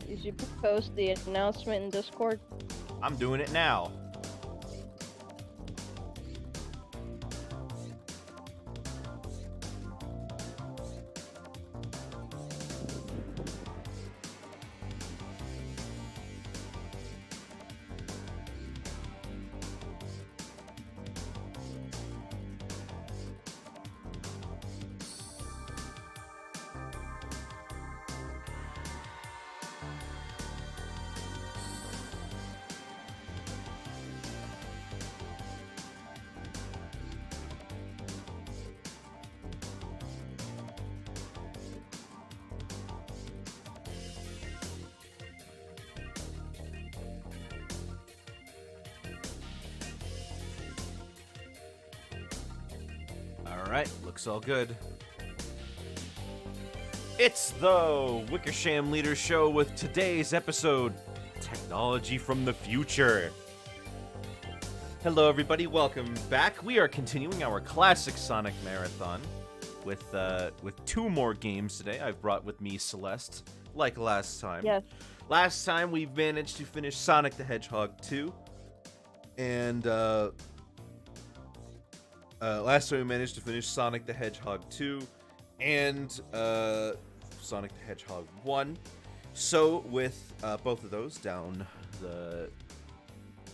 You should post the announcement in Discord. I'm doing it now. Alright, looks all good. It's the Wickersham Leader Show with today's episode, Technology from the Future. Hello everybody, welcome back. We are continuing our classic Sonic Marathon with 2 more games today. I've brought with me Celeste, like last time. Yes. Last time we managed to finish Sonic the Hedgehog 2, and last time we managed to finish Sonic the Hedgehog 2 and Sonic the Hedgehog 1. So with both of those down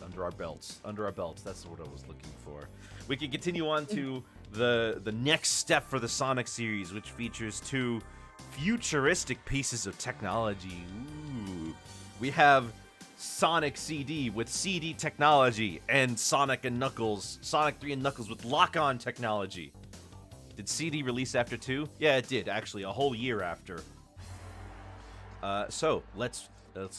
under our belts, that's what I was looking for. We can continue on to the next step for the Sonic series, which features 2 futuristic pieces of technology. Ooh. We have Sonic CD with CD technology, and Sonic 3 and Knuckles with lock-on technology. Did CD release after 2? Yeah, it did, actually, a whole year after. So, let's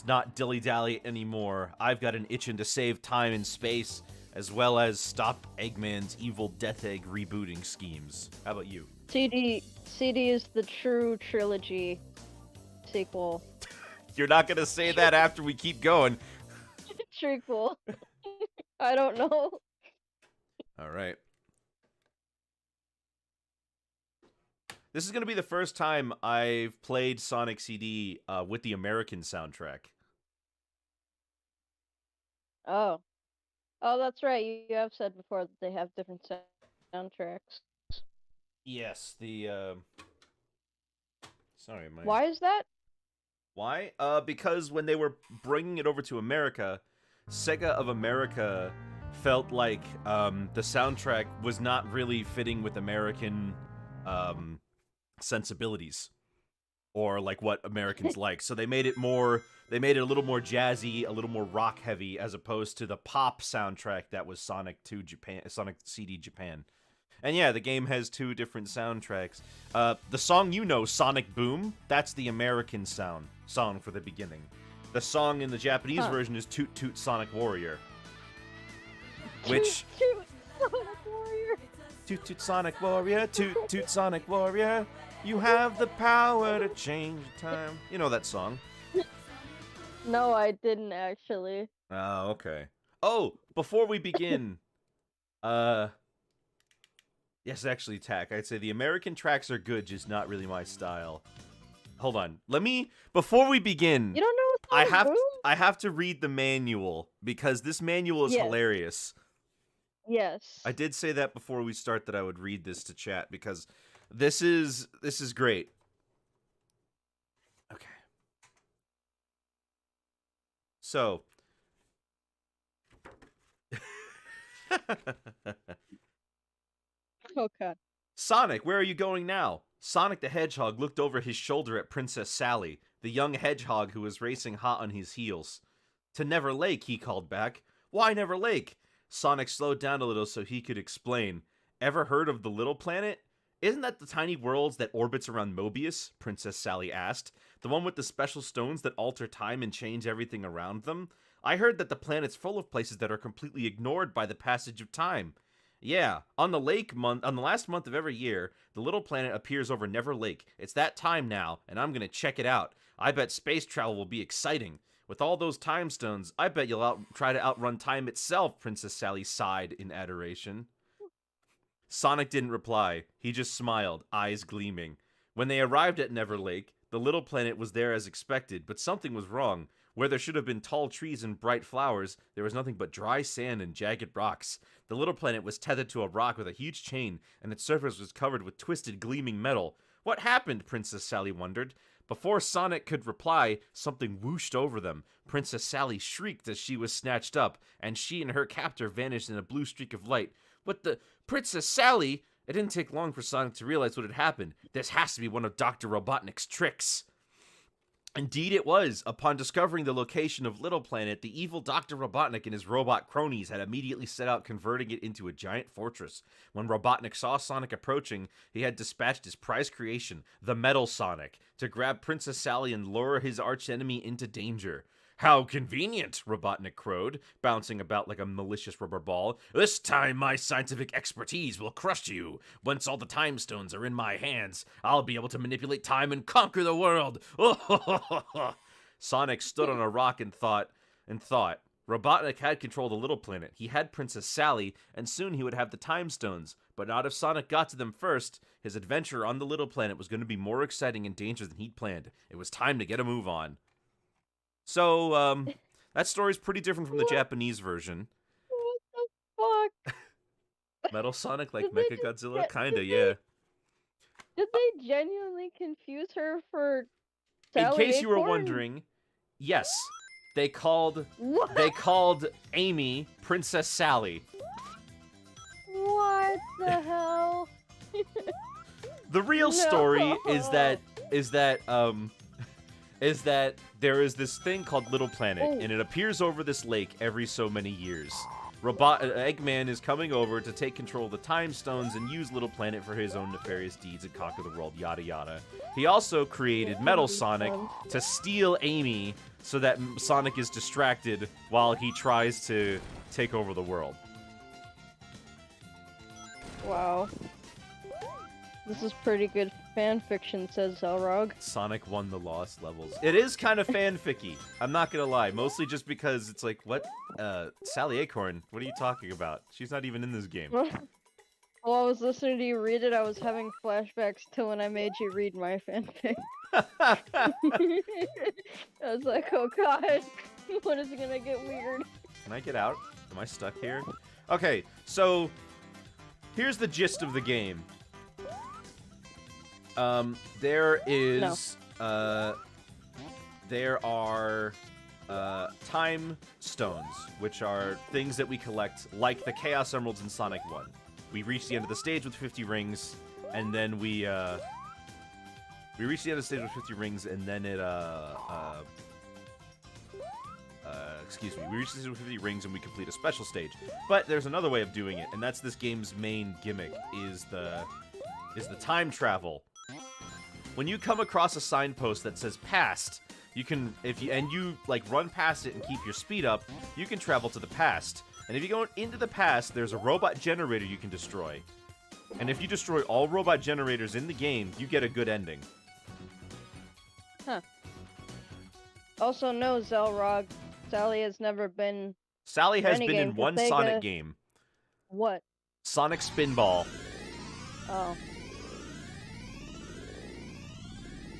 not dilly-dally anymore. I've got an itching to save time and space, as well as stop Eggman's evil Death Egg rebooting schemes. How about you? CD is the true trilogy sequel. You're not gonna say that after we keep going. Trequel. I don't know. Alright. This is gonna be the first time I've played Sonic CD with the American soundtrack. Oh. Oh, that's right. You have said before that they have different soundtracks. Yes, the sorry, my... Why is that? Why? Because when they were bringing it over to America, Sega of America felt like the soundtrack was not really fitting with American sensibilities, or like what Americans like. So they made it a little more jazzy, a little more rock heavy, as opposed to the pop soundtrack that was Sonic CD Japan. And yeah, the game has 2 different soundtracks. The song you know, Sonic Boom, that's the American song for the beginning. The song in the Japanese version is Toot Toot Sonic Warrior. Which... Toot Sonic Warrior! Toot Toot Sonic Warrior, Toot Toot Sonic Warrior, you have the power to change time. You know that song. No, I didn't actually. Oh, okay. Oh, before we begin, yes, actually, Tack, I'd say the American tracks are good, just not really my style. Hold on. Before we begin, You don't know Sonic Boom? I have to read the manual, because this manual is hilarious. Yes. I did say that before we start, that I would read this to chat, because this is great. Okay. So. Okay. Sonic, where are you going now? Sonic the Hedgehog looked over his shoulder at Princess Sally, the young hedgehog who was racing hot on his heels. To Never Lake, he called back. Why Never Lake? Sonic slowed down a little so he could explain. Ever heard of the Little Planet? Isn't that the tiny world that orbits around Mobius? Princess Sally asked. The one with the special stones that alter time and change everything around them? I heard that the planet's full of places that are completely ignored by the passage of time. Yeah, on the last month of every year, the little planet appears over Never Lake. It's that time now, and I'm gonna check it out. I bet space travel will be exciting. With all those time stones, I bet you'll try to outrun time itself, Princess Sally sighed in adoration. Sonic didn't reply. He just smiled, eyes gleaming. When they arrived at Never Lake, the little planet was there as expected, but something was wrong. Where there should have been tall trees and bright flowers, there was nothing but dry sand and jagged rocks. The little planet was tethered to a rock with a huge chain, and its surface was covered with twisted, gleaming metal. What happened? Princess Sally wondered. Before Sonic could reply, something whooshed over them. Princess Sally shrieked as she was snatched up, and she and her captor vanished in a blue streak of light. What the... Princess Sally? It didn't take long for Sonic to realize what had happened. This has to be one of Dr. Robotnik's tricks. Indeed it was. Upon discovering the location of Little Planet, the evil Dr. Robotnik and his robot cronies had immediately set out converting it into a giant fortress. When Robotnik saw Sonic approaching, he had dispatched his prized creation, the Metal Sonic, to grab Princess Sally and lure his archenemy into danger. How convenient, Robotnik crowed, bouncing about like a malicious rubber ball. This time my scientific expertise will crush you. Once all the time stones are in my hands, I'll be able to manipulate time and conquer the world. Sonic stood on a rock and thought. Robotnik had control of the little planet. He had Princess Sally, and soon he would have the time stones. But not if Sonic got to them first. His adventure on the little planet was going to be more exciting and dangerous than he'd planned. It was time to get a move on. So, that story's pretty different from the Japanese version. What the fuck? Metal Sonic like Did they Mechagodzilla? just- Kinda, did yeah. Did they genuinely confuse her for In Sally case you were Acorn? wondering, yes. They called What? Amy Princess Sally. What the hell? The real story is that there is this thing called Little Planet, and it appears over this lake every so many years. Eggman is coming over to take control of the Time Stones and use Little Planet for his own nefarious deeds and conquer the world, yada yada. He also created Metal Sonic to steal Amy so that Sonic is distracted while he tries to take over the world. Wow. This is pretty good fan fiction, says Elrog. Sonic won the lost levels. It is kind of fanficky. I'm not gonna lie. Mostly just because it's like, what? Sally Acorn? What are you talking about? She's not even in this game. While I was listening to you read it, I was having flashbacks to when I made you read my fanfic. I was like, oh god, when is it gonna get weird? Can I get out? Am I stuck here? Okay, so here's the gist of the game. There are time stones, which are things that we collect, like the Chaos Emeralds in Sonic 1. We reach the end of the stage with 50 rings, and then we reach the end of the stage with 50 rings, and then it, we reach the stage with 50 rings and we complete a special stage. But there's another way of doing it, and that's this game's main gimmick, is the time travel. When you come across a signpost that says past, you can, you like run past it and keep your speed up, you can travel to the past. And if you go into the past, there's a robot generator you can destroy. And if you destroy all robot generators in the game, you get a good ending. Huh. Also, no, Zelrog, Sally has never been... Sally has been in game, one Sonic game. What? Sonic Spinball. Oh.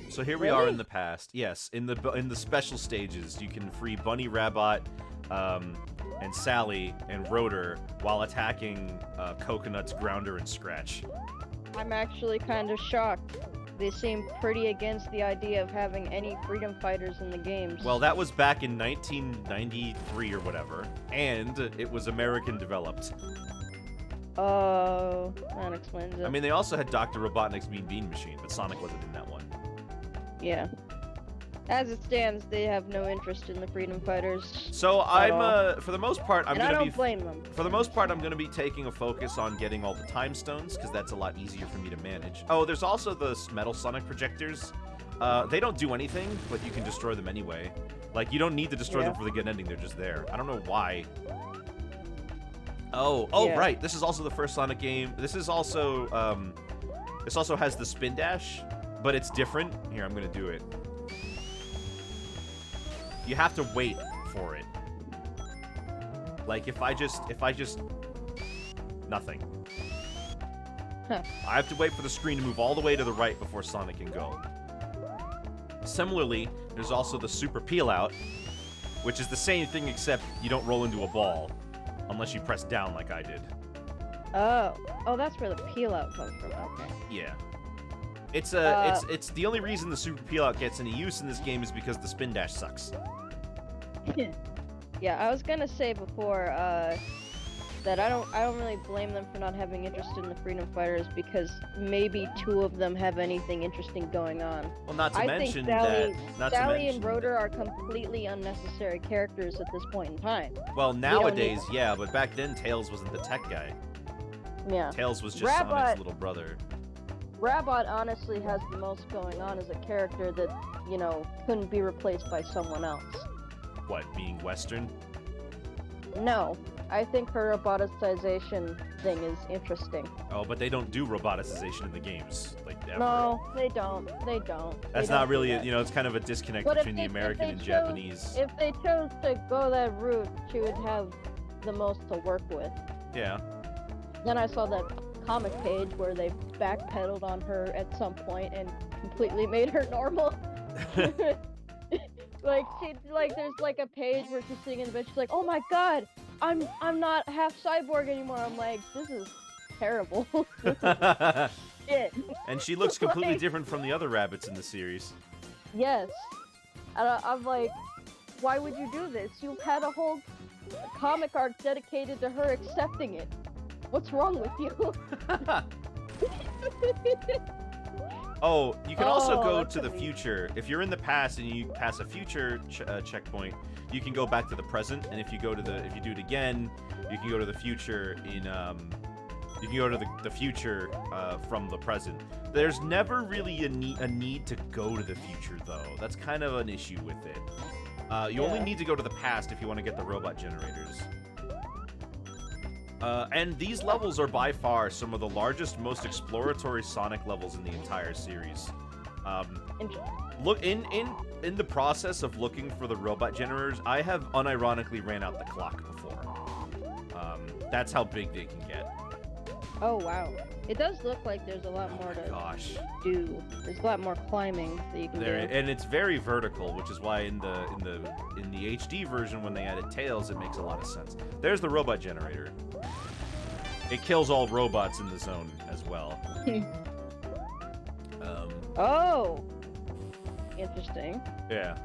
So here we are in the past. Yes, in the special stages, you can free Bunny Rabbit, and Sally and Rotor while attacking Coconut's Grounder and Scratch. I'm actually kind of shocked. They seem pretty against the idea of having any freedom fighters in the games. Well, that was back in 1993 or whatever, and it was American developed. Oh, that explains it. I mean, they also had Dr. Robotnik's Mean Bean Machine, but Sonic wasn't in that one. Yeah. As it stands, they have no interest in the freedom fighters. So I'm, for the most part, I don't blame them. For the most part, I'm gonna be taking a focus on getting all the time stones, because that's a lot easier for me to manage. Oh, there's also the Metal Sonic projectors. They don't do anything, but you can destroy them anyway. Like, you don't need to destroy them for the good ending, they're just there. I don't know why. Oh, Yeah. right, this is also the first Sonic game. This is also, this also has the spin dash, but it's different. Here, I'm gonna do it. You have to wait for it. Like, if I just... Nothing. Huh. I have to wait for the screen to move all the way to the right before Sonic can go. Similarly, there's also the super peel out, which is the same thing except you don't roll into a ball unless you press down like I did. Oh, that's where the peel out comes from. Okay. Yeah. It's the only reason the super peel out gets any use in this game is because the spin dash sucks. Yeah, I was gonna say before that I don't really blame them for not having interest in the Freedom Fighters because maybe 2 of them have anything interesting going on. Well, not to I mention think that Sally and Rotor are completely unnecessary characters at this point in time. Well, nowadays, yeah, but back then Tails wasn't the tech guy. Yeah. Tails was just Sonic's little brother. Rabot honestly has the most going on as a character that, you know, couldn't be replaced by someone else. What, being Western? No, I think her roboticization thing is interesting. Oh, but they don't do roboticization in the games, like, ever. No, they don't. That's not really, you know, it's kind of a disconnect between the American and Japanese. If they chose to go that route, she would have the most to work with. Yeah. Then I saw that comic page where they backpedaled on her at some point and completely made her normal. There's like a page where she's sitting in the bed, she's like, oh my god, I'm not half cyborg anymore. I'm like, this is terrible. Shit. And she looks completely different from the other rabbits in the series. Yes. And I'm like, why would you do this? You've had a whole comic arc dedicated to her accepting it. What's wrong with you? Oh, you can also go that's to the future. If you're in the past and you pass a future checkpoint, you can go back to the present. And if you do it again, you can go to the future in you can go to the future from the present. There's never really a need to go to the future though. That's kind of an issue with it. You only need to go to the past if you want to get the robot generators. And these levels are by far some of the largest, most exploratory Sonic levels in the entire series. Look in the process of looking for the robot generators, I have unironically ran out the clock before. That's how big they can get. Oh wow, it does look like there's a lot more to do. There's a lot more climbing that you can do. And it's very vertical, which is why in the HD version when they added Tails, it makes a lot of sense. There's the robot generator. It kills all robots in the zone as well. Oh, interesting. Yeah.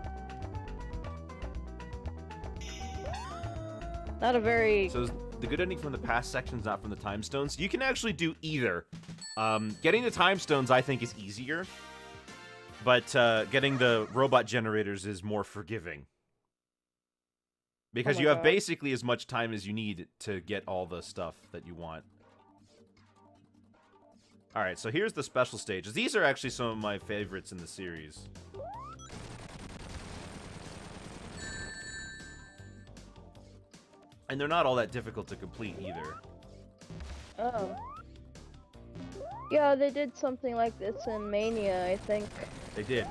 Not a very. So the good ending from the past section's not from the time stones. You can actually do either. Getting the time stones, I think, is easier. But getting the robot generators is more forgiving. Because you have basically as much time as you need to get all the stuff that you want. Alright, so here's the special stages. These are actually some of my favorites in the series. And they're not all that difficult to complete either. Oh. Yeah, they did something like this in Mania, I think. They did.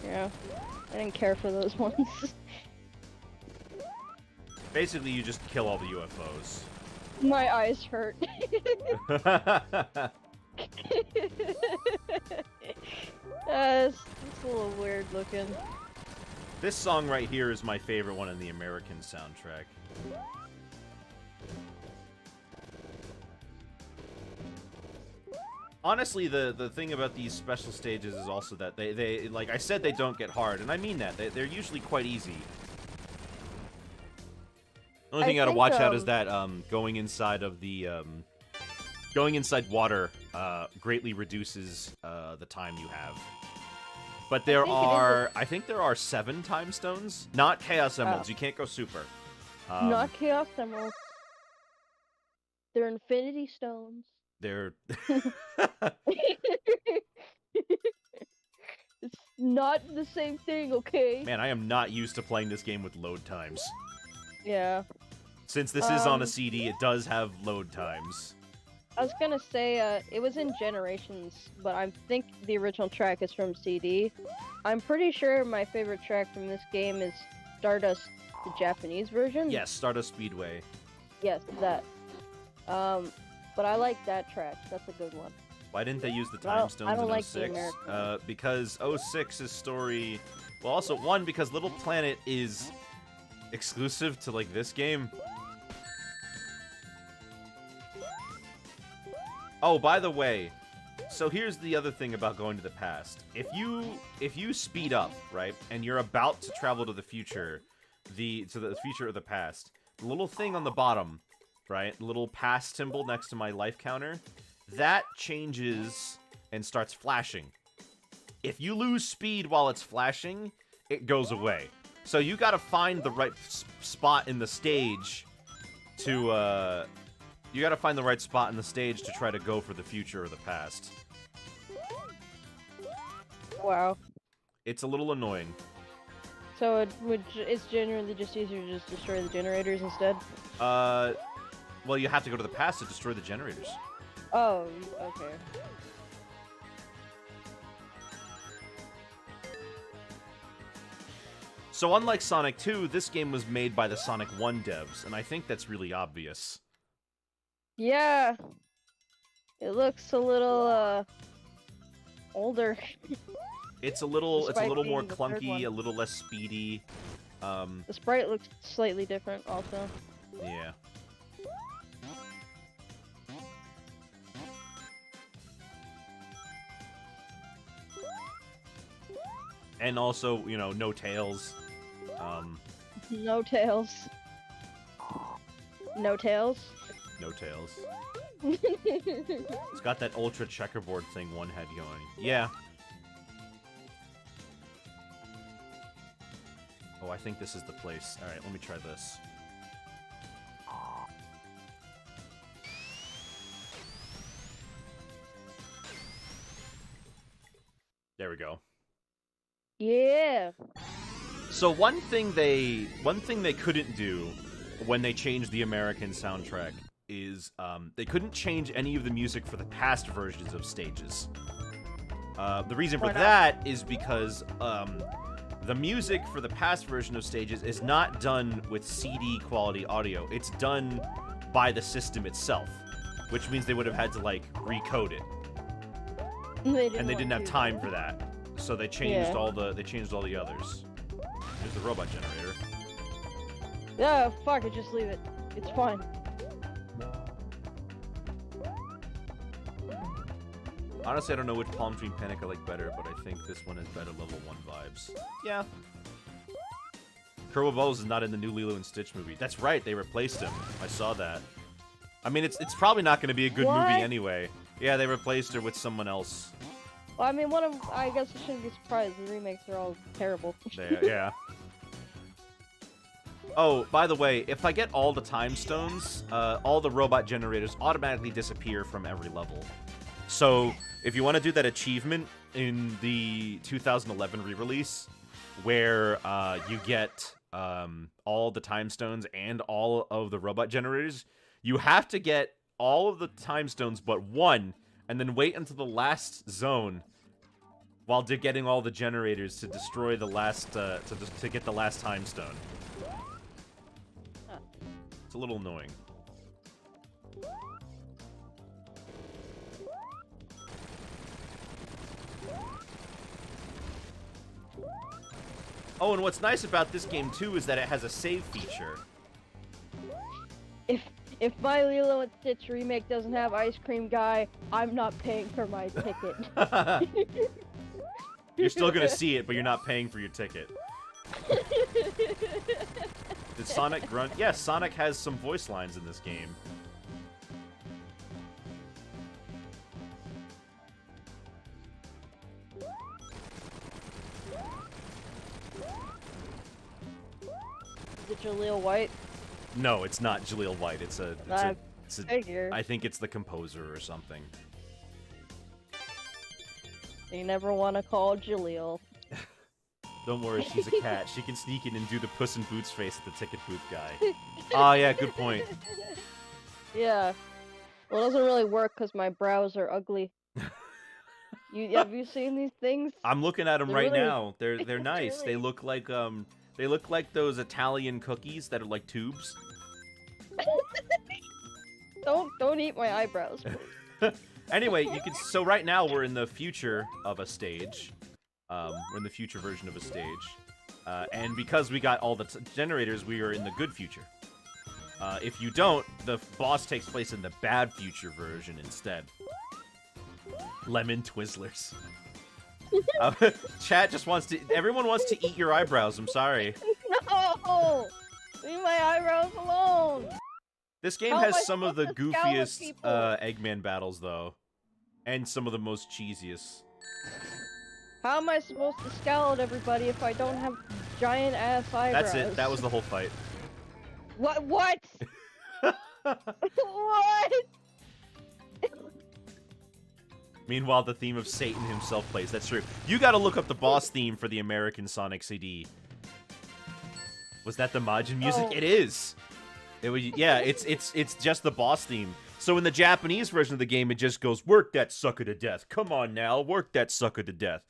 Yeah. I didn't care for those ones. Basically, you just kill all the UFOs. My eyes hurt. It's a little weird looking. This song right here is my favorite one in the American soundtrack. Honestly, the thing about these special stages is also that they like I said, they don't get hard, and I mean that. They're usually quite easy. The only thing you gotta watch out is that going inside water greatly reduces the time you have. But there I think there are 7 time stones, not Chaos Emeralds. You can't go super. Not Chaos Emeralds. They're Infinity Stones. They're It's not the same thing, okay? Man, I am not used to playing this game with load times. Yeah. Since this is on a CD, it does have load times. I was gonna say, it was in Generations, but I think the original track is from CD. I'm pretty sure my favorite track from this game is Stardust, the Japanese version. Yes, Stardust Speedway. Yes, that. but I like that track. That's a good one. Why didn't they use the I time don't- stones I don't in like the 06? American Because 06's story... Well, also, one, because Little Planet is exclusive to, like, this game. Oh, by the way, so here's the other thing about going to the past. If you speed up, right, and you're about to travel to the future, to the future or the past, the little thing on the bottom, right, the little past symbol next to my life counter, that changes and starts flashing. If you lose speed while it's flashing, it goes away. So you gotta find the right spot in the stage to, you gotta find the right spot in the stage to try to go for the future or the past. Wow. It's a little annoying. So it's generally just easier to just destroy the generators instead? Well, you have to go to the past to destroy the generators. Oh, okay. So unlike Sonic 2, this game was made by the Sonic 1 devs, and I think that's really obvious. Yeah. It looks a little, older. It's a little Despite more being the third clunky, one. a little less speedy. The sprite looks slightly different also. Yeah. And also, you know, no tails. No tails. No tails? No tails. It's got that ultra checkerboard thing one had going. Yeah. Oh, I think this is the place. Alright, let me try this. There we go. Yeah. So one thing they couldn't do when they changed the American soundtrack is they couldn't change any of the music for the past versions of stages. The reason for Why not? that is because the music for the past version of stages is not done with CD quality audio. It's done by the system itself, which means they would have had to like recode it, and they didn't have time for that. So they changed all the others. There's the robot generator. Yeah, fuck it, just leave it. It's fine. Honestly, I don't know which Palm Tree Panic I like better, but I think this one has better level 1 vibes. Yeah. Kerbo Bubbles is not in the new Lilo and Stitch movie. That's right, they replaced him. I saw that. I mean, it's probably not going to be a good What? movie anyway. Yeah, they replaced her with someone else. Well, I mean, I guess I shouldn't be surprised. The remakes are all terrible. Yeah. Oh, by the way, if I get all the time stones, all the robot generators automatically disappear from every level. So, if you want to do that achievement in the 2011 re-release, where you get all the time stones and all of the robot generators, you have to get all of the time stones but one, and then wait until the last zone while getting all the generators to destroy the last, to get the last time stone. Huh. It's a little annoying. Oh, and what's nice about this game, too, is that it has a save feature. If my Lilo and Stitch remake doesn't have Ice Cream Guy, I'm not paying for my ticket. You're still gonna see it, but you're not paying for your ticket. Did Sonic grunt? Yes, Sonic has some voice lines in this game. Is it Jaleel White? No, it's not Jaleel White. It's a Figure. I think it's the composer or something. You never want to call Jaleel. Don't worry, she's a cat. She can sneak in and do the Puss in Boots face at the ticket booth guy. Oh, yeah, good point. Yeah. Well, it doesn't really work because my brows are ugly. Have you seen these things? I'm looking at them They're right really- now. They're nice. They look like those Italian cookies that are like tubes. Don't eat my eyebrows. Anyway, so right now we're in the future of a stage. We're in the future version of a stage. And because we got all the generators, we are in the good future. If you don't, the boss takes place in the bad future version instead. Lemon Twizzlers. Chat just wants to... Everyone wants to eat your eyebrows, I'm sorry. No! Leave my eyebrows alone! This game has some of the goofiest Eggman battles, though. And some of the most cheesiest. How am I supposed to scowl at everybody if I don't have giant-ass eyebrows? That's it. That was the whole fight. What? What? What? Meanwhile, the theme of Satan himself plays. That's true. You gotta look up the boss theme for the American Sonic CD. Was that the Majin music? Oh. It is. It was. Yeah, it's just the boss theme. So in the Japanese version of the game, it just goes, "Work that sucker to death. Come on now, work that sucker to death."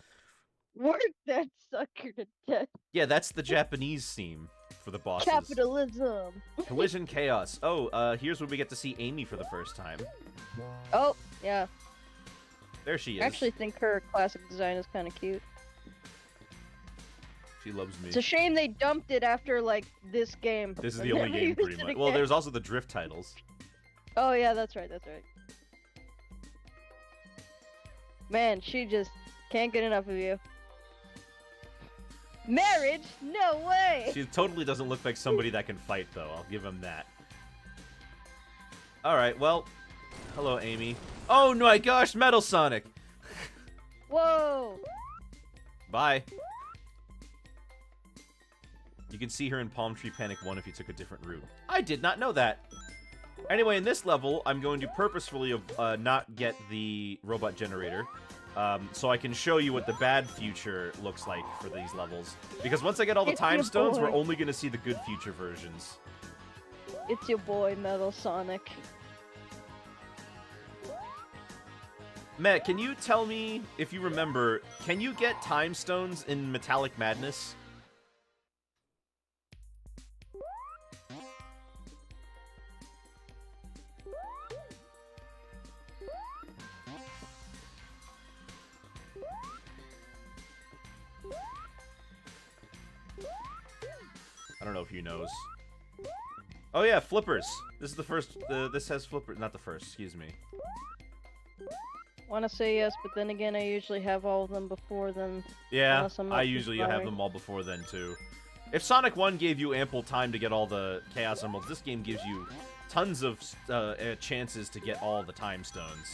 Work that sucker to death. Yeah, that's the Japanese theme for the bosses. Capitalism. Collision Chaos. Oh, here's where we get to see Amy for the first time. Oh, yeah. There she is. I actually think her classic design is kind of cute. She loves me. It's a shame they dumped it after, like, this game. This is the only game, pretty much. Well, there's also the Drift titles. Oh, yeah, that's right, that's right. Man, she just can't get enough of you. Marriage? No way! She totally doesn't look like somebody that can fight, though. I'll give him that. Alright, well... Hello, Amy. Oh my gosh, Metal Sonic! Whoa! Bye. You can see her in Palm Tree Panic 1 if you took a different route. I did not know that! Anyway, in this level, I'm going to purposefully not get the robot generator. So I can show you what the bad future looks like for these levels. Because once I get all the time stones, we're only going to see the good future versions. It's your boy, Metal Sonic. Matt, can you tell me, if you remember, can you get time stones in Metallic Madness? I don't know if he knows. Oh yeah, flippers. This is the first. This has flippers. Not the first. Excuse me. Want to say yes, but then again, I usually have all of them before then. Yeah, I usually have them all before then too. If Sonic 1 gave you ample time to get all the Chaos Emeralds, this game gives you tons of chances to get all the time stones.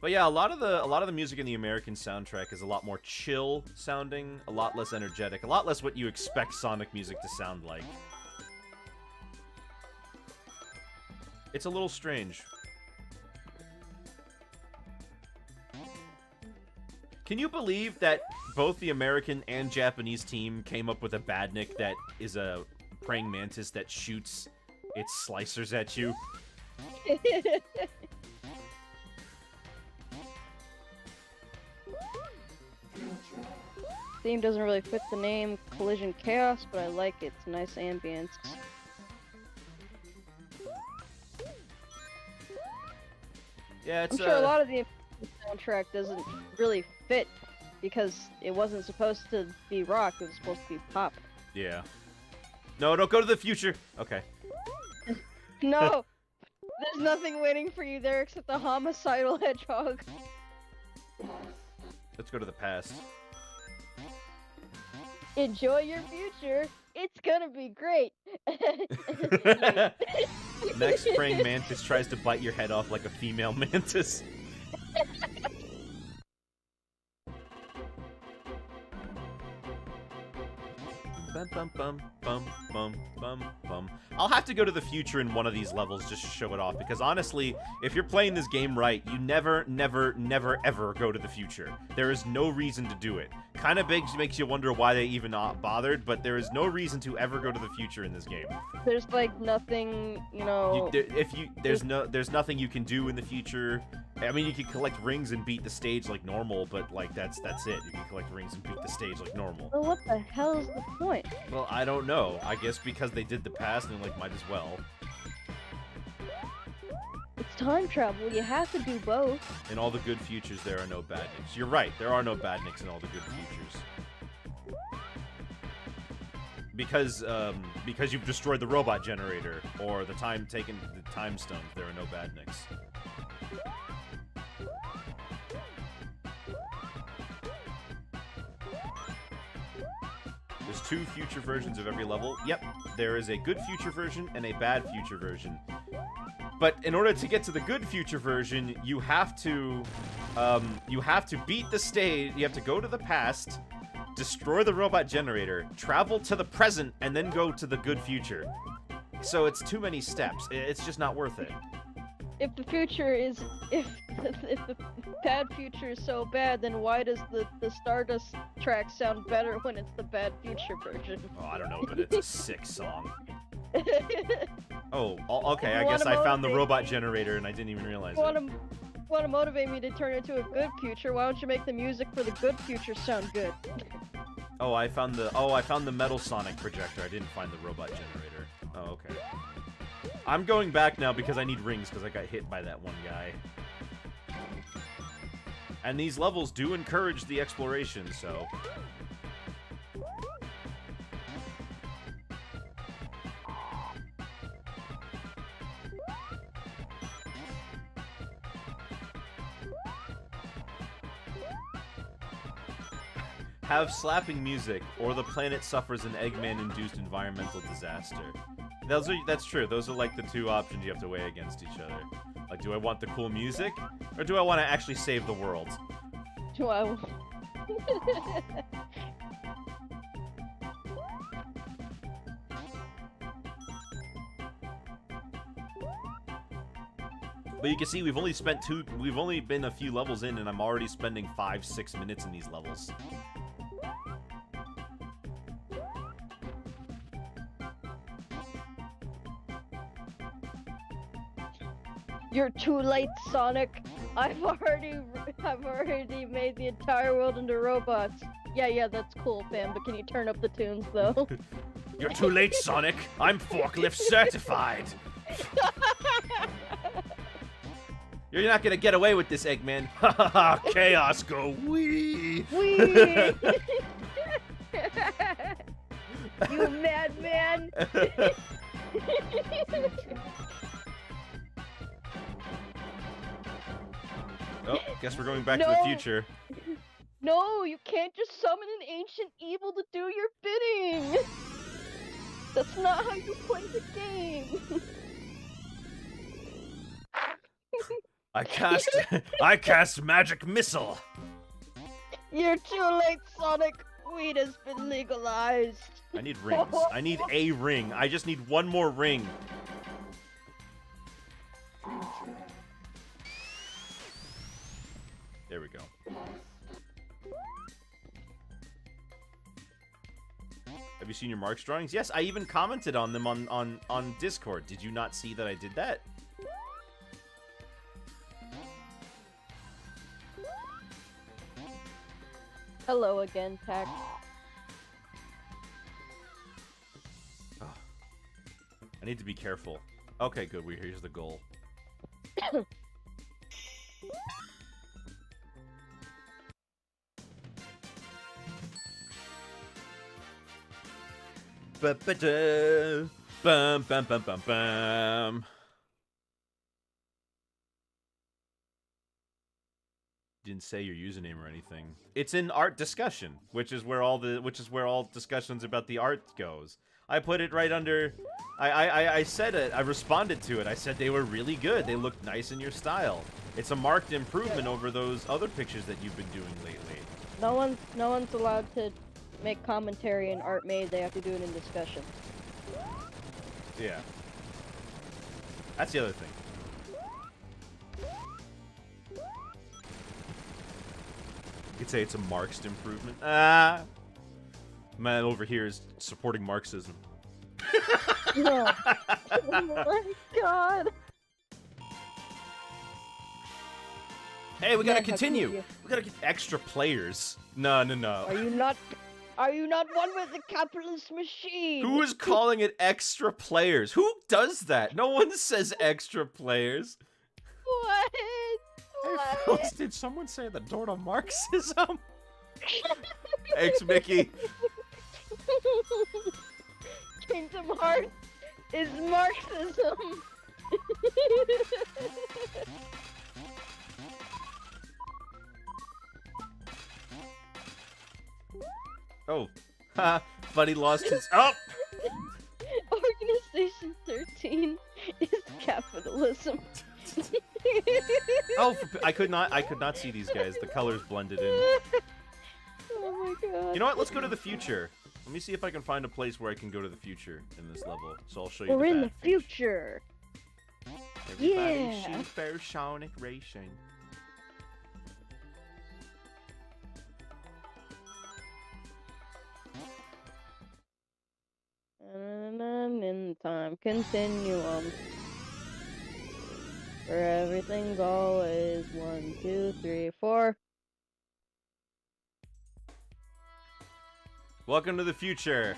But yeah, a lot of the music in the American soundtrack is a lot more chill sounding, a lot less energetic, a lot less what you expect Sonic music to sound like. It's a little strange. Can you believe that both the American and Japanese team came up with a badnik that is a praying mantis that shoots its slicers at you? Theme doesn't really fit the name Collision Chaos, but I like its nice ambience. Yeah, it's I'm sure a lot of the soundtrack doesn't really fit because it wasn't supposed to be rock, it was supposed to be pop. Yeah. No, don't go to the future. Okay. No! There's nothing waiting for you there except the homicidal hedgehog. Let's go to the past. Enjoy your future. It's gonna be great. Next praying mantis tries to bite your head off like a female mantis. Bum, bum, bum, bum, bum, bum, bum. I'll have to go to the future in one of these levels just to show it off, because honestly, if you're playing this game right, you never, ever go to the future. There is no reason to do it. Kind of makes you wonder why they even bothered, but there is no reason to ever go to the future in this game. There's like nothing, you know. There's nothing you can do in the future. I mean, you can collect rings and beat the stage like normal, but like that's it. You can collect rings and beat the stage like normal. Well, what the hell is the point? Well, I don't know. I guess because they did the past and like might as well. It's time travel. You have to do both. In all the good futures, there are no badniks. You're right. There are no badniks in all the good futures. Because you've destroyed the robot generator or the time stones, there are no badniks. There's 2 future versions of every level. Yep, there is a good future version and a bad future version. But in order to get to the good future version, you have to beat the stage. You have to go to the past, destroy the robot generator, travel to the present, and then go to the good future. So it's too many steps. It's just not worth it. If the future is if the bad future is so bad, then why does the Stardust track sound better when it's the bad future version? Oh, I don't know, but it's a sick song. Oh, okay. I You guess wanna I found the motivate robot me? generator and I didn't even realize it. Want to motivate me to turn it into a good future? Why don't you make the music for the good future sound good? Oh, I found the Metal Sonic projector. I didn't find the robot generator. Oh, okay. I'm going back now because I need rings because I got hit by that one guy. And these levels do encourage the exploration, so... Have slapping music, or the planet suffers an Eggman-induced environmental disaster. That's true. Those are like the 2 options you have to weigh against each other. Like, do I want the cool music, or do I want to actually save the world? Do I? But you can see we've only been a few levels in, and I'm already spending 5-6 minutes in these levels. You're too late, Sonic. I've already made the entire world into robots. Yeah, that's cool, fam. But can you turn up the tunes, though? You're too late, Sonic. I'm forklift certified. You're not gonna get away with this, Eggman. Ha ha ha! Chaos, go wee! Wee! You madman! Oh, guess we're going back to the future. No, you can't just summon an ancient evil to do your bidding! That's not how you play the game! I cast magic missile! You're too late, Sonic! Weed has been legalized! I need rings. I need a ring. I just need one more ring. There we go. Have you seen your Mark's drawings? Yes, I even commented on them on Discord. Did you not see that I did that? Hello again, Pax. Oh. I need to be careful. Okay, good. Here's the goal. Ba-ba-da. Bum bum bum bum bum. Didn't say your username or anything. It's in art discussion, which is where all discussions about the art goes. I put it right under. I said it. I responded to it. I said they were really good. They looked nice in your style. It's a marked improvement over those other pictures that you've been doing lately. No one's allowed to make commentary in art made. They have to do it in discussion. Yeah. That's the other thing. You could say it's a Marxist improvement. Ah, man over here is supporting Marxism. No. Oh my god. Hey, we gotta Man, how continue. cute We gotta get extra players. No. Are you not? Are you not one with the capitalist machine? Who is calling it extra players? Who does that? No one says extra players. What? Hey, What? fellas, did someone say the door to Marxism? Thanks, Mickey. Kingdom Hearts is Marxism. Oh, ha! Buddy lost his. Oh, Organization 13 is capitalism. oh! I could not see these guys. The colors blended in. Oh my god. You know what? Let's go to the future. Let me see if I can find a place where I can go to the future in this level. So I'll show you. We're in the bad fish. future. Everybody Yeah. supersonic racing. And in time continuum. Where everything's always 1, 2, 3, 4. Welcome to the future.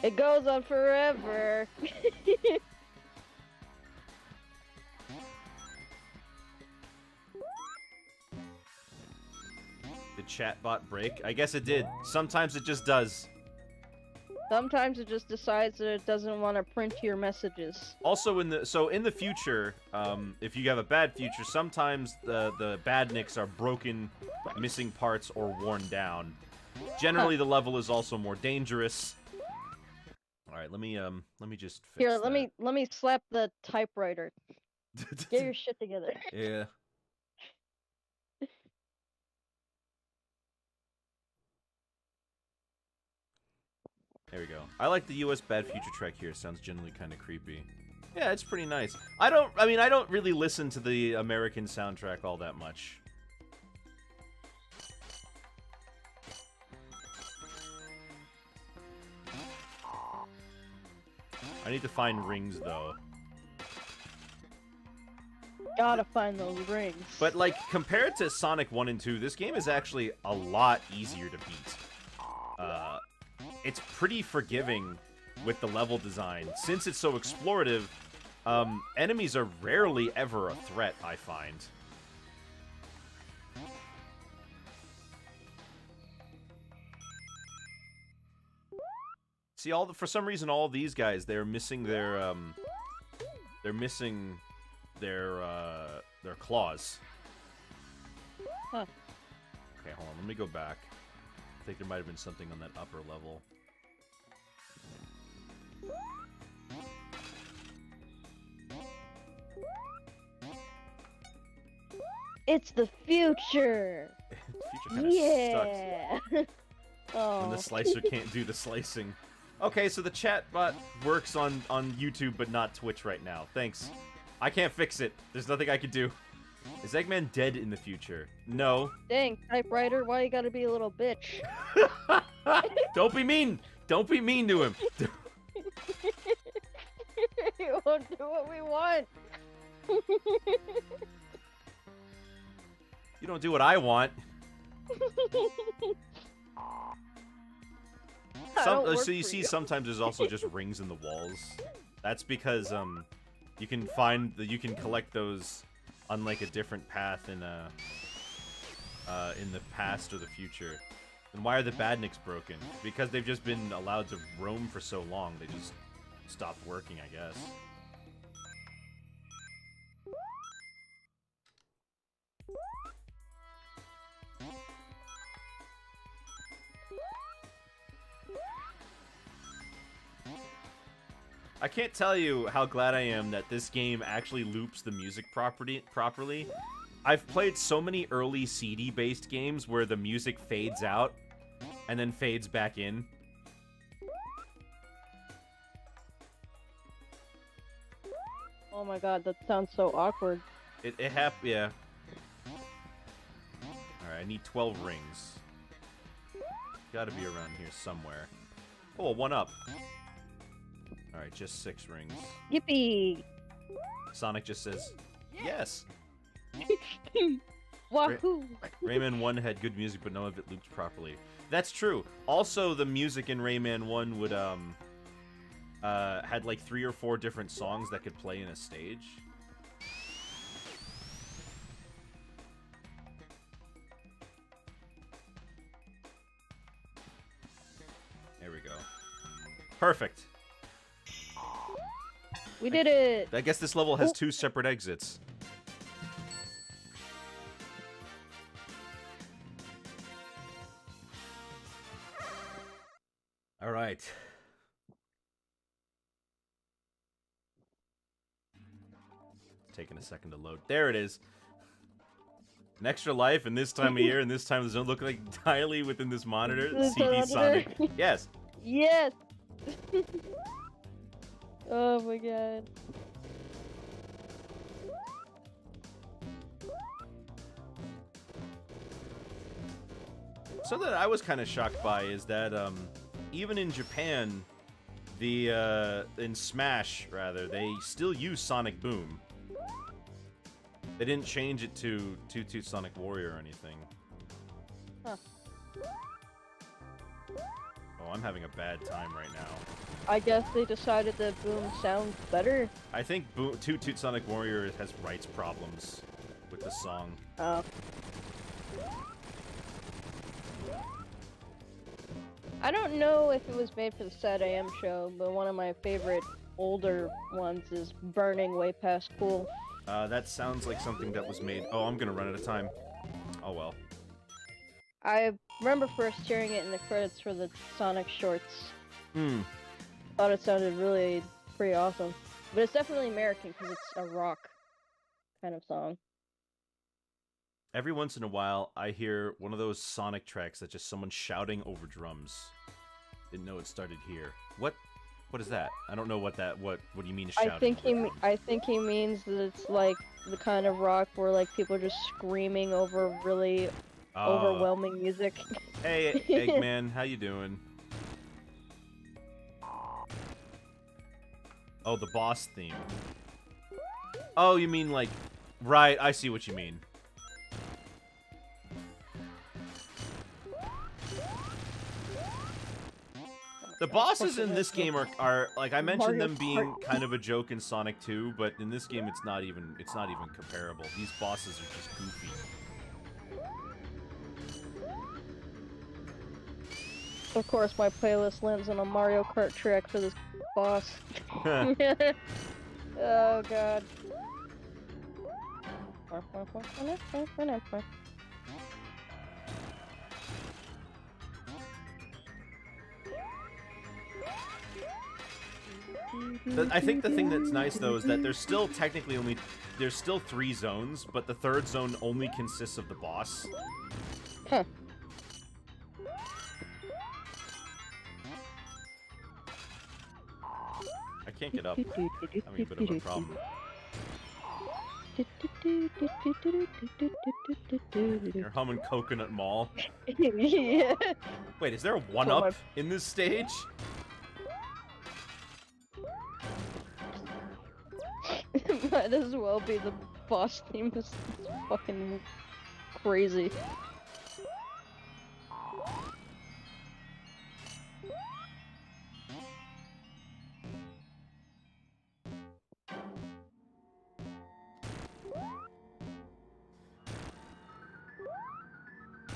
It goes on forever. Did chatbot break? I guess it did. Sometimes it just does. Sometimes it just decides that it doesn't want to print your messages. Also, in the future, if you have a bad future, sometimes the badniks are broken, missing parts, or worn down. Generally, the level is also more dangerous. All right, let me just fix Here, that. let me slap the typewriter. Get your shit together. Yeah. There we go. I like the U.S. Bad Future Trek here. Sounds generally kind of creepy. Yeah, it's pretty nice. I don't really listen to the American soundtrack all that much. I need to find rings, though. Gotta find those rings. But, like, compared to Sonic 1 and 2, this game is actually a lot easier to beat. It's pretty forgiving with the level design. Since it's so explorative, enemies are rarely ever a threat, I find. See, for some reason, all these guys, they're missing their claws. Huh. Okay, hold on, let me go back. I think there might have been something on that upper level. It's the future. Future kind of Yeah. when Oh. the slicer can't do the slicing. Okay, so the chatbot works on YouTube but not Twitch right now. Thanks. I can't fix it. There's nothing I can do. Is Eggman dead in the future? No. Dang, typewriter, why you gotta be a little bitch? Don't be mean. Don't be mean to him. You won't do what we want. You don't do what I want. So you see, sometimes there's also just rings in the walls. That's because you can collect those on like a different path in the past or the future. And why are the badniks broken? Because they've just been allowed to roam for so long. They just stopped working, I guess. I can't tell you how glad I am that this game actually loops the music properly. I've played so many early CD-based games where the music fades out and then fades back in. Oh my god, that sounds so awkward. Yeah. Alright, I need 12 rings. Gotta be around here somewhere. Oh, one up. Alright, just 6 rings. Yippee! Sonic just says, yes! Wahoo! Rayman 1 had good music, but none of it looped properly. That's true. Also, the music in Rayman 1 would, had like 3 or 4 different songs that could play in a stage. There we go. Perfect. We did it! I guess this level has 2 separate exits. All right. It's taking a second to load. There it is. An extra life, and this time of year, and this time does not look like entirely within this monitor. CD Sonic. Yes. Yes! Oh my god. Something that I was kind of shocked by is that even in Japan, in Smash rather, they still use Sonic Boom. They didn't change it to Toot Toot Sonic Warrior or anything. Huh. Oh, I'm having a bad time right now. I guess they decided that Boom sounds better. I think Toot Toot Sonic Warrior has rights problems with the song. Oh. I don't know if it was made for the Sad AM show, but one of my favorite older ones is Burning Way Past Cool. That sounds like something that was made... Oh, I'm gonna run out of time. Oh well. I remember first hearing it in the credits for the Sonic shorts. Thought it sounded really pretty awesome. But it's definitely American because it's a rock kind of song. Every once in a while, I hear one of those Sonic tracks that's just someone shouting over drums. Didn't know it started here. What is that? I don't know what do you mean shouting? I think he means that it's like the kind of rock where like people are just screaming over really overwhelming music. Hey, Eggman, how you doing? Oh, the boss theme. Oh, you mean like... Right, I see what you mean. The bosses in this game are like I mentioned them being kind of a joke in Sonic 2, but in this game it's not even comparable. These bosses are just goofy. Of course, my playlist lands on a Mario Kart track for this boss. Oh god. I think the thing that's nice though is that there's still 3 zones, but the third zone only consists of the boss. Huh. I can't get up. I'm having a bit of a problem. You're humming Coconut Mall. Yeah. Wait, is there a 1-up in this stage? Might as well be the boss theme. This is fucking crazy.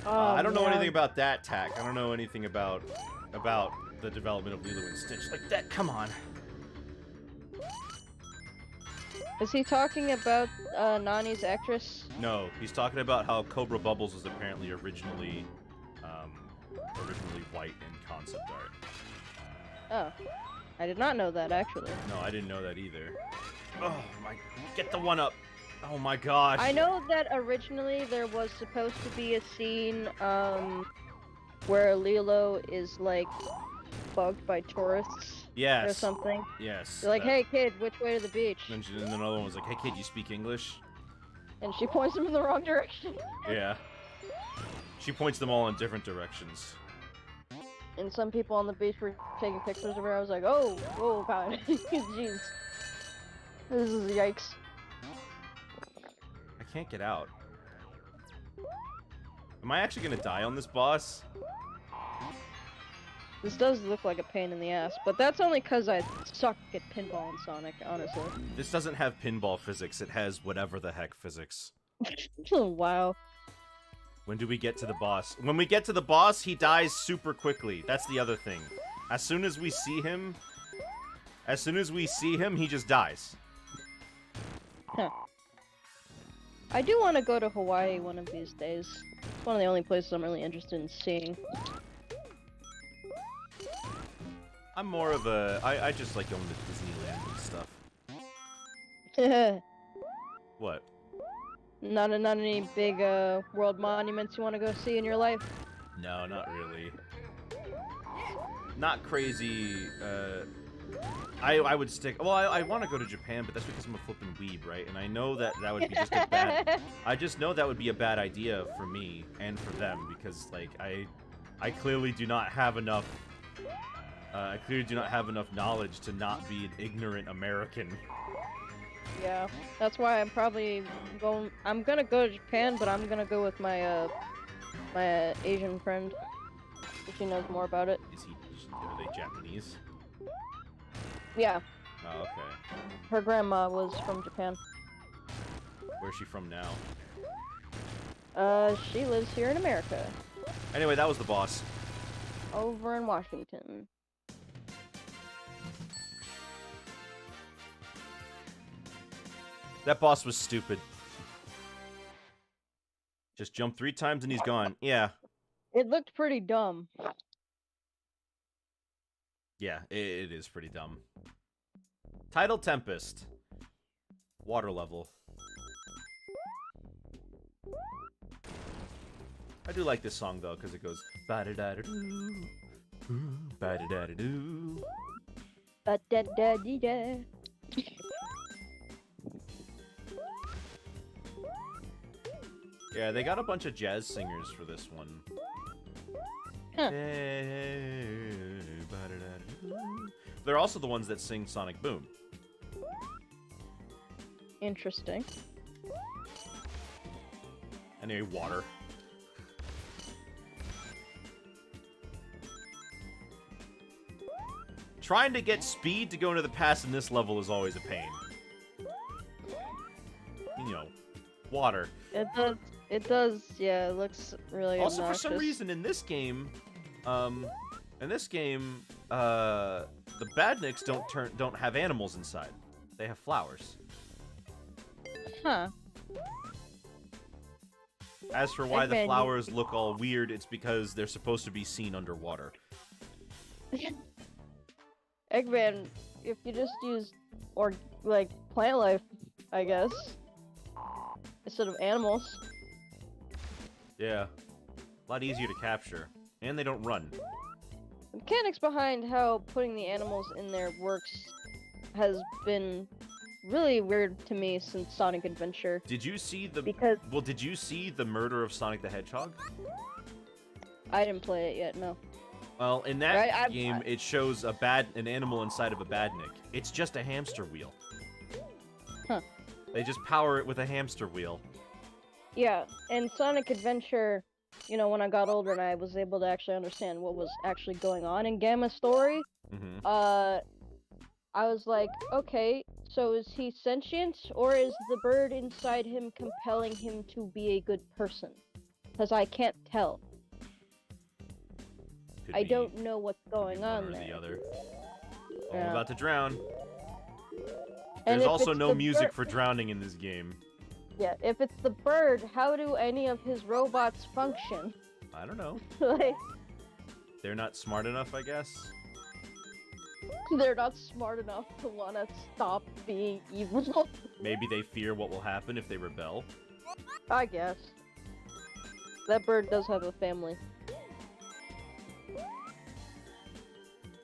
I don't know anything about that tack. I don't know anything about the development of Lilo and Stitch. Like that, come on. Is he talking about Nani's actress? No, he's talking about how Cobra Bubbles was apparently originally white in concept art. Oh, I did not know that actually. No, I didn't know that either. Oh my, get the 1-up. Oh my gosh. I know that originally there was supposed to be a scene where Lilo is like bugged by tourists. Yes. Or something. Yes. They're like, hey kid, which way to the beach? And then another one was like, hey kid, you speak English? And she points them in the wrong direction. Yeah. She points them all in different directions. And some people on the beach were taking pictures of her. I was like, oh god. Jeez. This is yikes. I can't get out. Am I actually gonna die on this boss? This does look like a pain in the ass, but that's only because I suck at pinball and Sonic, honestly. This doesn't have pinball physics, it has whatever the heck physics. Wow. When do we get to the boss? When we get to the boss, he dies super quickly. That's the other thing. As soon as we see him, he just dies. Huh. I do want to go to Hawaii one of these days. It's one of the only places I'm really interested in seeing. I'm more of a... I just like going to Disneyland and stuff. What? Not any big world monuments you want to go see in your life? No, not really. Not crazy, I would stick... Well, I want to go to Japan, but that's because I'm a flippin' weeb, right? And I know that that would be just a bad... I just know that would be a bad idea for me and for them, because, like, I clearly do not have enough... I clearly do not have enough knowledge to not be an ignorant American. Yeah, that's why I'm probably going... I'm gonna go to Japan, but I'm gonna go with my, my Asian friend. If she knows more about it. Are they Japanese? Yeah. Oh, okay. Her grandma was from Japan. Where's she from now? She lives here in America. Anyway, that was the boss. Over in Washington. That boss was stupid. Just jump 3 times and he's gone. Yeah. It looked pretty dumb. Yeah, it is pretty dumb. Tidal Tempest. Water level. I do like this song though, because it goes ba-da-da-da-doo, ba-da-da-da-doo. Ba-da-da-dee-da. Yeah, they got a bunch of jazz singers for this one. Huh. They're also the ones that sing Sonic Boom. Interesting. Anyway, water. Trying to get speed to go into the pass in this level is always a pain. You know, water. It does, yeah, it looks really Also, obnoxious. for some reason, in this game, the badniks don't have animals inside. They have flowers. Huh. As for why the Eggman, flowers look all weird, it's because they're supposed to be seen underwater. Eggman, if you just use, like, plant life, I guess, instead of animals. Yeah. A lot easier to capture. And they don't run. The mechanics behind how putting the animals in there works has been really weird to me since Sonic Adventure. Did you see the... Because... Well, did you see the murder of Sonic the Hedgehog? I didn't play it yet, no. Well, in that game, it shows an animal inside of a badnik. It's just a hamster wheel. Huh. They just power it with a hamster wheel. Yeah, in Sonic Adventure, you know, when I got older and I was able to actually understand what was actually going on in Gamma's story, I was like, okay, so is he sentient, or is the bird inside him compelling him to be a good person? Because I can't tell. I don't know what's going on there. The other. Oh, Yeah. I'm about to drown. And There's if also it's no the music for drowning in this game. Yeah, if it's the bird, how do any of his robots function? I don't know. Like, They're not smart enough, I guess. they're not smart enough to want to stop being evil. Maybe they fear what will happen if they rebel. I guess. That bird does have a family.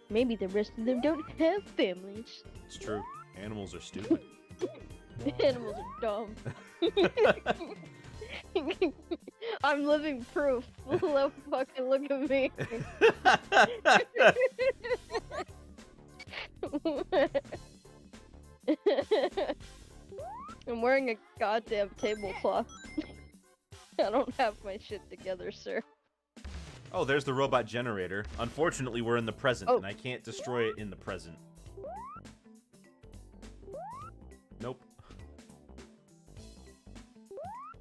Maybe the rest of them don't have families. It's true. Animals are stupid. Animals are dumb. I'm living proof. Look, fucking look at me. I'm wearing a goddamn tablecloth. I don't have my shit together, sir. Oh, there's the robot generator. Unfortunately, we're in the present, Oh. and I can't destroy it in the present. Nope.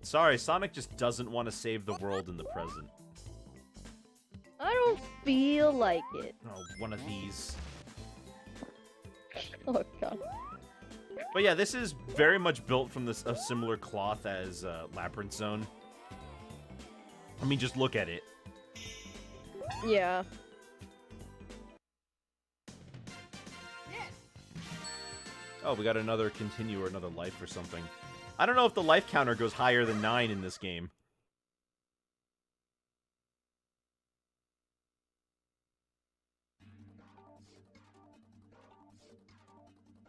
Sorry, Sonic just doesn't want to save the world in the present. I don't feel like it. Oh, one of these. Oh god. But yeah, this is very much built from a similar cloth as Labyrinth Zone. I mean, just look at it. Yeah. Oh, we got another continue or another life or something. I don't know if the life counter goes higher than 9 in this game.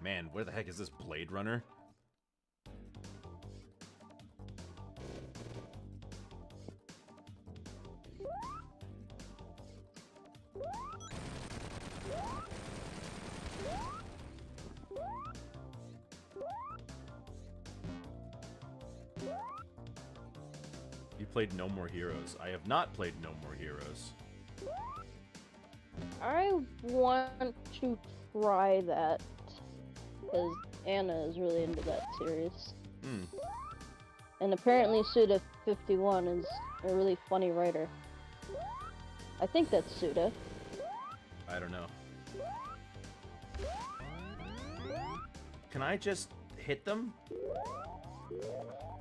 Man, where the heck is this Blade Runner? You played No More Heroes. I have not played No More Heroes. I want to try that because Anna is really into that series. And apparently Suda51 is a really funny writer. I think that's Suda. I don't know. Can I just hit them?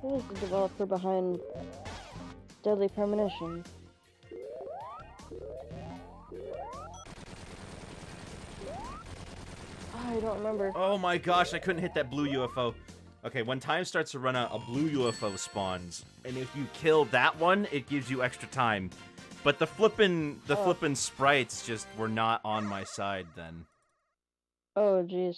Who is the developer behind Deadly Premonition? I don't remember. Oh my gosh, I couldn't hit that blue UFO. Okay, when time starts to run out, a blue UFO spawns, and if you kill that one, it gives you extra time. But the flippin' sprites just were not on my side then. Oh, jeez.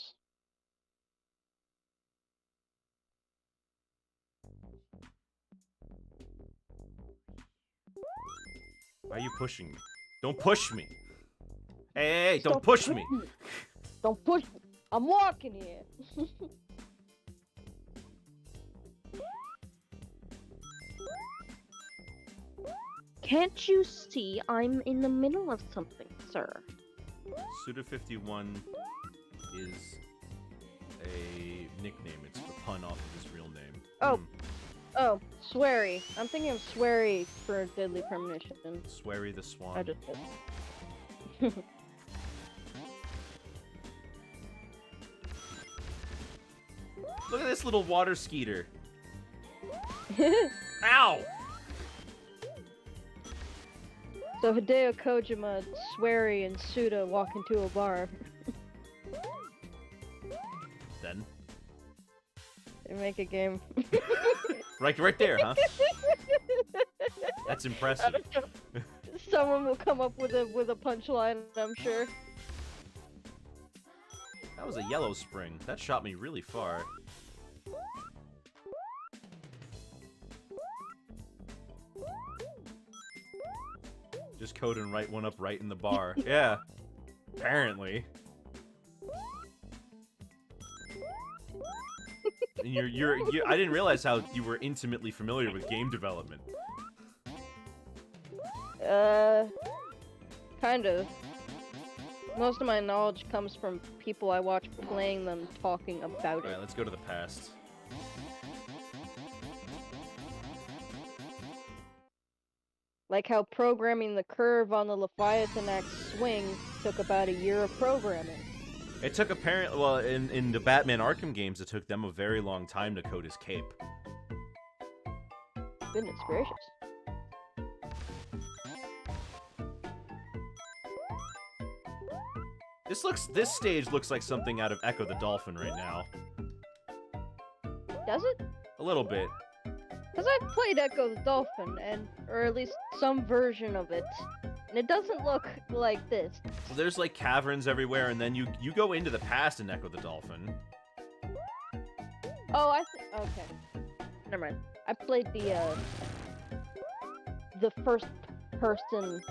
Why are you pushing me? Don't push me! Hey, don't Stop push me! pushing me! Don't push me! I'm walking here! Can't you see I'm in the middle of something, sir? Suda51 is a nickname. It's the pun off of his real name. Oh. Oh, Swery. I'm thinking of Swery for Deadly Premonition. Swery the Swan. I just did. Look at this little water skeeter. Ow! So Hideo Kojima, Swery, and Suda walk into a bar. Then? They make a game. Right there, huh? That's I impressive. don't know. Someone will come up with a punchline, I'm sure. That was a yellow spring. That shot me really far. Just code and write one up right in the bar. Yeah. Apparently. And I didn't realize how you were intimately familiar with game development. Kind of. Most of my knowledge comes from people I watch playing them talking about it. Alright, let's go to the past. Like how programming the curve on the Leviathan Axe swing took about a year of programming. It took apparently, well, in the Batman Arkham games, it took them a very long time to code his cape. Goodness gracious. This stage looks like something out of Echo the Dolphin right now. Does it? A little bit. Because I've played Echo the Dolphin, or at least some version of it, and it doesn't look like this. Well, there's like caverns everywhere, and then you go into the past in Echo the Dolphin. Oh, okay. Never mind. I played the first person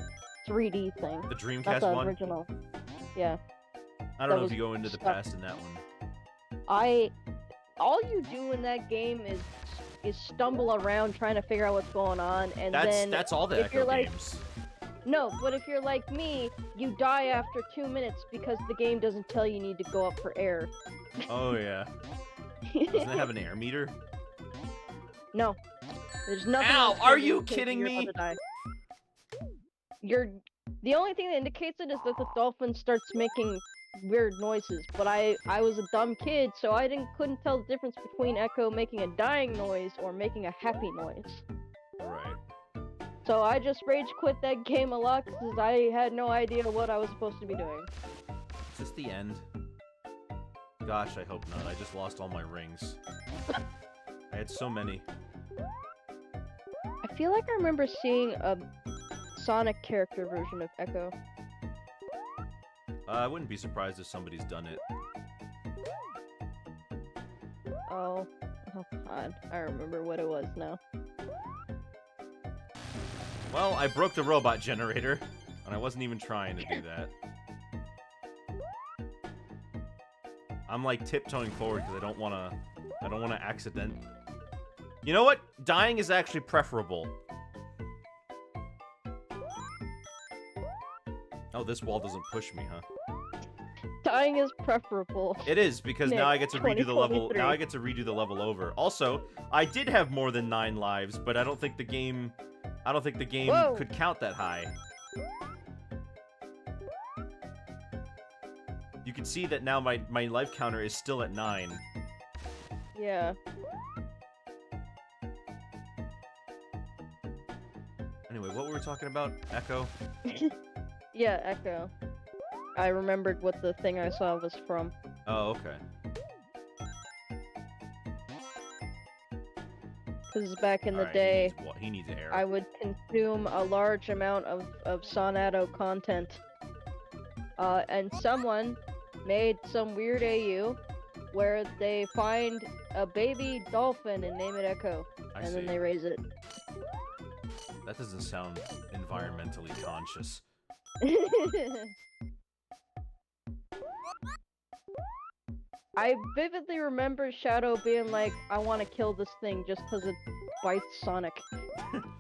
3D thing. The Not Dreamcast the one? original. Yeah. I don't that know if was you go into the stuff. past in that one. all you do in that game is stumble around trying to figure out what's going on, and then That's all the if you're Echo like, games. no, but if you're like me, you die after 2 minutes because the game doesn't tell you need to go up for air. Oh yeah. Doesn't it have an air meter? No, there's nothing. Ow! else Are to you indicate that kidding you're me? about to die. The only thing that indicates it is that the dolphin starts making weird noises. But I was a dumb kid, so I couldn't tell the difference between Echo making a dying noise or making a happy noise. Right. So I just rage quit that game a lot because I had no idea what I was supposed to be doing. Is this the end? Gosh, I hope not. I just lost all my rings. I had so many. I feel like I remember seeing a Sonic character version of Echo. I wouldn't be surprised if somebody's done it. Oh god, I remember what it was now. Well, I broke the robot generator, and I wasn't even trying to do that. I'm like tiptoeing forward because I don't wanna accident. You know what? Dying is actually preferable. Oh, this wall doesn't push me, huh? Dying is preferable. It is, because now I get to redo the level. 2023. Now I get to redo the level over. Also, I did have more than 9 lives, but I don't think the game Whoa. could count that high. You can see that now my life counter is still at 9. Yeah. Anyway, what were we talking about? Echo? Yeah, Echo. I remembered what the thing I saw was from. Oh, okay. Because back in the Alright, day, he needs air. I would consume a large amount of Sonato content. And someone made some weird AU where they find a baby dolphin and name it Echo. I see. Then they raise it. That doesn't sound environmentally conscious. I vividly remember Shadow being like, I want to kill this thing just because it bites Sonic.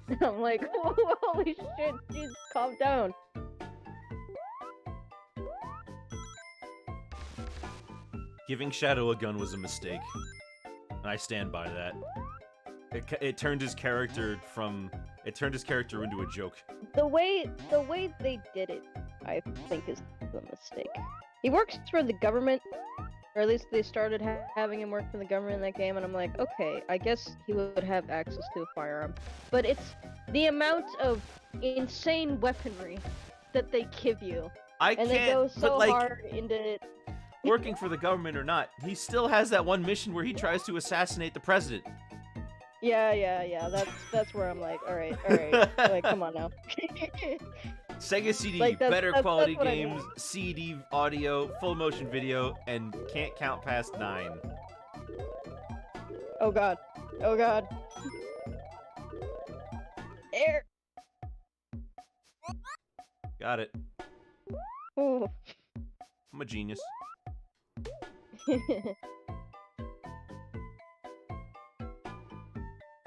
And I'm like, holy shit, dude, calm down. Giving Shadow a gun was a mistake. And I stand by that. It turned his character into a joke. The way they did it, I think, is the mistake. He works for the government, or at least they started having him work for the government in that game, and I'm like, okay, I guess he would have access to a firearm. But it's the amount of insane weaponry that they give you, and they go so hard into it. Working for the government or not, he still has that one mission where he tries to assassinate the president. Yeah. That's where I'm like, all right. Like, come on now. Sega CD, Like, better quality that's what I games, mean. CD, audio, full motion video, and can't count past 9. Oh god. Air. Got it. Ooh. I'm a genius.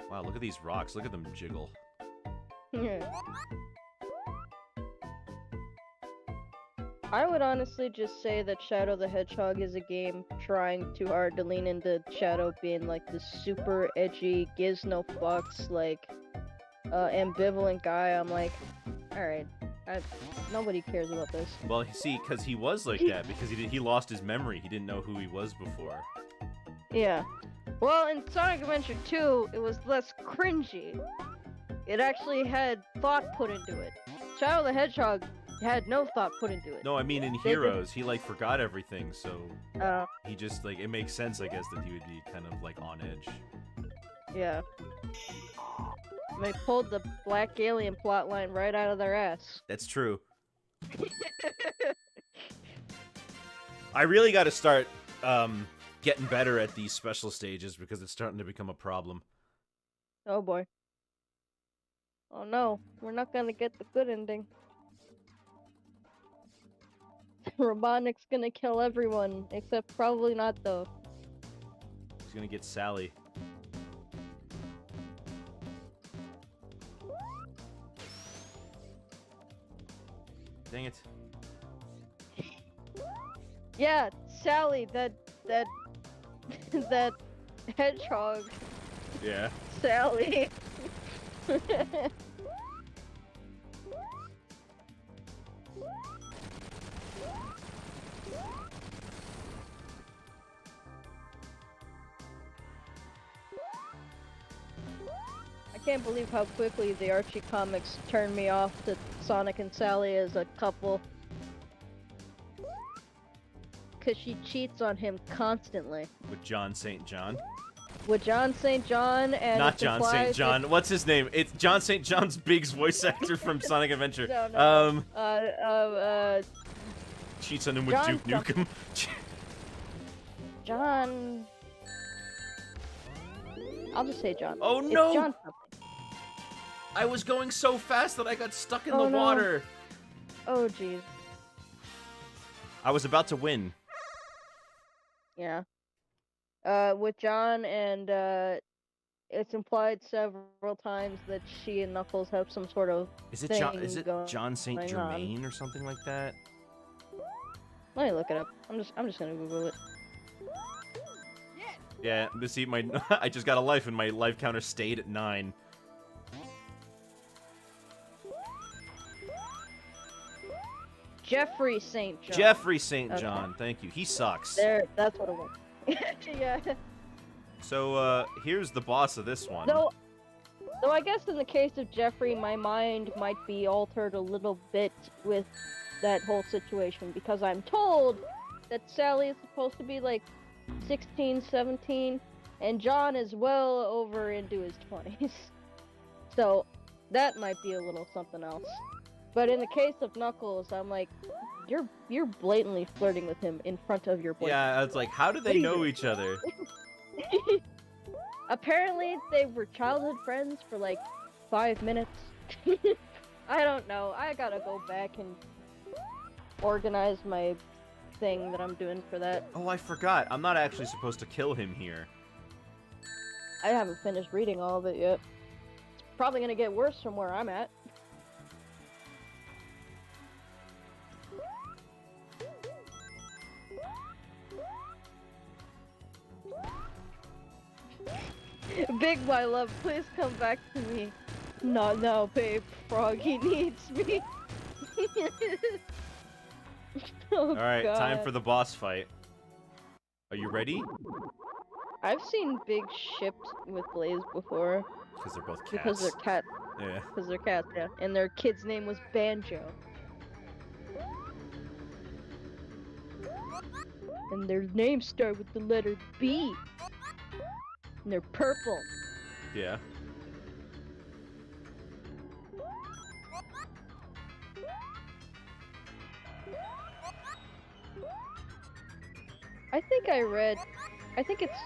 Wow, look at these rocks. Look at them jiggle. I would honestly just say that Shadow the Hedgehog is a game trying too hard to lean into Shadow being like this super edgy, gives no fucks, like, ambivalent guy. I'm like, alright, nobody cares about this. Well, see, because he was like that, because he lost his memory. He didn't know who he was before. Yeah. Well, in Sonic Adventure 2, it was less cringy. It actually had thought put into it. Shadow the Hedgehog had no thought put into it. No, I mean in Heroes, he like forgot everything, so he just like, it makes sense, I guess, that he would be kind of like on edge. Yeah. They pulled the Black Alien plotline right out of their ass. That's true. I really got to start getting better at these special stages because it's starting to become a problem. Oh boy. Oh no, we're not gonna get the good ending. Robotnik's gonna kill everyone, except probably not though. She's gonna get Sally. Dang it. Yeah, Sally, that that hedgehog. Yeah. Sally. I can't believe how quickly the Archie comics turned me off to Sonic and Sally as a couple. Cause she cheats on him constantly. With John St. John. With John St. John and Not John St. John. What's his name? It's John St. John's Big's voice actor from Sonic Adventure. No. Cheats on him with John Duke Nukem. John. I'll just say John. Oh It's no! John something. I was going so fast that I got stuck in Oh, the no. water. Oh jeez. I was about to win. Yeah. With John and it's implied several times that she and Knuckles have some sort of Is it thing John? Is it going John St. on. Germain or something like that? Let me look it up. I'm just gonna Google it. Yeah. To see my, I just got a life and my life counter stayed at 9. Jeffrey St. John. Jeffrey St. Okay. John. Thank you. He sucks. There, that's what it was. Yeah. So here's the boss of this one. Though I guess in the case of Jeffrey, my mind might be altered a little bit with that whole situation because I'm told that Sally is supposed to be like 16, 17, and John is well over into his 20s. So that might be a little something else. But in the case of Knuckles, I'm like, you're blatantly flirting with him in front of your boyfriend. Yeah, it's like, how do they know each other? Apparently, they were childhood friends for like 5 minutes. I don't know. I gotta go back and organize my thing that I'm doing for that. Oh, I forgot. I'm not actually supposed to kill him here. I haven't finished reading all of it yet. It's probably gonna get worse from where I'm at. Big my love, please come back to me. Not now, babe. Froggy needs me. Oh, Alright, God. time for the boss fight. Are you ready? I've seen Big shipped with Blaze before. Because they're both cats. Because they're cats. Yeah. Because they're cats, yeah. And their kid's name was Banjo. And their names start with the letter B. And they're purple. Yeah. I think it's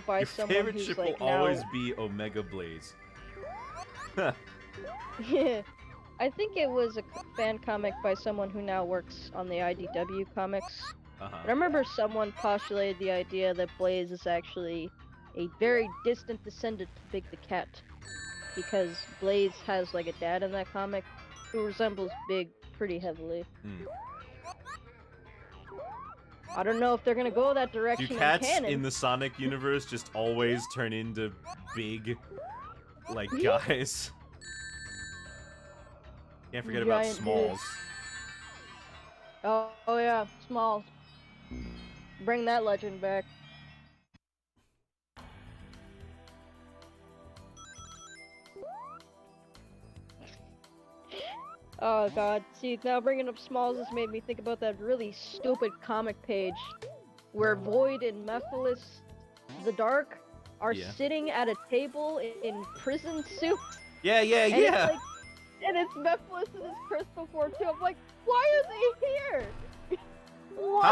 by Your someone favorite who's ship like will now... always be Omega Blaze. Yeah. I think it was a fan comic by someone who now works on the IDW comics. But I remember someone postulated the idea that Blaze is actually a very distant descendant to Big the Cat. Because Blaze has like a dad in that comic who resembles Big pretty heavily. I don't know if they're gonna go that direction. Do cats in canon. in the Sonic universe just always turn into big, like, guys? Can't forget about Giant Smalls. dudes. Oh yeah, Smalls. Bring that legend back. Oh god, see, now bringing up Smalls has made me think about that really stupid comic page where Void and Mephiles the Dark are sitting at a table in prison suits. Yeah. And it's Mephiles and his Crystal Form too. I'm like, why are they here? What?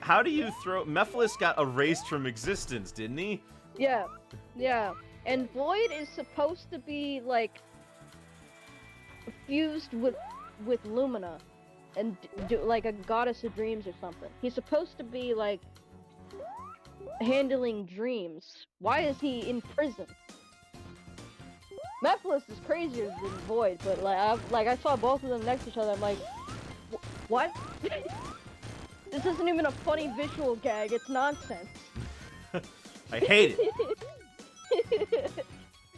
How do you throw... Mephiles got erased from existence, didn't he? Yeah. And Void is supposed to be, like, fused with Lumina and do like a goddess of dreams or something. He's supposed to be like handling dreams. Why is he in prison? Mephiles is crazier than Void, but I saw both of them next to each other. I'm like, what? This isn't even a funny visual gag. It's nonsense. I hate it.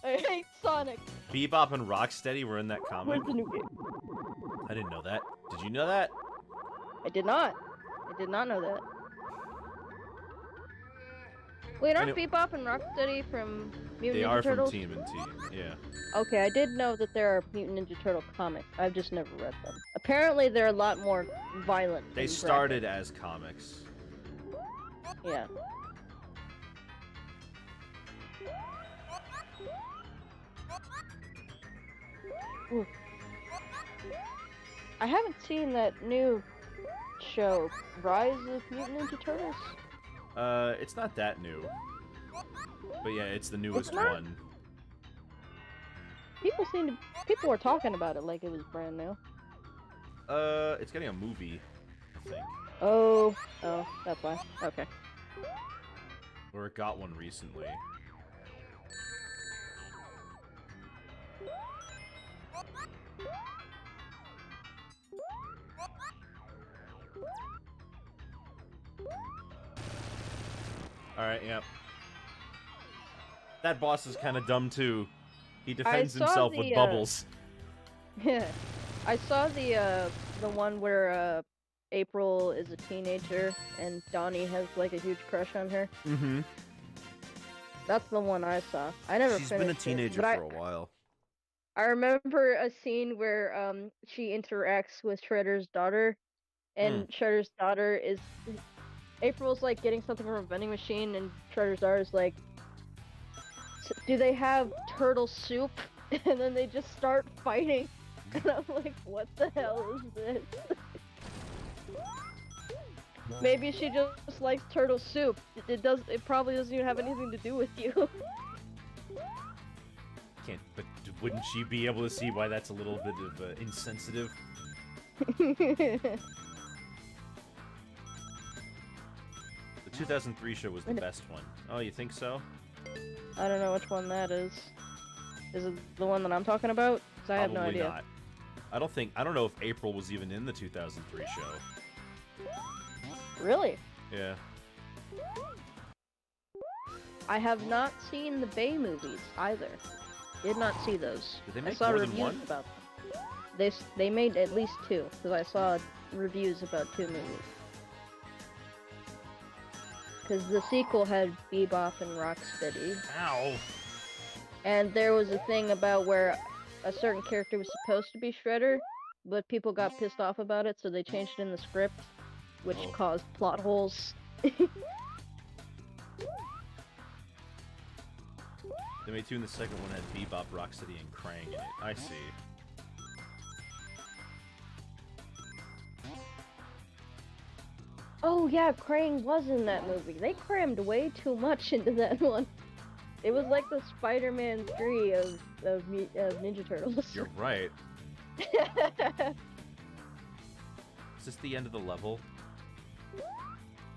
I hate Sonic. Bebop and Rocksteady were in that comic. Where's the new game? I didn't know that. Did you know that? I did not. I did not know that. Wait, aren't Bebop and Rocksteady from Mutant Ninja Turtles? They are from Team and Team, yeah. Okay, I did know that there are Mutant Ninja Turtle comics. I've just never read them. Apparently, they're a lot more violent. They started as comics. Yeah. Ooh. I haven't seen that new show, Rise of Mutant Ninja Turtles. It's not that new. But yeah, it's the newest one. People were talking about it like it was brand new. It's getting a movie, I think. Oh, that's why. Okay. Or it got one recently. Alright, yep. That boss is kind of dumb too. He defends himself with bubbles. Yeah. I saw the one where April is a teenager and Donnie has like a huge crush on her. Mm-hmm. That's the one I saw. I never finished it. She's been a teenager for a while. I remember a scene where she interacts with Shredder's daughter, and Shredder's daughter is April's like getting something from a vending machine, and Shredder's daughter's like, "Do they have turtle soup?" And then they just start fighting, and I'm like, "What the hell is this?" Maybe she just likes turtle soup. It probably doesn't even have anything to do with you. But wouldn't she be able to see why that's a little bit of insensitive? The 2003 show was the best one. Oh, you think so? I don't know which one that is. Is it the one that I'm talking about? Because I have no idea. Not. I don't know if April was even in the 2003 show. Really? Yeah. I have not seen the Bay movies either. Did not see those. Did they make I saw more reviews than one? about them. They made at least 2, because I saw reviews about 2 movies. Because the sequel had Bebop and Rocksteady. Ow! And there was a thing about where a certain character was supposed to be Shredder, but people got pissed off about it, so they changed it in the script, which caused plot holes. They made 2 in the second one, had Bebop, Rocksteady, and Krang in it. I see. Oh yeah, Krang was in that movie. They crammed way too much into that one. It was like the Spider-Man 3 of Ninja Turtles. You're right. Is this the end of the level?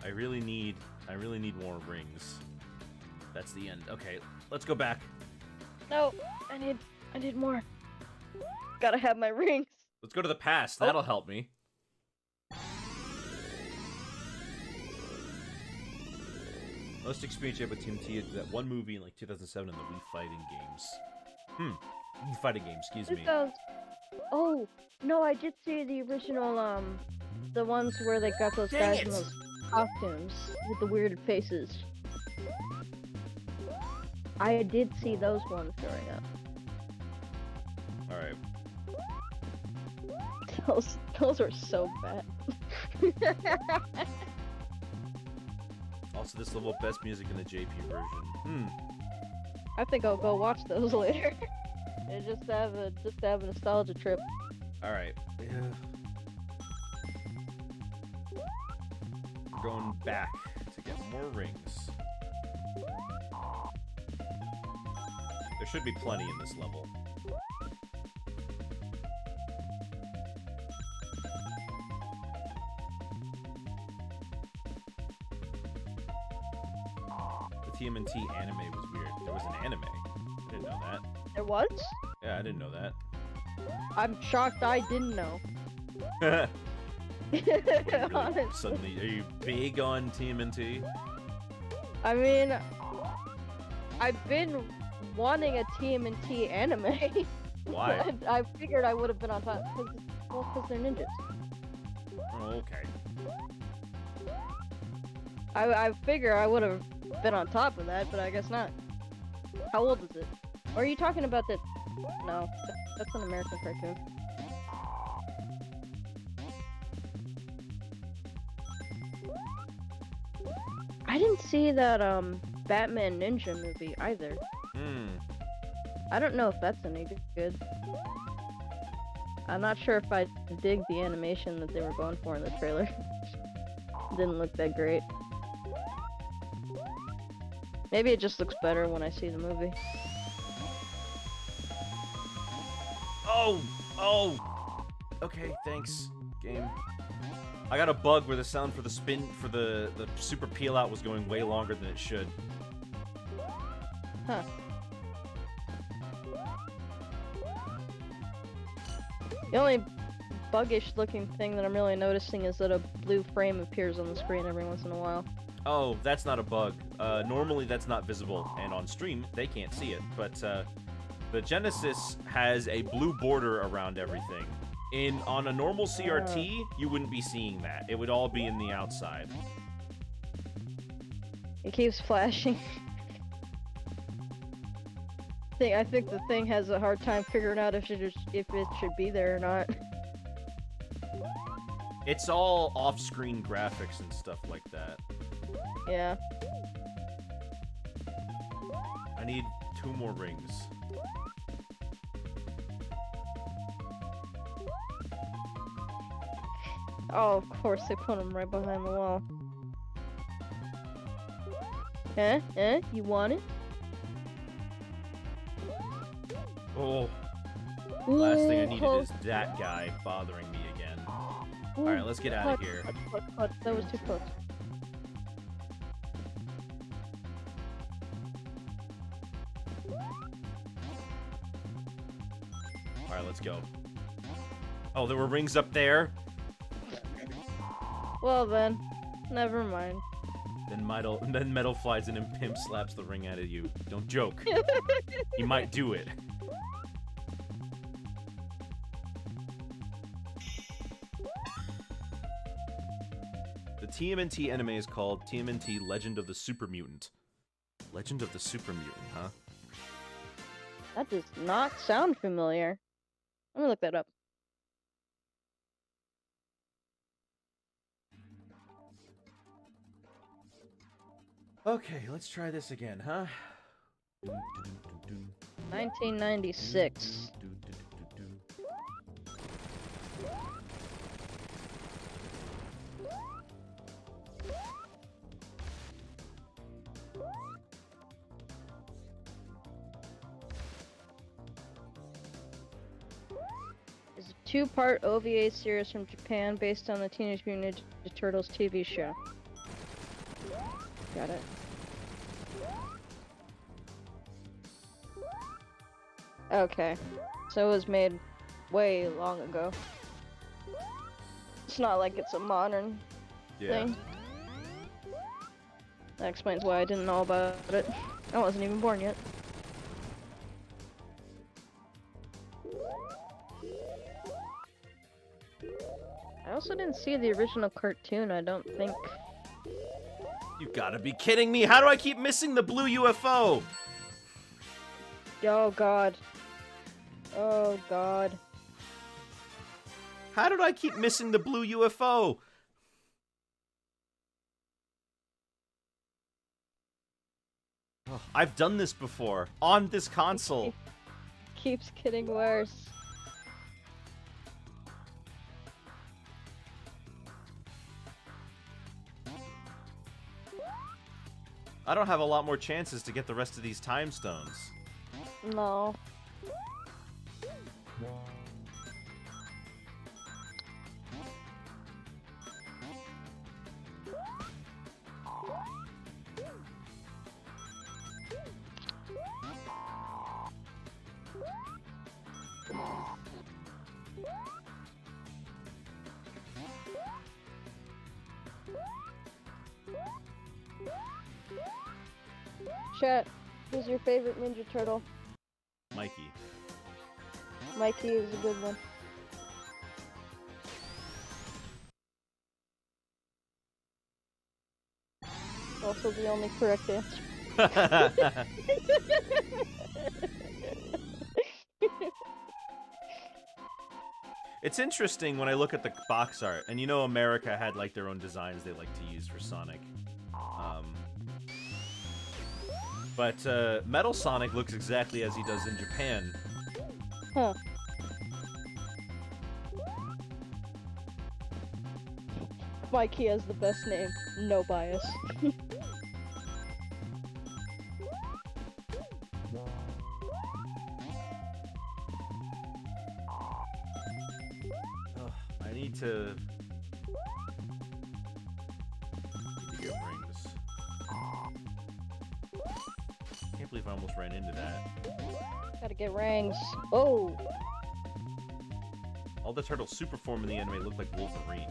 I really need more rings. That's the end. Okay, let's go back. No, I need more. Gotta have my rings. Let's go to the past. That'll help me. Most experience you have with Team T is that one movie in like 2007 in the Wii fighting games. Wii fighting games, excuse me. Oh, no, I did see the original, the ones where they got those guys in those costumes with the weird faces. I did see those ones growing up. Alright. Those were so bad. Also, this level of best music in the JP version. I think I'll go watch those later. And just have a nostalgia trip. Alright. We're going back to get more rings. There should be plenty in this level. TMNT anime was weird. There was an anime. I didn't know that. There was? Yeah, I didn't know that. I'm shocked I didn't know. Suddenly, are you big on TMNT? I mean, I've been wanting a TMNT anime. Why? I figured I would have been on top because they're ninjas. Oh, okay. I figure I would have been on top of that, but I guess not. How old is it? Or are you talking about the? No, that's an American cartoon. I didn't see that Batman Ninja movie either. I don't know if that's any good. I'm not sure if I dig the animation that they were going for in the trailer. Didn't look that great. Maybe it just looks better when I see the movie. Oh! Okay, thanks, game. I got a bug where the sound for the the super peel out was going way longer than it should. Huh. The only buggish looking thing that I'm really noticing is that a blue frame appears on the screen every once in a while. Oh, that's not a bug. Normally that's not visible, and on stream they can't see it. But the Genesis has a blue border around everything. On a normal CRT, you wouldn't be seeing that. It would all be in the outside. It keeps flashing. I think the thing has a hard time figuring out if it should be there or not. It's all off-screen graphics and stuff like that. Yeah. I need 2 more rings. Oh, of course they put them right behind the wall. Huh? You want it? Oh. Last thing I needed is that guy bothering me again. Alright, let's get out of here. That was too close. Alright, let's go. Oh, there were rings up there? Well then, never mind. Then Metal flies in and pimp slaps the ring out of you. Don't joke. He might do it. The TMNT anime is called TMNT Legend of the Super Mutant. Legend of the Super Mutant, huh? That does not sound familiar. Let me look that up. Okay, let's try this again, huh? 1996. It's a 2-part OVA series from Japan based on the Teenage Mutant Ninja Turtles TV show. Got it. Okay, so it was made way long ago. It's not like it's a modern thing. That explains why I didn't know about it. I wasn't even born yet. I also didn't see the original cartoon, I don't think. You gotta be kidding me! How do I keep missing the blue UFO? Oh god. Oh god. How did I keep missing the blue UFO? Oh, I've done this before. On this console. Keeps getting worse. I don't have a lot more chances to get the rest of these time stones. No. Chat, who's your favorite Ninja Turtle? Mikey. Mikey is a good one. Also the only correct answer. It's interesting when I look at the box art, and you know America had like their own designs they like to use for Sonic. But Metal Sonic looks exactly as he does in Japan. Huh. Mikey has the best name. No bias. I need to get rings. Can't believe I almost ran into that. Gotta get rings. Oh! All the turtles super form in the anime look like Wolverine.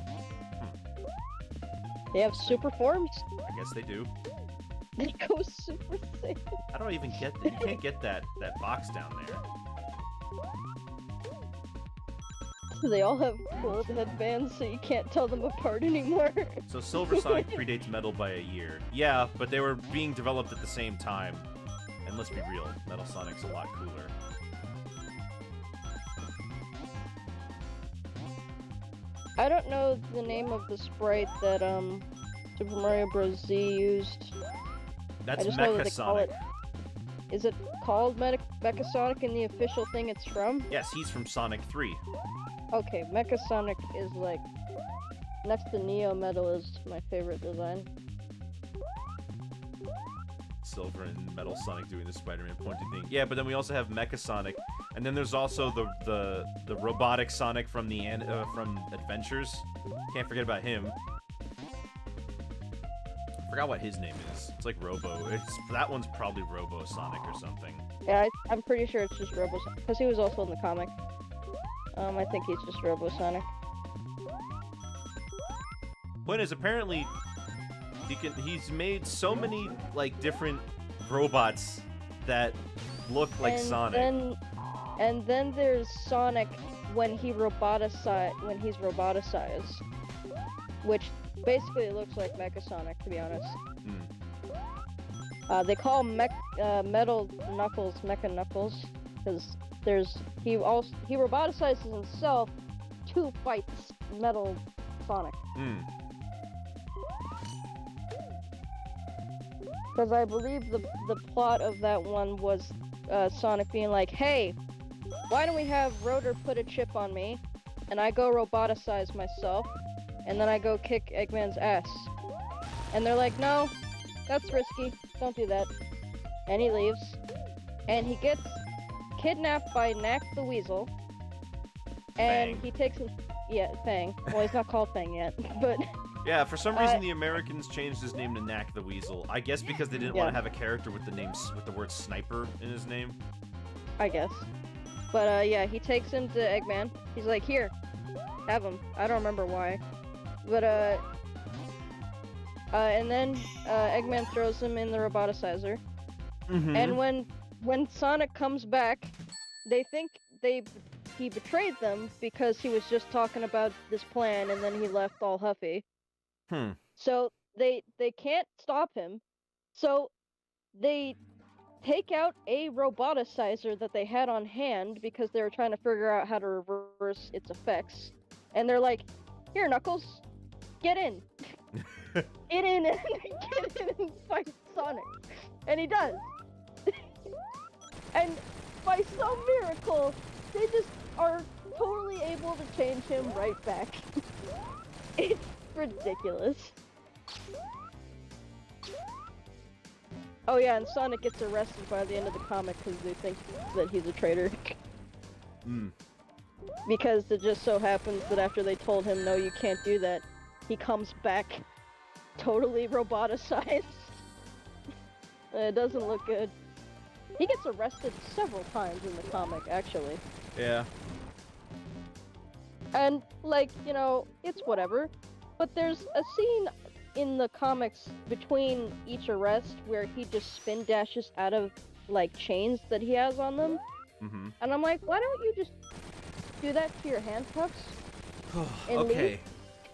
They have super forms? I guess they do. They go super safe. How do I even get that? You can't get that box down there. They all have gold headbands, so you can't tell them apart anymore. So Silver Sonic predates Metal by a year. Yeah, but they were being developed at the same time. And let's be real, Metal Sonic's a lot cooler. I don't know the name of the sprite that Super Mario Bros. Z used. That's I just know that Mecha they call Sonic. it. Is it called Mecha Sonic in the official thing it's from? Yes, he's from Sonic 3. Okay, Mecha Sonic is like next to Neo Metal is my favorite design. Silver and Metal Sonic doing the Spider-Man pointing thing. Yeah, but then we also have Mecha Sonic, and then there's also the robotic Sonic from the from Adventures. Can't forget about him. I forgot what his name is. It's like Robo. That one's probably Robo Sonic or something. Yeah, I'm pretty sure it's just Robo Sonic because he was also in the comic. I think he's just Robo Sonic. Point is, apparently, he's made so many like different robots that look like Sonic. And then there's Sonic when he's roboticized, which basically looks like Mecha Sonic, to be honest. They call Metal Knuckles Mecha Knuckles because he roboticizes himself to fight Metal Sonic. Because I believe the plot of that one was Sonic being like, hey, why don't we have Rotor put a chip on me, and I go roboticize myself, and then I go kick Eggman's ass. And they're like, no, that's risky, don't do that. And he leaves, and he gets kidnapped by Knack the Weasel, and Fang. he takes him, yeah, Fang. Well, he's not called Fang yet, but... Yeah, for some reason the Americans changed his name to Knack the Weasel. I guess because they didn't want to have a character with the word sniper in his name. I guess. But yeah, he takes him to Eggman. He's like, here, have him. I don't remember why. But and then Eggman throws him in the roboticizer. And when Sonic comes back, they think he betrayed them because he was just talking about this plan and then he left all huffy. So they can't stop him. So they take out a roboticizer that they had on hand because they were trying to figure out how to reverse its effects. And they're like, here, Knuckles, get in. Get in and fight Sonic. And he does. And by some miracle, they just are totally able to change him right back. It's ridiculous. Oh yeah, and Sonic gets arrested by the end of the comic because they think that he's a traitor. Because it just so happens that after they told him, no, you can't do that, he comes back totally roboticized. It doesn't look good. He gets arrested several times in the comic, actually. Yeah. And, like, you know, it's whatever. But there's a scene in the comics, between each arrest, where he just spin dashes out of like chains that he has on them, Mm-hmm. and I'm like, why don't you just do that to your handcuffs? And Okay. leave?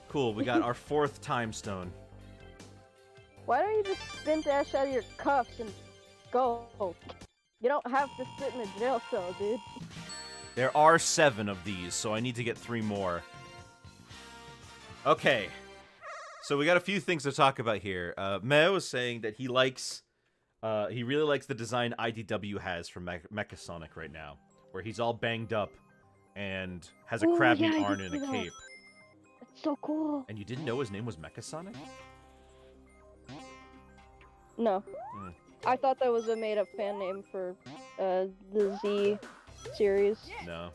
Cool. We got our 4th time stone. Why don't you just spin dash out of your cuffs and go? You don't have to sit in a jail cell, dude. There are 7 of these, so I need to get 3 more. Okay. So we got a few things to talk about here. Meo was saying that he really likes the design IDW has for Mechasonic right now, where he's all banged up and has a Ooh, crab meat yeah, I arm did and a see that. cape. It's so cool. And you didn't know his name was Mechasonic? No. Hmm. I thought that was a made-up fan name for the Z series. No.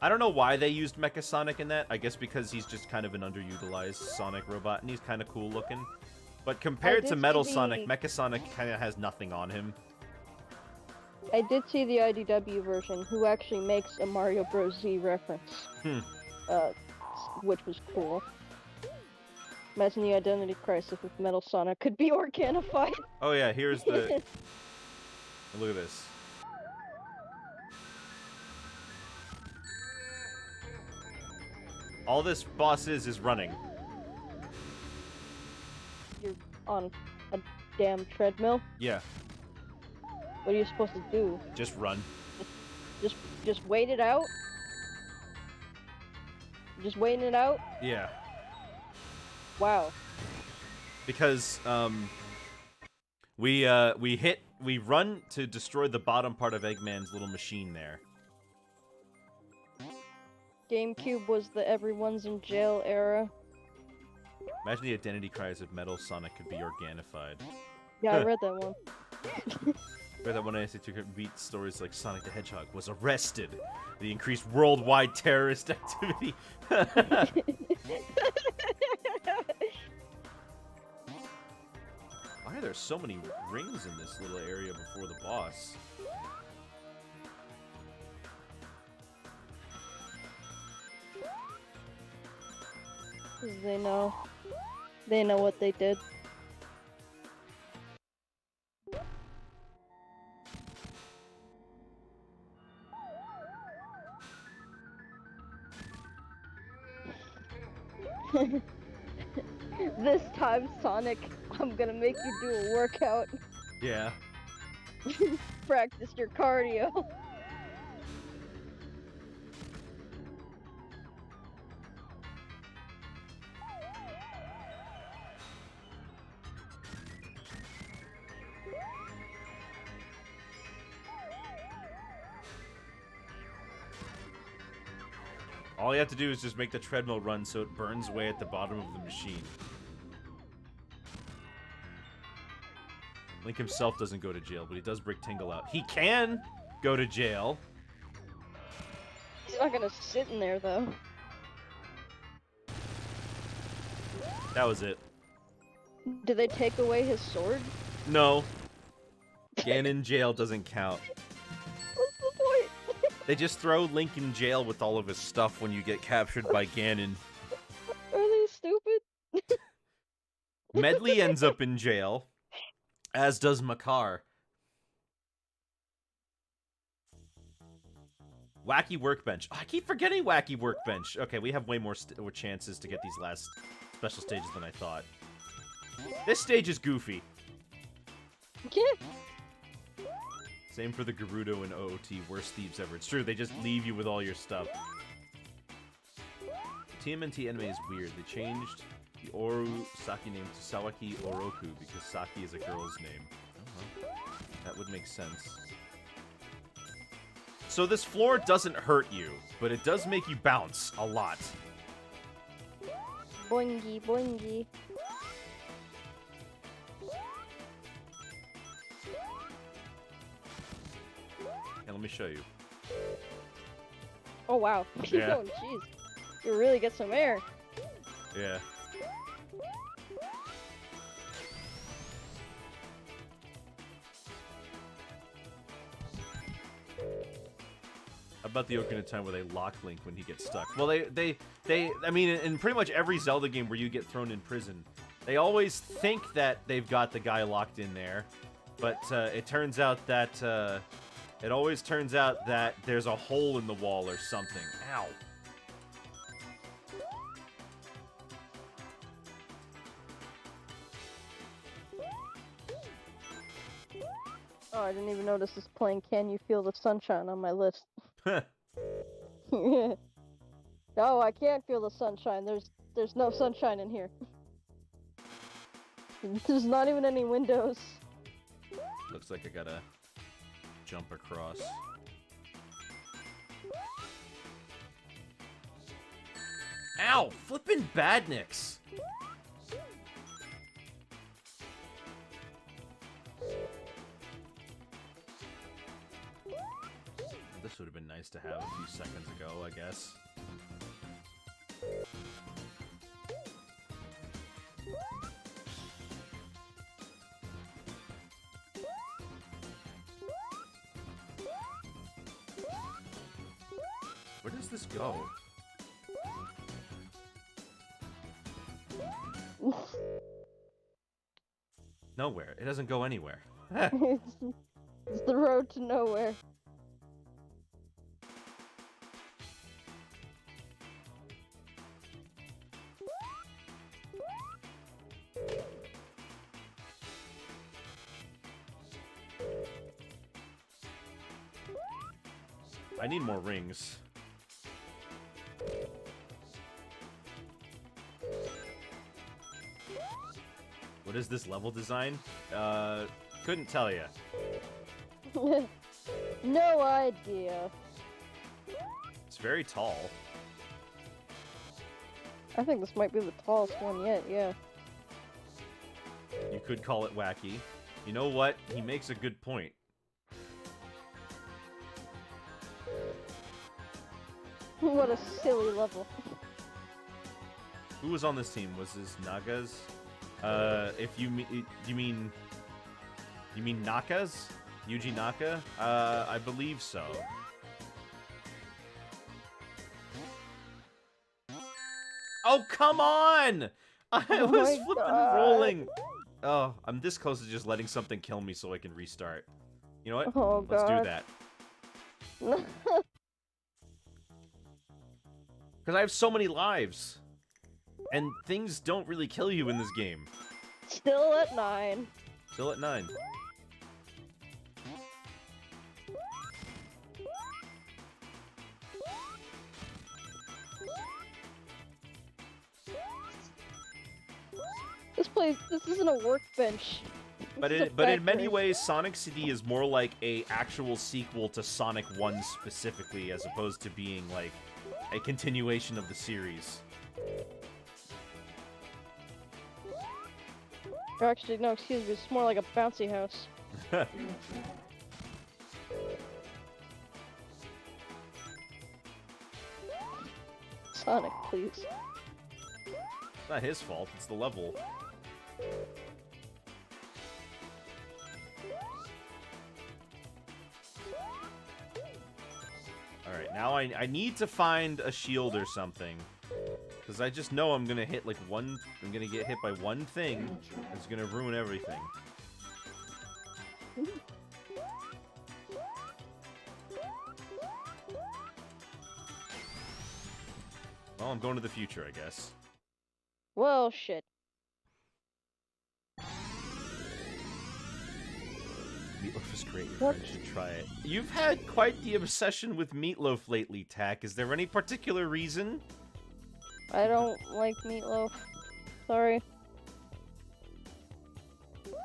I don't know why they used Mechasonic in that. I guess because he's just kind of an underutilized Sonic robot, and he's kind of cool looking. But compared to did Metal see Sonic, Mechasonic kind of has nothing on him. I did see the IDW version, who actually makes a Mario Bros. Z reference. Which was cool. Imagine the identity crisis if Metal Sonic could be organified. Oh yeah, here's the... Look at this. All this boss is running. You're on a damn treadmill. Yeah, What are you supposed to do? just run. Just wait it out? Just waiting it out? Yeah, Wow. because we run to destroy the bottom part of Eggman's little machine there. GameCube was the everyone's in jail era. Imagine the identity cries if Metal Sonic could be organified. Yeah, I read that one. Read that one I said to beat stories like Sonic the Hedgehog was arrested. The increased worldwide terrorist activity. Why are there so many rings in this little area before the boss? They know. They know what they did. This time, Sonic, I'm gonna make you do a workout. Yeah. Practice your cardio. All you have to do is just make the treadmill run so it burns away at the bottom of the machine. Link himself doesn't go to jail, but he does break Tingle out. He can go to jail. He's not gonna sit in there, though. That was it. Did they take away his sword? No. Ganon jail doesn't count. What's the point? They just throw Link in jail with all of his stuff when you get captured by Ganon. Are they stupid? Medley ends up in jail, as does Makar. Wacky Workbench. Oh, I keep forgetting Wacky Workbench. Okay, we have way more chances to get these last special stages than I thought. This stage is goofy. Yeah. Same for the Gerudo and OOT, worst thieves ever. It's true, they just leave you with all your stuff. The TMNT anime is weird. They changed the Oru Saki name to Sawaki Oroku because Saki is a girl's name. That would make sense. So this floor doesn't hurt you, but it does make you bounce a lot. Boingy, boingy. And let me show you. Oh, wow. Yeah. Oh, jeez. You really get some air. Yeah. How about the Ocarina of Time where they lock Link when he gets stuck? Well, I mean, in pretty much every Zelda game where you get thrown in prison, They always think that they've got the guy locked in there, but it turns out that it always turns out that there's a hole in the wall or something. Ow. Oh, I didn't even notice this playing Can You Feel the Sunshine on my list. No, I can't feel the sunshine. There's no sunshine in here. There's not even any windows. Looks like I gotta jump across. Ow! Flippin' badniks! This would have been nice to have a few seconds ago, I guess. Where does this go? Nowhere. It doesn't go anywhere. It's the road to nowhere. I need more rings. What is this level design? Couldn't tell ya. No idea. It's very tall. I think this might be the tallest one yet, yeah. You could call it wacky. You know what? He makes a good point. What a silly level. Who was on this team? Was this Nagas? If you mean Nakas? Yuji Naka? I believe so. Oh, come on! I Oh was my flipping God. rolling. Oh, I'm this close to just letting something kill me so I can restart. You know what? Oh, Let's do God. that. Because I have so many lives. And things don't really kill you in this game. Still at 9. Still at 9. This isn't a workbench. But This is a in many factory. ways, Sonic CD is more like a actual sequel to Sonic 1 specifically, as opposed to being like a continuation of the series. Or actually, no, excuse me, it's more like a bouncy house. Sonic, please. It's not his fault, it's the level. Alright, now I need to find a shield or something. Because I just know I'm gonna hit like one... I'm gonna get hit by one thing that's gonna ruin everything. Well, I'm going to the future, I guess. Well, shit. Meatloaf is great. Your What? friends should try it. You've had quite the obsession with Meatloaf lately, Tak. Is there any particular reason? I don't like meatloaf. Sorry.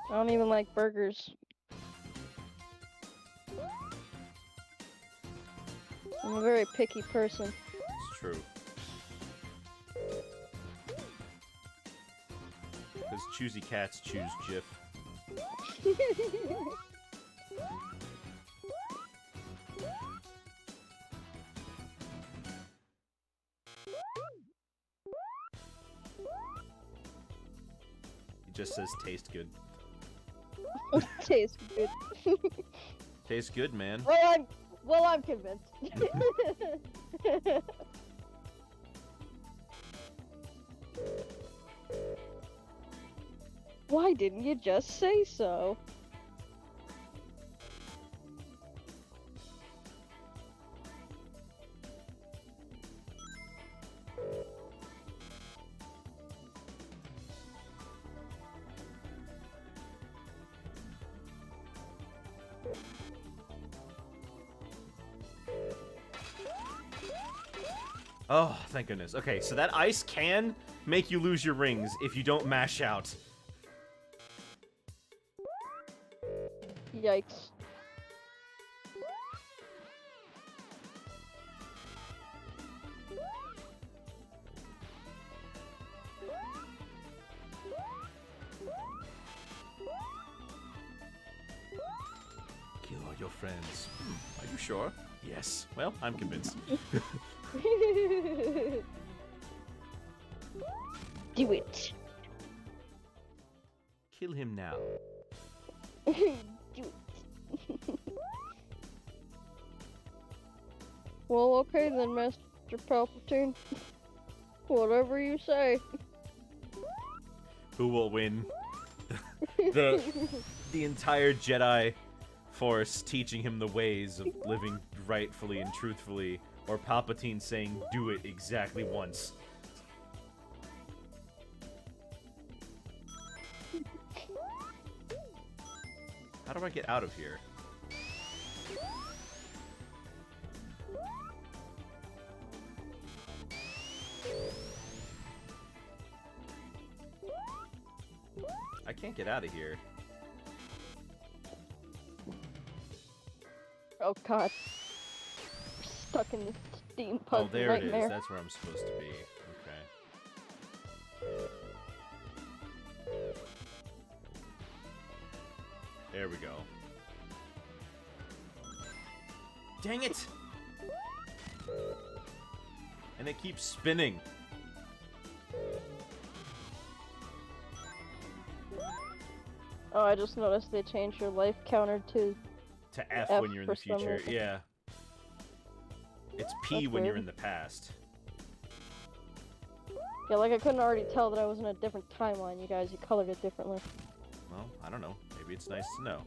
I don't even like burgers. I'm a very picky person. It's true. Because choosy cats choose Jif. It just says taste good. Tastes good. Tastes good, man. Well, I'm convinced. Why didn't you just say so? Oh, thank goodness. Okay, so that ice can make you lose your rings if you don't mash out. Yikes. Kill all your friends. Are you sure? Yes. Well, I'm convinced. Do it. Kill him now. Do it. Well, okay then, Master Palpatine. Whatever you say. Who will win? the entire Jedi Force teaching him the ways of living rightfully and truthfully, or Palpatine saying, do it exactly once. How do I get out of here? I can't get out of here. Oh god. We're stuck in this steampunk Oh, there it nightmare. is. That's where I'm supposed to be. Okay. There we go. Dang it! And it keeps spinning. Oh, I just noticed they changed your life counter to To F F when you're in the for some future. reason. Yeah. It's P That's when you're weird. in the past. Yeah, like I couldn't already tell that I was in a different timeline, you guys. You colored it differently. Well, I don't know. Maybe it's nice to know.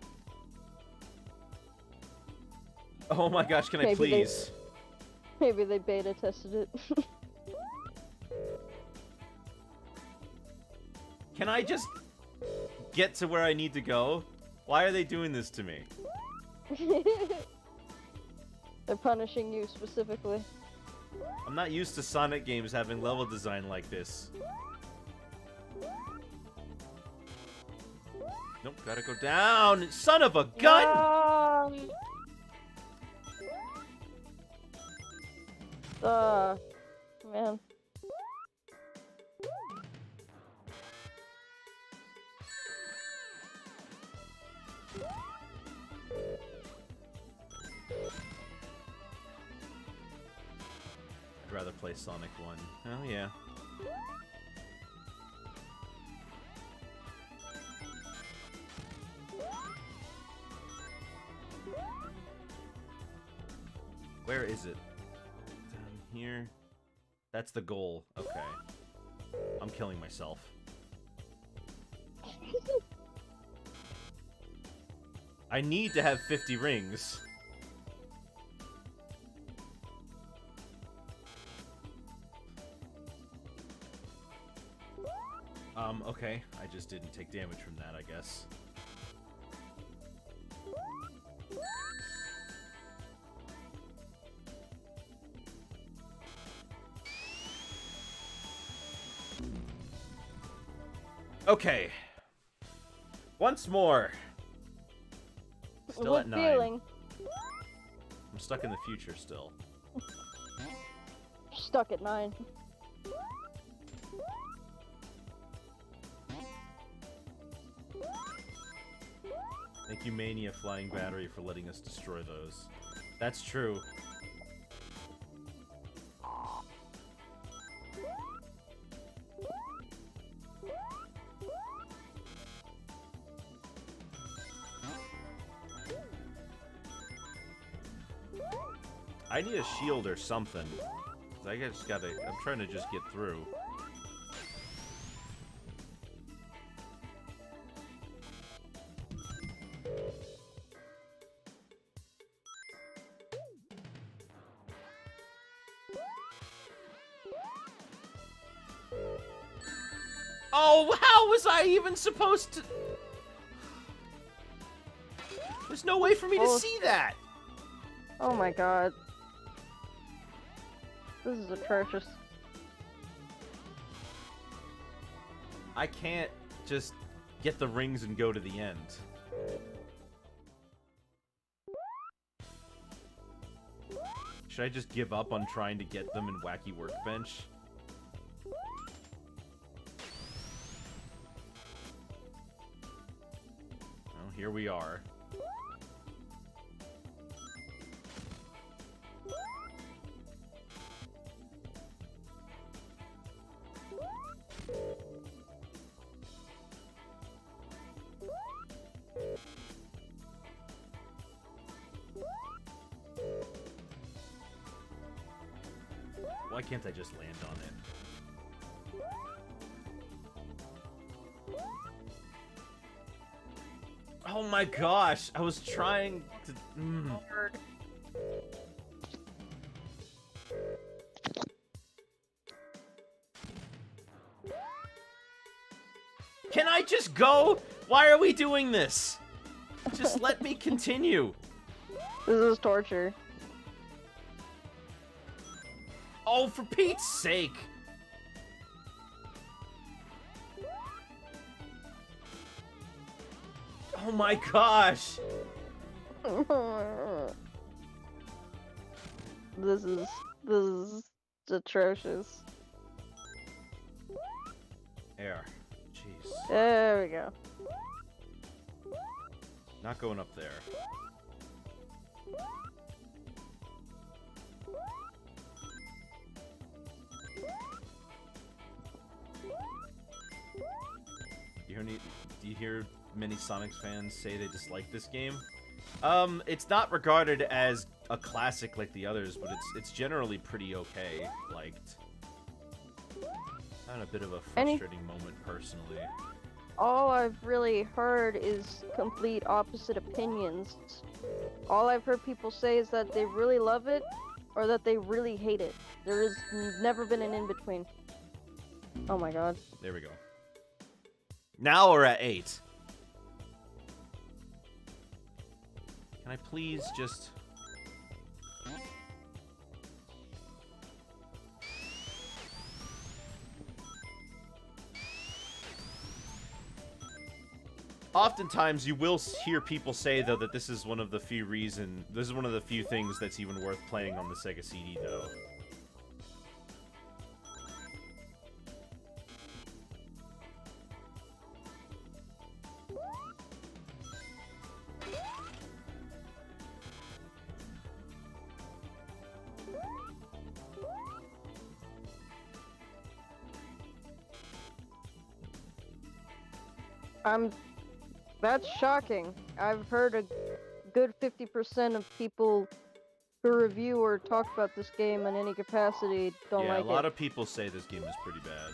Oh my gosh, can I Maybe they- please? Maybe they beta tested it. Can I just get to where I need to go? Why are they doing this to me? They're punishing you specifically. I'm not used to Sonic games having level design like this. Nope, gotta go down! Son of a gun! Man. I'd rather play Sonic 1. Oh, yeah. Where is it? Down here? That's the goal. Okay. I'm killing myself. I need to have 50 rings. Okay. I just didn't take damage from that, I guess. Okay. Once more. Still What at 9. feeling? I'm stuck in the future still. Stuck at 9. Thank you, Mania Flying Battery, for letting us destroy those. That's true. I need a shield or something. I just gotta... I'm trying to just get through. Oh, how was I even supposed to... There's no way for me to see that! Oh my god. This is atrocious. I can't just get the rings and go to the end. Should I just give up on trying to get them in Wacky Workbench? Well, here we are. Why can't I just land on it? Oh my gosh, I was trying to... Can I just go? Why are we doing this? Just let me continue. This is torture. Oh, for Pete's sake! Oh my gosh! This is atrocious. Air. Jeez. There we go. Not going up there. Do you hear many Sonic fans say they dislike this game? It's not regarded as a classic like the others, but it's generally pretty okay liked. Had a bit of a frustrating moment personally. All I've really heard is complete opposite opinions. All I've heard people say is that they really love it or that they really hate it. There has never been an in-between. Oh my god. There we go. Now we're at 8. Can I please just... Oftentimes, you will hear people say, though, that this is one of the few things that's even worth playing on the Sega CD, though. That's shocking. I've heard a good 50% of people who review or talk about this game in any capacity don't like it. Yeah, a lot of people say this game is pretty bad.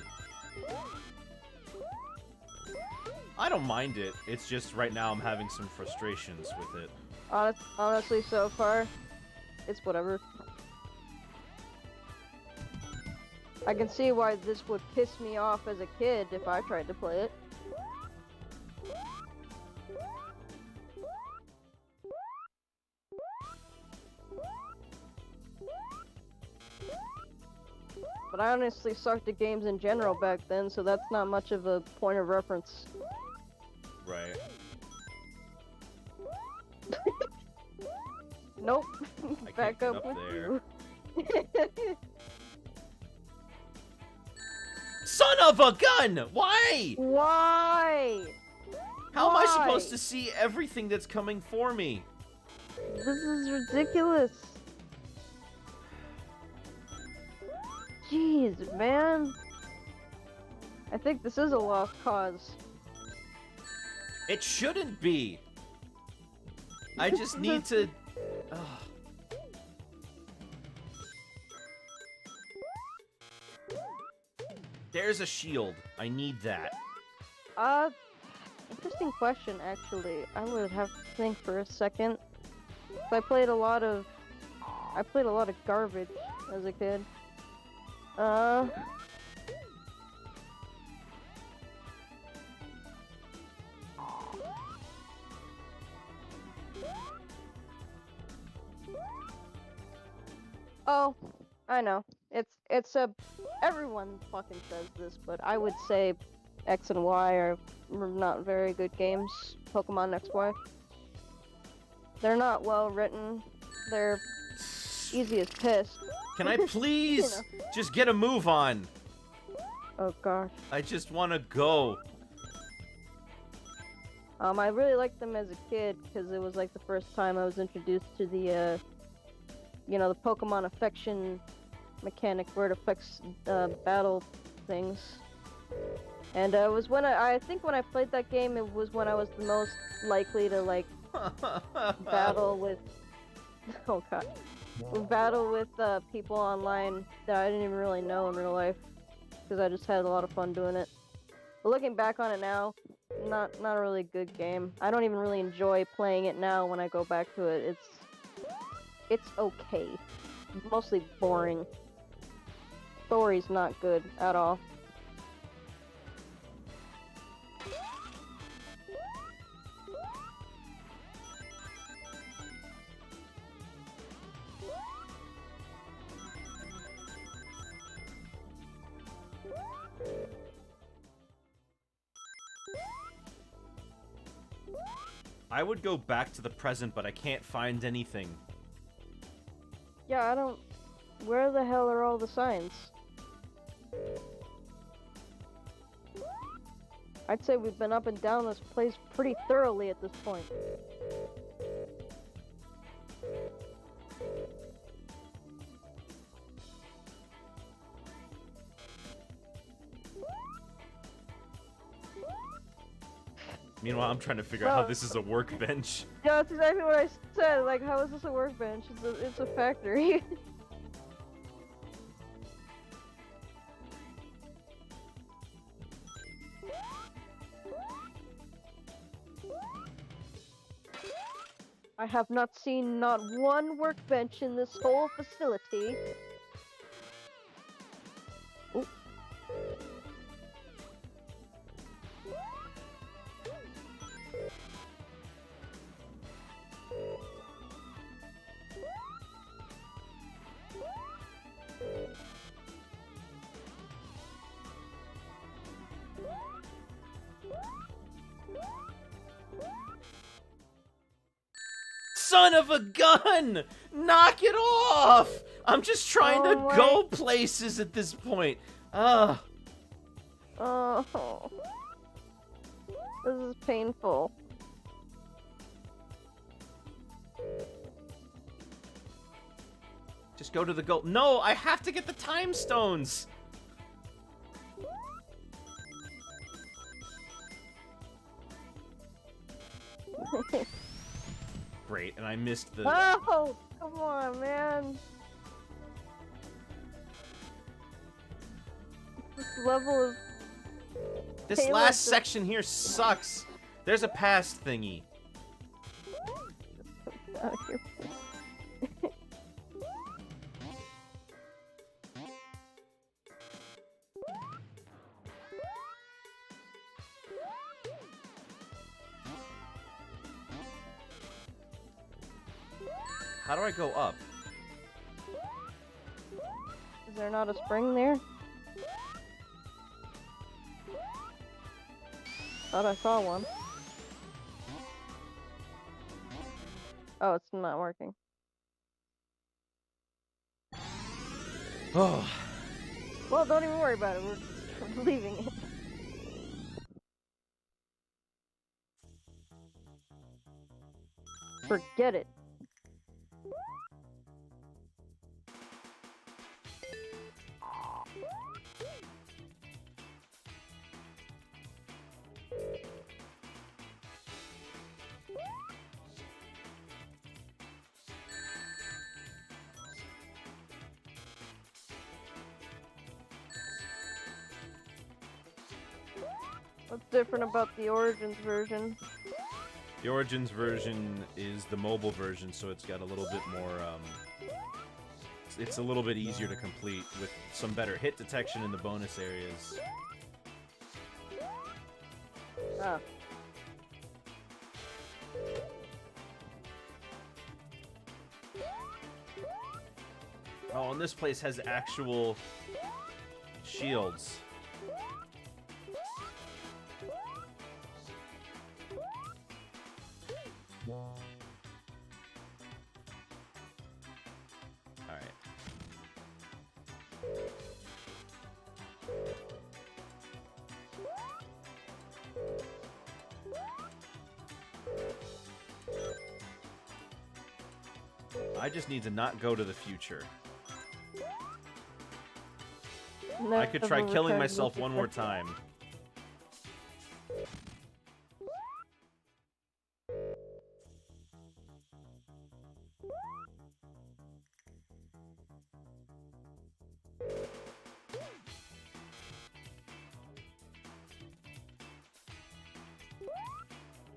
I don't mind it. It's just right now I'm having some frustrations with it. Honestly, so far, it's whatever. I can see why this would piss me off as a kid if I tried to play it. But I honestly sucked at games in general back then, so that's not much of a point of reference. Right. Nope. I Back can't up get with there. you. Son of a gun! Why? Why? How am I supposed to see everything that's coming for me? This is ridiculous. Jeez, man. I think this is a lost cause. It shouldn't be. I just need to... There's a shield. I need that. Interesting question, actually. I would have to think for a second. I played a lot of garbage as a kid. Oh, I know. It's a everyone fucking says this, but I would say X and Y are not very good games. Pokemon X Y. They're not well written. They're easy as piss. Can I please You just get a move on? Oh gosh. I just want to go. I really liked them as a kid because it was like the first time I was introduced to the the Pokemon affection mechanic where it affects battle things. And it was when I think when I played that game, it was when I was the most likely to like battle with oh god, battle with people online that I didn't even really know in real life because I just had a lot of fun doing it. But looking back on it now, not a really good game. I don't even really enjoy playing it now when I go back to it. It's okay. Mostly boring. Story's not good at all. I would go back to the present, but I can't find anything. Yeah, I don't... Where the hell are all the signs? I'd say we've been up and down this place pretty thoroughly at this point. Meanwhile, I'm trying to figure out how this is a workbench. Yeah, that's exactly what I said. Like, how is this a workbench? It's a factory. I have not seen not one workbench in this whole facility. Ooh. Son of a gun! Knock it off! I'm just trying to go places at this point. Oh. This is painful. Just go to the goal. No, I have to get the time stones. Great, and I missed the... Oh, come on, man. This level is... This last section here sucks. There's a pass thingy. Out of here. How do I go up? Is there not a spring there? Thought I saw one. Oh, it's not working. Oh. Well, don't even worry about it. We're leaving it. Forget it. What's different about the Origins version? The Origins version is the mobile version, so it's got a little bit more, it's a little bit easier to complete with some better hit detection in the bonus areas. Ah. Oh, and this place has actual shields. Alright. I just need to not go to the future. I could try killing myself one more time.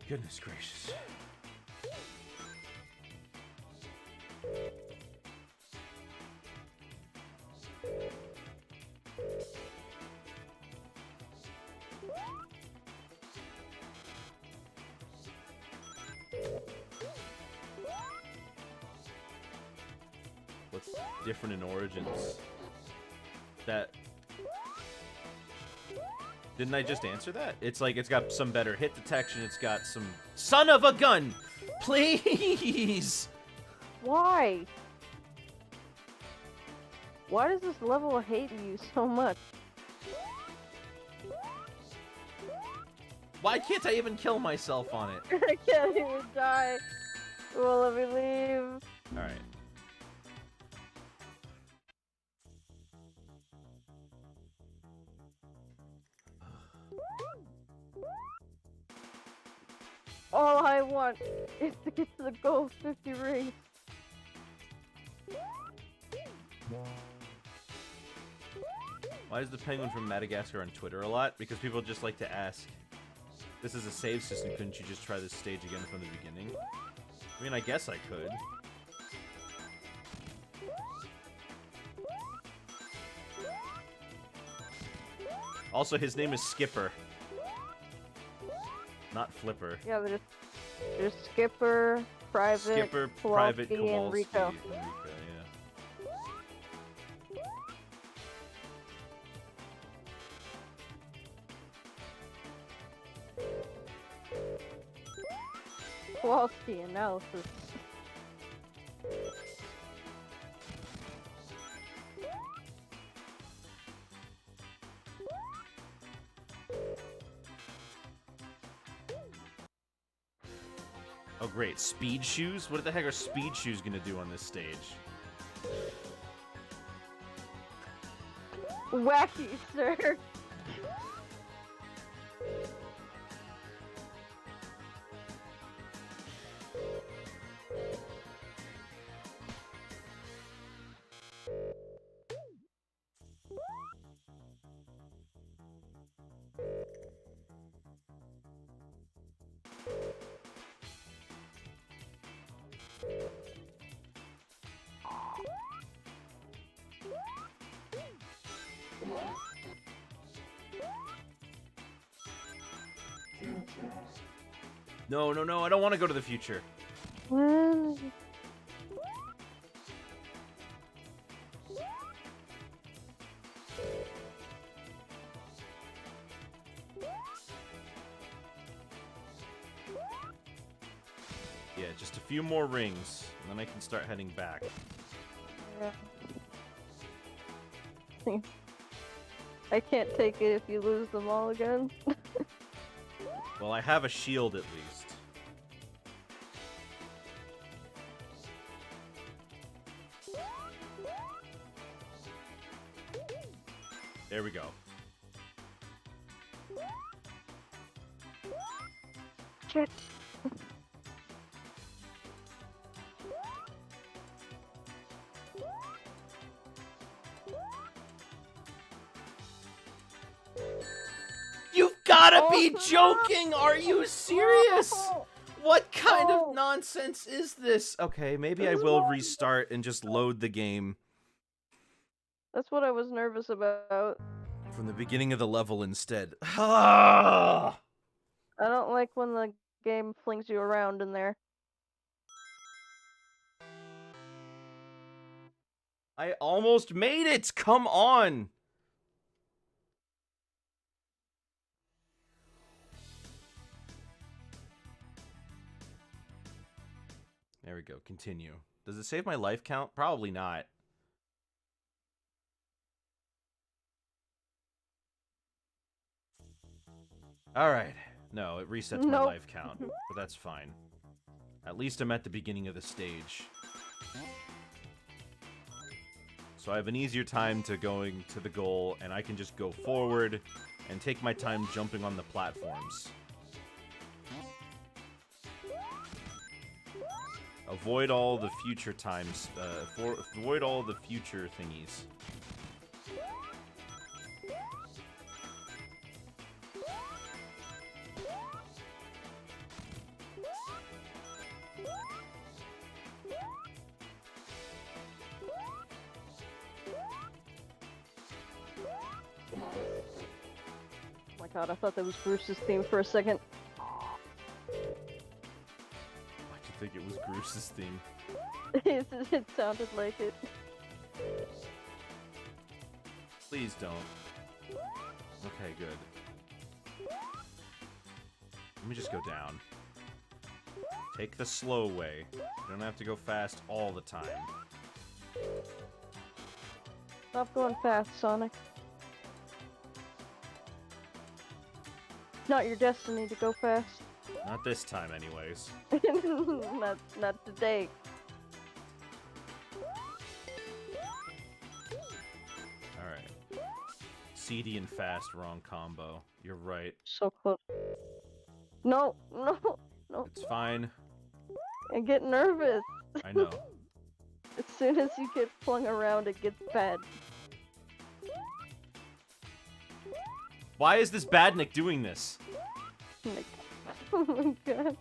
Goodness gracious. What's different in Origins? That... Didn't I just answer that? It's like, it's got some better hit detection, it's got some... Son of a gun! Please! Why? Why does this level hate you so much? Why can't I even kill myself on it? I can't even die. Well, let me leave. Alright. All I want is to get to the goal 50 rings. Why is the penguin from Madagascar on Twitter a lot? Because people just like to ask, this is a save system, couldn't you just try this stage again from the beginning? I mean, I guess I could. Also, his name is Skipper. Not Flipper. Yeah, there's Skipper, Private, Private, Kowalski, and Kowalski, Rico. and Rico, yeah. Kowalski analysis. Oh great, speed shoes? What the heck are speed shoes gonna do on this stage? Wacky, sir. No, no, no, I don't want to go to the future. Yeah, just a few more rings, and then I can start heading back. Yeah. I can't take it if you lose them all again. Well, I have a shield at least. There we go. Shit. You've gotta be joking! Are you serious? What kind of nonsense is this? Okay, maybe I will restart and just load the game That's what I was nervous about. from the beginning of the level instead. Ah! I don't like when the game flings you around in there. I almost made it! Come on! There we go. Continue. Does it save my life count? Probably not. Alright. No, it resets my life count, but that's fine. At least I'm at the beginning of the stage. So I have an easier time to going to the goal, and I can just go forward and take my time jumping on the platforms. Avoid all the future times. Avoid all the future thingies. Oh my god, I thought that was Bruce's theme for a second. Why'd you think it was Bruce's theme? It sounded like it. Please don't. Okay, good. Let me just go down. Take the slow way. You don't have to go fast all the time. Stop going fast, Sonic. It's not your destiny to go fast. Not this time, anyways. not today. Alright. CD and fast, wrong combo. You're right. So close. No. It's fine. I get nervous. I know. As soon as you get flung around, it gets bad. Why is this Badnik doing this? Like, oh my god.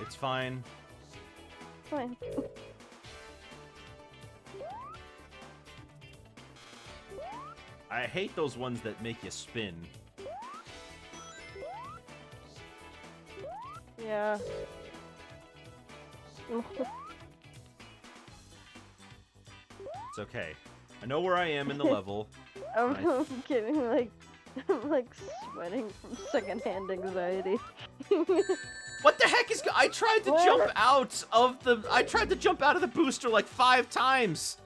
It's fine. Fine. I hate those ones that make you spin. Yeah. It's okay. I know where I am in the level. I'm getting like, I'm like sweating from secondhand anxiety. What the heck is I tried to jump out of the booster like 5 times.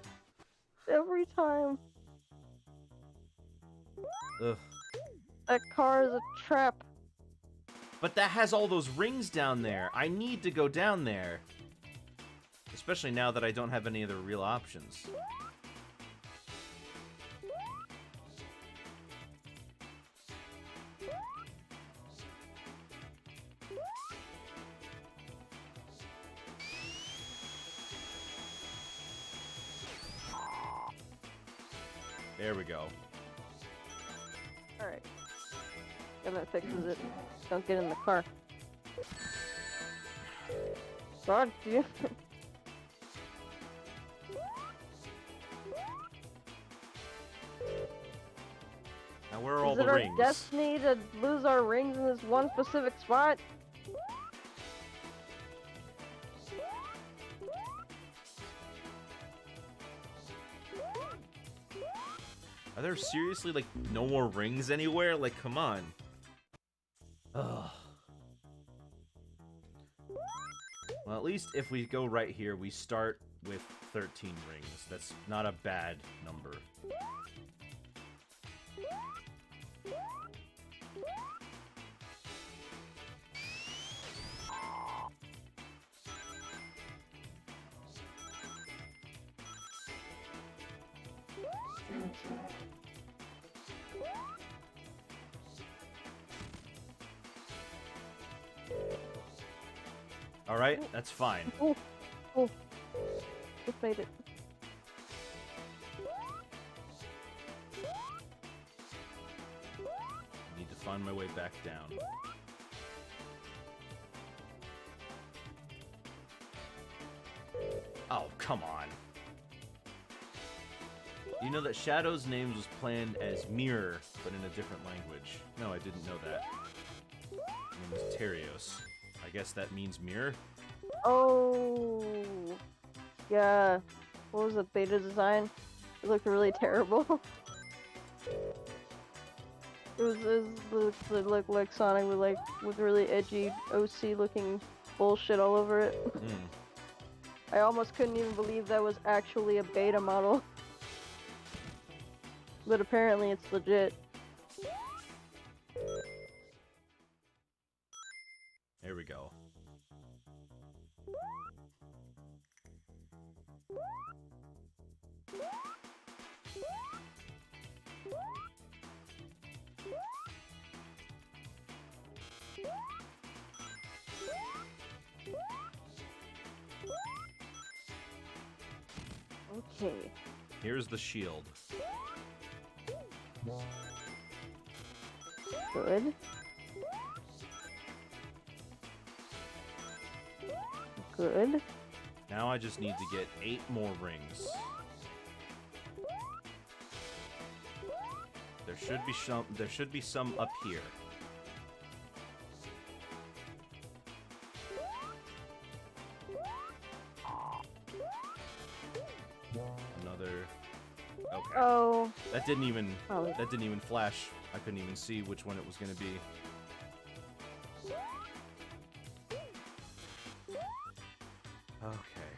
Every time. Ugh. That car is a trap. But that has all those rings down there. I need to go down there. Especially now that I don't have any other real options. There we go. Alright. Yeah, that fixes it. Don't get in the car. God, dude. Now where are all Is the it our rings? destiny to lose our rings in this one specific spot? Are there seriously, like, no more rings anywhere? Like, come on. Ugh. Well, at least if we go right here, we start with 13 rings. That's not a bad number. Alright, that's fine. Oh, just made it. Need to find my way back down. Oh, come on. You know that Shadow's name was planned as Mirror, but in a different language. No, I didn't know that. His name is Terios. I guess that means mirror? Oh, yeah. What was the beta design? It looked really terrible. It looked like Sonic with really edgy OC looking bullshit all over it. I almost couldn't even believe that was actually a beta model. But apparently it's legit. There we go. Okay. Here's the shield. Good. Good. Now I just need to get 8 more rings. There should be some up here. Another. Okay. Oh. That didn't even flash. I couldn't even see which one it was going to be. Okay.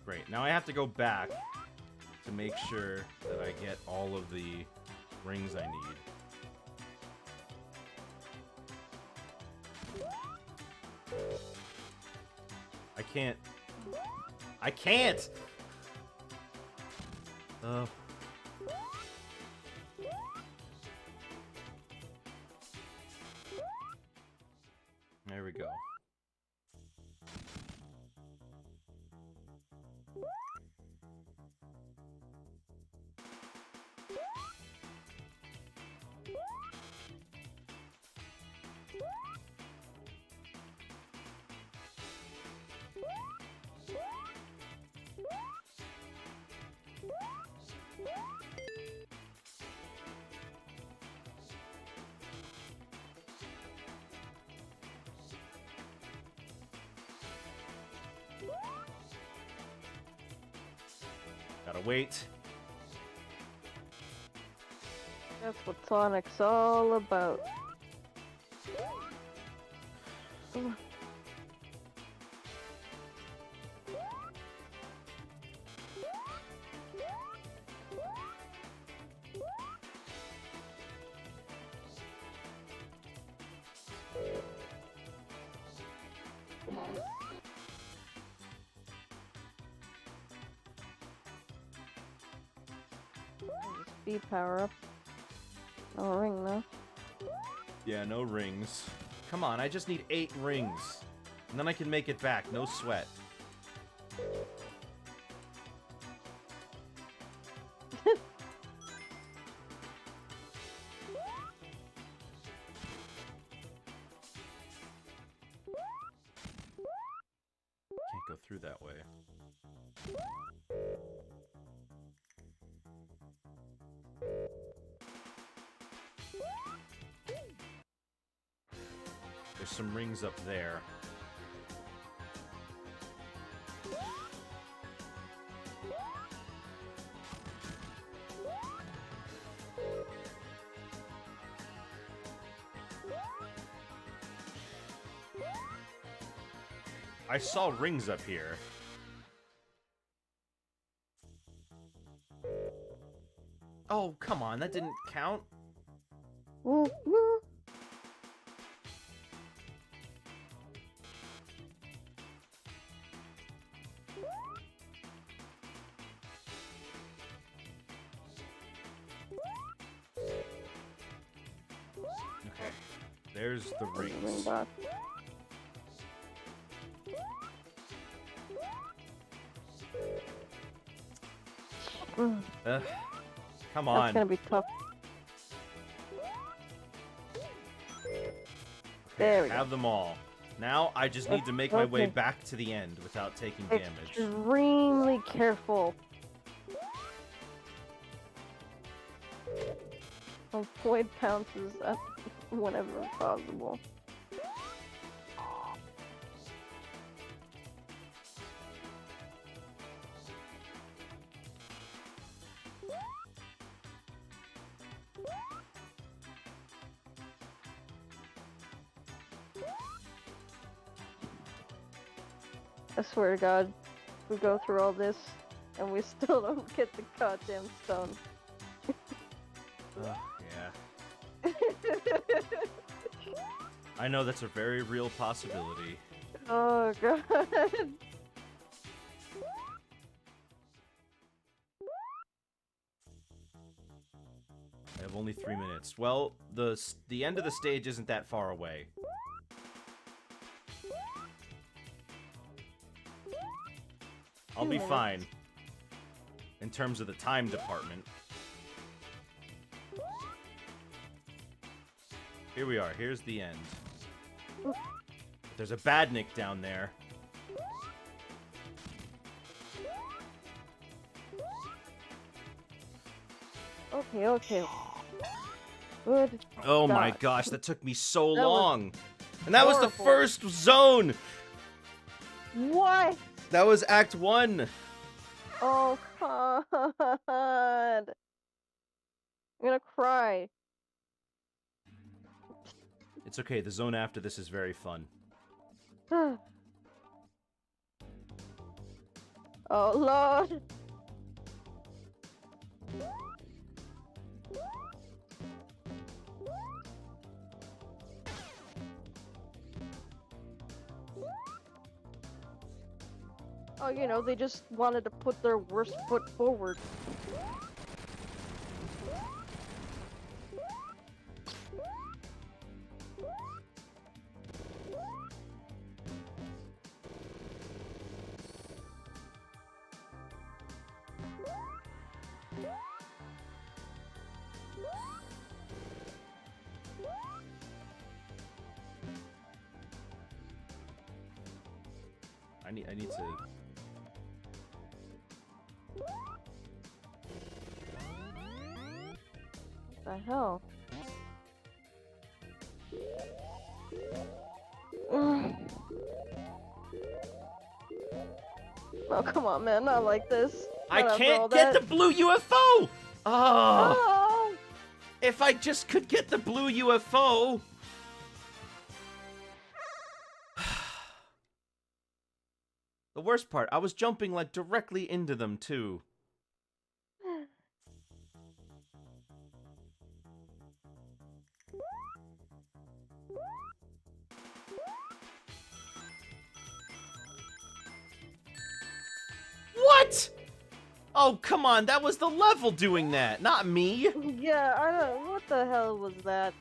Great. Now I have to go back to make sure that I get all of the rings I need. I can't! There we go. Gotta wait. That's what Sonic's all about. Ugh. Speed power up. No ring though. Yeah, no rings. Come on, I just need 8 rings. And then I can make it back, no sweat. Can't go through that way. There's some rings up there. I saw rings up here. Oh, come on, that didn't count? Woo, woo. Okay, there's the Ring rings. box. Come That's on. gonna be tough. There Okay, we go. have them all. Now I just need to make my way Okay. back to the end without taking damage. Extremely careful. Avoid pounces whenever possible. I swear to God, we go through all this and we still don't get the goddamn stone. Yeah. I know that's a very real possibility. Oh God. I have only 3 minutes. Well, the end of the stage isn't that far away. I'll be fine. In terms of the time department. Here we are. Here's the end. There's a badnik down there. Okay, okay. Good. Oh my gosh, that took me so That was long. And that was the horrible. first zone. What? That was Act 1. Oh God. I'm gonna cry. It's okay, the zone after this is very fun. Oh Lord. Oh, you know, they just wanted to put their worst foot forward. I need to... What the hell? Oh, come on, man, not like this. I Not after all can't get that. the blue UFO! Oh! Oh! If I just could get the blue UFO! The worst part, I was jumping like directly into them too. What? Oh, come on, that was the level doing that, not me. Yeah, I don't. What the hell was that?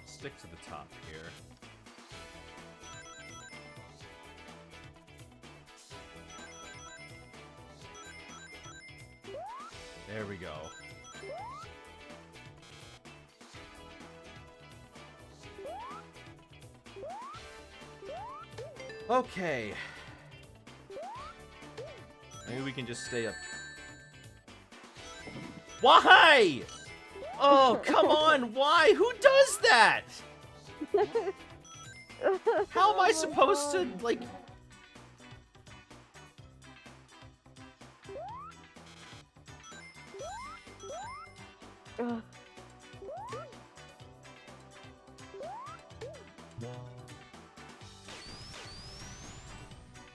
Stick to the top here. There we go. Okay. Maybe we can just stay up. Why? Oh, come on, why? Who does that? How am I supposed to, like... Ugh.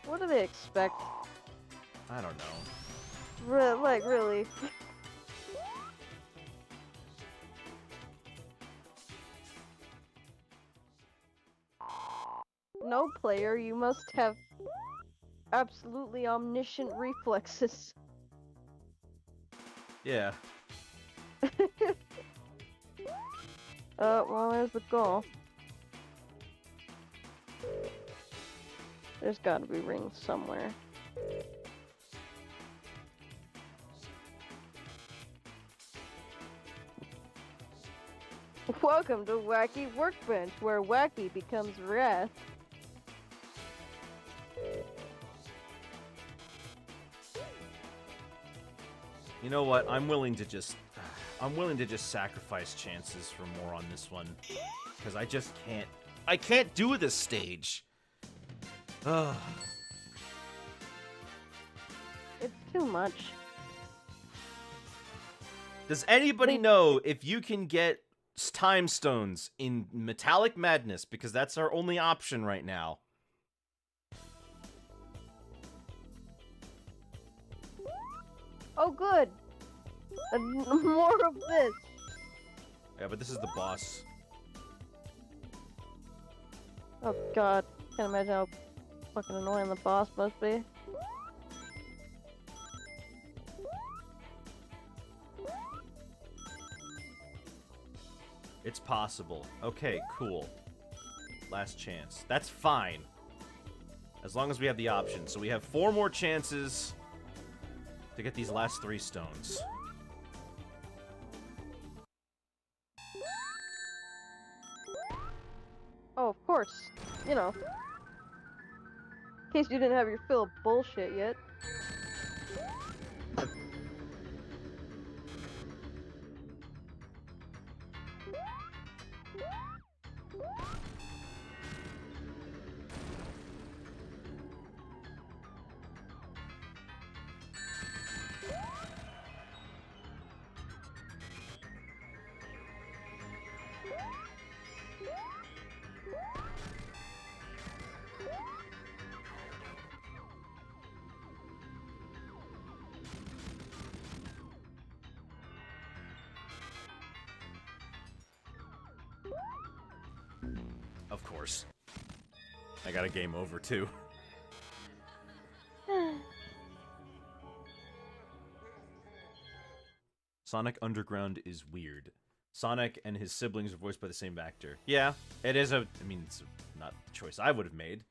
What do they expect? I don't know. Like, really? No player, you must have absolutely omniscient reflexes. Yeah. Well, there's the goal. There's gotta be rings somewhere. Welcome to Wacky Workbench, where wacky becomes wrath. You know what? I'm willing to just sacrifice chances for more on this one. Because I just can't... I can't do this stage! Ugh. It's too much. Does anybody know if you can get time stones in Metallic Madness? Because that's our only option right now. Oh, good. More of this. Yeah, but this is the boss. Oh god, can't imagine how fucking annoying the boss must be. It's possible. Okay, cool. Last chance. That's fine. As long as we have the option. So we have 4 more chances to get these last 3 stones. Oh, of course. You know. In case you didn't have your fill of bullshit yet. Of course. I got a game over, too. Sonic Underground is weird. Sonic and his siblings are voiced by the same actor. Yeah, it is a... I mean, it's not the choice I would have made.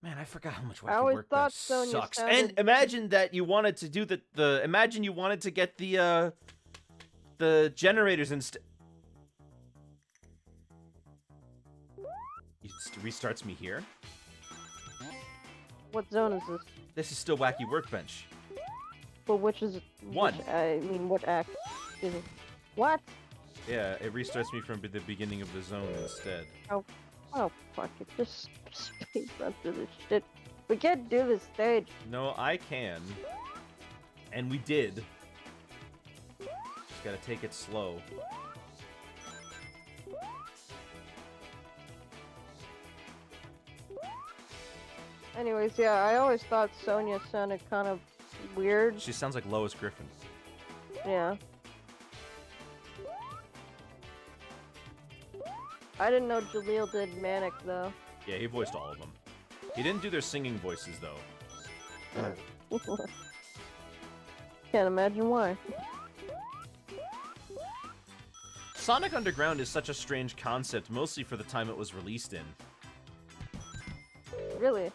Man, I forgot how much Wacky Workbench sucks. And imagine that you wanted to do the imagine you wanted to get the generators instead. It restarts me here. What zone is this? This is still Wacky Workbench. Well, which is... 1. I mean, what act is it? What? Yeah, it restarts me from the beginning of the zone instead. Oh, fuck it. Just speed run through this shit. We can't do this stage. No, I can. And we did. Just gotta take it slow. Anyways, yeah, I always thought Sonya sounded kind of weird. She sounds like Lois Griffin. Yeah. I didn't know Jaleel did Manic, though. Yeah, he voiced all of them. He didn't do their singing voices, though. Can't imagine why. Sonic Underground is such a strange concept, mostly for the time it was released in. Really?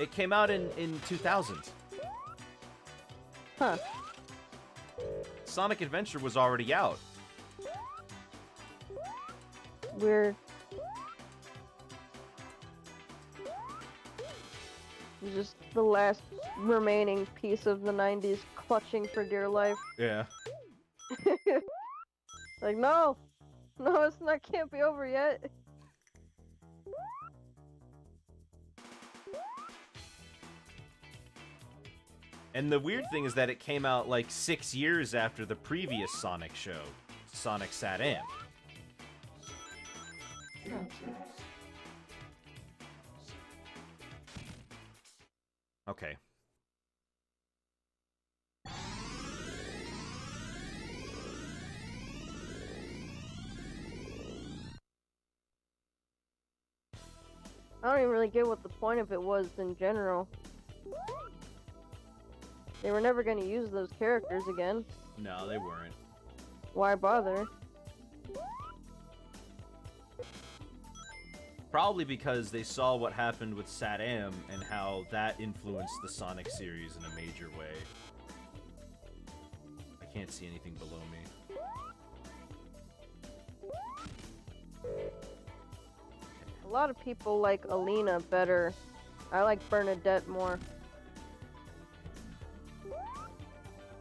It came out in 2000. Huh. Sonic Adventure was already out. Weird. Just the last remaining piece of the 90s clutching for dear life. Yeah. Like, no! No, it's not, can't be over yet. And the weird thing is that it came out like 6 years after the previous Sonic show, Sonic Sat-Am. Okay. I don't even really get what the point of it was in general. They were never going to use those characters again. No, they weren't. Why bother? Probably because they saw what happened with Sat-Am and how that influenced the Sonic series in a major way. I can't see anything below me. A lot of people like Alina better. I like Bernadette more.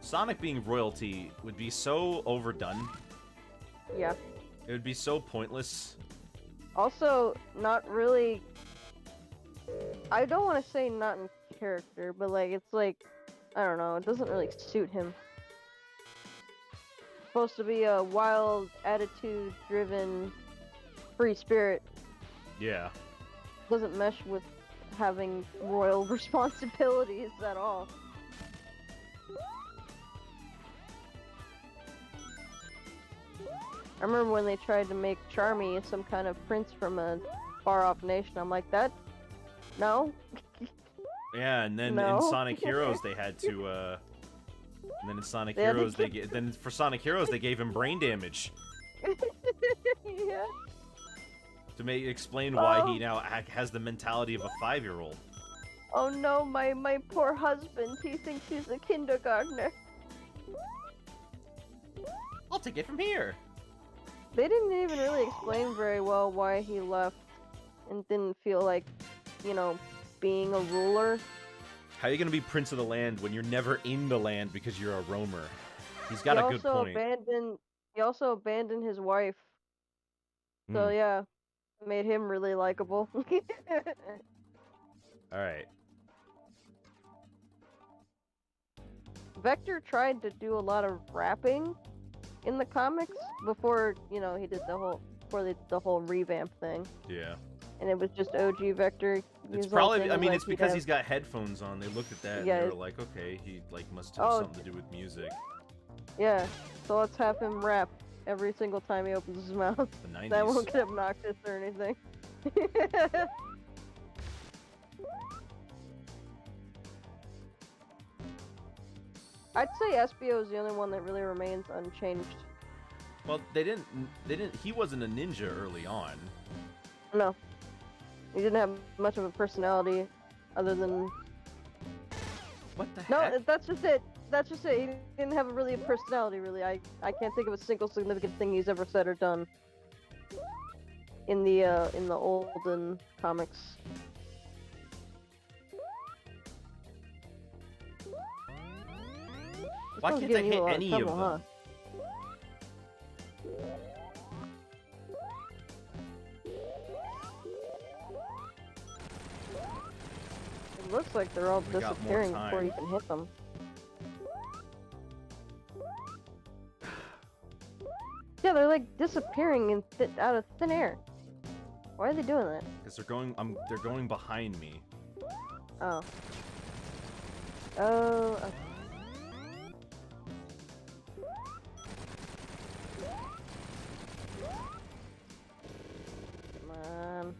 Sonic being royalty would be so overdone. Yeah. It would be so pointless. Also, not really... I don't want to say not in character, but like, it's like... I don't know, it doesn't really suit him. Supposed to be a wild, attitude-driven, free spirit. Yeah. Doesn't mesh with having royal responsibilities at all. I remember when they tried to make Charmy some kind of prince from a far-off nation. I'm like, that? No? Yeah, and then No. in Sonic Heroes they had to, and then in Sonic They had to Heroes then for Sonic Heroes they gave him brain damage Yeah. to explain why he now has the mentality of a 5-year-old. Oh no, my poor husband. He thinks he's a kindergartner. I'll take it from here. They didn't even really explain very well why he left and didn't feel like, you know, being a ruler. How are you gonna be Prince of the Land when you're never in the land because you're a roamer? He's got a good point. He also abandoned his wife. So yeah, made him really likable. Alright. Vector tried to do a lot of rapping in the comics before, you know, he did the whole revamp thing. Yeah. And it was just OG Vector. It's probably, I mean, it's because he's got headphones on. They looked at that and they were like, okay, he must have something to do with music. Yeah, so let's have him rap every single time he opens his mouth. The 90s. That won't get obnoxious or anything. I'd say Espio is the only one that really remains unchanged. Well, he wasn't a ninja early on. No. He didn't have much of a personality other than... What the heck? No, that's just it. That's just it. He didn't have really a personality, really. I can't think of a single significant thing he's ever said or done in the olden comics. Why can't I hit any of them? Huh? It looks like they're all disappearing before you can hit them. Yeah, they're like disappearing out of thin air. Why are they doing that? Because they're going behind me. Oh. Oh. Okay. Come on.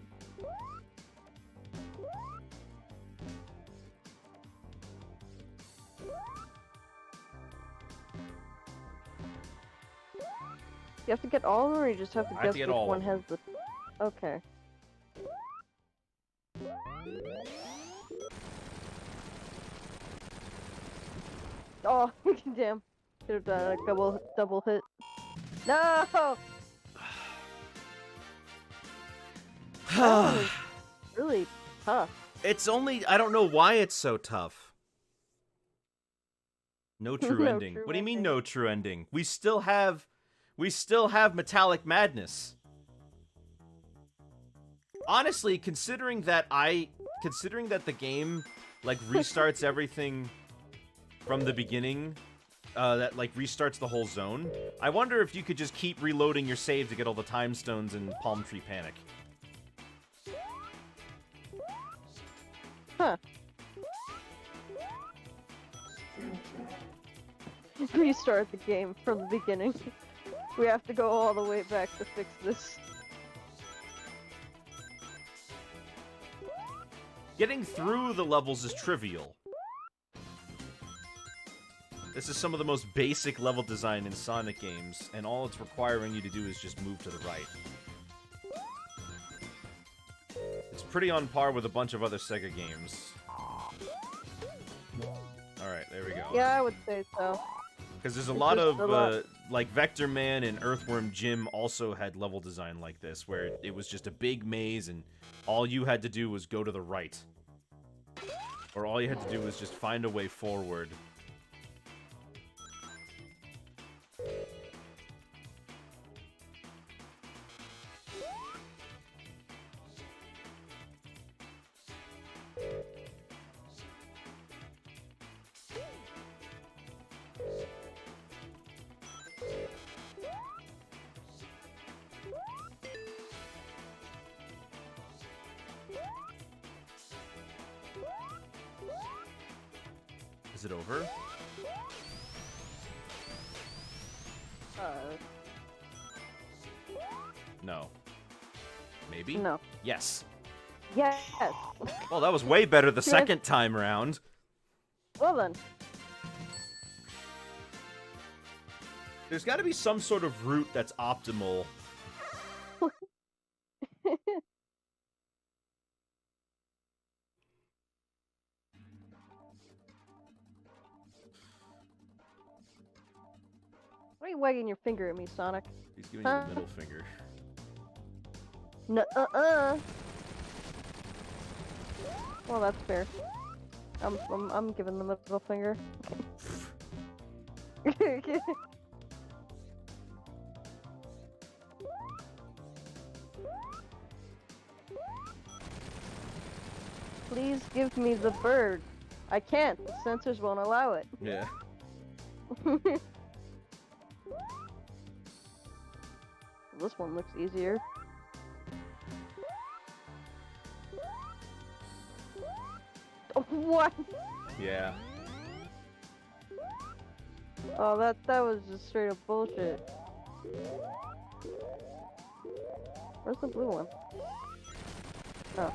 You have to get all of them, or you just have to guess which one has the... Okay. Oh, damn. Could have done a double hit. No! That one is really tough. It's only... I don't know why it's so tough. No true No ending. true What do you mean ending. no true ending? We still have Metallic Madness. Honestly, considering that the game like restarts everything from the beginning, that like restarts the whole zone, I wonder if you could just keep reloading your save to get all the time stones in Palm Tree Panic. Huh. Restart the game from the beginning. We have to go all the way back to fix this. Getting through the levels is trivial. This is some of the most basic level design in Sonic games, and all it's requiring you to do is just move to the right. It's pretty on par with a bunch of other Sega games. Alright, there we go. Yeah, I would say so. Because there's a It's lot just of, like, Vector Man and Earthworm Jim also had level design like this, where it was just a big maze and all you had to do was go to the right. Or all you had to do was just find a way forward. Is it over? No. Maybe? No. Yes. Yes. Well, that was way better the second time around. Well then. There's got to be some sort of route that's optimal. Why are you wagging your finger at me, Sonic? He's giving you the middle finger. No, Well, that's fair. I'm giving the middle finger. Please give me the bird. I can't. The sensors won't allow it. Yeah. This one looks easier. Oh, what? Yeah. Oh, that was just straight up bullshit. Where's the blue one? Oh.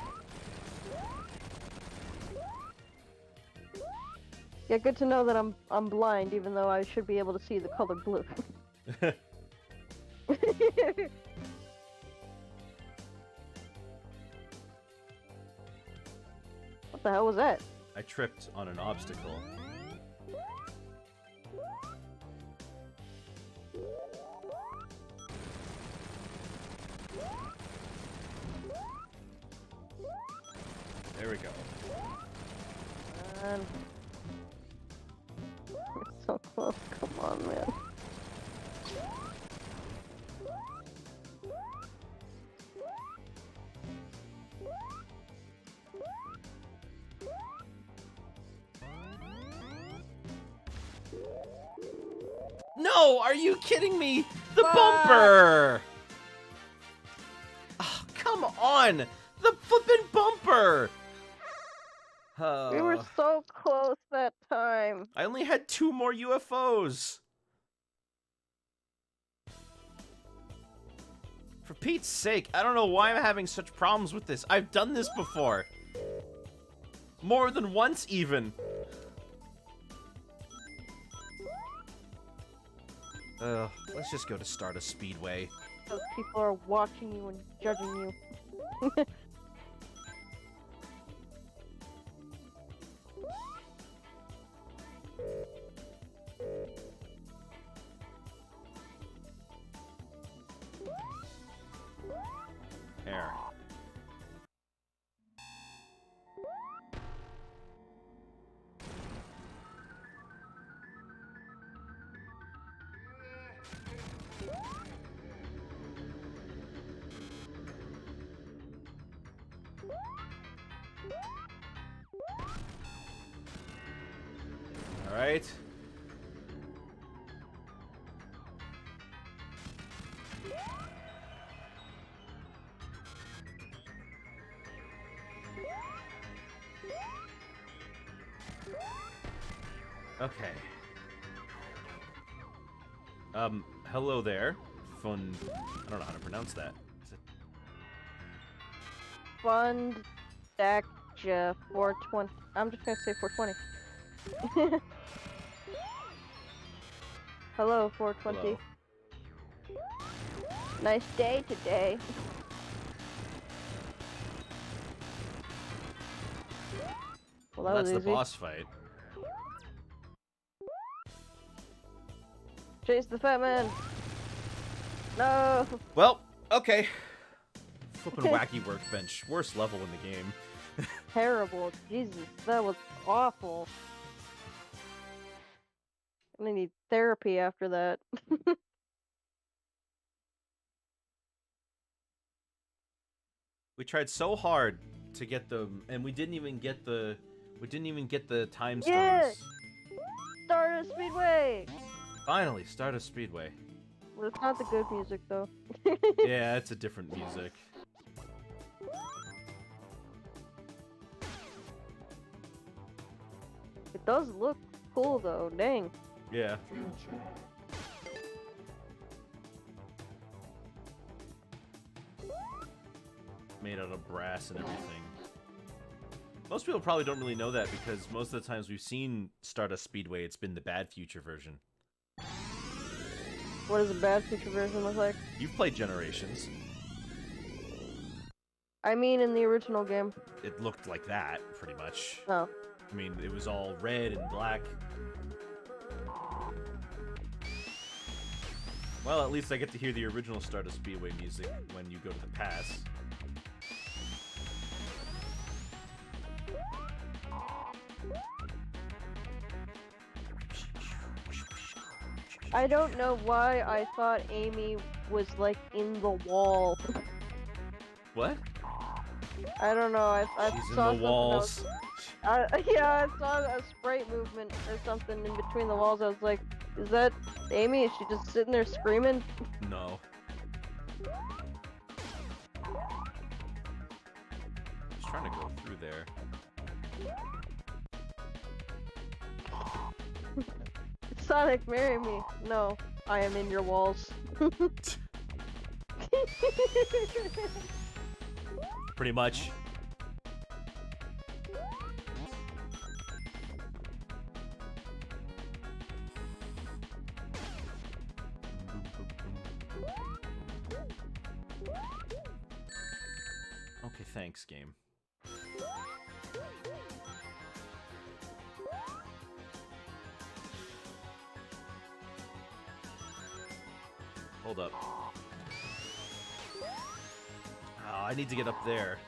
Yeah, good to know that I'm blind, even though I should be able to see the color blue. What the hell was that? I tripped on an obstacle. There we go. It's so close. Come on, man. No! Are you kidding me? The bumper! Oh, come on! The flippin' bumper! We were so close that time. I only had 2 more UFOs. For Pete's sake, I don't know why I'm having such problems with this. I've done this before. More than once, even. Let's just go to Stardust Speedway. Those people are watching you and judging you. There. Alright. Okay. Hello there. Fun. I don't know how to pronounce that. Is it... Fund Dacja 420. I'm just gonna say 420. Hello, 420. Hello. Nice day today. Well, that was That's easy. the boss fight. Chase the fat man. No. Well, okay. Flippin' wacky workbench. Worst level in the game. Terrible. Jesus, that was awful. I'm gonna need therapy after that. We tried so hard to get them, and we didn't even get the time stones. Yeah! Stardust Speedway! Finally, Stardust Speedway. Well, it's not the good music though. Yeah, it's a different music. It does look cool though, dang. Yeah. Made out of brass and everything. Most people probably don't really know that because most of the times we've seen Stardust Speedway, it's been the bad future version. What does a bad future version look like? You've played Generations. I mean in the original game. It looked like that, pretty much. Oh. I mean, it was all red and black. Well, at least I get to hear the original Stardust Speedway music when you go to the pass. I don't know why I thought Amy was like in the wall. What? I don't know. I She's saw in the walls. Yeah, I saw a sprite movement or something in between the walls. I was like, is that Amy? Is she just sitting there screaming? No. Just trying to go through there. Sonic, marry me. No, I am in your walls. Pretty much. Okay, thanks, game. Hold up. Oh, I need to get up there.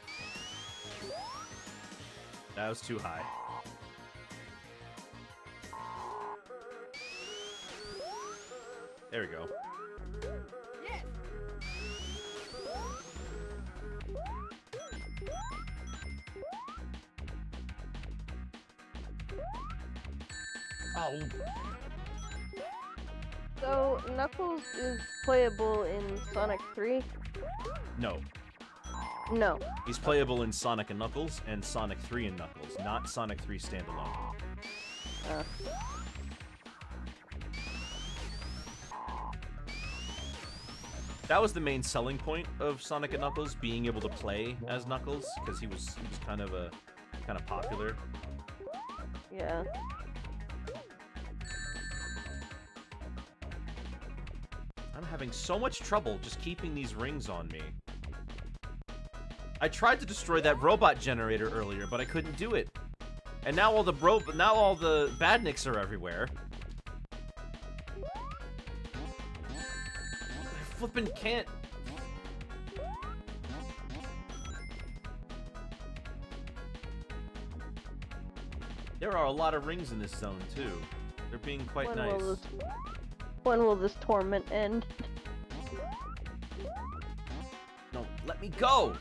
That was too high. There we go. Oh. So, Knuckles is playable in Sonic 3? No. No. He's playable in Sonic and Knuckles and Sonic 3 and Knuckles, not Sonic 3 standalone. That was the main selling point of Sonic and Knuckles, being able to play as Knuckles, because he was kind of popular. Yeah. I'm having so much trouble just keeping these rings on me. I tried to destroy that robot generator earlier, but I couldn't do it. And now all the badniks are everywhere. I flippin' can't. There are a lot of rings in this zone too. They're being quite nice. When will this torment end? No, let me go!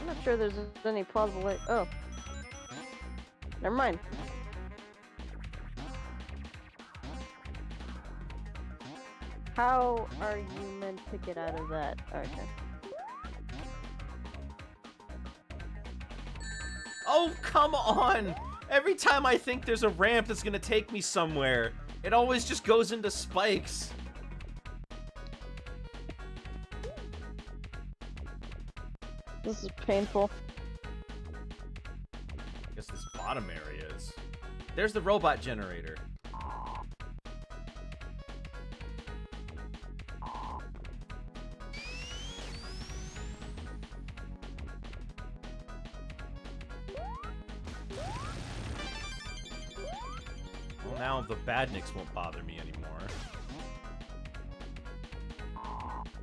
I'm not sure there's any plausible way. Oh. Never mind. How are you meant to get out of that? Okay. Oh, come on! Every time I think there's a ramp that's gonna take me somewhere, it always just goes into spikes. This is painful. I guess this bottom area is. There's the robot generator. Well, now the badniks won't bother me anymore.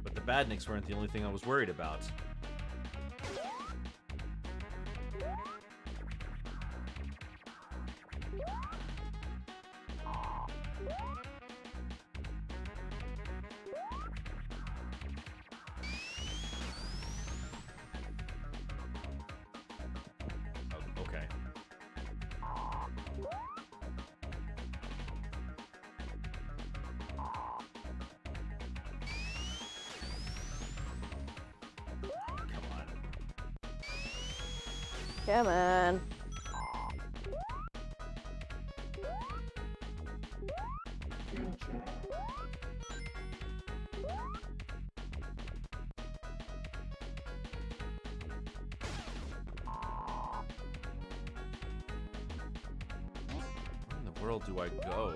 But the badniks weren't the only thing I was worried about. Okay. Come on. Come on. Where in the world do I go?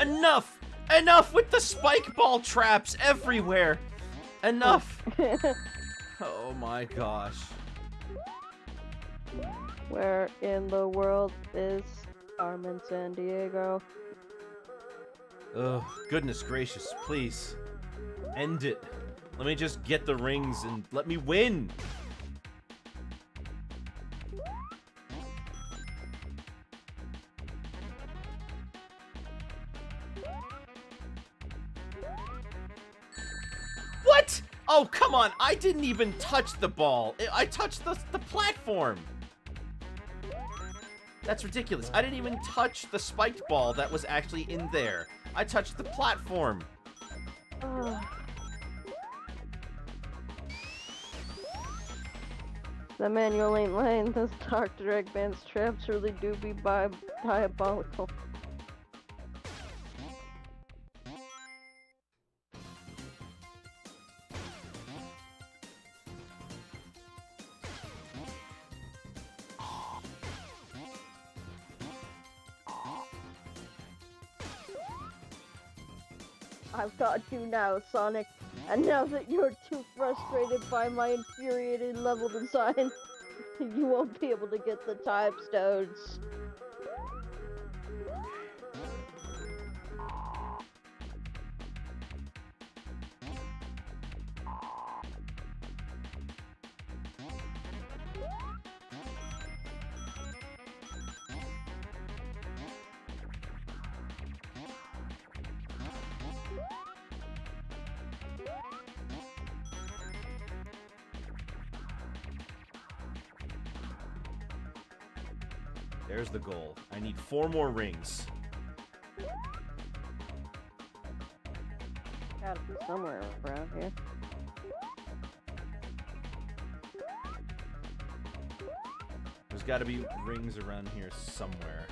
Enough! Enough with the spike ball traps everywhere! Enough! Oh my gosh. Where in the world is Carmen San Diego? Ugh, goodness gracious, please. End it. Let me just get the rings and let me win! What? Oh, come on. I didn't even touch the ball. I touched the platform. That's ridiculous. I didn't even touch the spiked ball that was actually in there. I touched the platform. The manual ain't lying. Those Dr. Eggman's traps really do be diabolical. I've got you now, Sonic. And now that you're too frustrated by my infuriating level design, you won't be able to get the time stones. There's the goal. I need 4 more rings. Gotta be somewhere around here. There's got to be rings around here somewhere.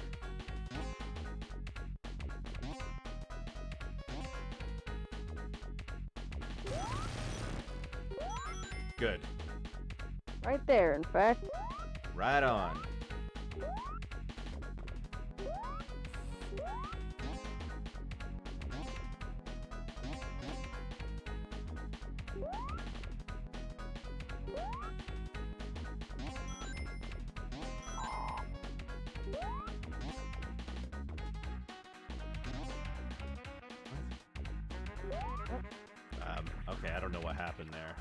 Good. Right there, in fact. Right on. Okay, I don't know what happened there.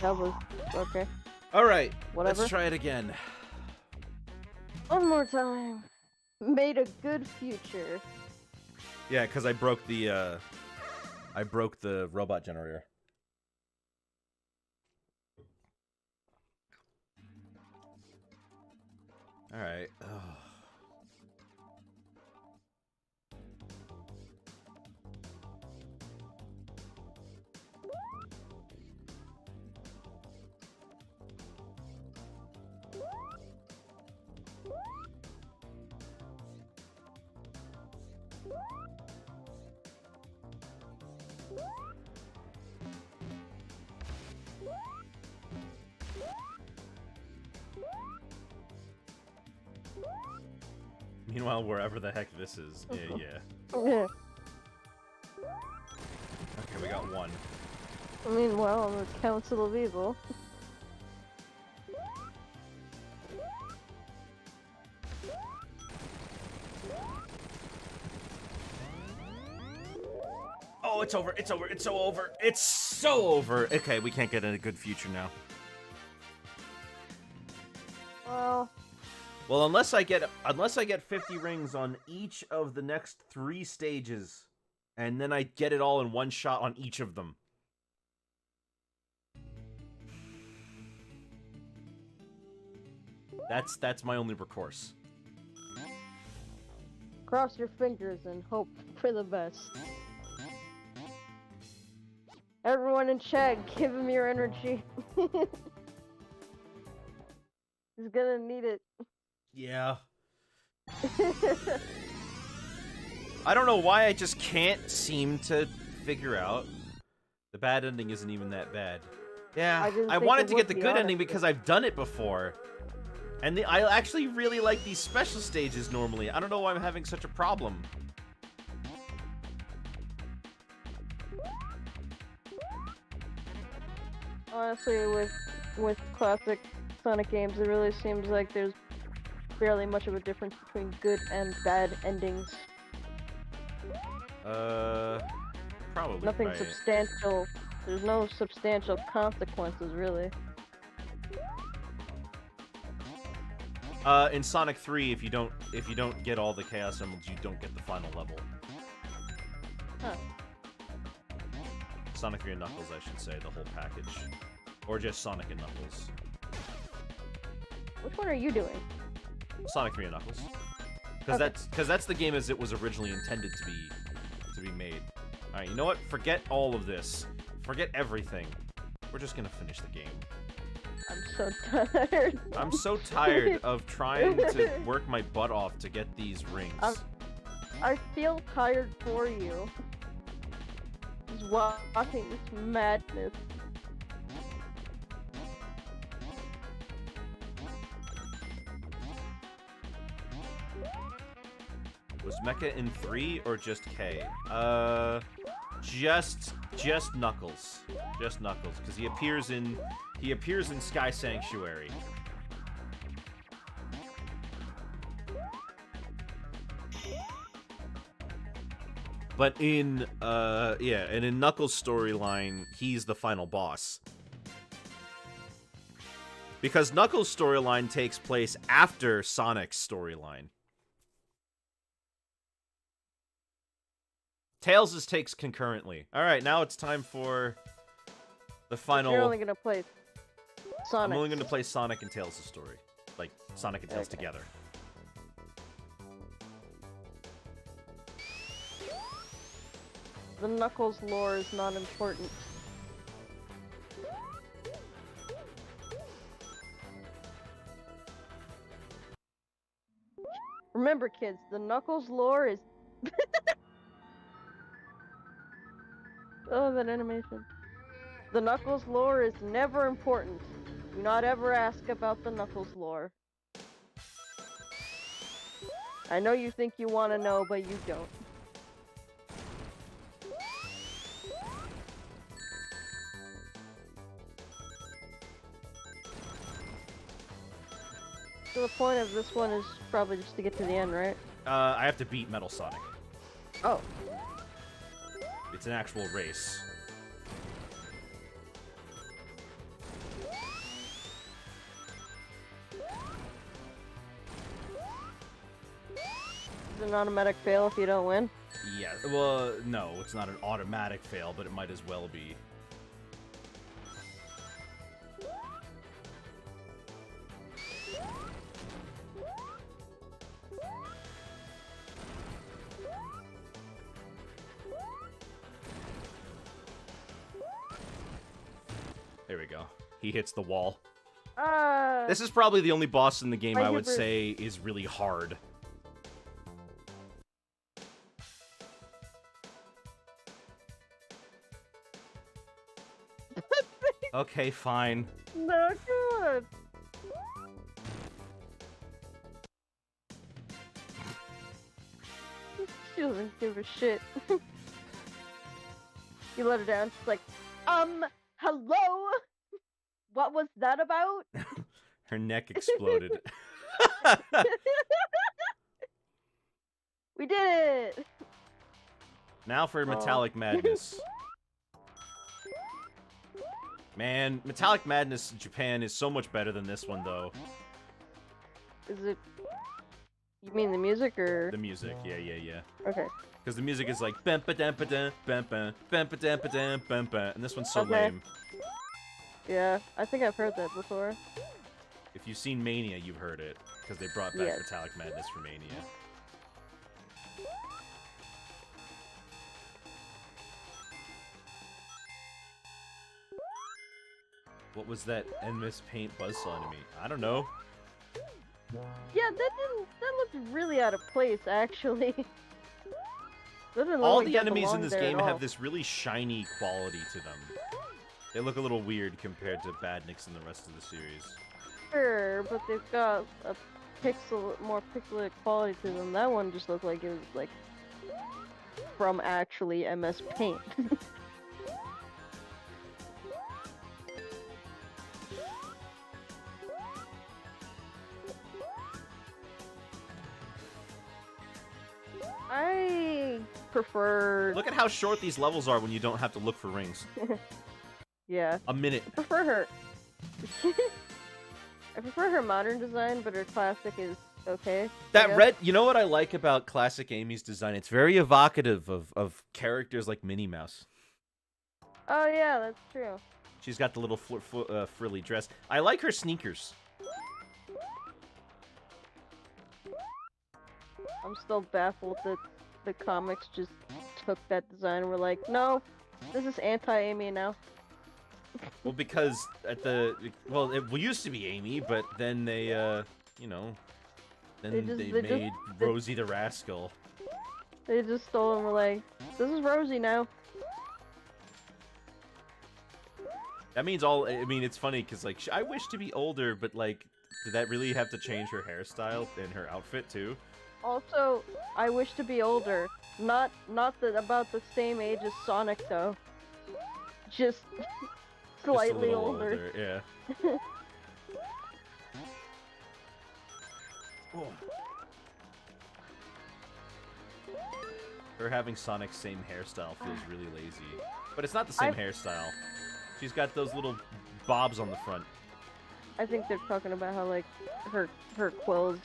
That was okay. All right, Whatever. let's try it again. One more time. Made a good future. Yeah, because I broke the robot generator. All right. Meanwhile, wherever the heck this is, yeah. Yeah. Okay, we got one. Meanwhile, I'm the Council of Evil. Oh, it's over. It's over. It's so over. It's so over. Okay, we can't get in a good future now. Well, unless I get 50 rings on each of the next 3 stages, and then I get it all in one shot on each of them. That's my only recourse. Cross your fingers and hope for the best. Everyone in chat, give him your energy. He's gonna need it. Yeah. I don't know why I just can't seem to figure out. The bad ending isn't even that bad. Yeah, I wanted to get the good ending because I've done it before. And I actually really like these special stages normally. I don't know why I'm having such a problem. Honestly, with classic Sonic games, it really seems like there's barely much of a difference between good and bad endings. Probably. Nothing substantial. There's no substantial consequences, really. In Sonic 3, if you don't get all the Chaos Emeralds, you don't get the final level. Huh. Sonic 3 and Knuckles, I should say, the whole package. Or just Sonic and Knuckles. Which one are you doing? Sonic 3 and Knuckles. Because that's the game as it was originally intended to be made. Alright, you know what? Forget all of this. Forget everything. We're just gonna finish the game. I'm so tired. I'm so tired of trying to work my butt off to get these rings. I feel tired for you. Just watching this madness. Was Mecha in 3 or just K? Just Knuckles. Just Knuckles, because he appears in Sky Sanctuary. But in and in Knuckles' storyline, he's the final boss. Because Knuckles' storyline takes place after Sonic's storyline. Tails' takes concurrently. Alright, now it's time for the final... You're only gonna play Sonic. I'm only gonna play Sonic and Tails' story. Like, Sonic and Tails together. The Knuckles lore is not important. Remember, kids, the Knuckles lore is... Oh, that animation. The Knuckles lore is never important. Do not ever ask about the Knuckles lore. I know you think you want to know, but you don't. So the point of this one is probably just to get to the end, right? I have to beat Metal Sonic. Oh. It's an actual race. Is it an automatic fail if you don't win? Yeah, well, no, it's not an automatic fail, but it might as well be. There we go. He hits the wall. This is probably the only boss in the game I would say is really hard. Okay, fine. No good. She doesn't give a shit. You let her down. She's like, hello? What was that about? Her neck exploded. We did it! Now for Metallic Madness. Man, Metallic Madness in Japan is so much better than this one, though. Is it... You mean the music, or...? The music, yeah. Okay. Because the music is like... Bam ba dam ba dam bam bam bam ba dam ba dam bam bam, and this one's so lame. Yeah, I think I've heard that before. If you've seen Mania, you've heard it. Because they brought back Metallic Madness for Mania. What was that MS Paint buzzsaw enemy? I don't know. Yeah, that looked really out of place, actually. All the enemies in this game have this really shiny quality to them. They look a little weird compared to Badniks and the rest of the series. Sure, but they've got a more pixelated quality to them. That one just looked like it was like from actually MS Paint. I prefer... Look at how short these levels are when you don't have to look for rings. Yeah. A minute. I prefer her. I prefer her modern design, but her classic is okay. That red... You know what I like about classic Amy's design? It's very evocative of characters like Minnie Mouse. Oh yeah, that's true. She's got the little frilly dress. I like her sneakers. I'm still baffled that the comics just took that design and were like, no, this is anti-Amy now. Well, because at the... Well, it used to be Amy, but then they, you know... Then they made Rosie the Rascal. They just stole and were like, this is Rosie now. That means all... I mean, it's funny, because, like, I wish to be older, but, like, did that really have to change her hairstyle and her outfit, too? Also, I wish to be older. Not about the same age as Sonic, though. Just slightly older. Yeah. Oh. Her having Sonic's same hairstyle feels really lazy. But it's not the same hairstyle. She's got those little bobs on the front. I think they're talking about how, like, her quills...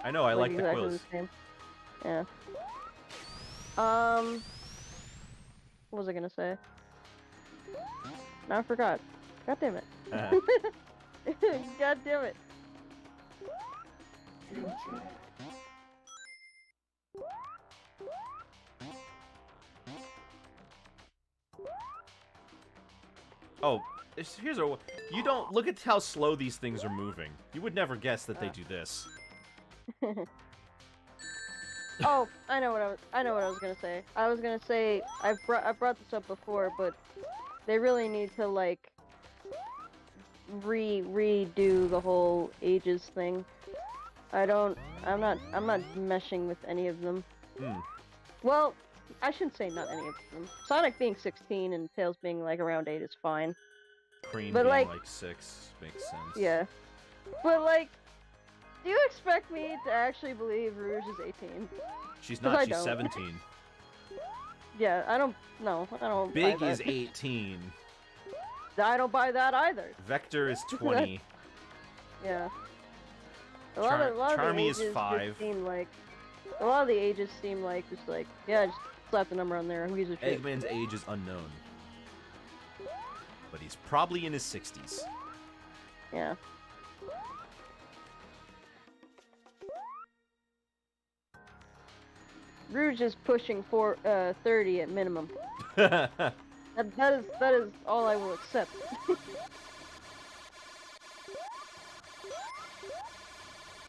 I know, I like the exactly quills. The same. Yeah. What was I gonna say? Now I forgot. God damn it. God damn it. Oh, here's a... You don't... Look at how slow these things are moving. You would never guess that they do this. Oh, I know what I was gonna say. I was gonna say I brought this up before, but they really need to like redo the whole ages thing. I'm not meshing with any of them. Well, I shouldn't say not any of them. Sonic being 16 and Tails being like around 8 is fine. Cream being like 6 makes sense. Yeah. But like, do you expect me to actually believe Rouge is 18? She's not, she's 17. Yeah, I don't Big buy that. is 18. I don't buy that either. Vector is 20. Yeah. A lot of Charmy the is 5. Seem like A lot of the ages seem like just like, yeah, just slap the number on there. Who gives a shit? Eggman's age is unknown. But he's probably in his 60s. Yeah. Rouge is pushing for 30 at minimum. that is all I will accept.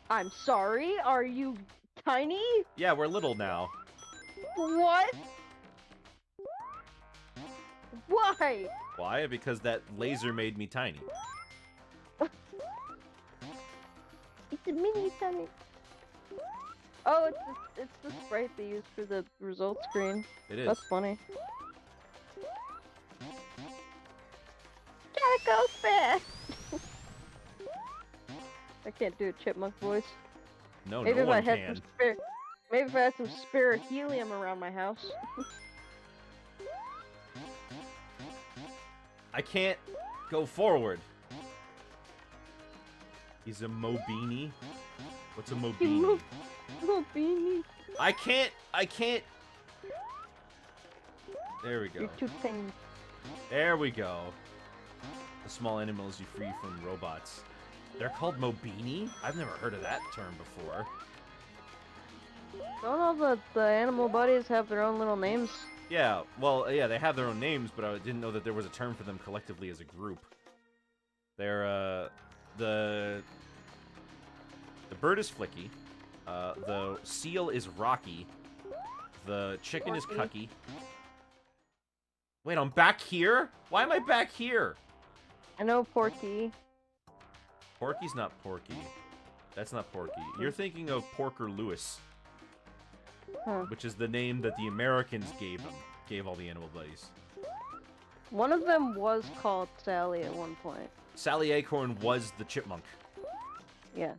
I'm sorry. Are you tiny? Yeah, we're little now. What? Why? Why? Because that laser made me tiny. It's a mini tiny. Oh, it's the sprite they use for the result screen. It is. That's funny. Gotta go fast. I can't do a chipmunk voice. No, Maybe no if one I had can. some spare, maybe if I had some spare helium around my house. I can't go forward. He's a Mobini. What's a Mobini? Beanie. I can't. There we go. You're too tiny. There we go. The small animals you free from robots. They're called Mobini? I've never heard of that term before. Don't all the animal buddies have their own little names? Yeah, well, yeah, they have their own names, but I didn't know that there was a term for them collectively as a group. They're, the bird is Flicky. The seal is Rocky. The chicken is Cucky. Wait, I'm back here? Why am I back here? I know Porky. Porky's not Porky. That's not Porky. You're thinking of Porker Lewis, Huh. which is the name that the Americans gave all the animal buddies. One of them was called Sally at one point. Sally Acorn was the chipmunk. Yeah.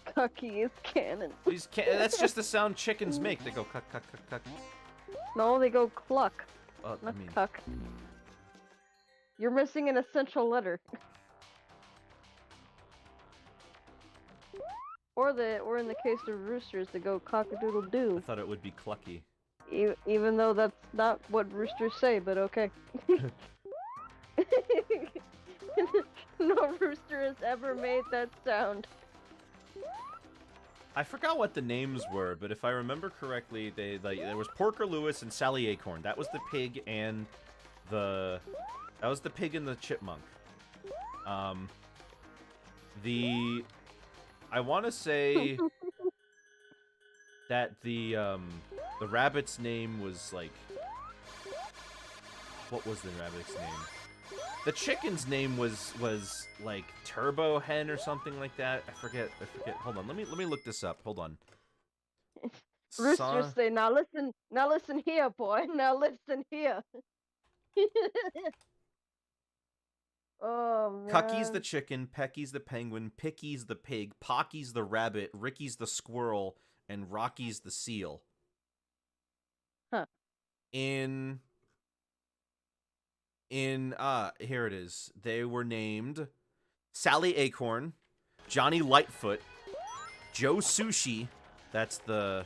Cucky is canon. That's just the sound chickens make. They go cuck, cuck, cuck, cuck. No, they go cluck, I not mean, cuck. You're missing an essential letter. Or in the case of roosters, they go cock-a-doodle I doo. thought it would be clucky. Even though that's not what roosters say, but okay. No rooster has ever made that sound. I forgot what the names were, but if I remember correctly, there was Porker Lewis and Sally Acorn. That was the pig and the chipmunk. I want to say that the rabbit's name was like, what was the rabbit's name? The chicken's name was like Turbo Hen or something like that. I forget. Hold on. Let me look this up. Hold on. Roosters say, now listen here, boy. Now listen here. Oh, man. Cucky's the chicken, Pecky's the penguin, Picky's the pig, Pocky's the rabbit, Ricky's the squirrel, and Rocky's the seal. Huh. Here it is. They were named Sally Acorn, Johnny Lightfoot, Joe Sushi, that's the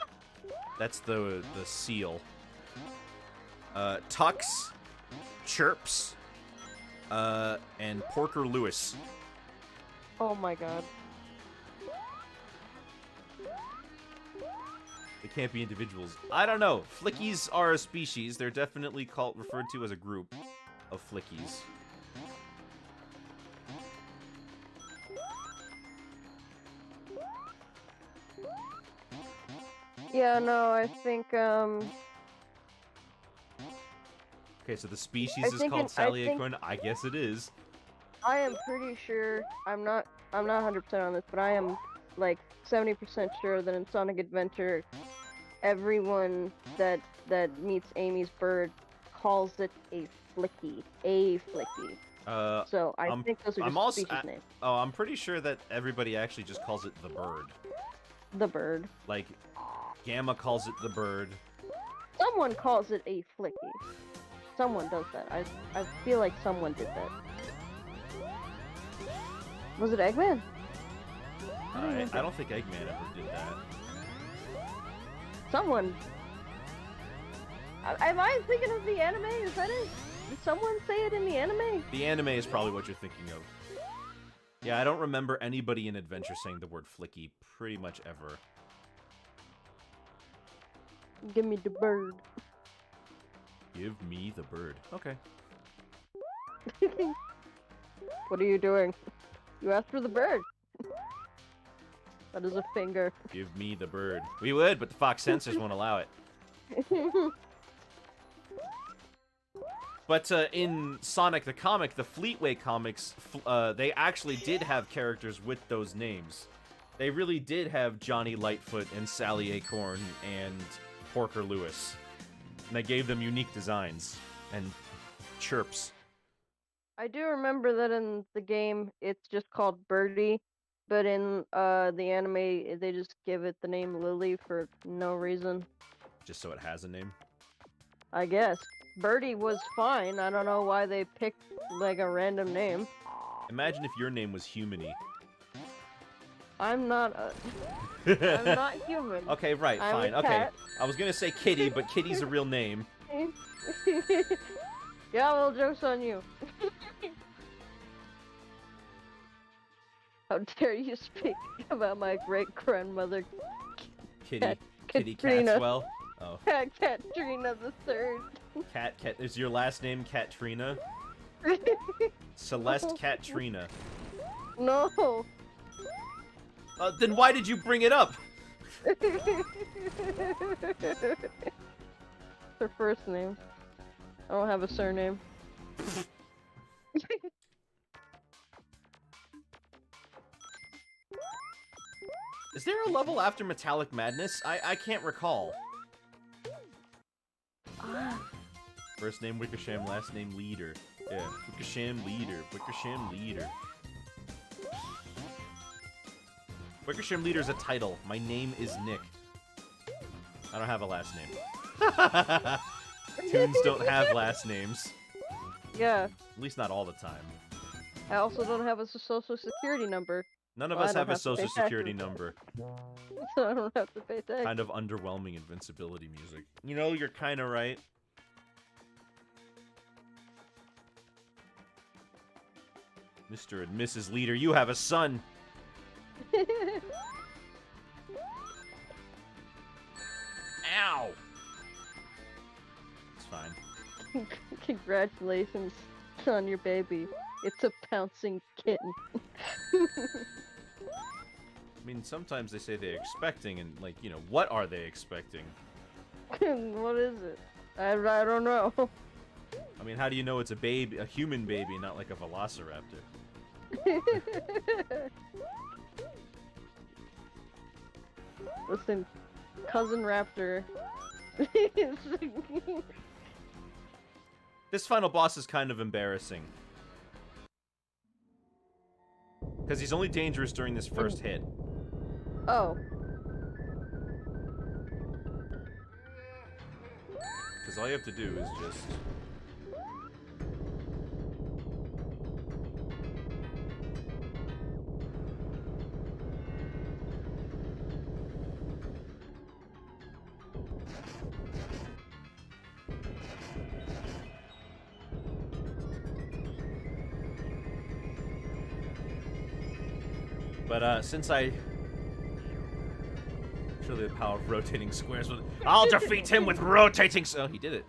seal. Tux, Chirps, and Porker Lewis. Oh my god. They can't be individuals. I don't know. Flickies are a species. They're definitely referred to as a group of flickies. Yeah, no, I think, Okay, so the species is called Sally Acorn. I guess it is. I am pretty sure, I'm not 100% on this, but I am, like, 70% sure that in Sonic Adventure, everyone that meets Amy's bird calls it a flicky. A flicky. So, I think those are just species names. Oh, I'm pretty sure that everybody actually just calls it the bird. The bird. Like, Gamma calls it the bird. Someone calls it a flicky. Someone does that. I feel like someone did that. Was it Eggman? I don't think Eggman ever did that. Someone. Am I thinking of the anime? Is that it? Did someone say it in the anime? The anime is probably what you're thinking of. Yeah, I don't remember anybody in Adventure saying the word flicky pretty much ever. Give me the bird. Give me the bird. Okay. What are you doing? You asked for the bird. That is a finger. Give me the bird. We would, but the Fox censors won't allow it. But in Sonic the Comic, the Fleetway comics, they actually did have characters with those names. They really did have Johnny Lightfoot and Sally Acorn and Porker Lewis. And they gave them unique designs and chirps. I do remember that in the game, it's just called Birdie, but in the anime, they just give it the name Lily for no reason. Just so it has a name? I guess. Birdie was fine. I don't know why they picked, like, a random name. Imagine if your name was Humany. I'm not I'm not human. Okay, right, I'm fine. a Okay. cat. I was gonna say Kitty, but Kitty's a real name. Yeah, well, joke's on you. How dare you speak about my great-grandmother, Kitty. Kitty Katrina. Catswell. Oh. Katrina the Third. Cat. Is your last name Katrina? Celeste Katrina. No. Then why did you bring it up? Her first name. I don't have a surname. Is there a level after Metallic Madness? I can't recall. First name Wickersham, last name Leader. Yeah, Wickersham Leader. Wickersham Leader. Wickersham Leader is a title. My name is Nick. I don't have a last name. Toons don't have last names. Yeah. At least not all the time. I also don't have a social security number. None of Well, I us don't have a have to pay social security taxes. number. So I don't have to pay tax. Kind of underwhelming invincibility music. You know, you're kind of right. Mr. and Mrs. Leader, you have a son. Ow! It's fine. Congratulations on your baby. It's a pouncing kitten. I mean, sometimes they say they're expecting, and, like, you know, what are they expecting? What is it? I don't know. I mean, how do you know it's a baby, a human baby, not like a velociraptor? Listen, Cousin Raptor. This final boss is kind of embarrassing. Because he's only dangerous during this first hit. Oh. Because all you have to do is just... But, since surely the power of rotating squares with... I'll defeat him with rotating... Oh, he did it.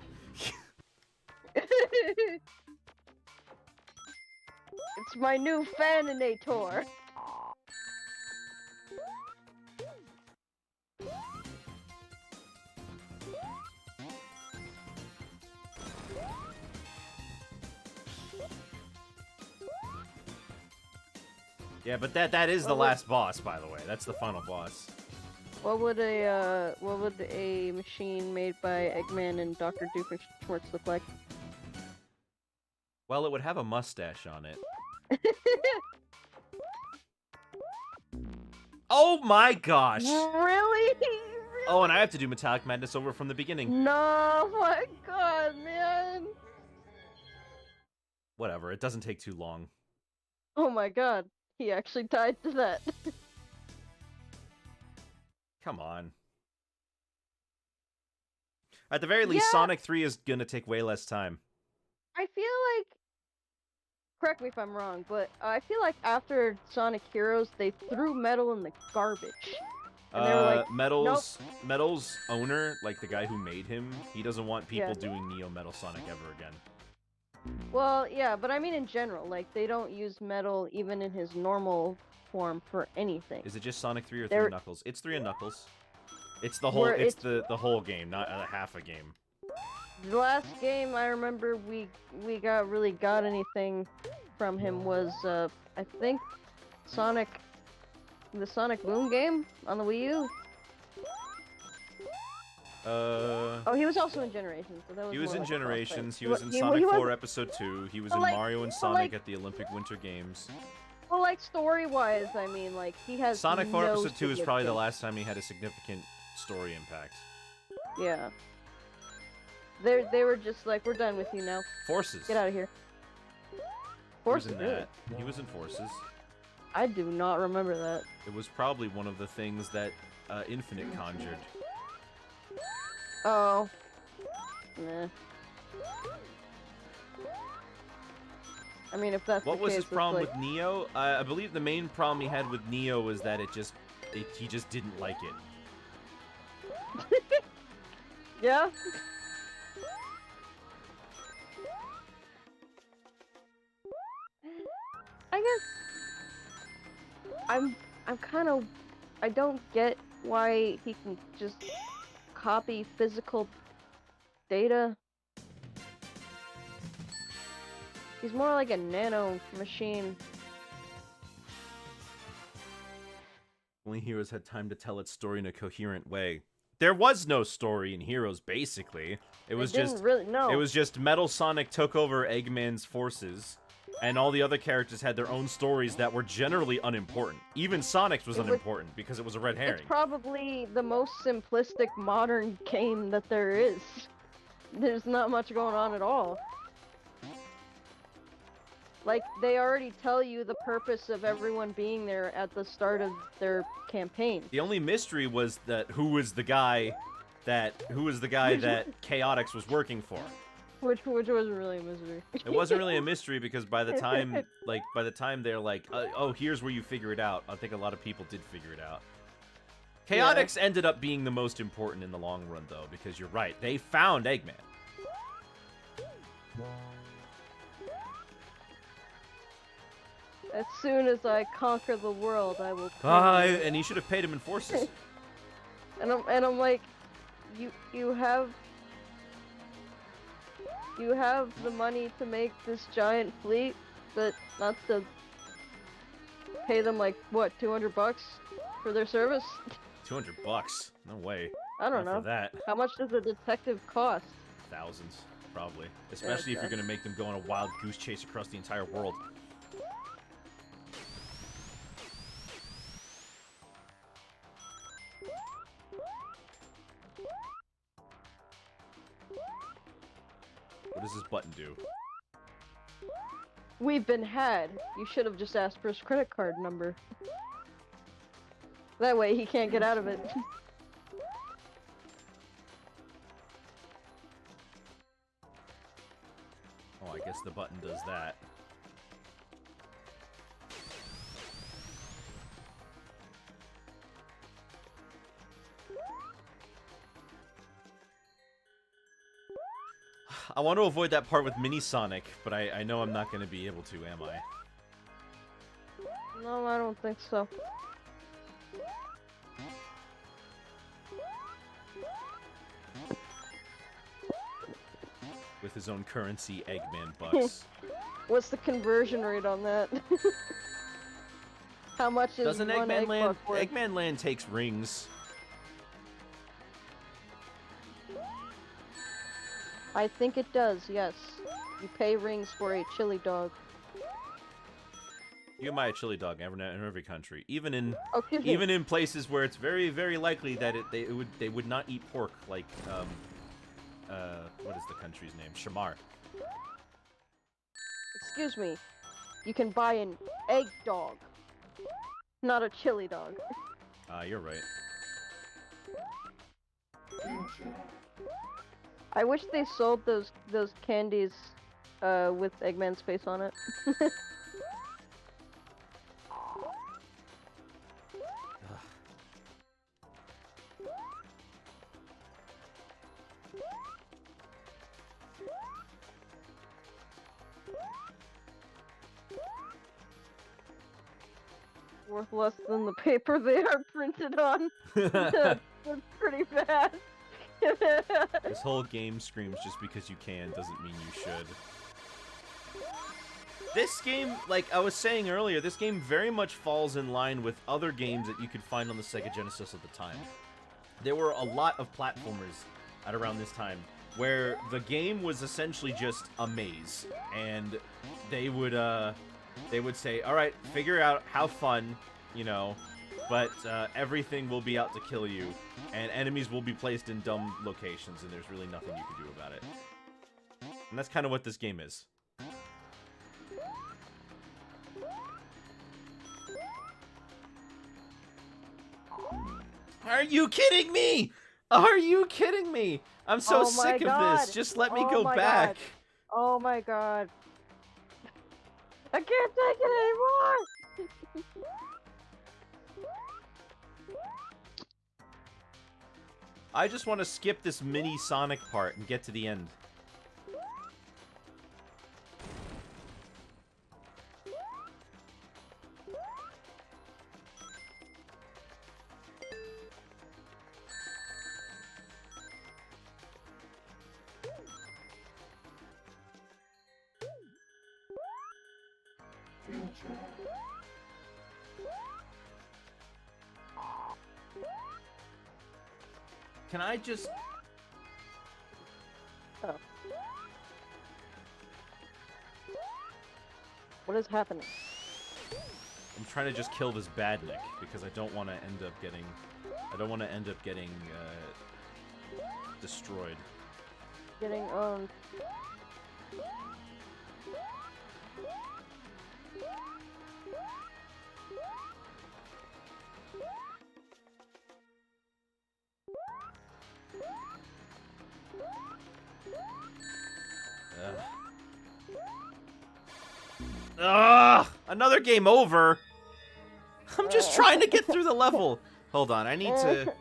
It's my new Faninator. Yeah, but that is the last boss, by the way. That's the final boss. What would a machine made by Eggman and Dr. Doofenshmirtz look like? Well, it would have a mustache on it. Oh my gosh! Really? Oh, and I have to do Metallic Madness over from the beginning. No, my god, man. Whatever, it doesn't take too long. Oh my god, he actually died to that. Come on. At the very least, Yeah. Sonic 3 is gonna take way less time. I feel like, correct me if I'm wrong, but I feel like after Sonic Heroes, they threw Metal in the garbage. And they were like, Metal's owner, like the guy who made him, he doesn't want people doing Neo Metal Sonic ever again. Well, yeah, but I mean in general, like, they don't use Metal even in his normal form for anything. Is it just Sonic 3 or 3 Knuckles? It's 3 and Knuckles. It's the whole, the whole game, not half a game. The last game I remember we really got anything from him was, I think, the Sonic Boom game on the Wii U. Oh, he was also in Generations. So that was he was in like Generations. He was in Sonic 4 Episode 2. He was in Mario and Sonic at the Olympic Winter Games. Well, like, story-wise, I mean, like, he has Sonic 4 Episode 2 is probably the last time he had a significant story impact. Yeah. They were just like, we're done with you now. Forces. Get out of here. Forces. He was in that. He was in Forces. I do not remember that. It was probably one of the things that Infinite conjured. Oh. Nah. I mean, if that's what the was case, his problem like... with Neo? I believe the main problem he had with Neo was that he just didn't like it. Yeah. I guess I'm kind of, I don't get why he can just copy physical data. He's more like a nano machine. Only Heroes had time to tell its story in a coherent way. There was no story in Heroes, basically. It was just Metal Sonic took over Eggman's forces, and all the other characters had their own stories that were generally unimportant. Even Sonic's was unimportant because it was a red herring. It's probably the most simplistic modern game that there is. There's not much going on at all. Like, they already tell you the purpose of everyone being there at the start of their campaign. The only mystery was that who was the guy that Chaotix was working for. Which wasn't really a mystery. It wasn't really a mystery because by the time they're like, oh, here's where you figure it out. I think a lot of people did figure it out. Chaotix ended up being the most important in the long run, though, because you're right. They found Eggman. As soon as I conquer the world, I will. And he should have paid him in forces. and I'm like, you have the money to make this giant fleet, but not to pay them like what, $200 for their service? $200? No way. I don't know. For that. How much does a detective cost? Thousands, probably. Especially if you're gonna make them go on a wild goose chase across the entire world. What does this button do? We've been had. You should have just asked for his credit card number. That way he can't get out of it. Oh, I guess the button does that. I want to avoid that part with Mini Sonic, but I know I'm not going to be able to, am I? No, I don't think so. With his own currency, Eggman bucks. What's the conversion rate on that? How much is Doesn't one Eggman egg Land? buck worth? Eggman Land takes rings. I think it does, yes. You pay rings for a chili dog. You can buy a chili dog in every country, even in places where it's very, very likely that they would not eat pork, like what is the country's name? Shamar. Excuse me. You can buy an egg dog, not a chili dog. You're right. I wish they sold those candies with Eggman's face on it. Worth less than the paper they are printed on. That's pretty bad. This whole game screams just because you can doesn't mean you should. This game, like I was saying earlier, this game very much falls in line with other games that you could find on the Sega Genesis at the time. There were a lot of platformers at around this time where the game was essentially just a maze, and they would say, all right, figure out how fun, you know, but everything will be out to kill you, and enemies will be placed in dumb locations, and there's really nothing you can do about it. And that's kind of what this game is. Are you kidding me? Are you kidding me? I'm so sick of this. Just let me go back. God. Oh my god. I can't take it anymore! I just want to skip this mini Sonic part and get to the end. Can I just... Oh. What is happening? I'm trying to just kill this badnik because I don't want to end up getting... destroyed. Getting owned. Ugh! Another game over! I'm just trying to get through the level! Hold on, I need to...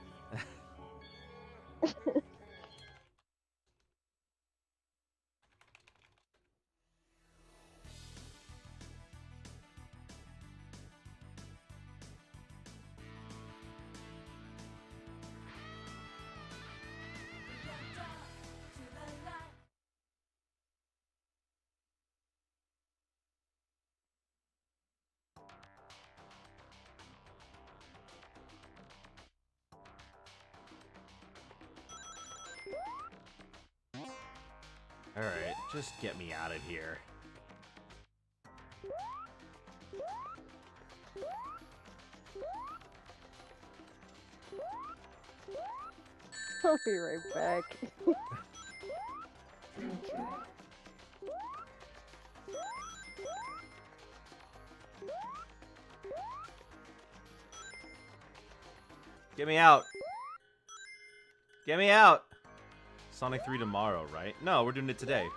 Alright, just get me out of here. I'll be right back. Get me out! Get me out! Sonic 3 tomorrow, right? No, we're doing it today.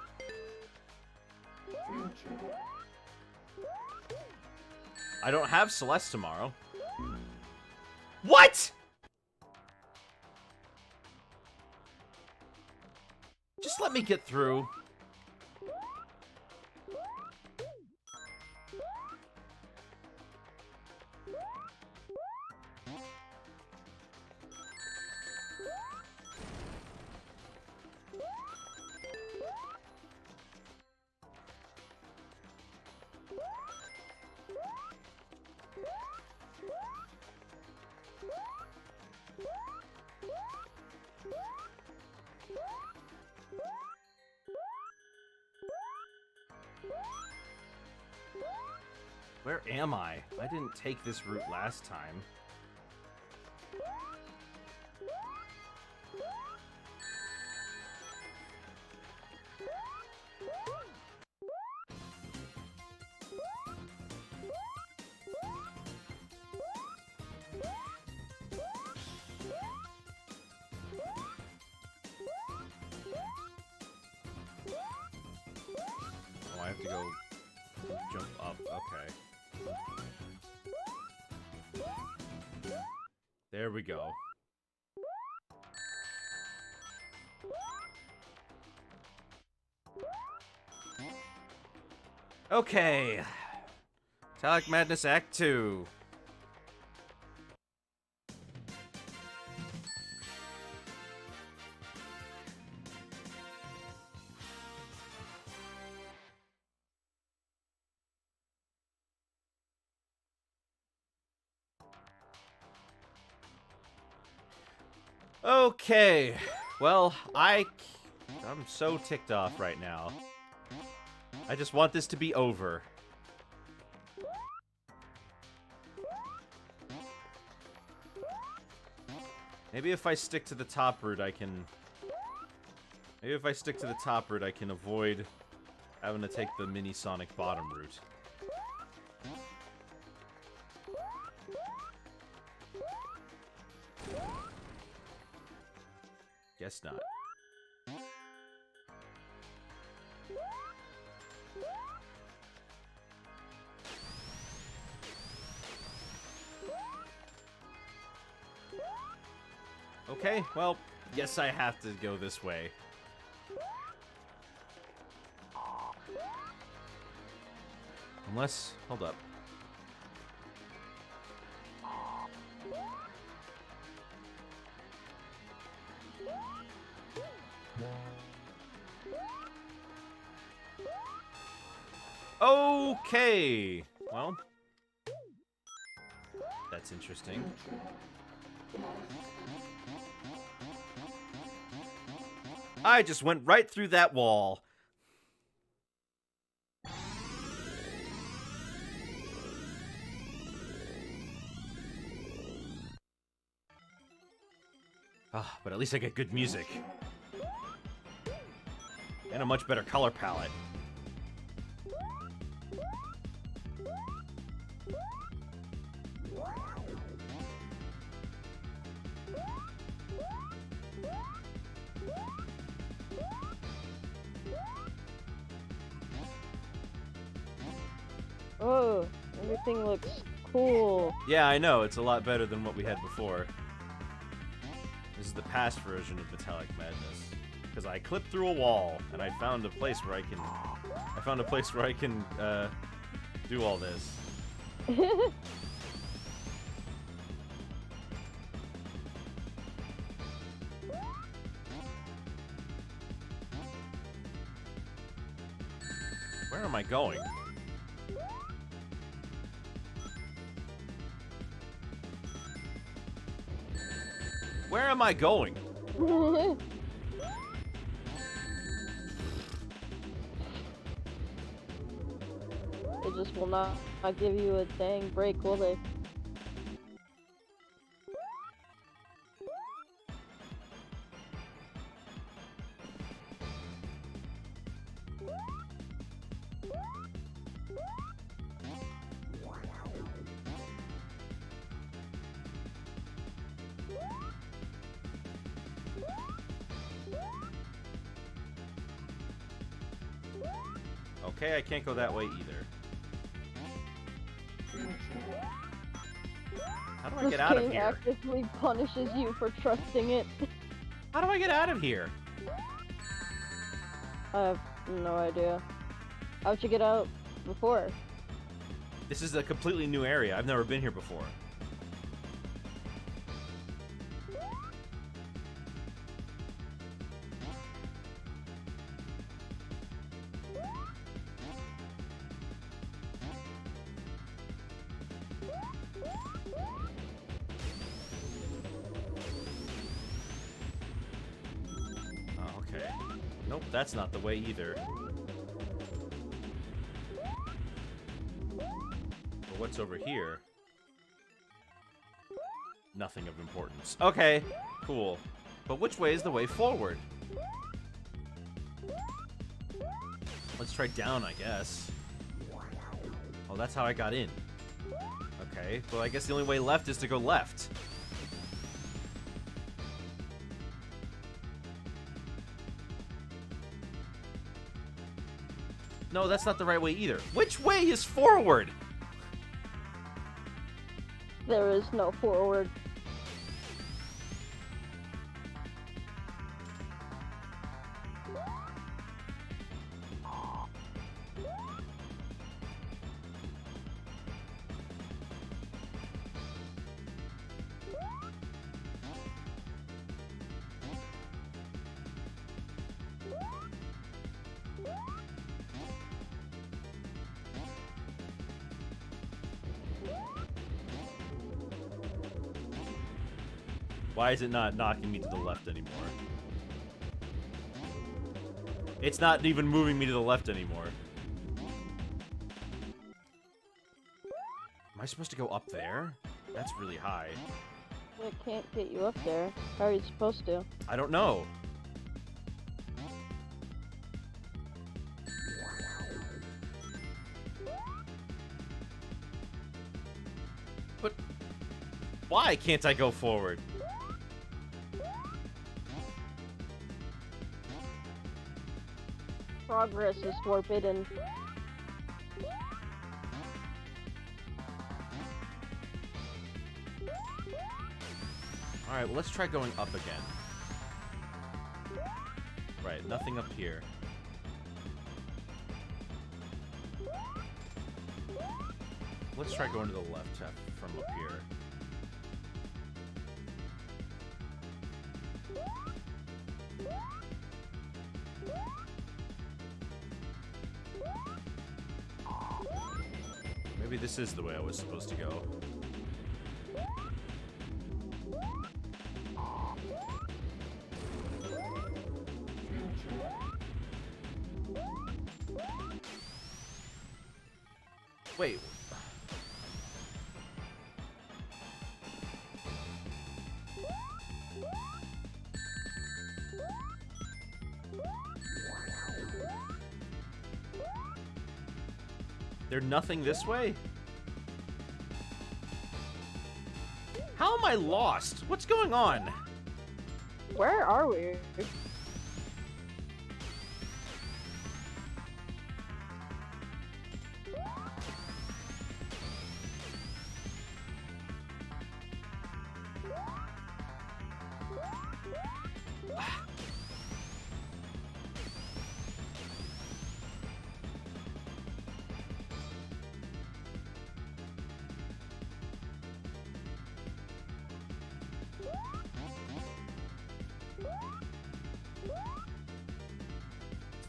I don't have Celeste tomorrow. What?! Just let me get through. Where am I? I didn't take this route last time. Okay. There we go. Okay. Metallic Madness Act 2. Okay. Well, I'm so ticked off right now. I just want this to be over. Maybe if I stick to the top route, I can... Maybe if I stick to the top route, I can avoid having to take the mini Sonic bottom route. Guess not. Okay, well, guess I have to go this way. Unless, hold up. Okay, well, that's interesting. I just went right through that wall. Ah, but at least I get good music. And a much better color palette. Oh, everything looks cool. Yeah, I know. It's a lot better than what we had before. This is the past version of Metallic Madness. Because I clipped through a wall, and I found a place where I can... do all this. Where am I going? Where am I going? They just will not give you a dang break, will they? Okay, I can't go that way either. How do I get out of This game here? actively punishes you for trusting it. How do I get out of here? I have no idea. How'd you get out before? This is a completely new area. I've never been here before. Oh, okay. Nope, that's not the way either. But what's over here? Nothing of importance. Okay, cool. But which way is the way forward? Let's try down, I guess. Oh, that's how I got in. Okay, well, I guess the only way left is to go left. No, that's not the right way either. Which way is forward? There is no forward. Why is it not knocking me to the left anymore? It's not even moving me to the left anymore. Am I supposed to go up there? That's really high. It can't get you up there. How are you supposed to? I don't know. But why can't I go forward? Progress is forbidden. Alright, well, let's try going up again. Right, nothing up here. Let's try going to the left from up here. Maybe this is the way I was supposed to go. Wait. There's nothing this way? How am I lost? What's going on? Where are we?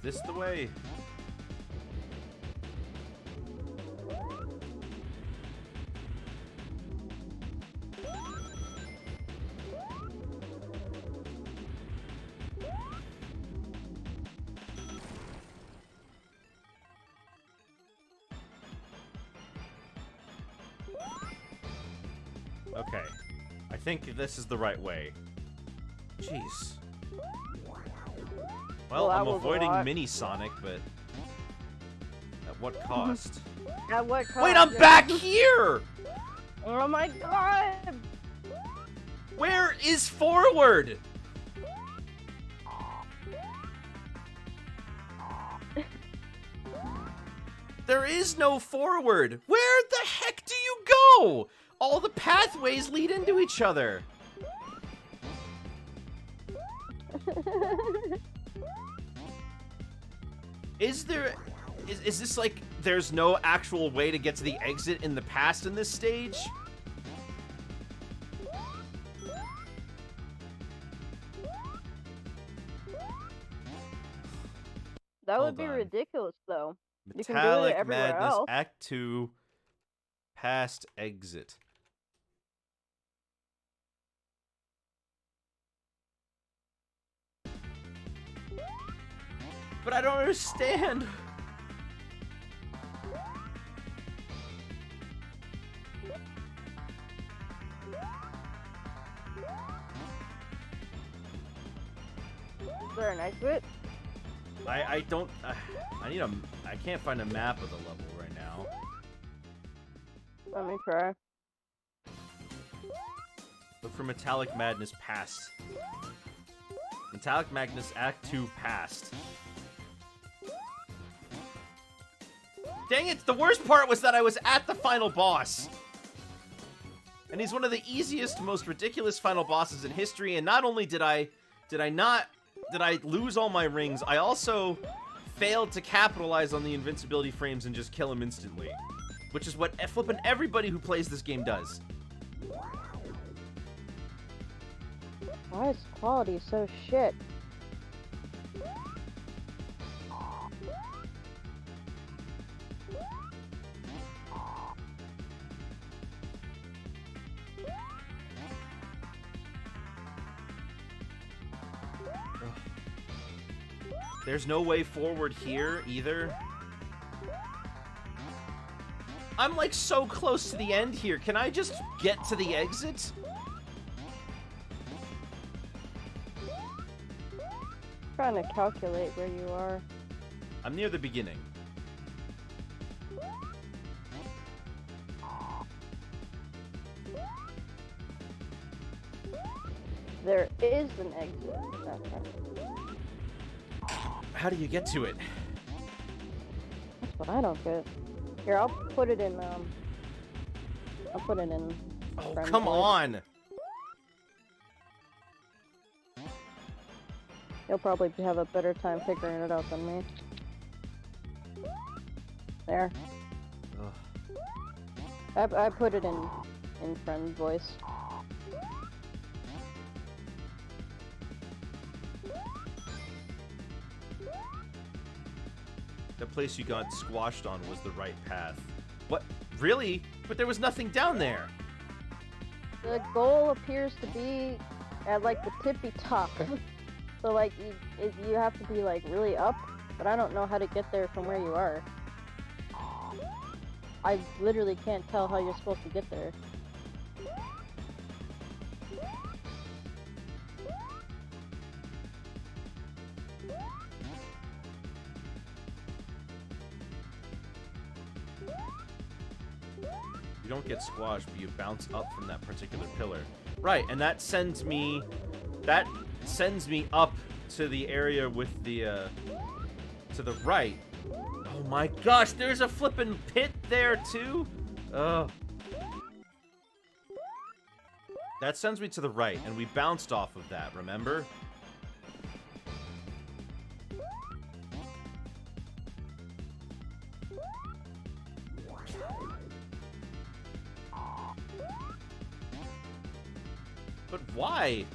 Is this the way? Okay. I think this is the right way. Jeez. Well, I'm avoiding Mini Sonic, but at what cost? At what cost? Wait, I'm back here! Oh my god! Where is forward? There is no forward. Where the heck do you go? All the pathways lead into each other. Is this like there's no actual way to get to the exit in the past in this stage? That would be on. ridiculous, though. You can do it Metallic everywhere Madness else. Act 2 past exit. But I don't understand. Is there an exit? I don't. I need a. I can't find a map of the level right now. Let me try. Look for Metallic Madness past. Metallic Madness Act 2 past. Dang it, the worst part was that I was at the final boss. And he's one of the easiest, most ridiculous final bosses in history, and not only did I lose all my rings, I also failed to capitalize on the invincibility frames and just kill him instantly. Which is what flippin' everybody who plays this game does. Why is quality so shit? There's no way forward here, either. I'm, like, so close to the end here. Can I just get to the exit? Trying to calculate where you are. I'm near the beginning. There is an exit. How do you get to it? That's what I don't get. Here, I'll put it in, I'll put it in... Oh, friend come voice. on! You'll probably have a better time figuring it out than me. There. Ugh. I put it in friend voice. The place you got squashed on was the right path. What? Really? But there was nothing down there! The goal appears to be at, like, the tippy top. So, like, you have to be, like, really up, but I don't know how to get there from where you are. I literally can't tell how you're supposed to get there. You don't get squashed, but you bounce up from that particular pillar. Right, and that sends me up to the area with the, to the right. Oh my gosh, there's a flippin' pit there too? Ugh. That sends me to the right, and we bounced off of that, remember? But why?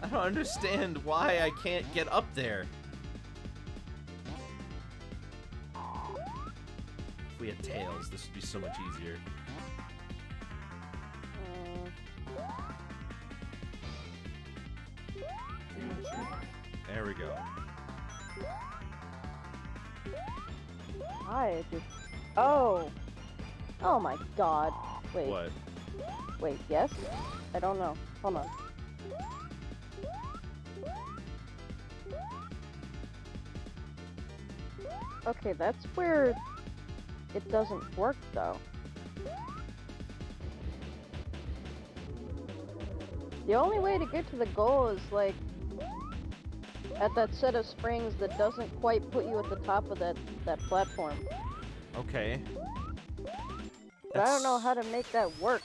I don't understand why I can't get up there. If we had tails, this would be so much easier. There we go. I just... Oh! Oh my god. Wait. What? Wait, yes? I don't know. Hold on. Okay, that's where it doesn't work, though. The only way to get to the goal is, like, at that set of springs that doesn't quite put you at the top of that platform. Okay. But I don't know how to make that work.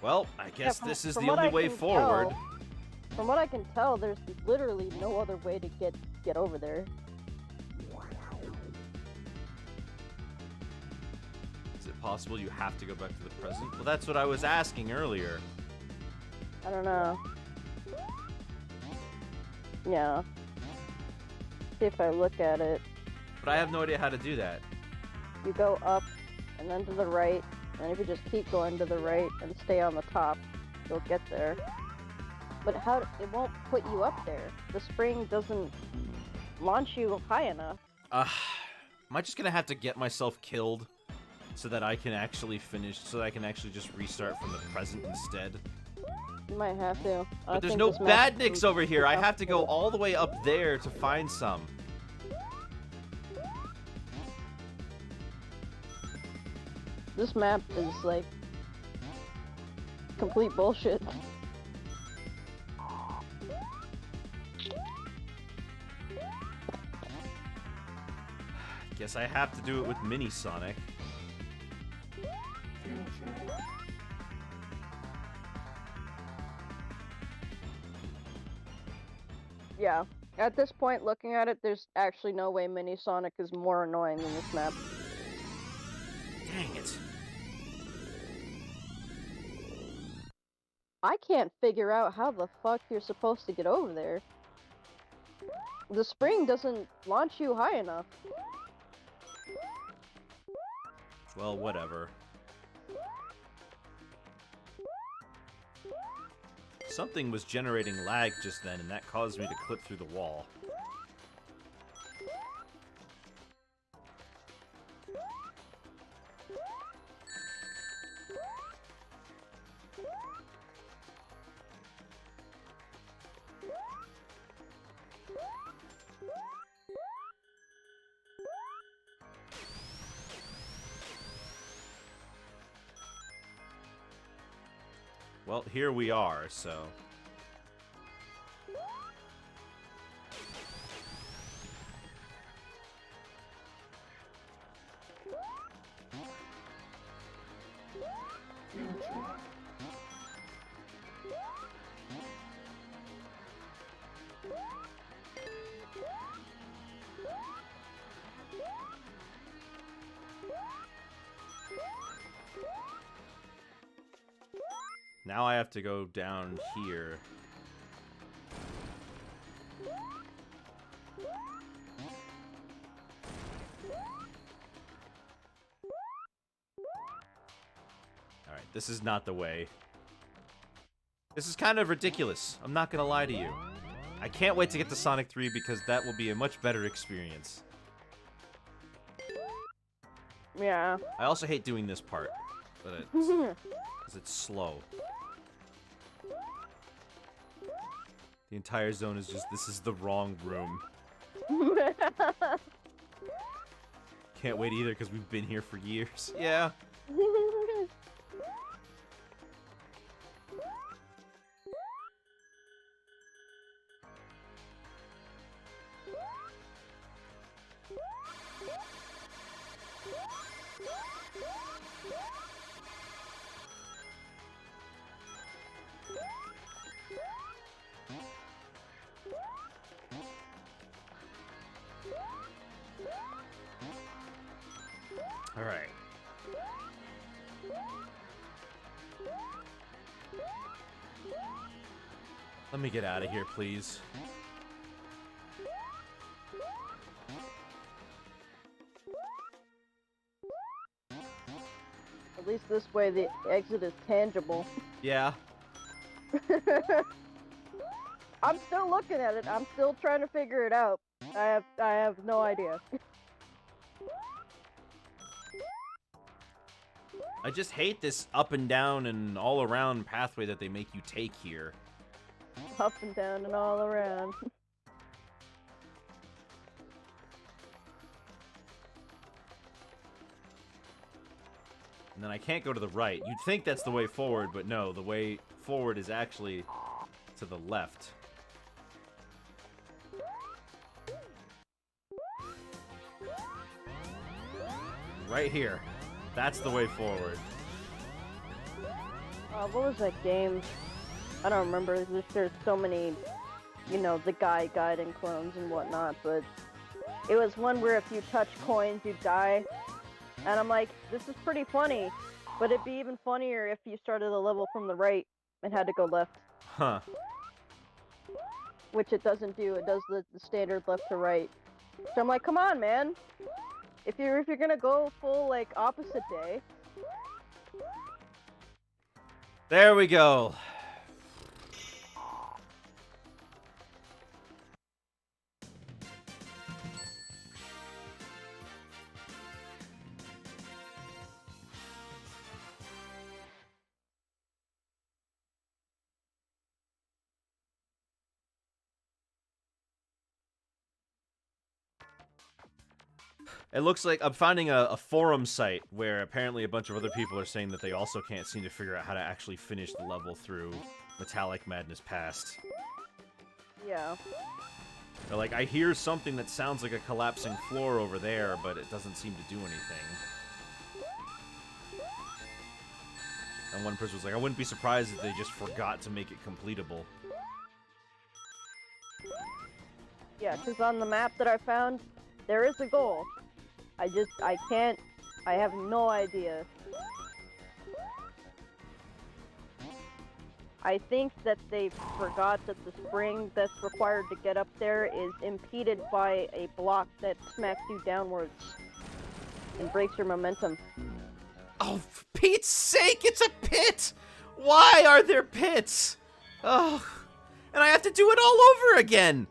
Well, I guess Yeah, this is from the what only I way can forward. tell- From what I can tell, there's literally no other way to get over there. Is it possible you have to go back to the present? Well, that's what I was asking earlier. I don't know. Yeah. See if I look at it. But I have no idea how to do that. You go up, and then to the right, and if you just keep going to the right and stay on the top, you'll get there. But it won't put you up there. The spring doesn't launch you high enough. Am I just gonna have to get myself killed so that I can actually finish, so that I can actually just restart from the present instead? You might have to. But there's no badniks over here. I have to go all the way up there to find some. This map is, like, complete bullshit. Guess I have to do it with Mini Sonic. Yeah. At this point, looking at it, there's actually no way Mini Sonic is more annoying than this map. Dang it. I can't figure out how the fuck you're supposed to get over there. The spring doesn't launch you high enough. Well, whatever. Something was generating lag just then, and that caused me to clip through the wall. Well, here we are, so... Now I have to go down here. Alright, this is not the way. This is kind of ridiculous. I'm not gonna lie to you. I can't wait to get to Sonic 3 because that will be a much better experience. Yeah. I also hate doing this part. But it's, 'cause it's slow. The entire zone is just, this is the wrong room. Can't wait either because we've been here for years. Yeah. All right. Let me get out of here, please. At least this way the exit is tangible. Yeah. I'm still looking at it. I'm still trying to figure it out. I have no idea. I just hate this up and down and all around pathway that they make you take here. Up and down and all around. And then I can't go to the right. You'd think that's the way forward, but no, the way forward is actually to the left. Right here. That's the way forward. What was that game? I don't remember. There's so many, you know, the guiding clones and whatnot, but it was one where if you touch coins, you die. And I'm like, this is pretty funny, but it'd be even funnier if you started the level from the right and had to go left. Huh. Which it doesn't do. It does the standard left to right. So I'm like, come on, man. If you're gonna go full like opposite day. There we go. It looks like I'm finding a forum site where apparently a bunch of other people are saying that they also can't seem to figure out how to actually finish the level through Metallic Madness Past. Yeah. They're like, I hear something that sounds like a collapsing floor over there, but it doesn't seem to do anything. And one person was like, I wouldn't be surprised if they just forgot to make it completable. Yeah, because on the map that I found, there is a goal. I have no idea. I think that they forgot that the spring that's required to get up there is impeded by a block that smacks you downwards and breaks your momentum. Oh, for Pete's sake, it's a pit! Why are there pits? Oh, and I have to do it all over again!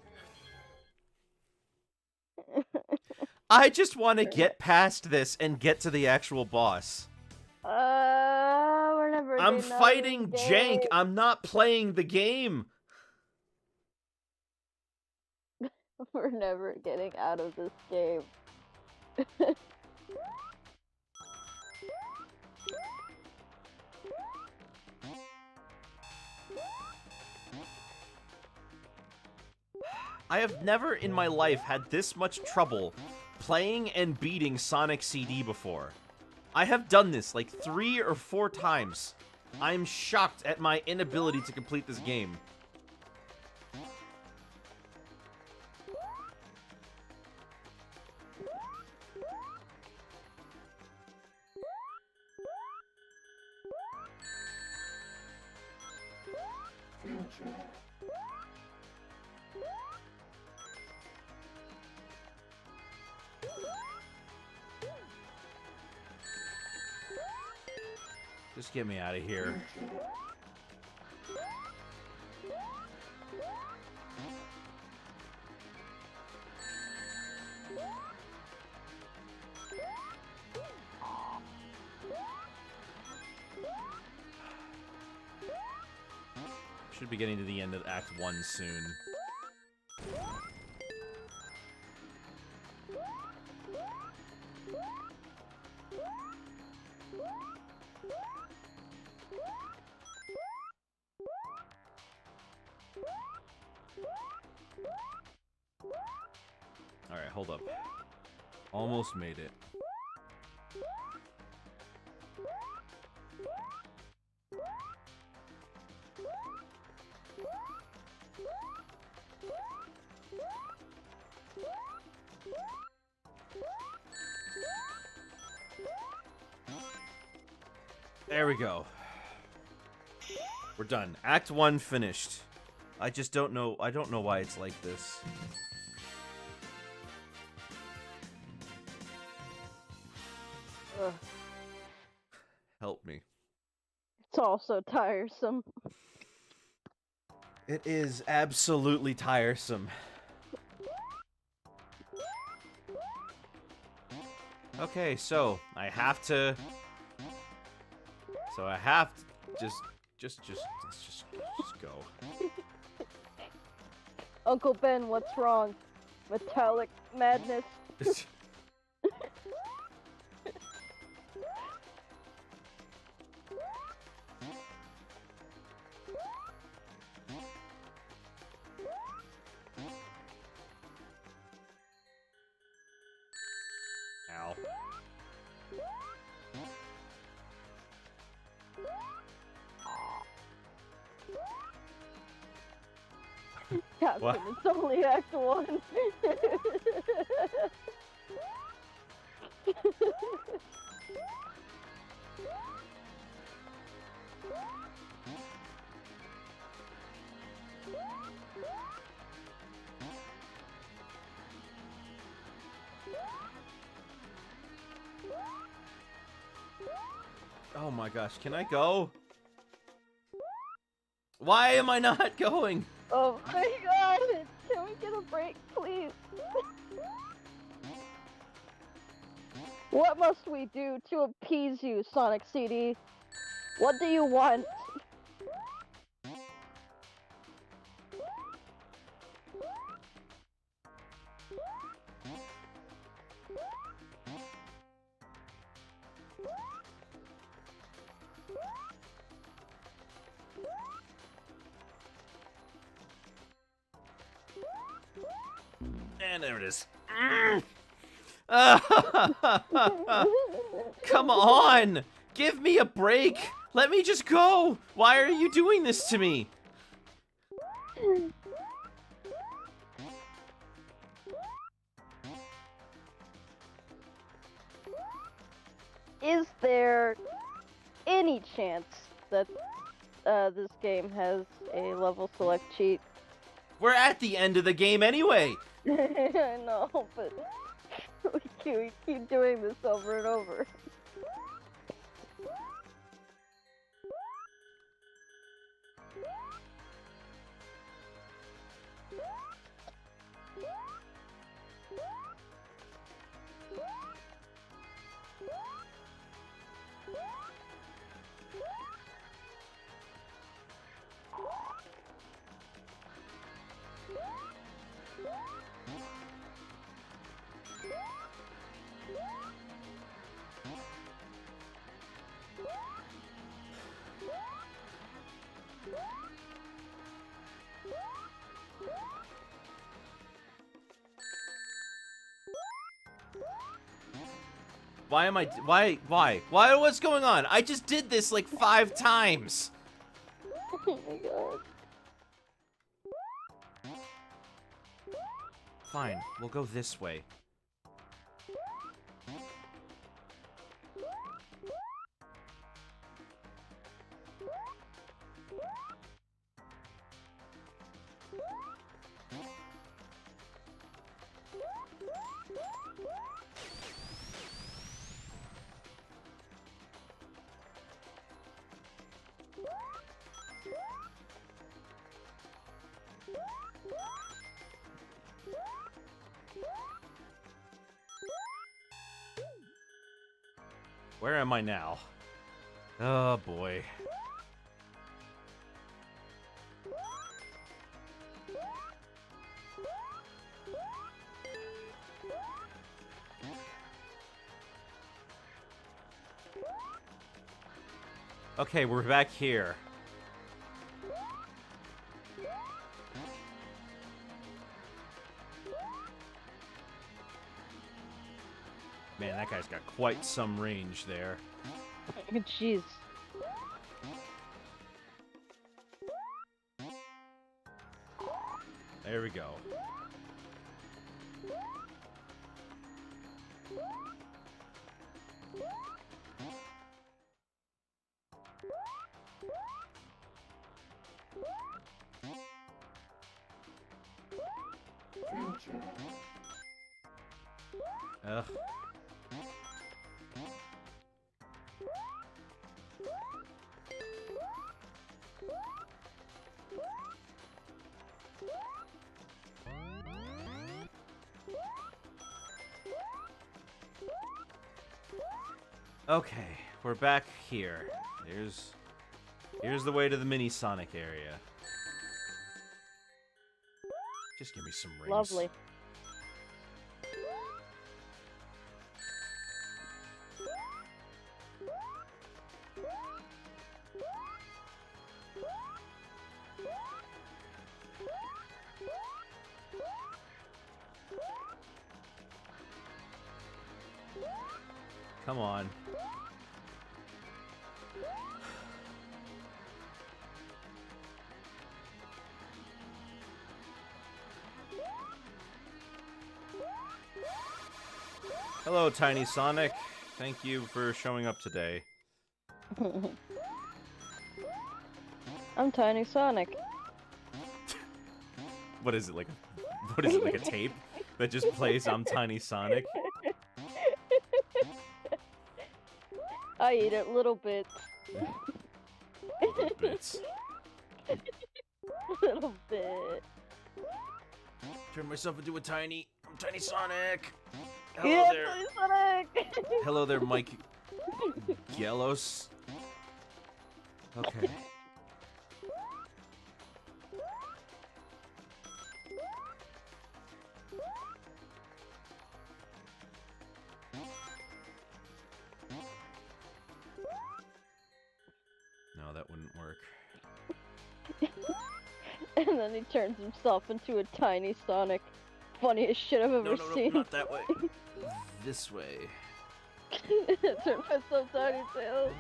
I just want to get past this and get to the actual boss. We're never I'm getting out of fighting this jank. game. I'm not playing the game. We're never getting out of this game. I have never in my life had this much trouble playing and beating Sonic CD before. I have done this like 3 or 4 times. I'm shocked at my inability to complete this game. Just get me out of here. Should be getting to the end of Act 1 soon. Alright, hold up. Almost made it. There we go. We're done. Act 1 finished. I just don't know. I don't know why it's like this. Ugh. Help me. It's also tiresome. It is absolutely tiresome. Okay, so I have to. So I have to let's just go. Uncle Ben, what's wrong? Metallic madness. Ow. Captain, What? it's only Act 1. Oh my gosh, can I go? Why am I not going? Oh my god! Can we get a break, please? What must we do to appease you, Sonic CD? What do you want? And there it is. Come on! Give me a break! Let me just go! Why are you doing this to me? Is there any chance that this game has a level select cheat? We're at the end of the game anyway! I know, but we keep doing this over and over. Why am I... Why? What's going on? I just did this like 5 times! Oh my god. Fine, we'll go this way. Where am I now? Oh boy. Okay, we're back here. Man, that guy's got quite some range there. Jeez. There we go. Ugh. Okay, we're back here. Here's the way to the mini Sonic area. Just give me some rings. Lovely. Come on. Hello, Tiny Sonic. Thank you for showing up today. I'm Tiny Sonic. What is it like? What is it like, a tape that just plays "I'm Tiny Sonic"? I eat it little bits. Little bits. Little bit. Turn myself into a tiny. I'm Tiny Sonic. Hello Yeah, there. Tiny Sonic. Hello there, Mike. Gelos. Okay. No, that wouldn't work. And then he turns himself into a Tiny Sonic. funniest shit I've ever No, seen. not that way. This way. Turn myself tiny tail.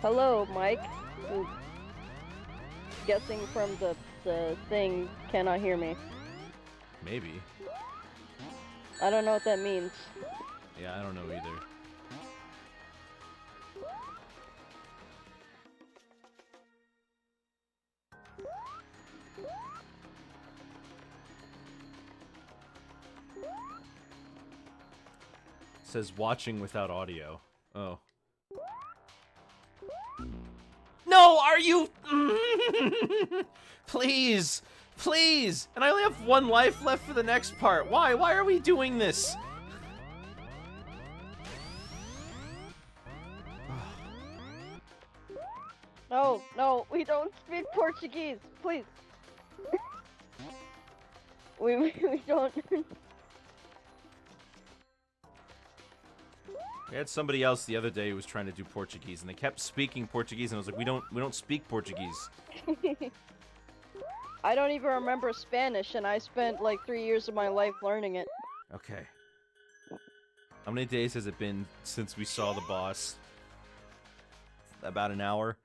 Hello, Mike. Who, guessing from the thing, cannot hear me. Maybe. I don't know what that means. Yeah, I don't know either. It says watching without audio. Oh. No, are you? Please, please. And I only have one life left for the next part. Why? Why are we doing this? No, no, we don't speak Portuguese, please. we don't. We had somebody else the other day who was trying to do Portuguese, and they kept speaking Portuguese, and I was like, we don't speak Portuguese. I don't even remember Spanish, and I spent like 3 years of my life learning it. Okay. How many days has it been since we saw the boss? About an hour?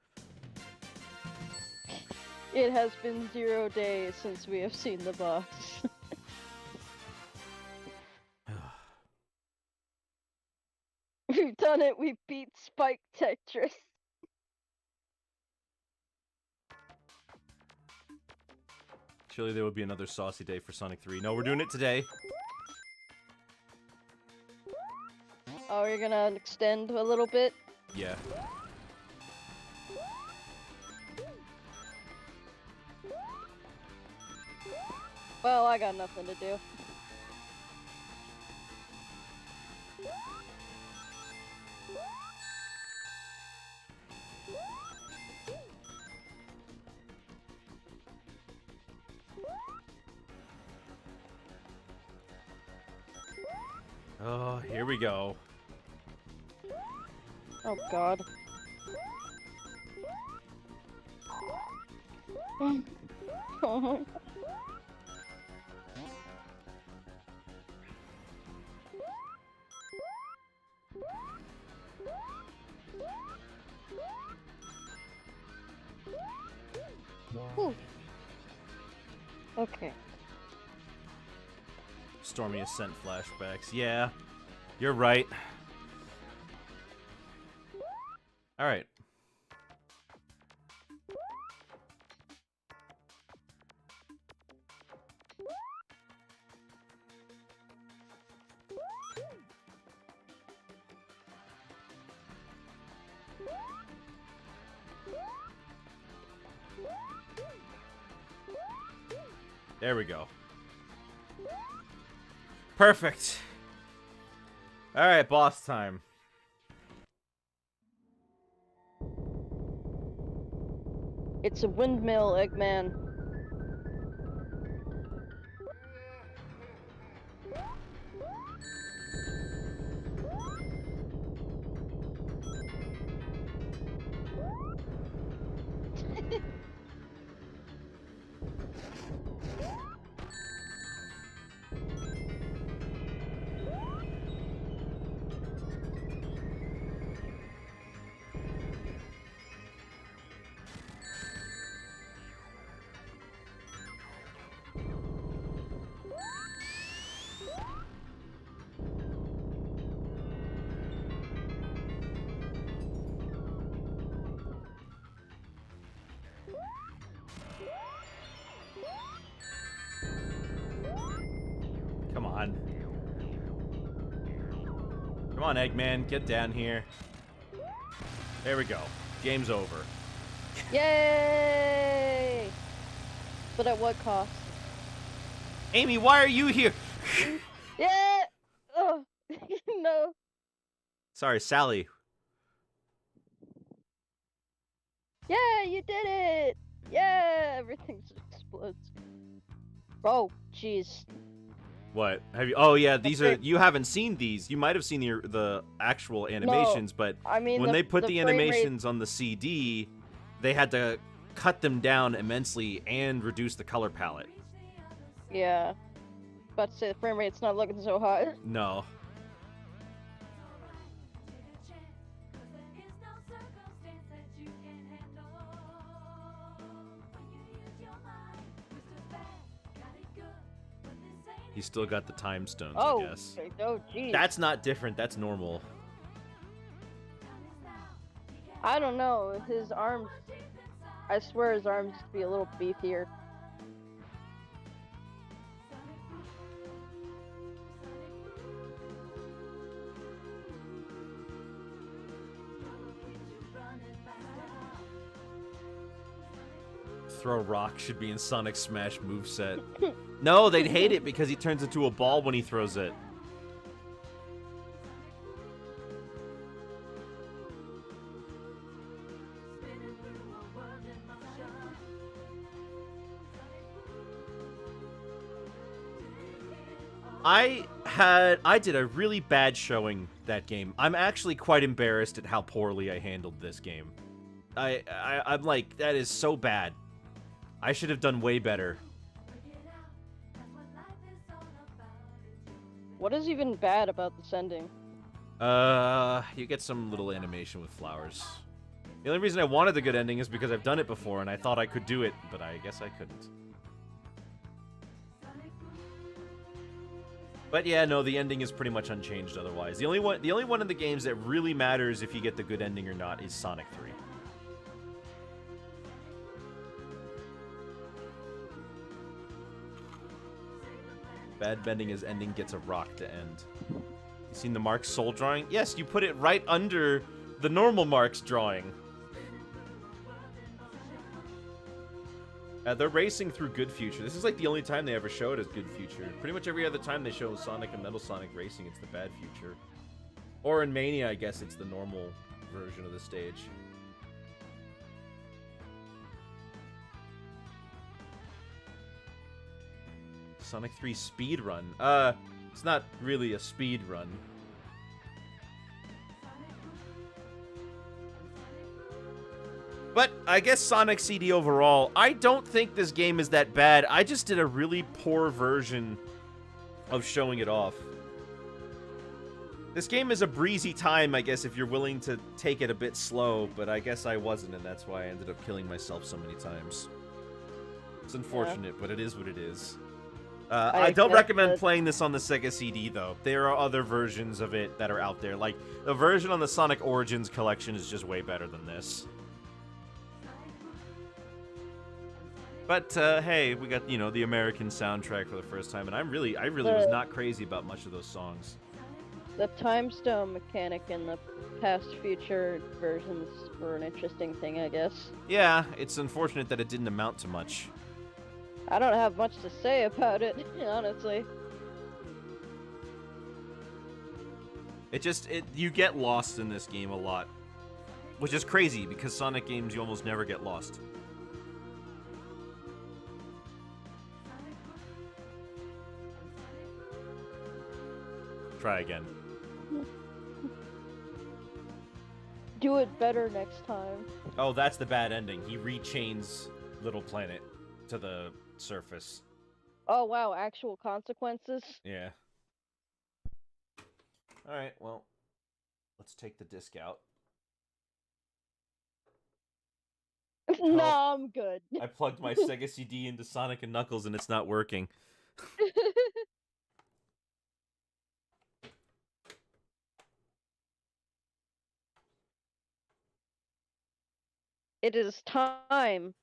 It has been 0 days since we have seen the boss. We've done it, we beat Spike Tetris. Surely there will be another saucy day for Sonic 3. No, we're doing it today. Oh, you're gonna extend a little bit? Yeah. Well, I got nothing to do. Oh, here we go. Oh god. Oh. Whew. Okay. Stormy Ascent flashbacks. Yeah, you're right. Alright. There we go. Perfect. Alright, boss time. It's a windmill, Eggman. Come on. Come on, Eggman. Get down here. There we go. Game's over. Yay! But at what cost? Amy, why are you here? Yeah! Oh, no. Sorry, Sally. Yeah, you did it! Yeah! Everything just explodes. Oh, jeez. What? Have you? Oh yeah, these are. You haven't seen these. You might have seen the actual animations, but I mean, when they put the frame rate- animations on the CD, they had to cut them down immensely and reduce the color palette. Yeah. About to say the frame rate's not looking so hot. No. He's still got the time stones, I guess. Oh, geez. That's not different. That's normal. I don't know. His arms... I swear his arms used to be a little beefier. Throw rock should be in Sonic Smash moveset. No, they'd hate it because he turns into a ball when he throws it. I did a really bad showing that game. I'm actually quite embarrassed at how poorly I handled this game. I'm like, that is so bad. I should have done way better. What is even bad about the sending? You get some little animation with flowers. The only reason I wanted the good ending is because I've done it before and I thought I could do it, but I guess I couldn't. But yeah, no, the ending is pretty much unchanged otherwise. The only one in the games that really matters if you get the good ending or not is Sonic 3. Bad bending is ending gets a rock to end. You seen the Mark's soul drawing? Yes, you put it right under the normal Mark's drawing. They're racing through Good Future. This is like the only time they ever show it as Good Future. Pretty much every other time they show Sonic and Metal Sonic racing, it's the Bad Future. Or in Mania, I guess it's the normal version of the stage. Sonic 3 speed run. It's not really a speed run. But I guess Sonic CD overall, I don't think this game is that bad. I just did a really poor version of showing it off. This game is a breezy time, I guess, if you're willing to take it a bit slow, but I guess I wasn't, and that's why I ended up killing myself so many times. It's unfortunate, but it is what it is. I don't recommend playing this on the Sega CD, though. There are other versions of it that are out there. Like, the version on the Sonic Origins collection is just way better than this. But, hey, we got, you know, the American soundtrack for the first time, and I really was not crazy about much of those songs. The time stone mechanic in the past future versions were an interesting thing, I guess. Yeah, it's unfortunate that it didn't amount to much. I don't have much to say about it, honestly. You get lost in this game a lot. Which is crazy, because Sonic games you almost never get lost. Try again. Do it better next time. Oh, that's the bad ending. He rechains Little Planet to the surface. Oh, wow, actual consequences? Yeah. Alright, well, let's take the disc out. No, I'm good. I plugged my Sega CD into Sonic and Knuckles and it's not working. It is time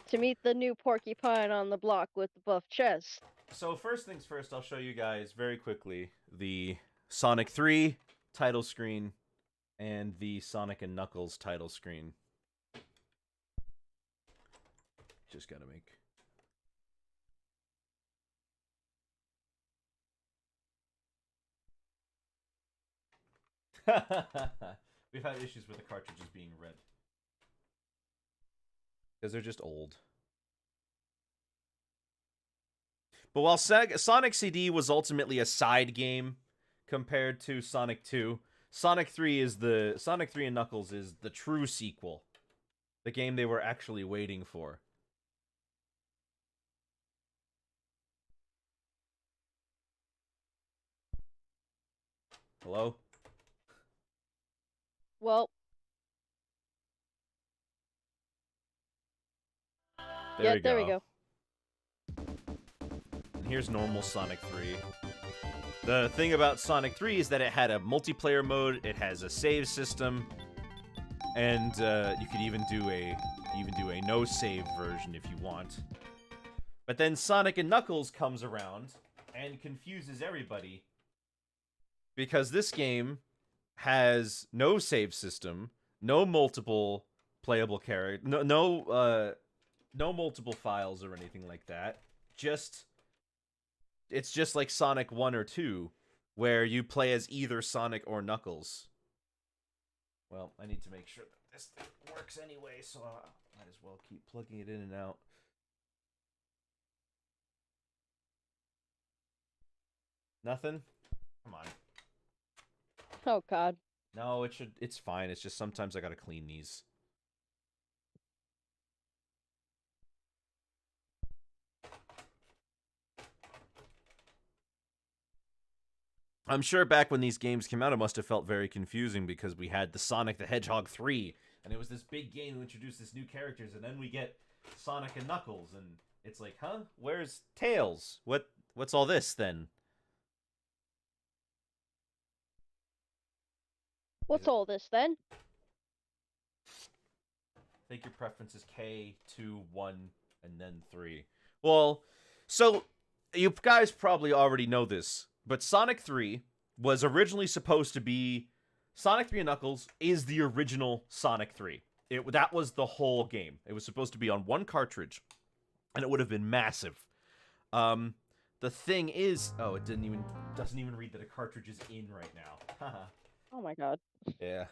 to meet the new Porcupine on the block with the buff chest. So first things first, I'll show you guys very quickly the Sonic 3 title screen and the Sonic and Knuckles title screen. Just gotta make... We've had issues with the cartridges being red. Because they're just old. But while Sonic CD was ultimately a side game compared to Sonic 2, Sonic 3 and Knuckles is the true sequel. The game they were actually waiting for. Hello? Well, There we go. And here's normal Sonic 3. The thing about Sonic 3 is that it had a multiplayer mode, it has a save system, and you could even do a no save version if you want. But then Sonic and Knuckles comes around and confuses everybody because this game has no save system, no multiple playable character, no multiple files or anything like that. It's just like Sonic 1 or 2, where you play as either Sonic or Knuckles. Well, I need to make sure that this thing works anyway, so I might as well keep plugging it in and out. Nothing? Come on. Oh God. No, it's fine. It's just sometimes I gotta clean these. I'm sure back when these games came out, it must have felt very confusing because we had the Sonic the Hedgehog 3, and it was this big game to introduce these new characters, and then we get Sonic and Knuckles, and it's like, huh? Where's Tails? What's all this, then? What's all this then? I think your preference is K, 2, 1, and then 3. Well, so you guys probably already know this, but Sonic 3 was originally supposed to be... Sonic 3 and Knuckles is the original Sonic 3. That was the whole game. It was supposed to be on one cartridge, and it would have been massive. The thing is... Oh, it doesn't even read that a cartridge is in right now. Oh my God. Yeah.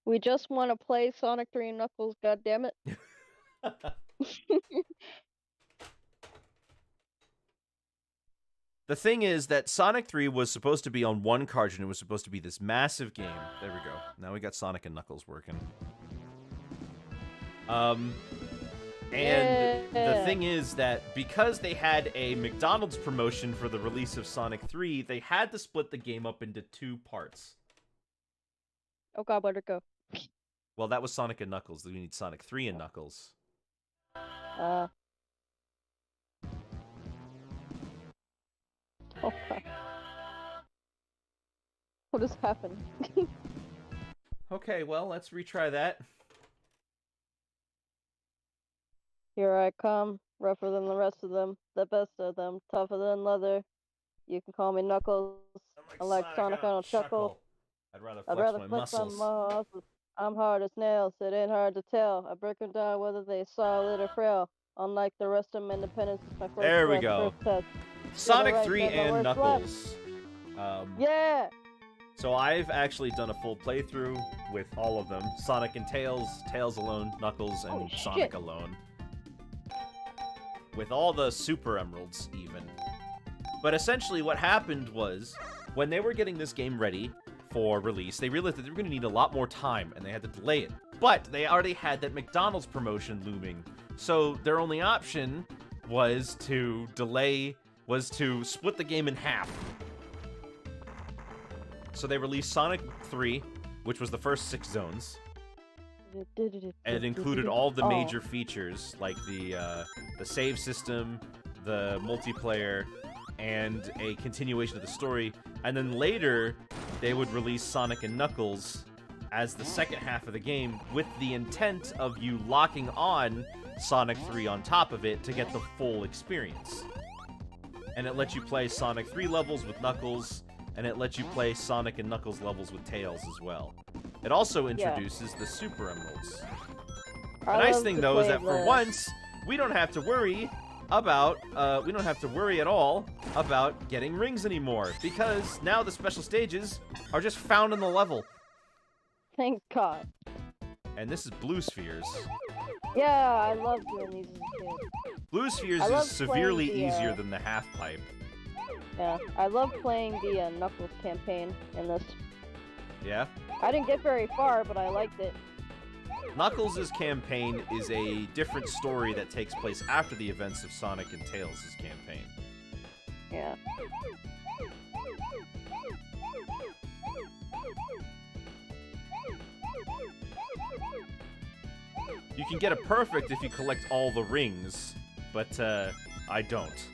We just want to play Sonic 3 and Knuckles, goddammit. The thing is that Sonic 3 was supposed to be on one cartridge, and it was supposed to be this massive game. There we go. Now we got Sonic and Knuckles working. And the thing is that because they had a McDonald's promotion for the release of Sonic 3, they had to split the game up into 2 parts. Oh God, where'd it go? Well, that was Sonic and Knuckles. We need Sonic 3 and Knuckles. Oh God. What has happened? Okay, well, let's retry that. Here I come, rougher than the rest of them, the best of them, tougher than leather. You can call me Knuckles. I like Sonic, I don't chuckle. I'd rather I'd flex my muscles. muscles. I'm hard as nails, it ain't hard to tell. I break them down whether they solid or frail. Unlike the rest of them, independence is my first There we breath, go. first test. Sonic right, 3 then the and worst Knuckles. Yeah! So I've actually done a full playthrough with all of them. Sonic and Tails, Tails alone, Knuckles, and Holy Sonic shit. alone. With all the Super Emeralds, even. But essentially what happened was, when they were getting this game ready for release, they realized that they were going to need a lot more time, and they had to delay it. But they already had that McDonald's promotion looming, so their only option was to split the game in half. So they released Sonic 3, which was the first 6 zones. And it included all the major features, like the save system, the multiplayer, and a continuation of the story. And then later, they would release Sonic and Knuckles as the second half of the game, with the intent of you locking on Sonic 3 on top of it to get the full experience. And it lets you play Sonic 3 levels with Knuckles, and it lets you play Sonic and Knuckles levels with Tails as well. It also introduces the Super Emeralds. The nice thing, though, is that for once, we don't have to worry about, at all about getting rings anymore, because now the special stages are just found in the level. Thank God. And this is Blue Spheres. Yeah, I love doing these as a kid. Blue Spheres is severely easier than the half pipe. Yeah, I love playing the Knuckles campaign in this. Yeah? I didn't get very far, but I liked it. Knuckles' campaign is a different story that takes place after the events of Sonic and Tails' campaign. Yeah. You can get a perfect if you collect all the rings, but I don't.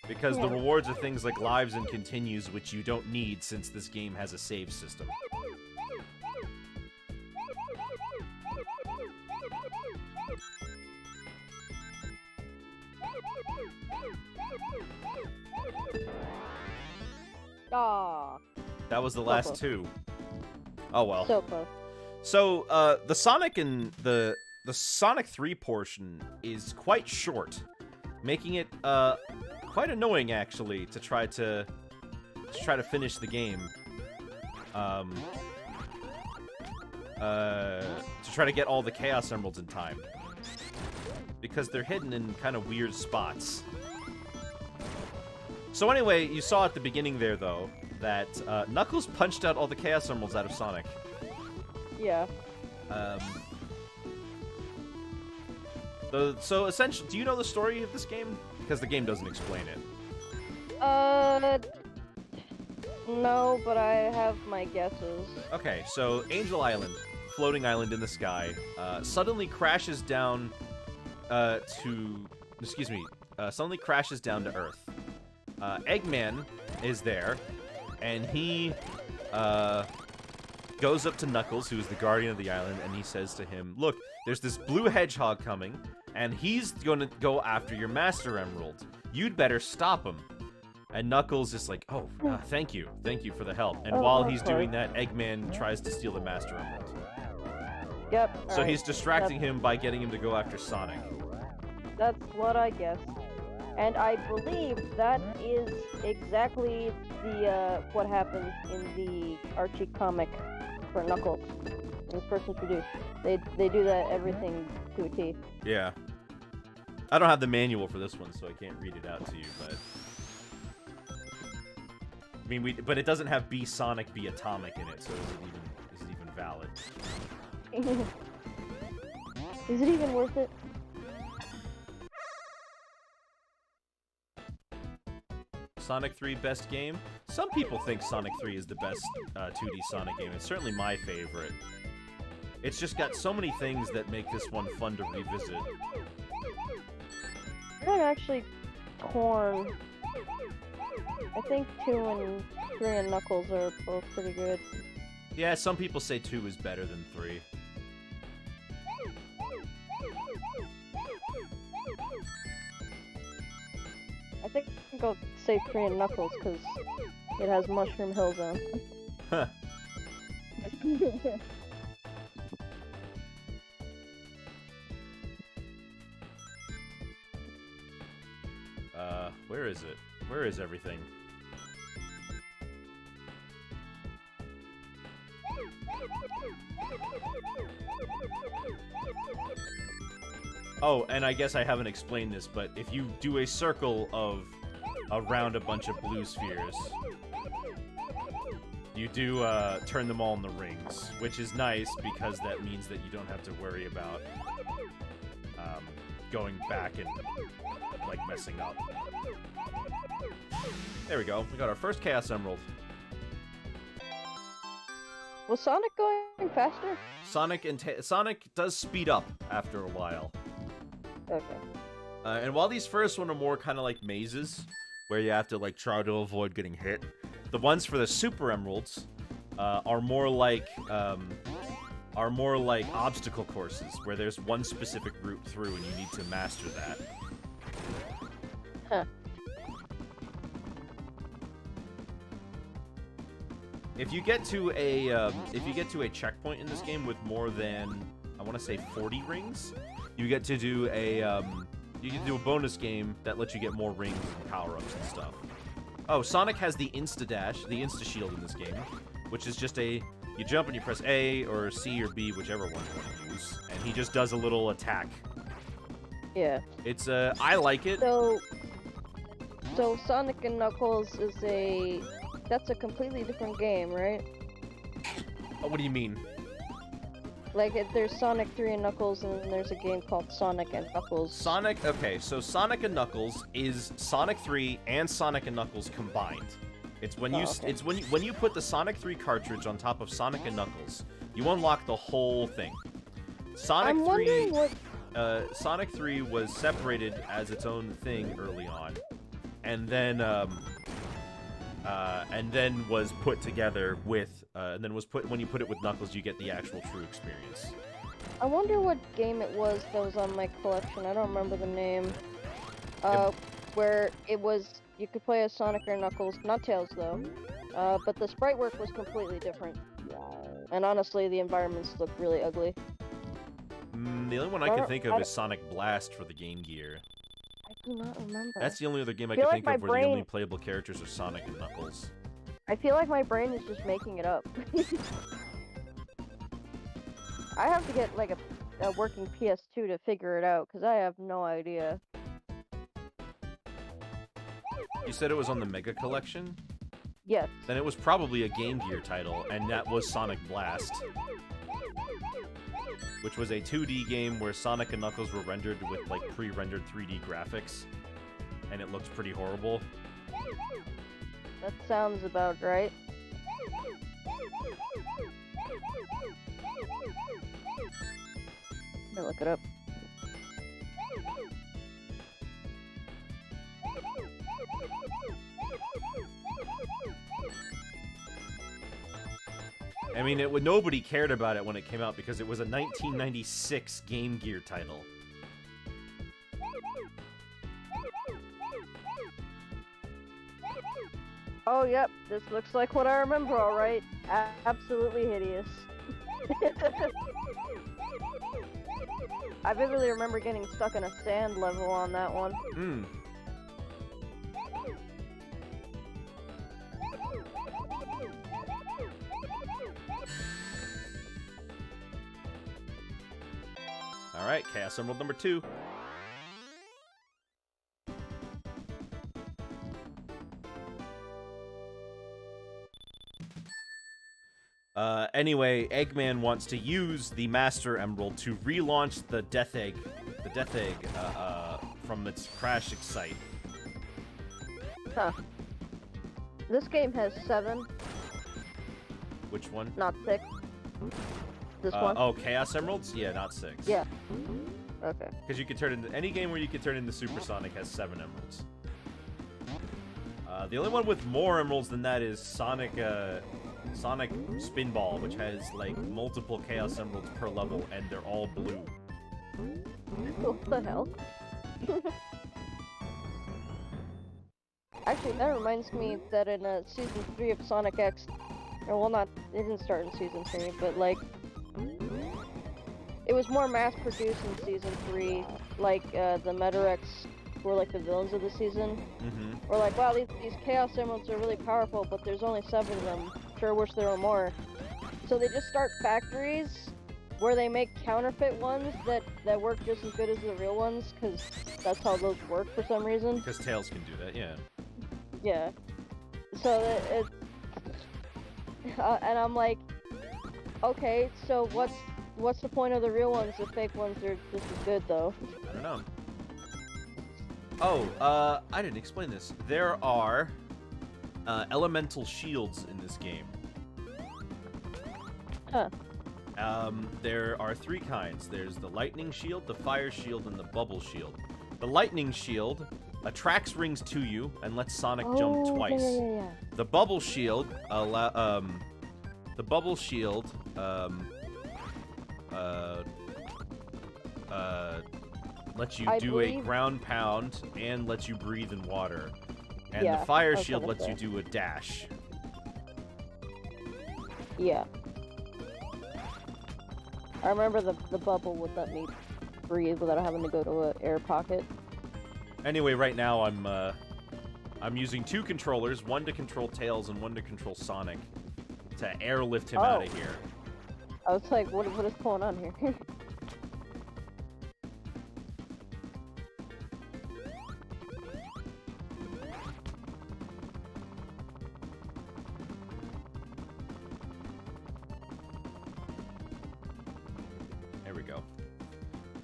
Because the rewards are things like lives and continues, which you don't need since this game has a save system. Ah. That was the last two. Oh well. So close. So, the Sonic and the Sonic 3 portion is quite short, making it quite annoying actually to try to finish the game. To try to get all the Chaos Emeralds in time, because they're hidden in kind of weird spots. So anyway, you saw at the beginning there though that Knuckles punched out all the Chaos Emeralds out of Sonic. Yeah. So essentially, do you know the story of this game? Because the game doesn't explain it. No, but I have my guesses. Okay, so Angel Island, floating island in the sky, suddenly crashes down suddenly crashes down to Earth. Eggman is there, and he goes up to Knuckles, who is the guardian of the island, and he says to him, "Look, there's this blue hedgehog coming, and he's going to go after your Master Emerald. You'd better stop him." And Knuckles is like, "Oh, thank you for the help." And while he's doing that, Eggman tries to steal the Master Emerald. Yep. So he's distracting him by getting him to go after Sonic. That's what I guessed. And I believe that is exactly the what happens in the Archie comic for Knuckles. When this person's introduced. They do that everything to a T. Yeah. I don't have the manual for this one, so I can't read it out to you, but I mean, but it doesn't have be Sonic, be Atomic in it, so is it even valid? Is it even worth it? Sonic 3 best game? Some people think Sonic 3 is the best 2D Sonic game. It's certainly my favorite. It's just got so many things that make this one fun to revisit. I'm actually torn. I think 2 and 3 and Knuckles are both pretty good. Yeah, some people say 2 is better than 3. I think I'll say 3 and Knuckles because it has Mushroom Hill Zone. Huh. Where is it? Where is everything? Oh, and I guess I haven't explained this, but if you do a circle around a bunch of blue spheres, you do turn them all in the rings, which is nice because that means that you don't have to worry about going back and like messing up. There we go. We got our first Chaos Emerald. Was Sonic going faster? Sonic does speed up after a while. Okay. And while these first one are more kind of like mazes, where you have to like try to avoid getting hit, the ones for the Super Emeralds are more like obstacle courses, where there's one specific route through and you need to master that. Huh. If you get to a checkpoint in this game with more than, I want to say 40 rings, you get to do a bonus game that lets you get more rings and power-ups and stuff. Oh, Sonic has the Insta-Dash, the Insta-Shield in this game, which is just you jump and you press A or C or B, whichever one you want to use, and he just does a little attack. Yeah. It's, I like it. So Sonic and Knuckles is that's a completely different game, right? Oh, what do you mean? Like, there's Sonic 3 and Knuckles, and then there's a game called Sonic and Knuckles. Okay, so Sonic and Knuckles is Sonic 3 and Sonic and Knuckles combined. It's when you okay. it's when you put the Sonic 3 cartridge on top of Sonic and Knuckles, you unlock the whole thing. Sonic I'm 3 wondering what... Sonic 3 was separated as its own thing early on, and then was put together with when you put it with Knuckles, you get the actual true experience. I wonder what game it was that was on my collection. I don't remember the name. Where it was, you could play as Sonic or Knuckles, not Tails though. But the sprite work was completely different. And honestly, the environments look really ugly. The only one I can think of is Sonic Blast for the Game Gear. I do not remember. That's the only other game I can think of where the only playable characters are Sonic and Knuckles. I feel like my brain is just making it up. I have to get like a working PS2 to figure it out, because I have no idea. You said it was on the Mega Collection? Yes. Then it was probably a Game Gear title, and that was Sonic Blast. Which was a 2D game where Sonic and Knuckles were rendered with, like, pre-rendered 3D graphics. And it looks pretty horrible. That sounds about right. I'm gonna look it up. I mean, nobody cared about it when it came out because it was a 1996 Game Gear title. Oh, yep, this looks like what I remember, alright. Absolutely hideous. I vividly remember getting stuck in a sand level on that one. Hmm. Alright, Chaos Emerald number 2. Anyway, Eggman wants to use the Master Emerald to relaunch the Death Egg from its crash site. Huh. This game has 7. Which one? Not 6. This one? Oh, Chaos Emeralds? Yeah, not 6. Yeah. Okay. Because you could turn into any game where you could turn into Supersonic has 7 emeralds. The only one with more emeralds than that is Sonic Spinball, which has like multiple Chaos Emeralds per level, and they're all blue. What the hell? Actually, that reminds me that in Season 3 of Sonic X, or well, not, it didn't start in Season 3, but like, it was more mass-produced in Season 3, like, the Metarex were like the villains of the season. Mm-hmm. We're like, wow, these Chaos Emeralds are really powerful, but there's only 7 of them. Sure wish there were more. So they just start factories where they make counterfeit ones that work just as good as the real ones, because that's how those work for some reason. Because Tails can do that, yeah. Yeah. So and I'm like, okay, so what's the point of the real ones? The fake ones are just as good, though. I don't know. Oh, I didn't explain this. There are elemental shields in this game. Huh. There are 3 kinds. There's the lightning shield, the fire shield, and the bubble shield. The lightning shield attracts rings to you and lets Sonic jump twice. Yeah. The bubble shield lets you do a ground pound and lets you breathe in water. And the fire shield lets you do a dash. Yeah. I remember the bubble would let me breathe without having to go to an air pocket. Anyway, right now I'm using 2 controllers, one to control Tails and one to control Sonic, to airlift him out of here. I was like, what is going on here?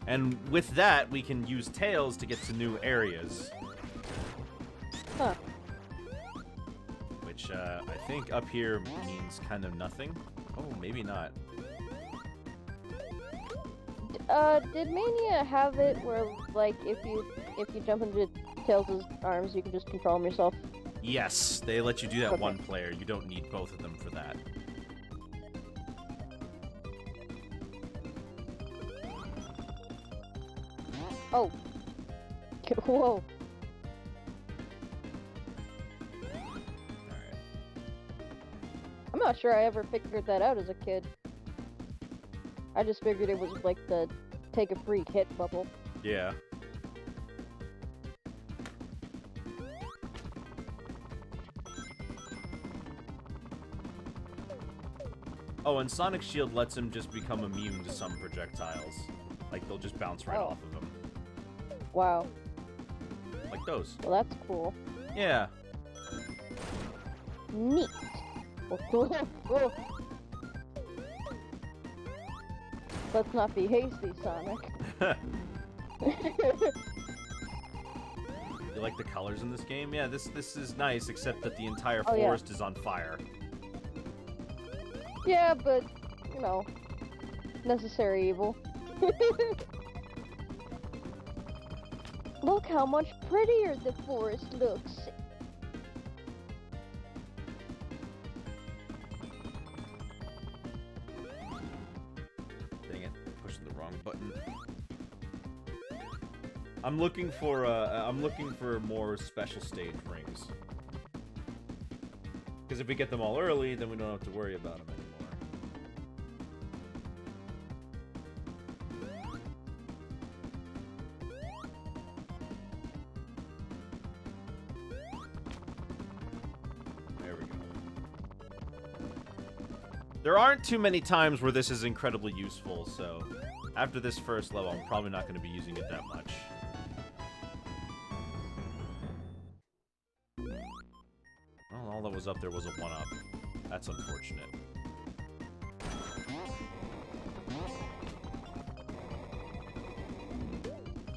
And with that, we can use Tails to get to new areas. Huh. Which, I think up here means kind of nothing. Oh, maybe not. Did Mania have it where, like, if you jump into Tails' arms, you can just control him yourself? Yes, they let you do that Okay. one player. You don't need both of them for that. Oh. Whoa. Alright. I'm not sure I ever figured that out as a kid. I just figured it was like the take a free hit bubble. Yeah. Oh, and Sonic Shield lets him just become immune to some projectiles. Like, they'll just bounce right off of him. Wow. Like those. Well, that's cool. Yeah. Neat. Oh. Let's not be hasty, Sonic. You like the colors in this game? Yeah, this is nice, except that the entire Oh, yeah. forest is on fire. Yeah, but, you know, necessary evil. Look how much prettier the forest looks. Dang it, pushing the wrong button. I'm looking for more special stage rings. Because if we get them all early, then we don't have to worry about them anymore. There we go. There aren't too many times where this is incredibly useful, so after this first level, I'm probably not going to be using it that much. Well, all that was up there was a 1-up. That's unfortunate.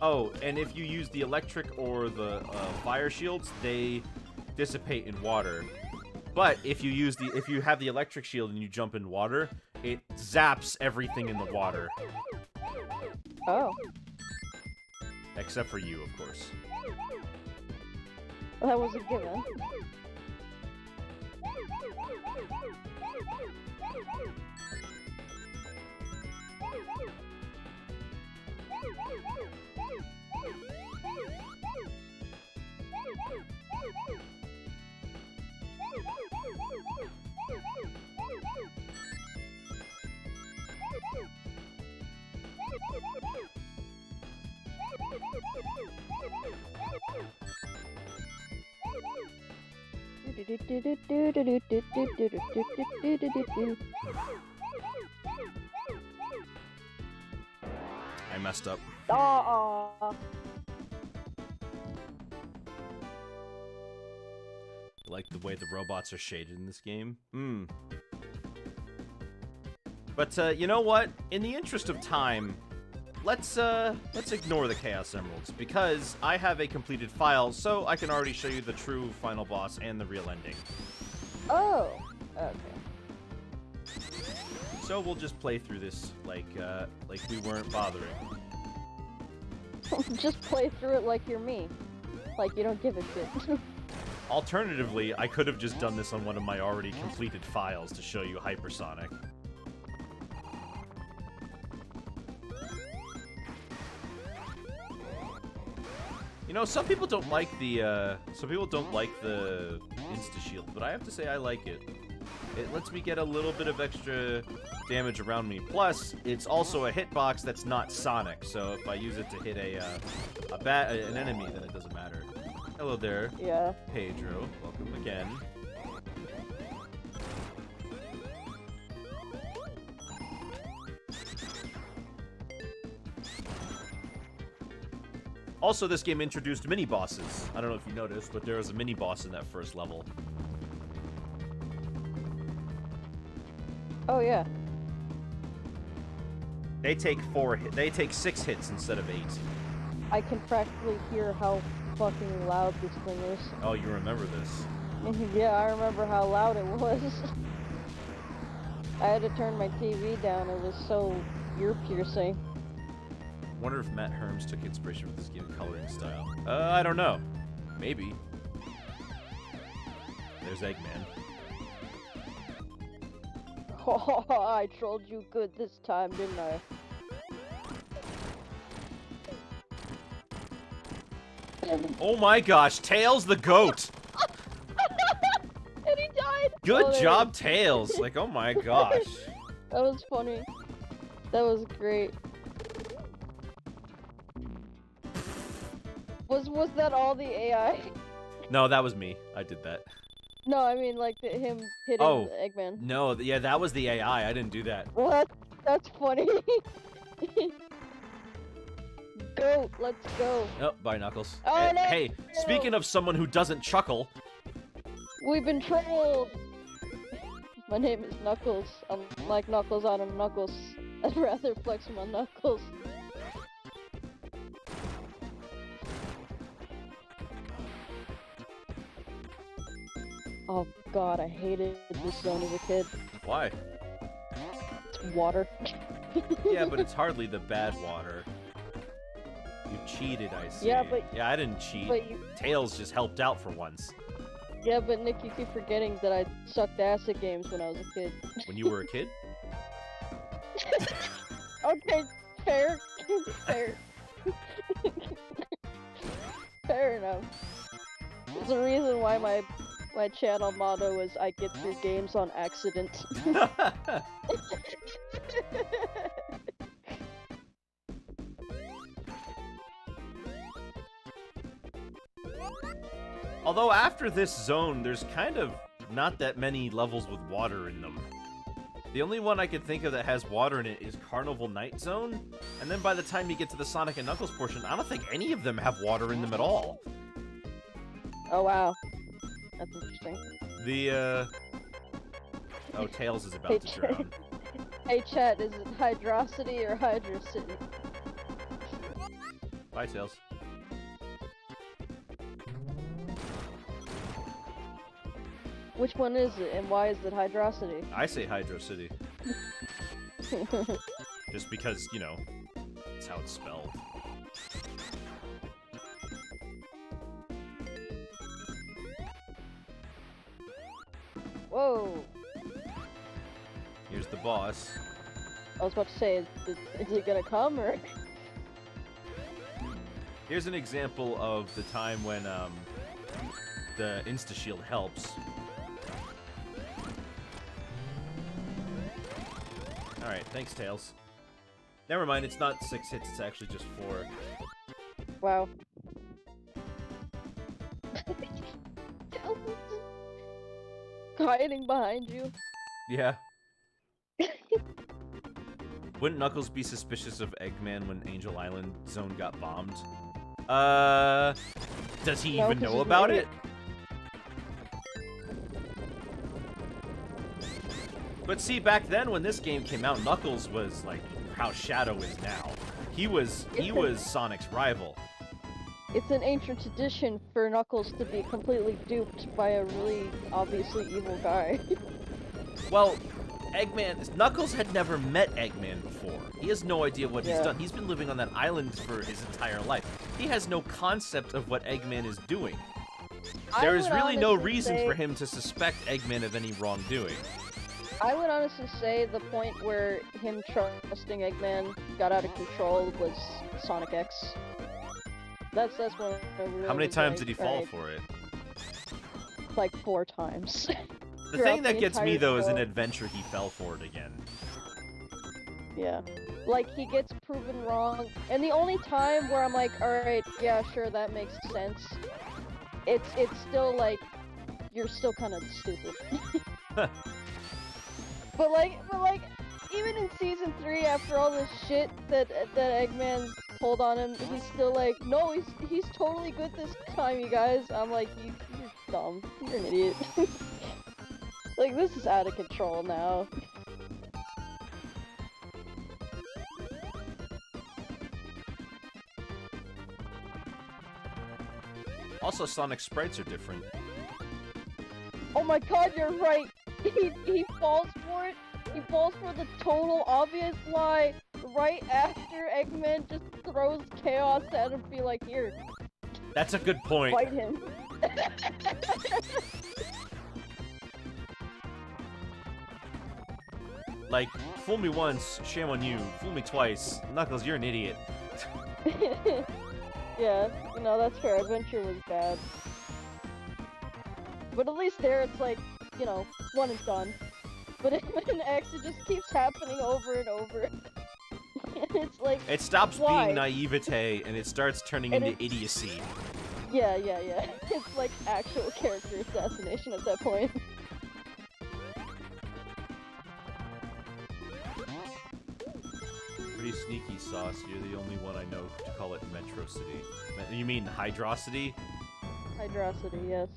Oh, and if you use the electric or the fire shields, they dissipate in water. But if you have the electric shield and you jump in water, it zaps everything in the water. Oh. Except for you, of course. Well, that was a given. I messed up. Aw. I like the way the robots are shaded in this game. But, you know what? In the interest of time, let's ignore the Chaos Emeralds, because I have a completed file, so I can already show you the true final boss and the real ending. Oh. Okay. So we'll just play through this like we weren't bothering. Just play through it like you're me. Like you don't give a shit. Alternatively, I could have just done this on one of my already completed files to show you Hypersonic. You know, some people don't like the Insta Shield, but I have to say I like it. It lets me get a little bit of extra damage around me. Plus, it's also a hitbox that's not Sonic, so if I use it to hit an enemy, then it doesn't matter. Hello there, Yeah. Pedro. Welcome again. Also, this game introduced mini-bosses. I don't know if you noticed, but there was a mini-boss in that first level. Oh yeah. They take 6 hits instead of 8. I can practically hear how fucking loud this thing is. Oh, you remember this? Yeah, I remember how loud it was. I had to turn my TV down. It was so ear-piercing. Wonder if Matt Herms took inspiration from this game coloring style. I don't know. Maybe. There's Eggman. I trolled you good this time, didn't I? Oh my gosh, Tails the goat! And he died! Good Oh, job, Tails! Like, oh my gosh. That was funny. That was great. Was that all the AI? No, that was me. I did that. No, I mean like him hitting Oh. Eggman. No, yeah, that was the AI. I didn't do that. What? That's funny. Go, let's go. Oh, bye, Knuckles. Oh, no. Hey, speaking of someone who doesn't chuckle, We've been trolled. My name is Knuckles. I'm like Knuckles out of Knuckles. I'd rather flex my knuckles. Oh god, I hated this zone as a kid. why? It's water. Yeah, but it's hardly the bad water. You cheated, I see. Yeah, but- Yeah, I didn't cheat. But you, Tails just helped out for once. yeah, but Nick, you keep forgetting that I sucked ass at games when I was a kid. When you were a kid? Okay, fair. Fair. Fair enough. There's a reason why my channel motto is I get through games on accident. Although after this zone, there's kind of not that many levels with water in them. The only one I can think of that has water in it is Carnival Night Zone, and then by the time you get to the Sonic and Knuckles portion, I don't think any of them have water in them at all. Oh wow. That's interesting. Oh, Tails is about to drown. Hey chat, is it Hydrocity or Hydrocity? Bye, Tails. Which one is it, and why is it Hydrocity? I say Hydro City. Just because, you know, that's how it's spelled. Whoa! Here's the boss. I was about to say, is it gonna come, or? Here's an example of the time when, the insta-shield helps. Alright, thanks, Tails. Never mind, it's not 6 hits, it's actually just 4. Wow. Hiding behind you. Yeah. Wouldn't Knuckles be suspicious of Eggman when Angel Island Zone got bombed? Does he No, even 'cause know he's about an it? But see, back then when this game came out, Knuckles was like how Shadow is now. He was Sonic's rival. It's an ancient tradition for Knuckles to be completely duped by a really obviously evil guy. Well, Knuckles had never met Eggman before. He has no idea what he's Yeah. done. He's been living on that island for his entire life. He has no concept of what Eggman is doing. There is really no reason for him to suspect Eggman of any wrongdoing. I would honestly say the point where him trusting Eggman got out of control was Sonic X. That's when I really How many was times like, did he fall alright, for it? like 4 times. The throughout thing that the gets me, entire though, is an show. adventure he fell for it again. Yeah. Like, he gets proven wrong, and the only time where I'm like, alright, yeah, sure, that makes sense, it's still like, you're still kind of stupid. But like, even in Season 3, after all this shit that Eggman pulled on him, he's still like, no, he's totally good this time, you guys. I'm like, you're dumb. You're an idiot. Like, this is out of control now. Also, Sonic sprites are different. Oh my god, you're right! He falls for it. He falls for the total obvious lie right after Eggman just throws chaos at him, be like, here, That's a good point. fight him. Like, fool me once, shame on you. Fool me twice, Knuckles, you're an idiot. Yeah, no, that's fair. Adventure was bad. But at least there it's like, you know, one and done. But in X, it just keeps happening over and over. It's like, It stops why? being naivete and it starts turning And into idiocy. Yeah. It's like actual character assassination at that point. Pretty sneaky, Sauce. You're the only one I know to call it Metro City. You mean Hydrocity? Hydrocity, yes.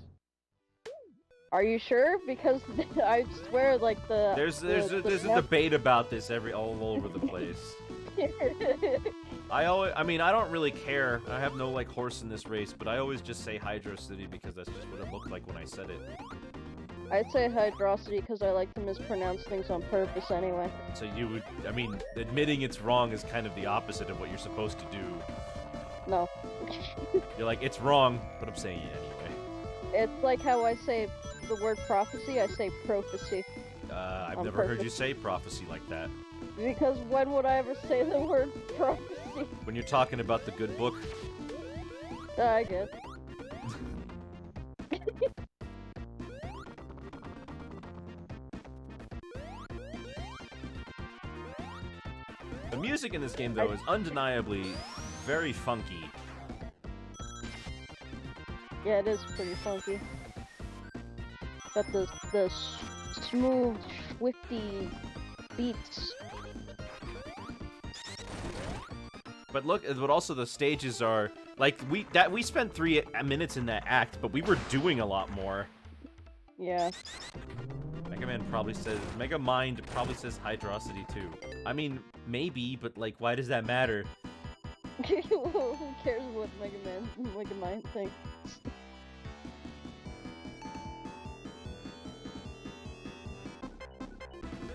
Are you sure? Because I swear, like There's a debate about this all over the place. I mean, I don't really care. I have no like horse in this race, but I always just say Hydro City because that's just what it looked like when I said it. I'd say Hydrocity because I like to mispronounce things on purpose anyway. So you would, I mean, admitting it's wrong is kind of the opposite of what you're supposed to do. No. You're like, it's wrong, but I'm saying it anyway. It's like how I say the word prophecy, I say prophecy. I've On never heard purpose. you say prophecy like that. Because when would I ever say the word prophecy? When you're talking about the good book. I guess. The music in this game, though, is undeniably very funky. Yeah, it is pretty funky. Got the smooth, swifty beats. But look, but also the stages are like we spent 3 minutes in that act, but we were doing a lot more. Yeah. Mega Mind probably says Hydrocity too. I mean, maybe, but like, why does that matter? Who cares what Mega Mind thinks?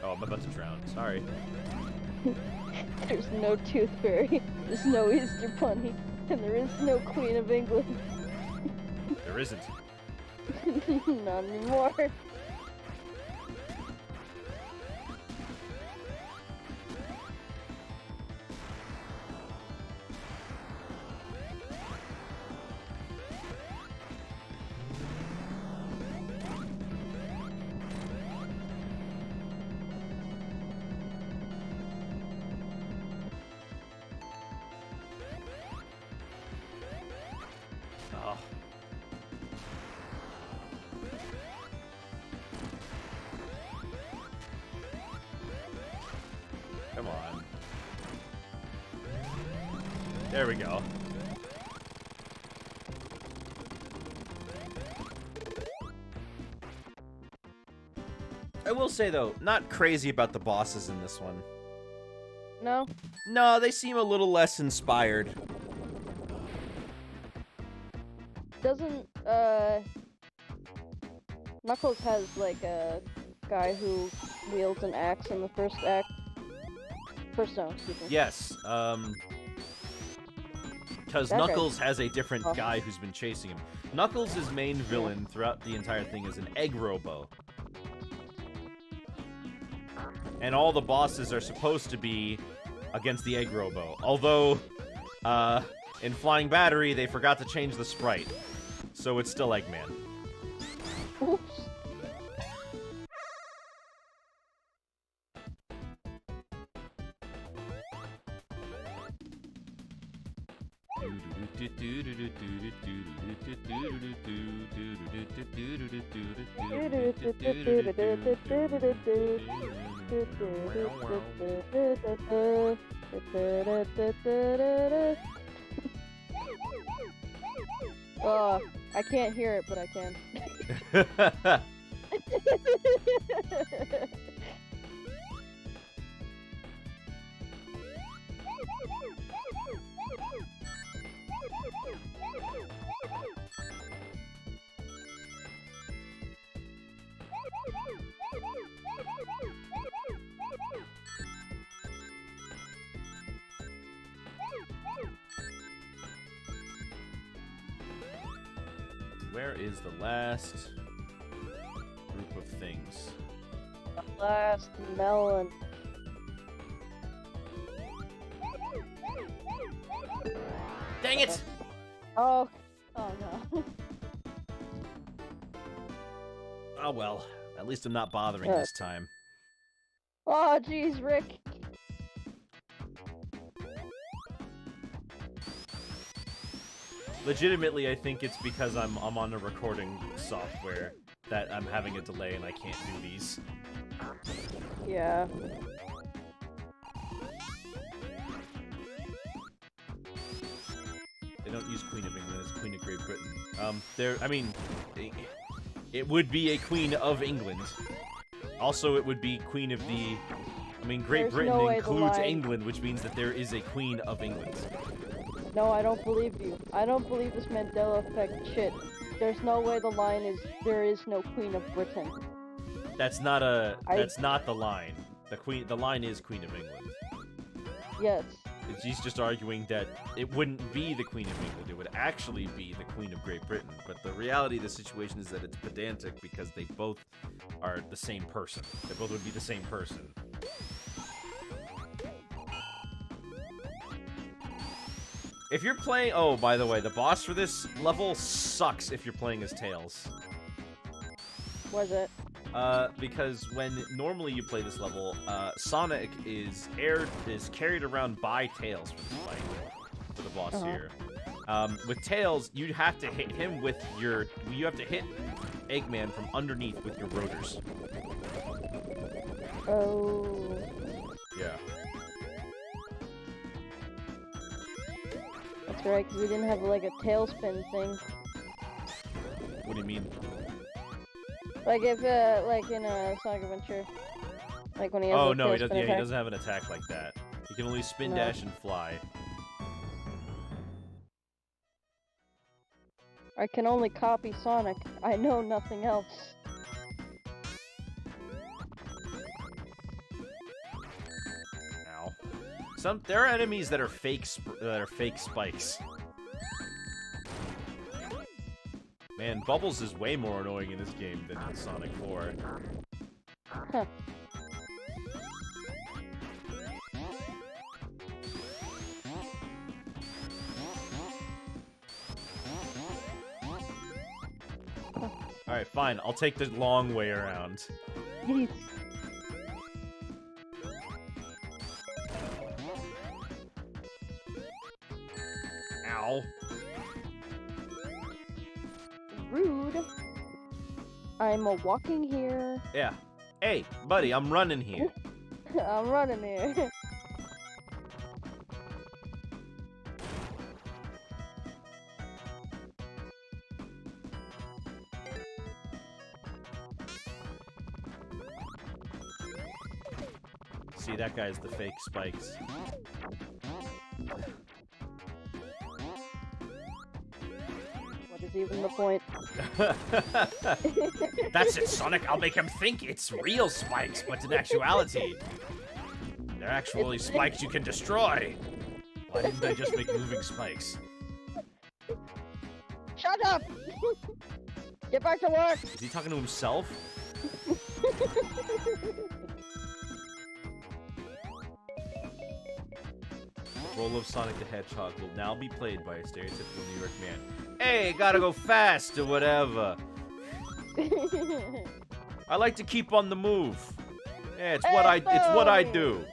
Oh, I'm about to drown. Sorry. There's no Tooth Fairy, there's no Easter Bunny, and there is no Queen of England. There isn't. Not anymore. Oh. Come on. There we go. I will say, though, not crazy about the bosses in this one. No? No, they seem a little less inspired. Doesn't, Knuckles has, like, a guy who wields an axe in the first act? No, excuse me. Yes, because That Knuckles has a different awesome. guy who's been chasing him. Knuckles' main villain throughout the entire thing is an egg robo. And all the bosses are supposed to be against the egg robo. Although, in Flying Battery, they forgot to change the sprite. So it's still Eggman. Oops. I can't hear it, but I can. Where is the last group of things? The last melon. Dang it! Oh no. Oh well, at least I'm not bothering this time. Oh jeez, Rick. Legitimately, I think it's because I'm on a recording software that I'm having a delay and I can't do these. Yeah. They don't use Queen of England, it's Queen of Great Britain. I mean, it would be a Queen of England. Also, it would be Queen of the... I mean, Great Britain includes England, which means that there is a Queen of England. No, I don't believe you. I don't believe this Mandela effect shit. There's no way the line is, there is no Queen of Britain. That's not that's not the line. The line is Queen of England. Yes. She's just arguing that it wouldn't be the Queen of England, it would actually be the Queen of Great Britain. But the reality of the situation is that it's pedantic because they both are the same person. They both would be the same person. If you're playing... Oh, by the way, the boss for this level sucks if you're playing as Tails. Was it? Because when normally you play this level, Sonic is carried around by Tails for the fight, for the boss here. With Tails, you have to hit him with your... You have to hit Eggman from underneath with your rotors. Oh. Yeah. That's right, because we didn't have, like, a tailspin thing. What do you mean? Like, if, like, in a Sonic Adventure. Like, when he has Oh, a no, he tailspin doesn't have an attack like that. He can only spin, dash, and fly. I can only copy Sonic. I know nothing else. Ow. There are enemies that are fake spikes. Man, Bubbles is way more annoying in this game than in Sonic 4. Huh. Alright, fine. I'll take the long way around. Yeet. Ow. Rude. I'm walking here. Yeah. Hey, buddy, I'm running here. I'm running here. See, that guy's the fake spikes. What is even the point? That's it, Sonic. I'll make him think it's real spikes, but in actuality, they're actually spikes you can destroy. Why didn't they just make moving spikes? Shut up! Get back to work! Is he talking to himself? The role of Sonic the Hedgehog will now be played by a stereotypical New York man. Hey, gotta go fast or whatever. I like to keep on the move. Yeah, it's what I do.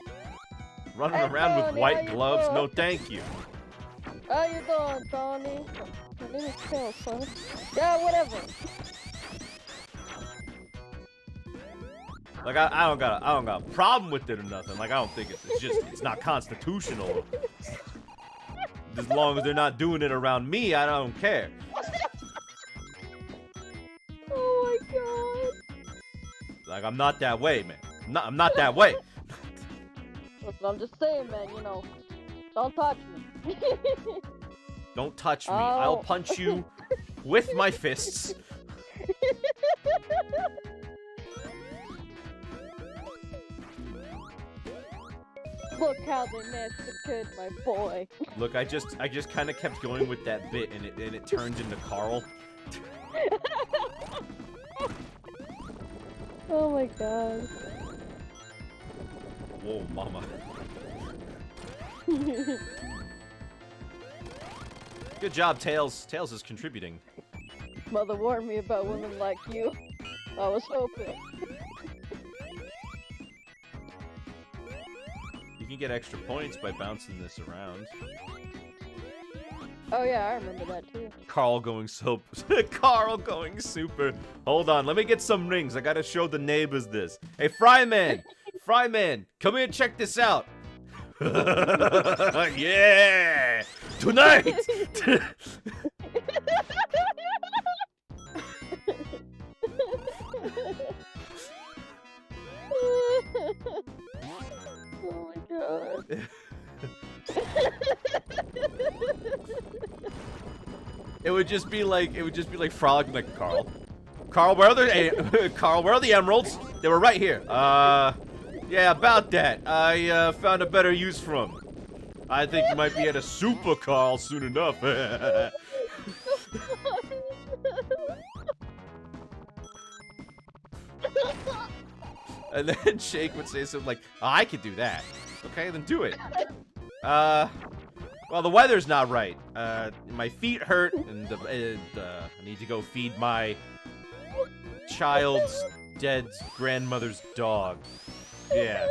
Running around with white gloves? No, thank you. How you doing, Tony? My name is Tails, son. Yeah, whatever. Like I don't got a problem with it or nothing. Like I don't think it's not constitutional. As long as they're not doing it around me, I don't care. Oh my god. Like I'm not that way, man. I'm not that way. Listen, I'm just saying, man, you know, don't touch me. Don't touch me. I'll punch you With my fists. Look how they missed the kid, my boy. Look, I just kind of kept going with that bit, and it turns into Carl. Oh my god. Whoa, mama. Good job, Tails. Tails is contributing. Mother warned me about women like you. I was hoping. You can get extra points by bouncing this around. Oh yeah, I remember that too. Carl going Carl going super. Hold on, let me get some rings. I gotta show the neighbors this. Hey, Fryman! Fryman, come here and check this out. Yeah! Tonight! Oh my god. It would just be like frolicking like Carl. Carl, where are the Carl, where are the emeralds? They were right here. Yeah, about that. I found a better use for them. I think you might be at a super Carl soon enough. And then Shake would say something like, oh, I could do that. Okay, then do it. Well, the weather's not right. My feet hurt, and I need to go feed my child's dead grandmother's dog. Yeah.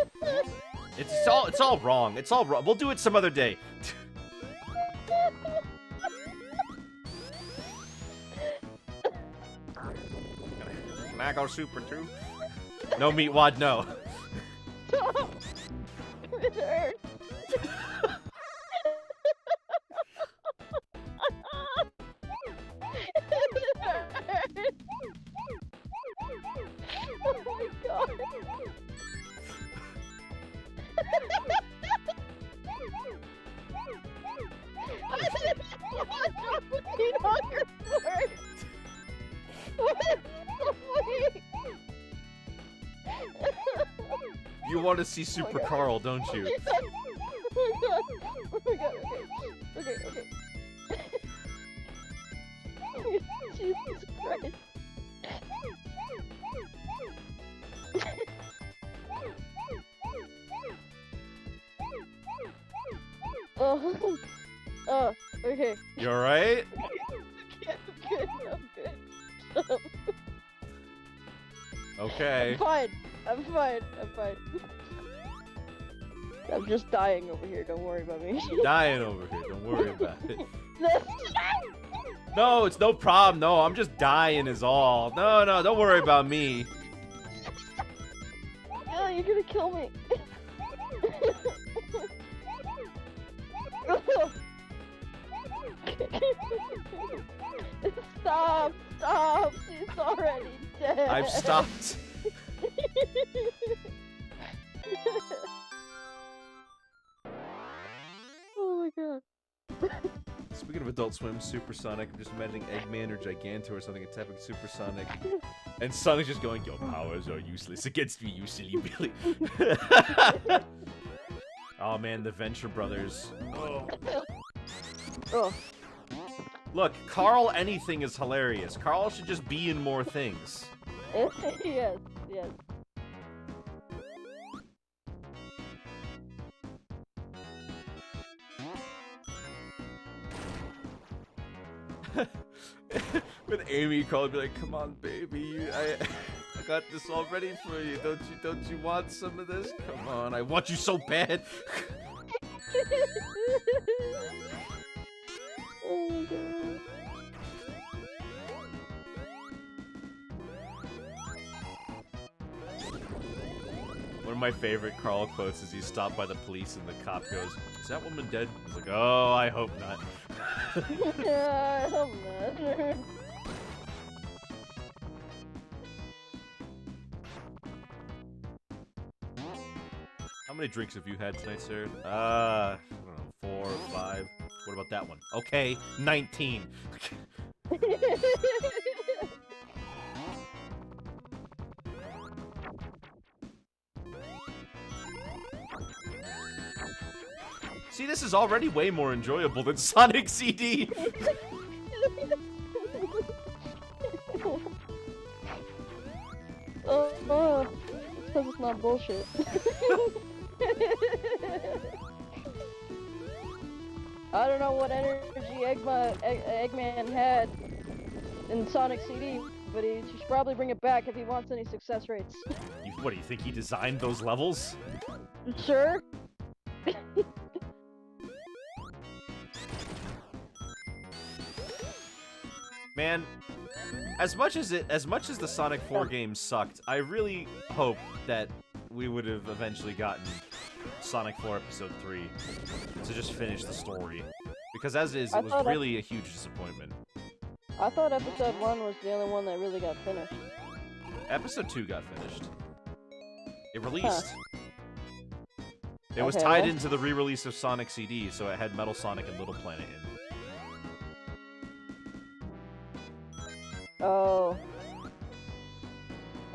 It's all wrong. It's all wrong. We'll do it some other day. Can I go super too? No, Meatwad, no. It hurts. Oh my god. You want to see Super Carl, don't you? Oh my god. Okay. Jesus Christ. Oh, okay. You alright? I'm good. Okay. I'm fine. I'm just dying over here, don't worry about me. Dying over here, don't worry about it. No, it's no problem. No, I'm just dying is all. No, don't worry about me. No, you're gonna kill me. Stop! She's already dead. I've stopped. Oh my god. Speaking of Adult Swim, Supersonic, I'm just imagining Eggman or Giganto or something attacking Supersonic. And Sonic's just going, your powers are useless against me, you silly Billy. Oh man, the Venture Brothers. Oh. Oh. Look, Carl anything is hilarious. Carl should just be in more things. Yes. With Amy, Carl would be like, come on, baby, I got this all ready for you. Don't you want some of this? Come on, I want you so bad. Oh my god. One of my favorite Carl quotes is he's stopped by the police and the cop goes, is that woman dead? He's like, oh, I hope not. I hope not. How many drinks have you had tonight, sir? I don't know, 4 or 5. What about that one? Okay, 19. See, this is already way more enjoyable than Sonic CD. Oh, it's because it's not bullshit. I don't know what energy Eggman had in Sonic CD, but he should probably bring it back if he wants any success rates. What, do you think he designed those levels? Sure. Man, as much as the Sonic 4 games sucked, I really hope that we would have eventually gotten Sonic 4 Episode 3 to just finish the story. Because as is, it was really a huge disappointment. I thought Episode 1 was the only one that really got finished. Episode 2 got finished. It released. Huh. It was tied into the re-release of Sonic CD, so it had Metal Sonic and Little Planet in. Oh.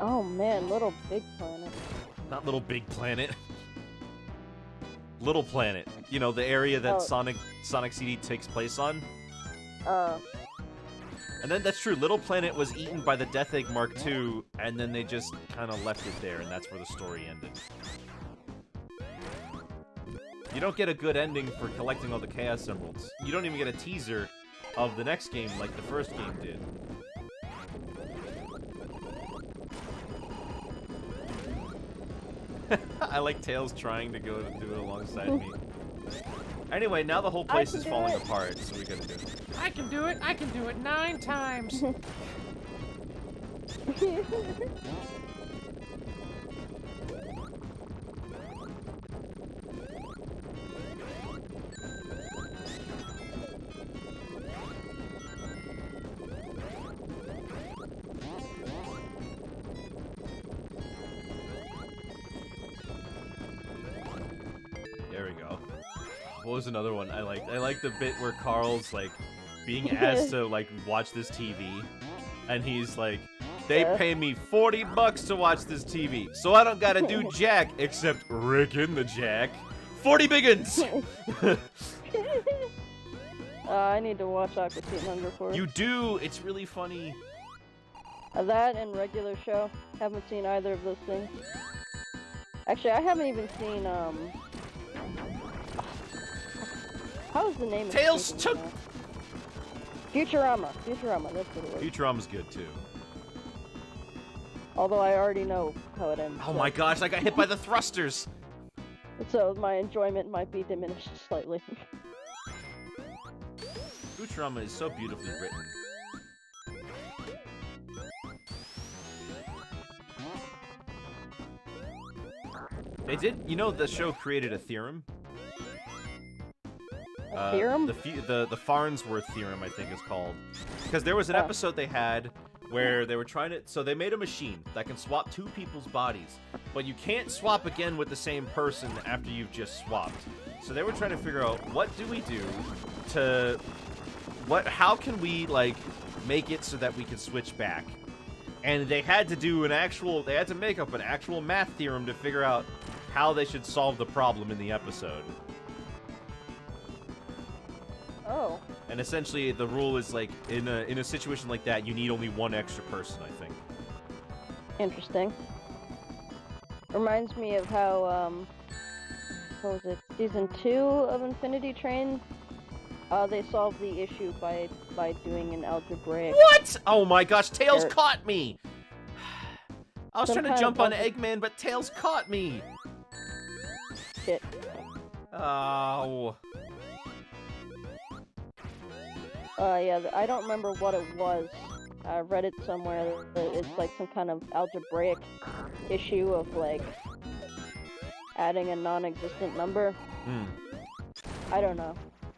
Oh man, Little Big Planet. Not Little Big Planet. Little Planet. You know, the area that Sonic CD takes place on. And then, that's true, Little Planet was eaten by the Death Egg Mark II, and then they just kind of left it there, and that's where the story ended. You don't get a good ending for collecting all the Chaos Emeralds. You don't even get a teaser of the next game like the first game did. I like Tails trying to go do it alongside me. Anyway, now the whole place is falling apart, so we gotta do it. I can do it! I can do it 9 times! There we go. What was another one I liked? I liked the bit where Carl's, like, being asked to, like, watch this TV. And he's like, they pay me $40 to watch this TV, so I don't gotta do jack except Rick in the Jack. 40 biggins! I need to watch Aqua Teen Hunger Force. You do! It's really funny. That and regular show. Haven't seen either of those things. Actually, I haven't even seen, How's the name Tails of took... Futurama. Futurama, that's what it was. Futurama's good, too. Although I already know how it ends. Oh my gosh, I got hit by the thrusters! So my enjoyment might be diminished slightly. Futurama is so beautifully written. They did, you know, the show created a theorem. Theorem? The Farnsworth theorem, I think, is called. Because there was an episode they had where they were trying to... So they made a machine that can swap 2 people's bodies, but you can't swap again with the same person after you've just swapped. So they were trying to figure out, what do we do to... How can we, like, make it so that we can switch back? And they had to do an actual... They had to make up an actual math theorem to figure out how they should solve the problem in the episode. Oh. And essentially, the rule is, like, in a situation like that, you need only 1 extra person, I think. Interesting. Reminds me of how, what was it? Season 2 of Infinity Train? They solved the issue by doing an algebraic... What?! Oh my gosh, Tails caught me! I was Some trying to jump on Eggman, but Tails caught me! Shit. Oh... Yeah, I don't remember what it was. I read it somewhere that it's like some kind of algebraic issue of, like, adding a non-existent number. I don't know.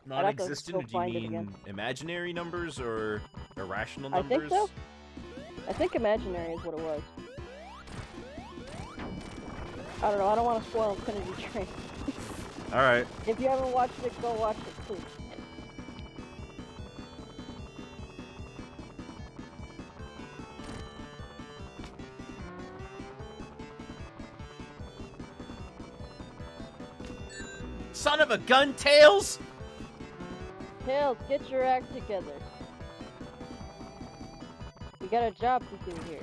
Non-existent? Do you mean imaginary numbers or irrational numbers? I think so. I think imaginary is what it was. I don't know, I don't want to spoil Infinity Train. Alright. If you haven't watched it, go watch it, please. Son of a gun, Tails! Tails, get your act together. We got a job to do here.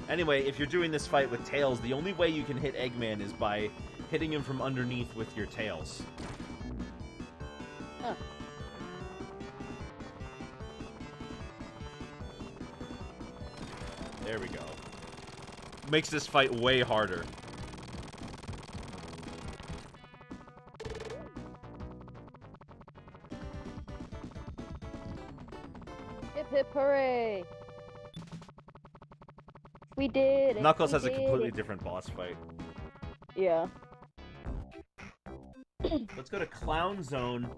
Anyway, if you're doing this fight with Tails, the only way you can hit Eggman is by hitting him from underneath with your tails. Huh. There we go. Makes this fight way harder. Hip hip hooray! We did it. Knuckles we has a did completely it. different boss fight. Yeah. Let's go to Clown Zone.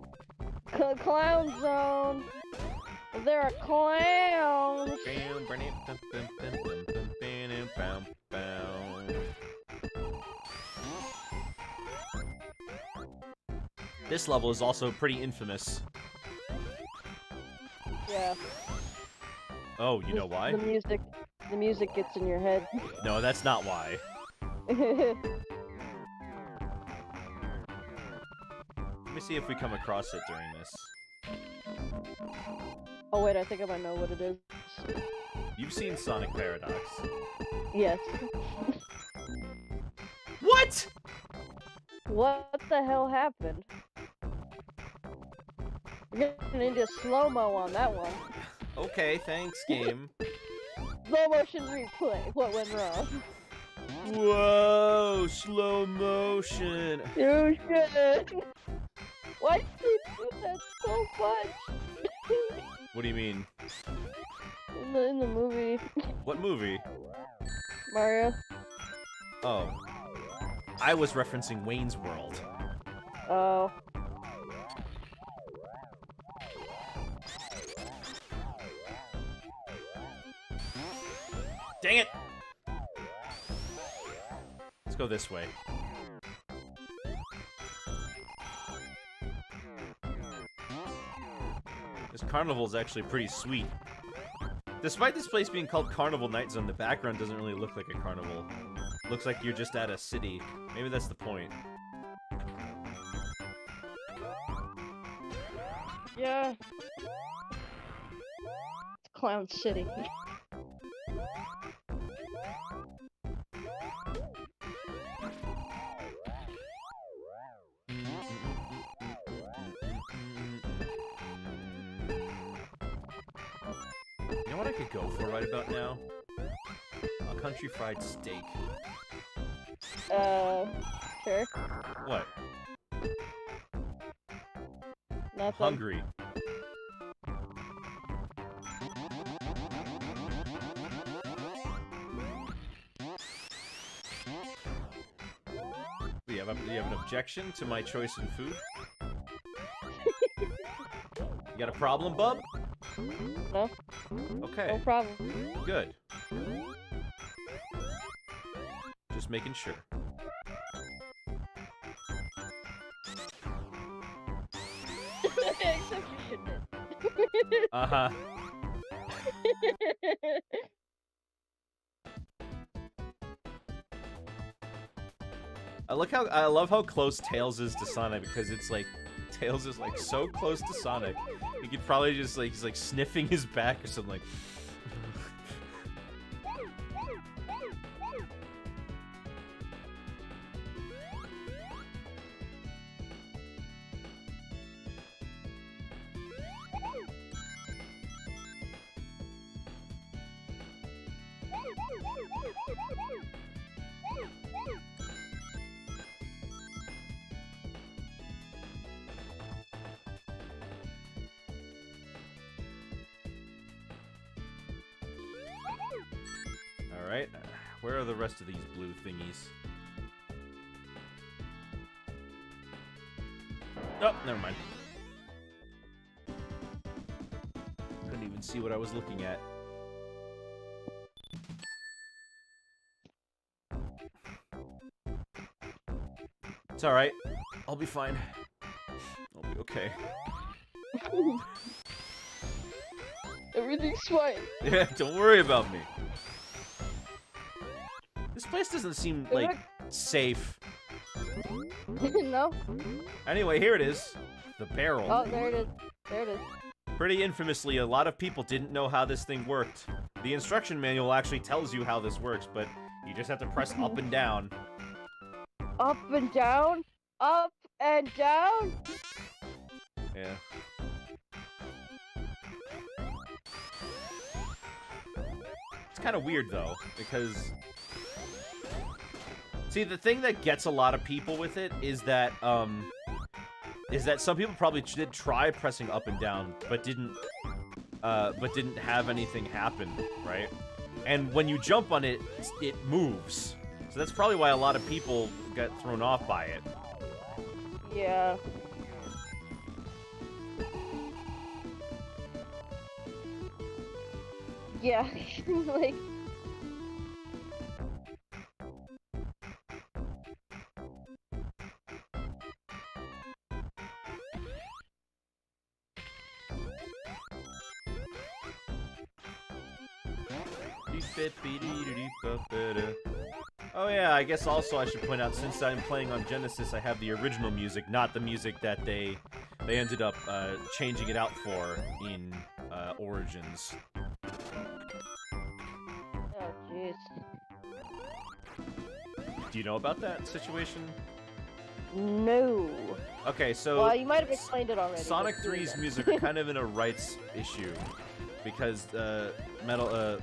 Clown zone. There are clowns. This level is also pretty infamous. Yeah. Oh, you know why? The music gets in your head. No, that's not why. Let me see if we come across it during this. Oh wait, I think I might know what it is. You've seen Sonic Paradox. Yes. What? What the hell happened? We're gonna need a slow-mo on that one. Okay, thanks, game. Slow motion replay. What went wrong? Whoa, slow motion. Oh shit! Why did they do that so much? What do you mean? In the movie, What movie? Mario. Oh. I was referencing Wayne's World. Oh. Dang it! Let's go this way. This carnival is actually pretty sweet. Despite this place being called Carnival Night Zone, the background doesn't really look like a carnival. Looks like you're just at a city. Maybe that's the point. Yeah. It's Clown City. You know what I could go for right about now? A country fried steak. Sure. What? Nothing. Hungry. Do you have an objection to my choice in food? You got a problem, bub? No. Okay, No problem. good. Just making sure. Except you shouldn't. Uh-huh. I love how close Tails is to Sonic, because it's like Tails is like so close to Sonic. You could probably just like he's like sniffing his back or something like. Alright, where are the rest of these blue thingies? Oh, never mind. Couldn't even see what I was looking at. It's alright. I'll be fine. I'll be okay. Everything's fine. Yeah, don't worry about me. This place doesn't seem, like, safe. No? Anyway, here it is. The barrel. Oh, there it is. There it is. Pretty infamously, a lot of people didn't know how this thing worked. The instruction manual actually tells you how this works, but you just have to press up and down. Up and down? Up and down? Yeah. It's kind of weird, though, because... See, the thing that gets a lot of people with it is that some people probably did try pressing up and down, but didn't have anything happen, right? And when you jump on it, it moves. So that's probably why a lot of people get thrown off by it. Yeah. Yeah, like... Oh yeah, I guess also I should point out, since I'm playing on Genesis, I have the original music, not the music that they ended up changing it out for in Origins. Oh, jeez. Do you know about that situation? No. Okay, so Well, you might have explained it already. Sonic but 3's music are kind of in a rights issue because Metal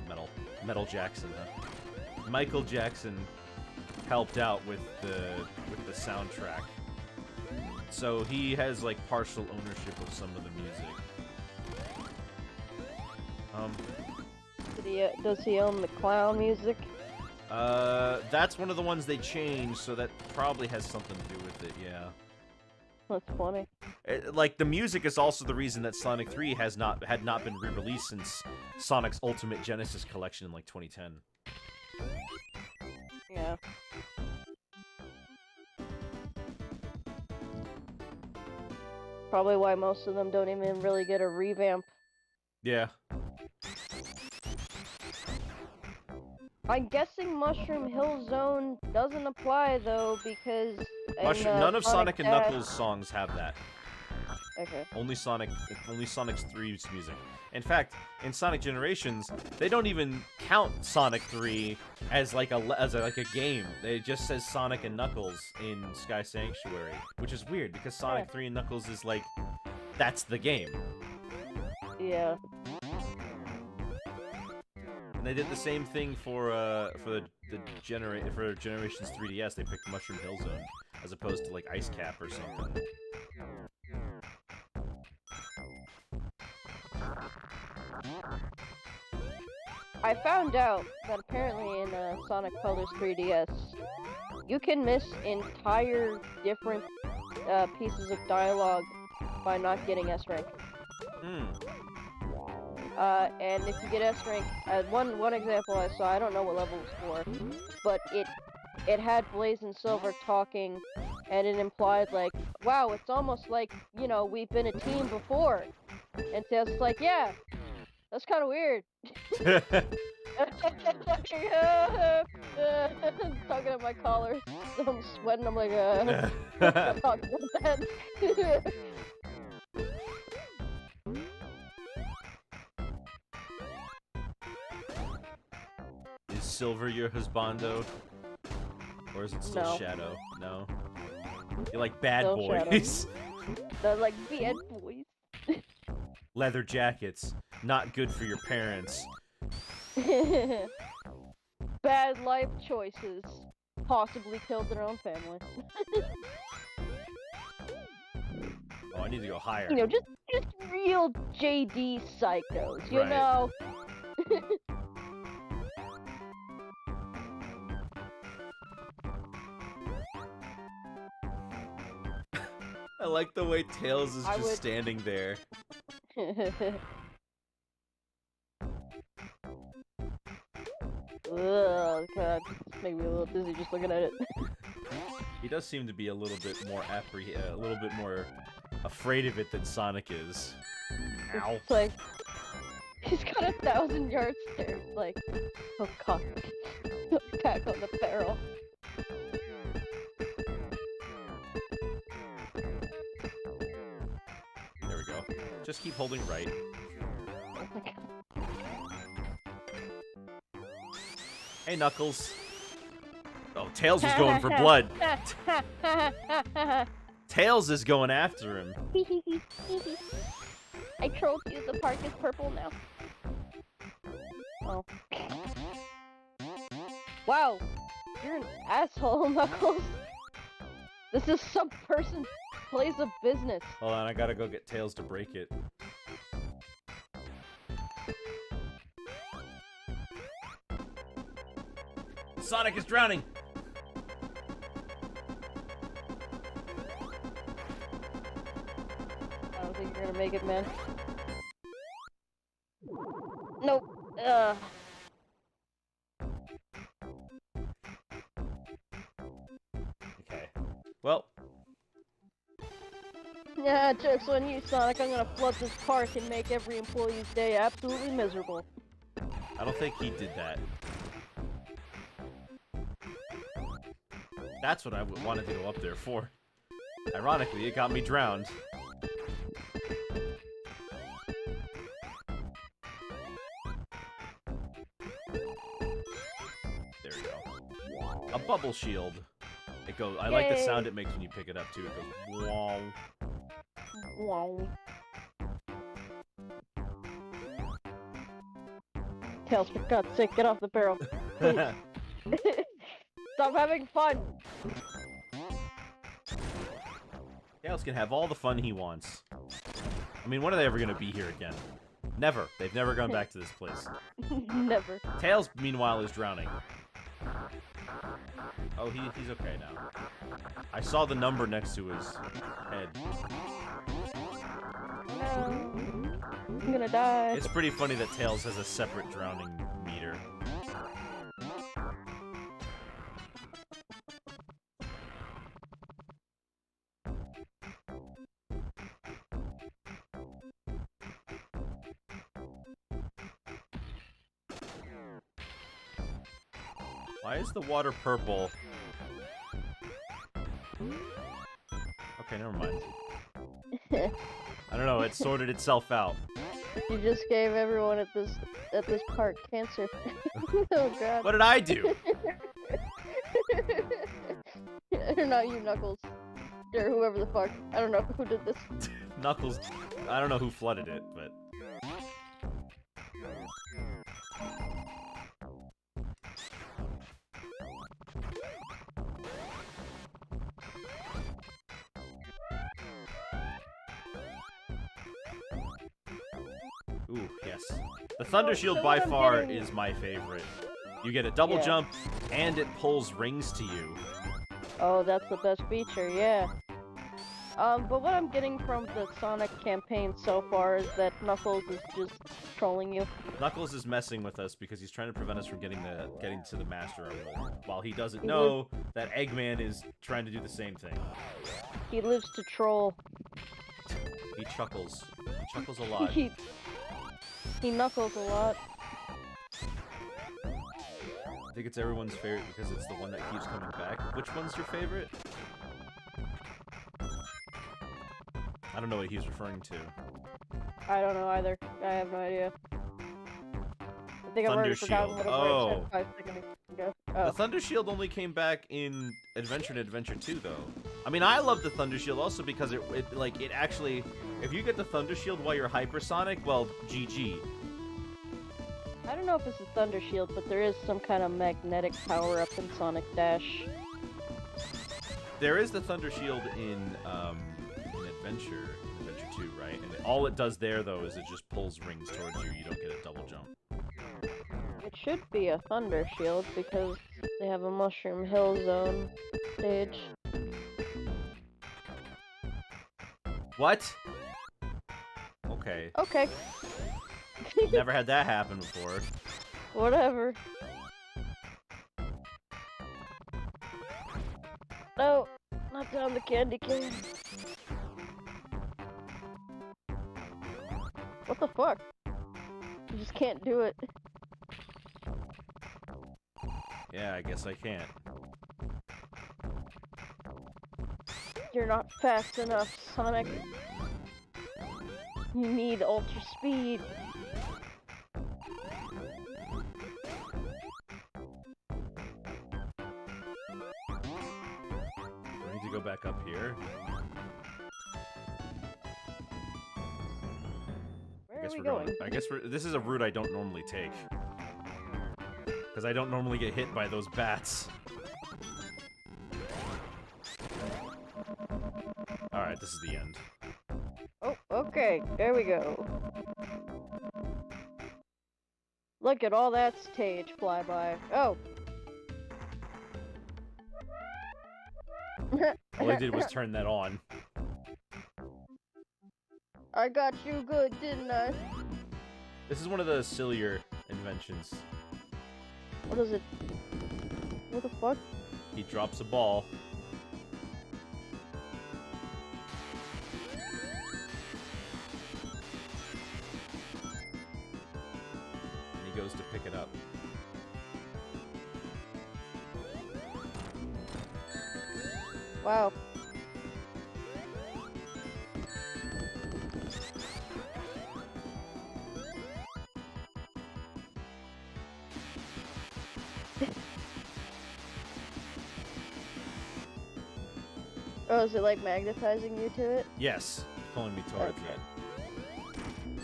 Jackson, Michael Jackson helped out with the soundtrack, so he has like partial ownership of some of the music. Does he own the clown music? That's one of the ones they changed, so that probably has something to do with it. Yeah. That's funny. Like, the music is also the reason that Sonic 3 had not been re-released since Sonic's Ultimate Genesis collection in like 2010. Yeah. Probably why most of them don't even really get a revamp. Yeah. I'm guessing Mushroom Hill Zone doesn't apply though because None of Sonic and Knuckles' songs have that. Okay. Only Sonic 3's music. In fact, in Sonic Generations, they don't even count Sonic 3 as like a game. It just says Sonic and Knuckles in Sky Sanctuary, which is weird because Sonic 3 and Knuckles is like that's the game. Yeah. And they did the same thing for Generations 3DS. They picked Mushroom Hill Zone as opposed to like Ice Cap or something. I found out that apparently in Sonic Colors 3DS, you can miss entire different pieces of dialogue by not getting S rank. And if you get S rank, one example I saw, I don't know what level it was for, but it had Blaze and Silver talking, and it implied like, wow, it's almost like, you know, we've been a team before. And Tails is like, yeah, that's kind of weird. Talking at my collar, so I'm sweating. I'm like, talk about that. Is Silver your husbando? Or is it still No. Shadow? No? You like bad Still boys. They're like bad boys. Leather jackets. Not good for your parents. Bad life choices. Possibly killed their own family. Oh, I need to go higher. You know, just real JD psychos, you Right. know? I like the way Tails is I just would- standing there. Ugh, God, it's making me a little dizzy just looking at it. He does seem to be a little bit more afraid of it than Sonic is. Ow. It's like, He's got 1,000-yard stare. Like, oh god. Back on the barrel. There we go. Just keep holding right. Oh my god. Hey, Knuckles. Oh, Tails was going for blood. Tails is going after him. I trolled you. The park is purple now. Oh. Wow. You're an asshole, Knuckles. This is some person's place of business. Hold on, I gotta go get Tails to break it. Sonic is drowning! I don't think you're gonna make it, man. Nope. Okay. Well, Yeah, joke's on you, Sonic. I'm gonna flood this park and make every employee's day absolutely miserable. I don't think he did that. That's what I wanted to go up there for. Ironically, it got me drowned. There we go. A bubble shield. It goes. I like the sound it makes when you pick it up too. It goes wow. Wow. Tails, for God's sake, get off the barrel. Please. Stop having fun. Tails can have all the fun he wants. I mean, when are they ever gonna be here again? Never. They've never gone back to this place. Never. Tails, meanwhile, is drowning. Oh, he's okay now. I saw the number next to his head. No. I'm gonna die. It's pretty funny that Tails has a separate drowning meter. Why is the water purple? Okay, never mind. I don't know, it sorted itself out. You just gave everyone at this park cancer. Oh god. What did I do? Not you, Knuckles. Or whoever the fuck. I don't know who did this. Knuckles, I don't know who flooded it, but... Ooh, yes. The Thunder Shield by far is my favorite. You get a double jump, and it pulls rings to you. Oh, that's the best feature, yeah. But what I'm getting from the Sonic campaign so far is that Knuckles is just trolling you. Knuckles is messing with us because he's trying to prevent us from getting to the Master Emerald, while he doesn't know that Eggman is trying to do the same thing. He lives to troll. He chuckles. He chuckles a lot. He knuckles a lot. I think it's everyone's favorite because it's the one that keeps coming back. Which one's your favorite? I don't know what he's referring to. I don't know either. I have no idea. I think I've already forgotten what it was. 5 seconds ago. Oh. The Thunder Shield only came back in Adventure and Adventure 2, though. I mean, I love the Thunder Shield also because it actually... If you get the Thunder Shield while you're hypersonic, well, GG. I don't know if it's a Thunder Shield, but there is some kind of magnetic power-up in Sonic Dash. There is the Thunder Shield in Adventure 2, right? And all it does there, though, is it just pulls rings towards you. You don't get a double jump. It should be a Thunder Shield, because they have a Mushroom Hill Zone stage. What? Okay. Okay. Never had that happen before. Whatever. No, not down the candy cane. What the fuck? You just can't do it. Yeah, I guess I can't. You're not fast enough, Sonic. You need ultra speed. I need to go back up here. Where are we going? I guess this is a route I don't normally take. Because I don't normally get hit by those bats. Alright, this is the end. Oh, okay. There we go. Look at all that stage flyby. Oh. All I did was turn that on. I got you good, didn't I? This is one of the sillier inventions. What is it? What the fuck? He drops a ball. And he goes to pick it up. Wow. Oh, is it like magnetizing you to it? Yes, pulling me towards Okay. it.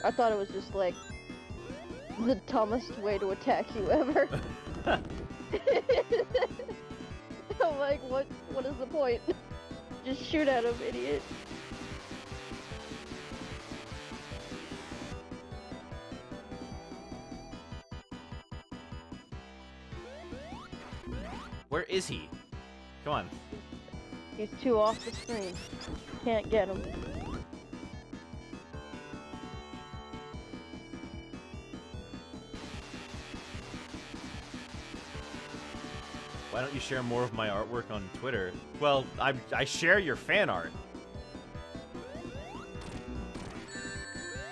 I thought it was just like the dumbest way to attack you ever. I'm like, what is the point? Just shoot at him, idiot. Where is he? Come on. He's too off the screen. Can't get him. Why don't you share more of my artwork on Twitter? Well, I share your fan art.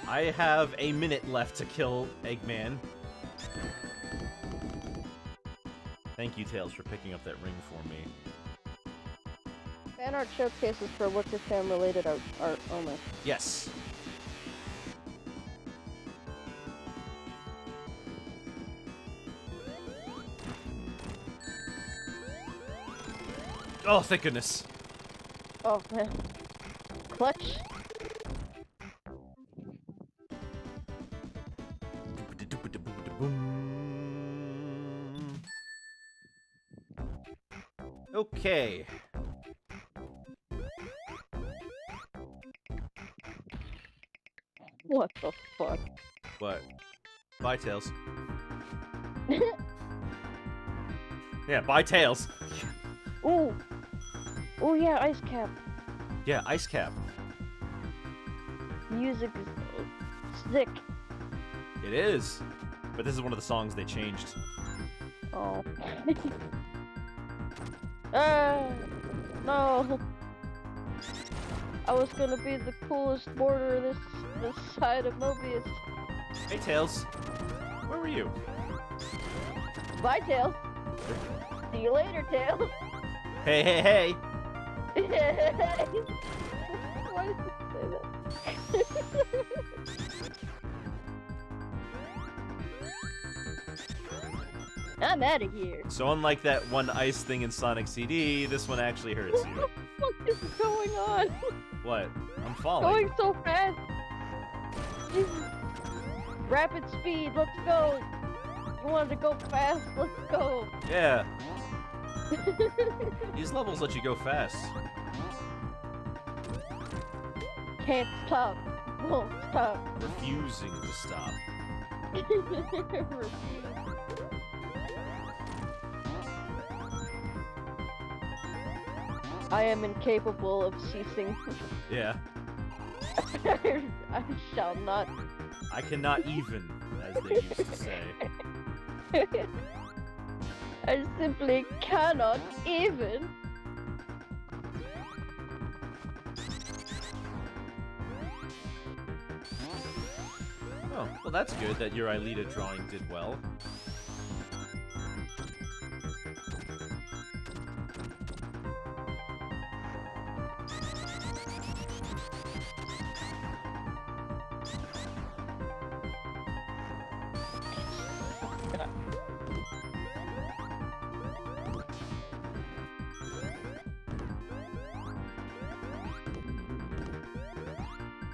I have a minute left to kill Eggman. Thank you, Tails, for picking up that ring for me. Fan art showcases for Wicker Fam related art only. Yes. Oh, thank goodness. Oh man. Clutch. Okay. What the fuck? What? Bye, Tails. Yeah, bye, Tails. Ooh. Oh yeah, Ice Cap. Yeah, Ice Cap. Music is sick. It is. But this is one of the songs they changed. Oh. No. I was gonna be the coolest border this side of Mobius. Hey, Tails. Where were you? Bye, Tails. See you later, Tails. Hey, hey, hey. Why did you say that? I'm out of here. So unlike that one ice thing in Sonic CD, this one actually hurts What you. the fuck is going on? What? I'm falling. Going so fast. Jesus. Rapid speed, let's go. You wanted to go fast, let's go. Yeah. These levels let you go fast. Can't stop. Won't stop. Refusing to stop. Refuse. I am incapable of ceasing. Yeah. I shall not. I cannot even, as they used to say. I simply cannot even. Oh, well that's good that your Aelita drawing did well.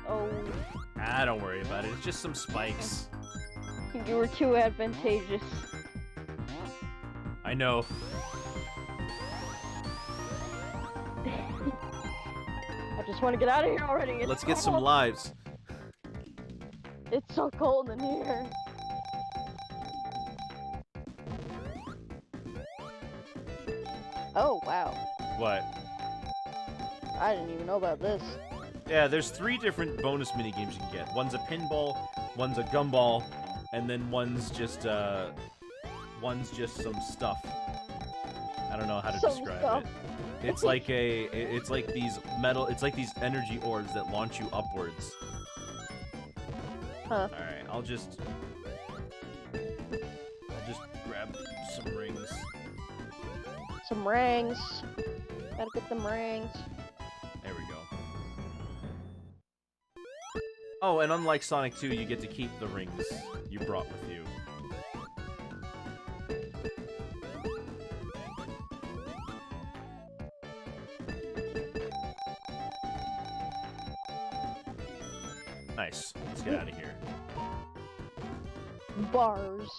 Oh, Ah, don't worry about it. It's just some spikes. you were too advantageous. I know. I just want to get out of here already. It's Let's get some cold. lives. It's so cold in here. Oh, wow. What? I didn't even know about this. Yeah, there's 3 different bonus minigames you can get. One's a pinball, one's a gumball, and then one's just some stuff. I don't know how to Some describe stuff. it. It's like these energy orbs that launch you upwards. Huh. Alright, I'll just grab some rings. Some rings. Gotta get them rings. There we go. Oh, and unlike Sonic 2, you get to keep the rings you brought with you. Nice. Let's get out of here. Bars.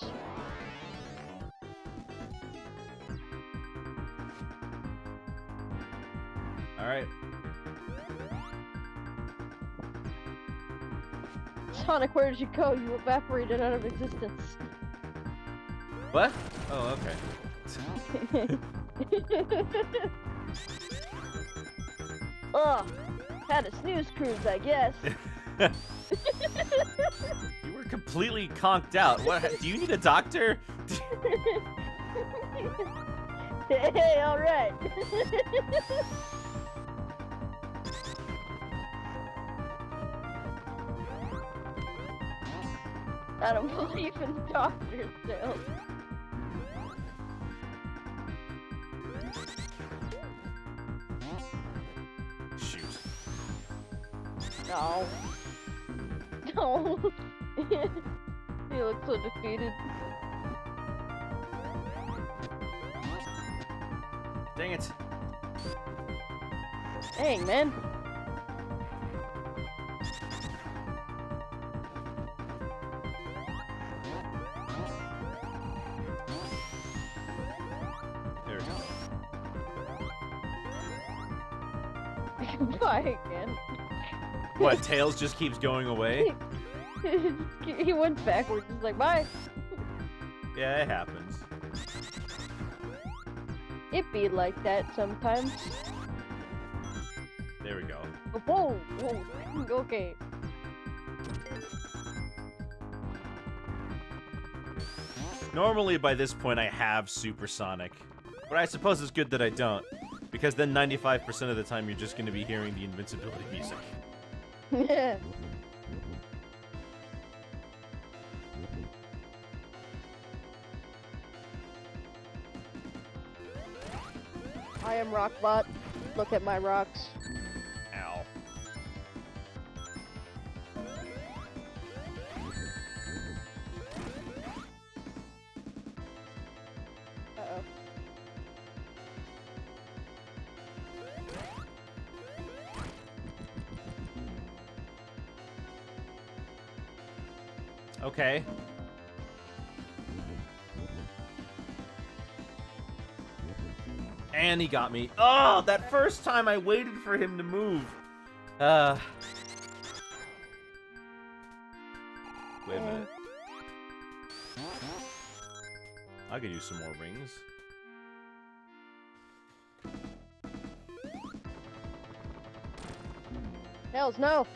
Alright. Sonic, where did you go? You evaporated out of existence. What? Oh, okay. Ugh. Had a snooze cruise, I guess. You were completely conked out. What? Do you need a doctor? Hey, alright. I don't believe in doctors still. Shoot. No. No. You look so defeated. Dang it. Dang, man. There we go. Bye again. What, Tails just keeps going away? He went backwards, just like, bye. Yeah, it happens. It be like that sometimes. There we go. Whoa, whoa, okay. Normally, by this point, I have Supersonic. But I suppose it's good that I don't. Because then 95% of the time, you're just going to be hearing the invincibility music. Yeah. I am Rockbot. Look at my rocks. Ow. Uh-oh. Okay. And he got me. Oh, that first time I waited for him to move. Wait a minute. I could use some more rings. Tails, no!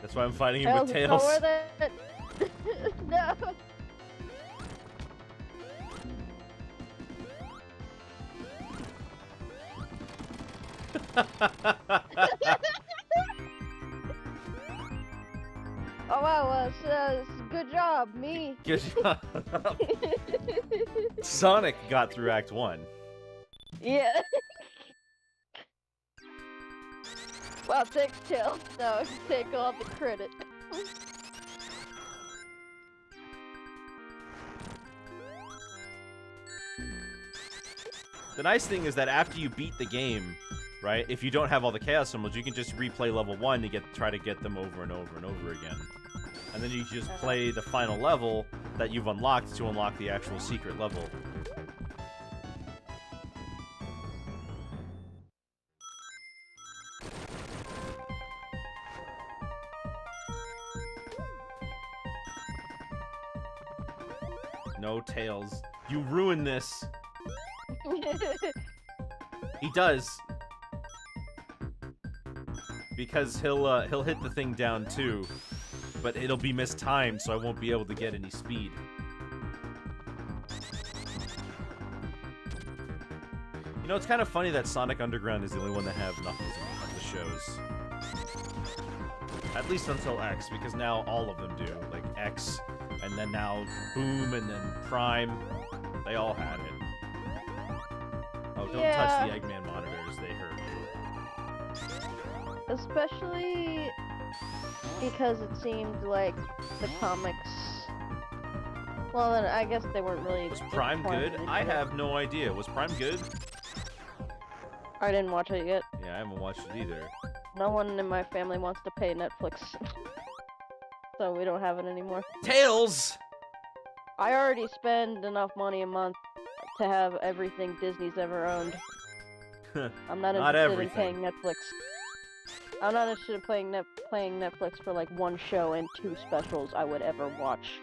That's why I'm fighting him with Tails, Tails. it's not worth it! No! Oh wow, good job, me. Good job. Sonic got through Act 1. Yeah. Wow, thanks, Tails. No, take all the credit. The nice thing is that after you beat the game, right, if you don't have all the Chaos Symbols, you can just replay level 1 to try to get them over and over and over again. And then you just play the final level that you've unlocked to unlock the actual secret level. No, Tails. You ruined this. He does. Because he'll hit the thing down too, but it'll be mistimed, so I won't be able to get any speed. You know, it's kind of funny that Sonic Underground is the only one that has Knuckles in the shows. At least until X, because now all of them do. Like X, and then now Boom, and then Prime. They all had it. Oh, don't touch the Eggman monitors, they hurt you. Especially because it seemed like the comics... Well, then I guess they weren't really... Was Prime good? I have no idea. Was Prime good? I didn't watch it yet. Yeah, I haven't watched it either. No one in my family wants to pay Netflix. So we don't have it anymore. Tails! I already spend enough money a month to have everything Disney's ever owned. I'm not interested in paying Netflix. I'm not interested in playing Netflix for like one show and 2 specials I would ever watch.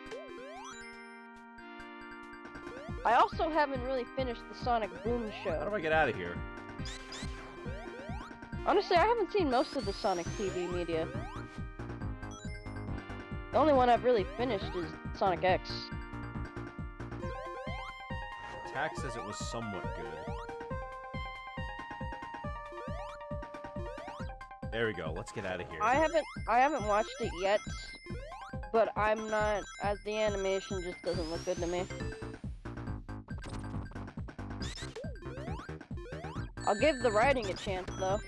I also haven't really finished the Sonic Boom show. How do I get out of here? Honestly, I haven't seen most of the Sonic TV media. The only one I've really finished is Sonic X. Tax says it was somewhat good. There we go. Let's get out of here. I haven't watched it yet, but I'm not. As the animation just doesn't look good to me. I'll give the writing a chance though.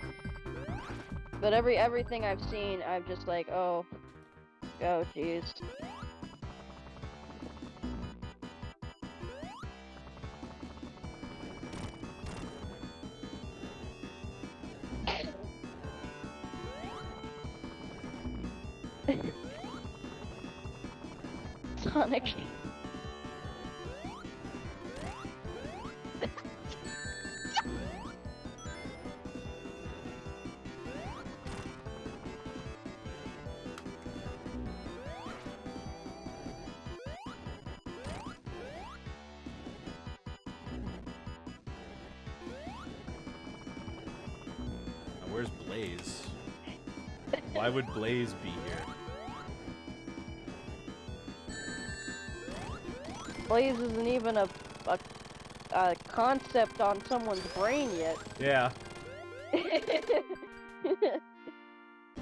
But everything I've seen, I'm just like, oh jeez. Sonic. Now, where's Blaze? Why would Blaze be here? Blaze isn't even a concept on someone's brain yet. Yeah.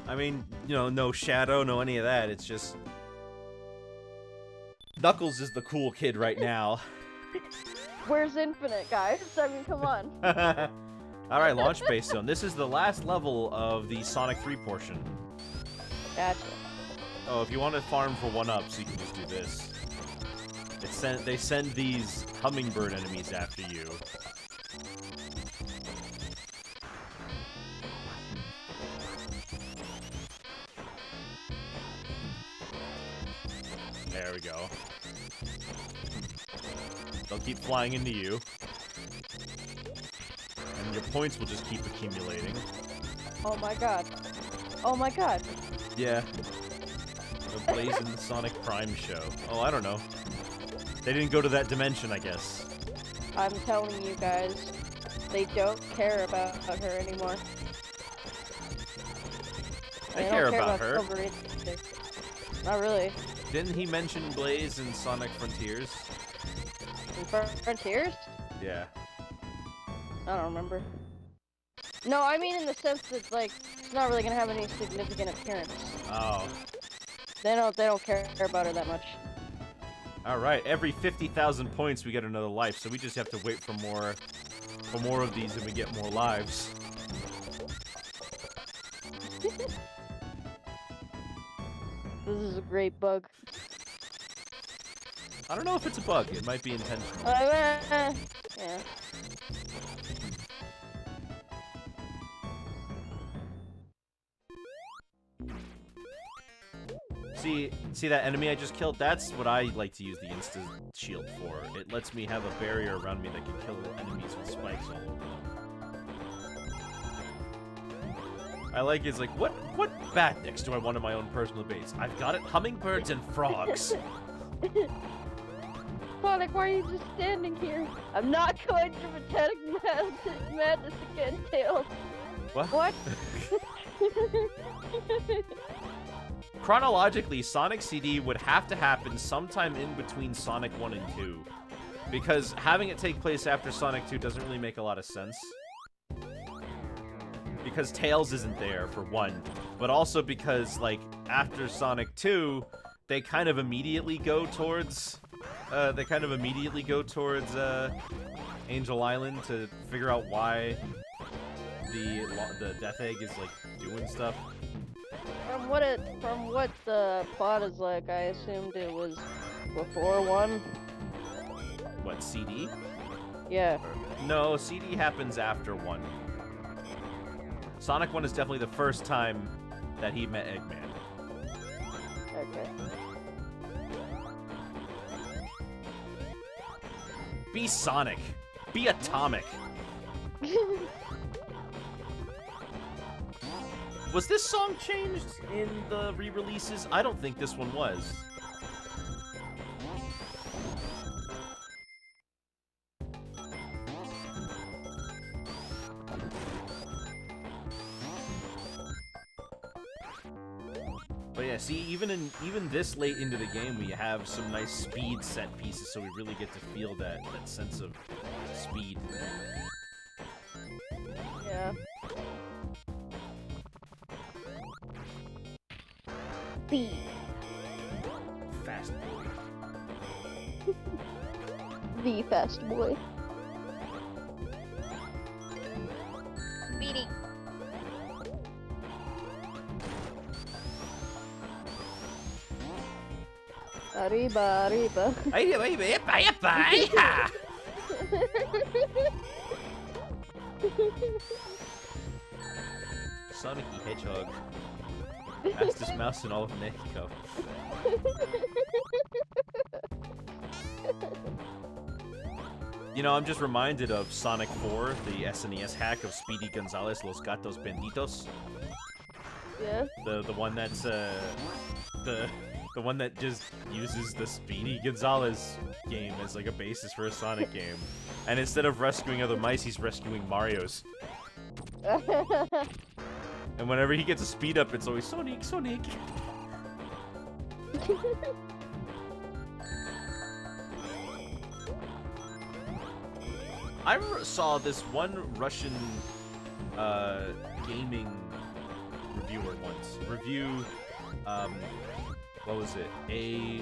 I mean, you know, no Shadow, no any of that. It's just... Knuckles is the cool kid right now. Where's Infinite, guys? I mean, come on. Alright, Launch Base Zone. This is the last level of the Sonic 3 portion. Gotcha. Oh, if you want to farm for 1-ups, you can just do this. They send these hummingbird enemies after you. There we go. They'll keep flying into you. And your points will just keep accumulating. Oh my god. Oh my god. Yeah. The Blaze and the Sonic Prime show. Oh, I don't know. They didn't go to that dimension, I guess. I'm telling you guys, they don't care about her anymore. They care about her. Silver either. Not really. Didn't he mention Blaze in Sonic Frontiers? In Frontiers? Yeah. I don't remember. No, I mean in the sense that, like, it's not really gonna have any significant appearance. Oh. They don't care about her that much. All right, every 50,000 points we get another life, so we just have to wait for more of these and we get more lives. This is a great bug. I don't know if it's a bug. It might be intentional. Yeah. See that enemy I just killed? That's what I like to use the insta shield for. It lets me have a barrier around me that can kill enemies with spikes all over them. I like it's like, what badniks do I want in my own personal base? I've got it, hummingbirds and frogs. Sonic, why are you just standing here? I'm not going dramatic madness again, Tails. What? Chronologically, Sonic CD would have to happen sometime in between Sonic 1 and 2. Because having it take place after Sonic 2 doesn't really make a lot of sense. Because Tails isn't there, for one. But also because, like, after Sonic 2, they kind of immediately go towards... Angel Island to figure out why the Death Egg is, like, doing stuff. From what the plot is like, I assumed it was before 1. What, CD? Yeah. No, CD happens after 1. Sonic 1 is definitely the first time that he met Eggman. Okay. Be Sonic. Be Atomic. Was this song changed in the re-releases? I don't think this one was. But yeah, see, even this late into the game, we have some nice speed set pieces, so we really get to feel that sense of speed. Yeah. B. Fast boy. The fast boy. Beady. Arriba, arriba. Sonic the Hedgehog. Fastest mouse in all of Mexico. You know, I'm just reminded of Sonic 4, the SNES hack of Speedy Gonzales, Los Gatos Benditos. Yeah. The one that's the one that just uses the Speedy Gonzales game as like a basis for a Sonic game. And instead of rescuing other mice, he's rescuing Marios. And whenever he gets a speed up, it's always Sonic, Sonic. I saw this one Russian gaming reviewer once review what was it? I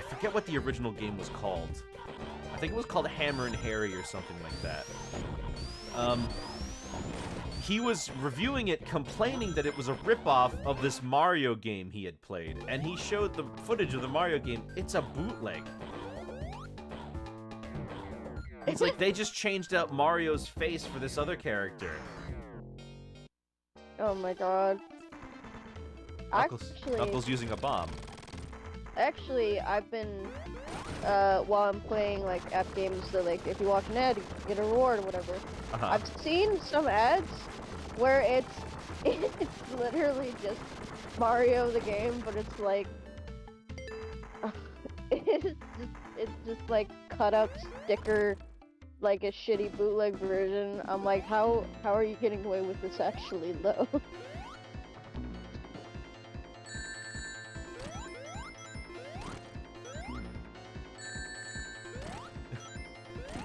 forget what the original game was called. I think it was called Hammer and Harry or something like that. He was reviewing it, complaining that it was a ripoff of this Mario game he had played, and he showed the footage of the Mario game. It's a bootleg. It's like they just changed out Mario's face for this other character. Oh my god. Knuckles using a bomb. Actually, I've been, while I'm playing, like, app games, so, like, if you watch an ad, you get a reward or whatever. I've seen some ads where it's literally just Mario the game, but it's, like, it's just, like, cut out sticker, like, a shitty bootleg version. I'm like, how are you getting away with this actually, though?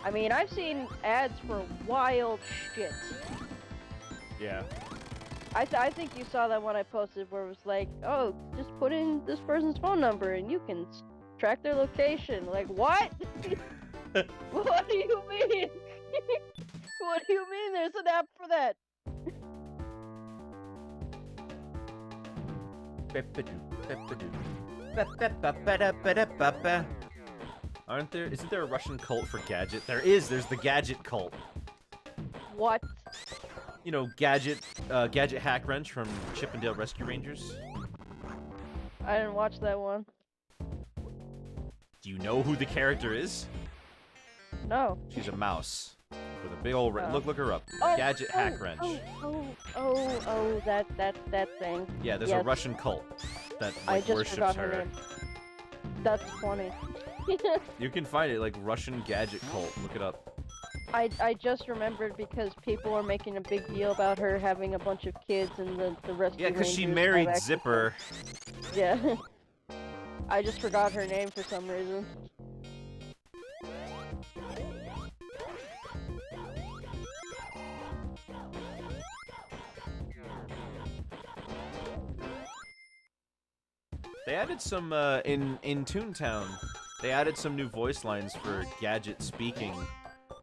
I mean, I've seen ads for wild shit. Yeah. I think you saw that one I posted where it was like, oh, just put in this person's phone number and you can track their location. Like, what? What do you mean? What do you mean there's an app for that? Isn't there a Russian cult for Gadget? There is, there's the Gadget cult. What? You know, Gadget Hack Wrench from Chip and Dale Rescue Rangers. I didn't watch that one. Do you know who the character is? No. She's a mouse with a big old look her up. Oh, Gadget Hack Wrench. That thing. Yeah, there's Yes. a Russian cult that I like just worships forgot her her. name. That's funny. You can find it like Russian Gadget cult. Look it up. I just remembered because people are making a big deal about her having a bunch of kids and the rest. Yeah, because she married Zipper. Yeah. I just forgot her name for some reason. They added some in Toontown. They added some new voice lines for Gadget speaking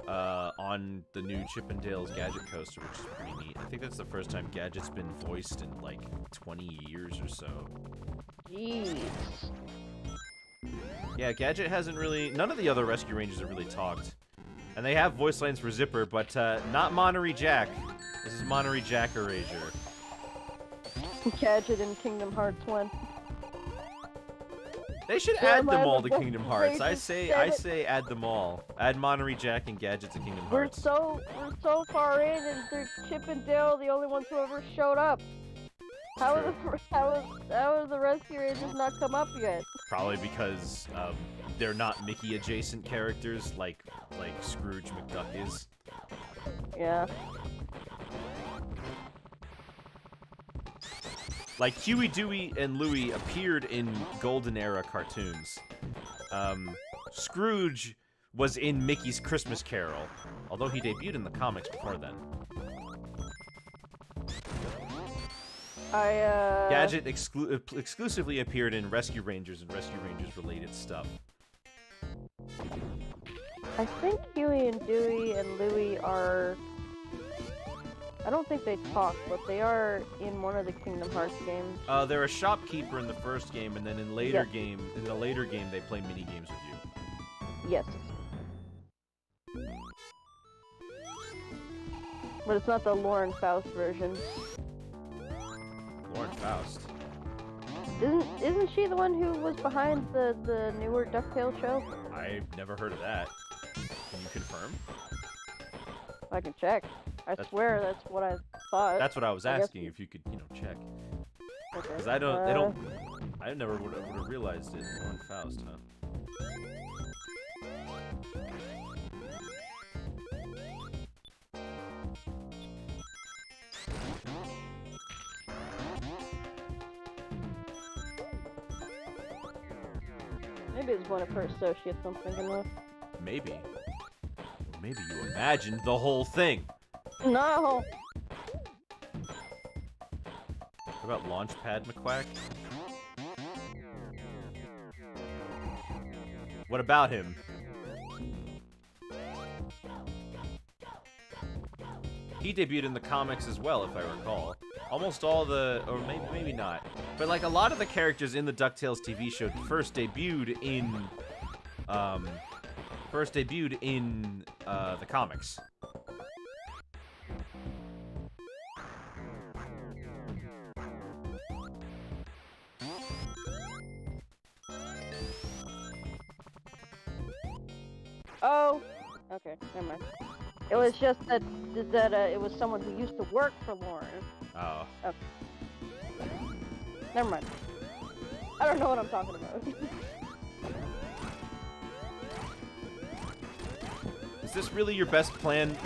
on the new Chip and Dale's Gadget coaster, which is pretty neat. I think that's the first time Gadget's been voiced in like 20 years or so. Jeez. Yeah, Gadget hasn't really. None of the other Rescue Rangers have really talked, and they have voice lines for Zipper, but not Monterey Jack. This is Monterey Jack Erasure. Gadget in Kingdom Hearts 1. They should add them all to Kingdom Hearts. I say add them all. Add Monterey Jack and Gadget to Kingdom Hearts. We're so far in, and they're Chip and Dale the only ones who ever showed up. How are the Rescue Rangers not come up yet? Probably because they're not Mickey adjacent characters like Scrooge McDuck is. Yeah. Like Huey, Dewey, and Louie appeared in Golden Era cartoons. Scrooge was in Mickey's Christmas Carol, although he debuted in the comics before then. Gadget exclusively appeared in Rescue Rangers and Rescue Rangers related stuff. I think Huey and Dewey and Louie are... I don't think they talk, but they are in one of the Kingdom Hearts games. They're a shopkeeper in the first game, and then in the later game, they play mini games with you. Yes. But it's not the Lauren Faust version. Lauren Faust. Isn't she the one who was behind the newer DuckTales show? I've never heard of that. Can you confirm? I can check. I swear that's what I thought. That's what I was asking, if you could, check. Because I never would have realized it. Lauren Faust, huh? Maybe it's one of her associates I'm thinking of. Maybe. Or maybe you imagined the whole thing. No! What about Launchpad McQuack? What about him? He debuted in the comics as well, if I recall. Almost all the, or maybe not, but like a lot of the characters in the DuckTales TV show first debuted in the comics. Oh! Okay, never mind. It was just that it was someone who used to work for Lauren. Oh. Okay. Never mind. I don't know what I'm talking about. Is this really your best plan?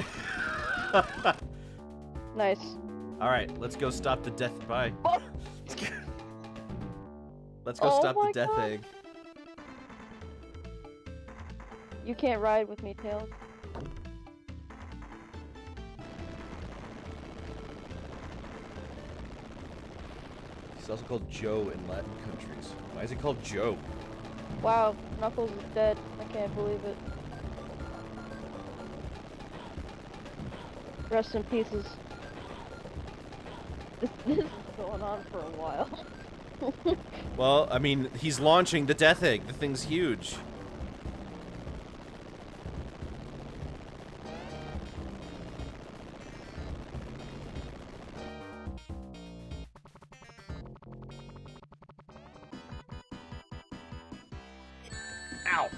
Nice. Alright, let's go stop the death. Bye. Oh. Let's go Oh stop the my death God. egg. You can't ride with me, Tails. He's also called Joe in Latin countries. Why is he called Joe? Wow, Knuckles is dead. I can't believe it. Rest in pieces. This is going on for a while. Well, I mean, he's launching the Death Egg. The thing's huge. Ow!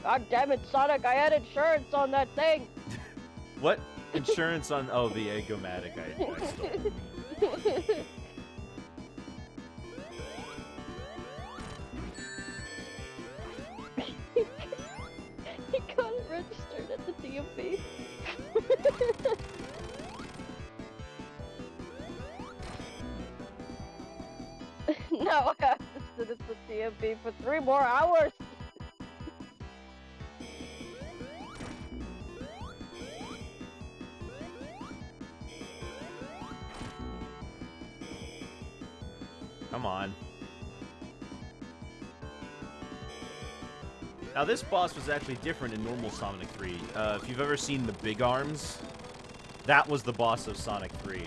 God damn it, Sonic! I had insurance on that thing. What? Insurance on... Oh, the Egg-O-Matic I stole. He got it registered at the DMV. Now I have to sit at the DMV for 3 more hours. Come on. Now this boss was actually different in normal Sonic 3. If you've ever seen the Big Arms, that was the boss of Sonic 3.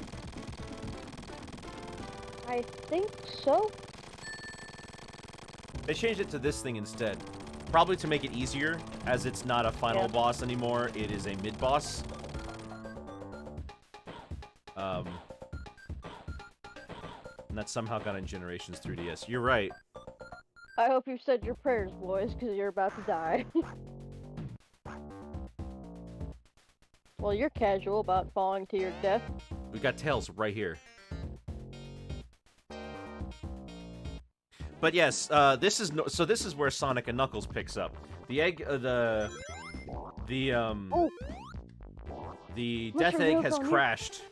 I think so. They changed it to this thing instead. Probably to make it easier, as it's not a final boss anymore, it is a mid-boss. And that somehow got in Generations 3DS. You're right. I hope you said your prayers, boys, because you're about to die. Well, you're casual about falling to your death. We got Tails right here. But yes, this is where Sonic and Knuckles picks up. The egg, the Death Egg has crashed.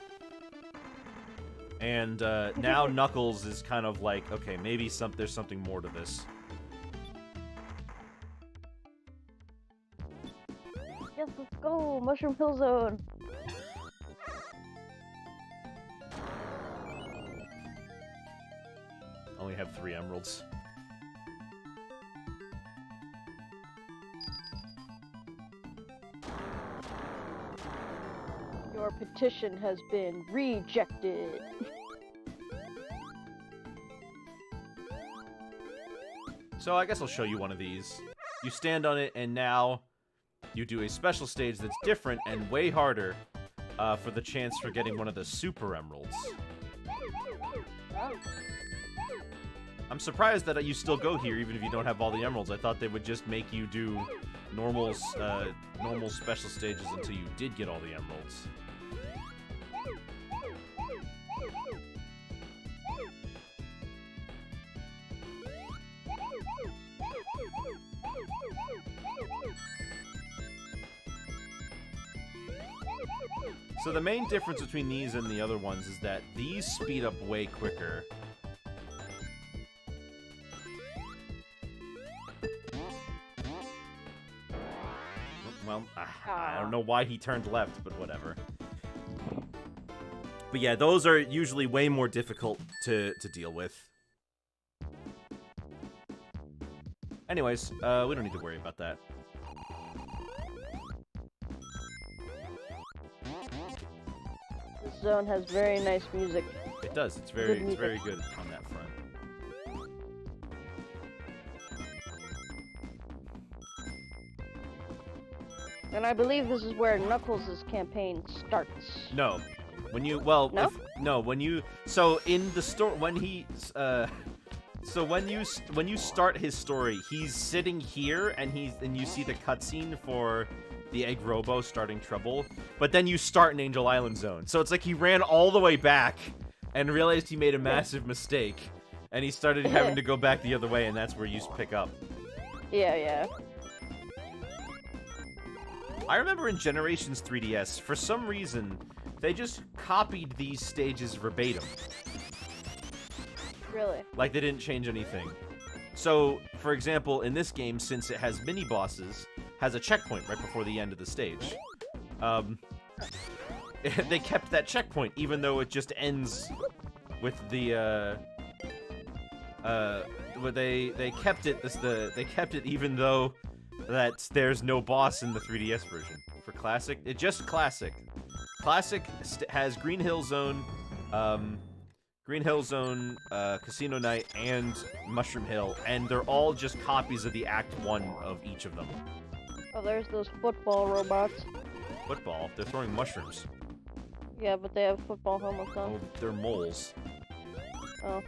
And now Knuckles is kind of like, okay, maybe there's something more to this. Yes, let's go! Mushroom Hill Zone! Only have 3 emeralds. Your petition has been rejected. So I guess I'll show you one of these. You stand on it, and now you do a special stage that's different and way harder for the chance for getting one of the Super Emeralds. Oh. I'm surprised that you still go here even if you don't have all the emeralds. I thought they would just make you do normal special stages until you did get all the emeralds. So the main difference between these and the other ones is that these speed up way quicker. Well, I don't know why he turned left, but whatever. But yeah, those are usually way more difficult to deal with. Anyways, we don't need to worry about that. This zone has very nice music. It does. It's very good on that front. And I believe this is where Knuckles' campaign starts. No. When you, well, No? when you, so in the story, when he, so when you start his story, he's sitting here, and you see the cutscene for the Egg Robo starting trouble, but then you start in Angel Island Zone. So it's like he ran all the way back and realized he made a massive mistake, and he started having to go back the other way, and that's where you pick up. Yeah. I remember in Generations 3DS, for some reason, they just copied these stages verbatim. Really? Like, they didn't change anything. So, for example, in this game, since it has mini-bosses, has a checkpoint right before the end of the stage. They kept that checkpoint, even though it just ends with the well, they kept it they kept it even though that there's no boss in the 3DS version. For Classic, it just Classic. Classic has Green Hill Zone, Casino Night, and Mushroom Hill, and they're all just copies of the Act 1 of each of them. Oh, there's those football robots. Football? They're throwing mushrooms. Yeah, but they have football helmets on. Oh, they're moles. Oh.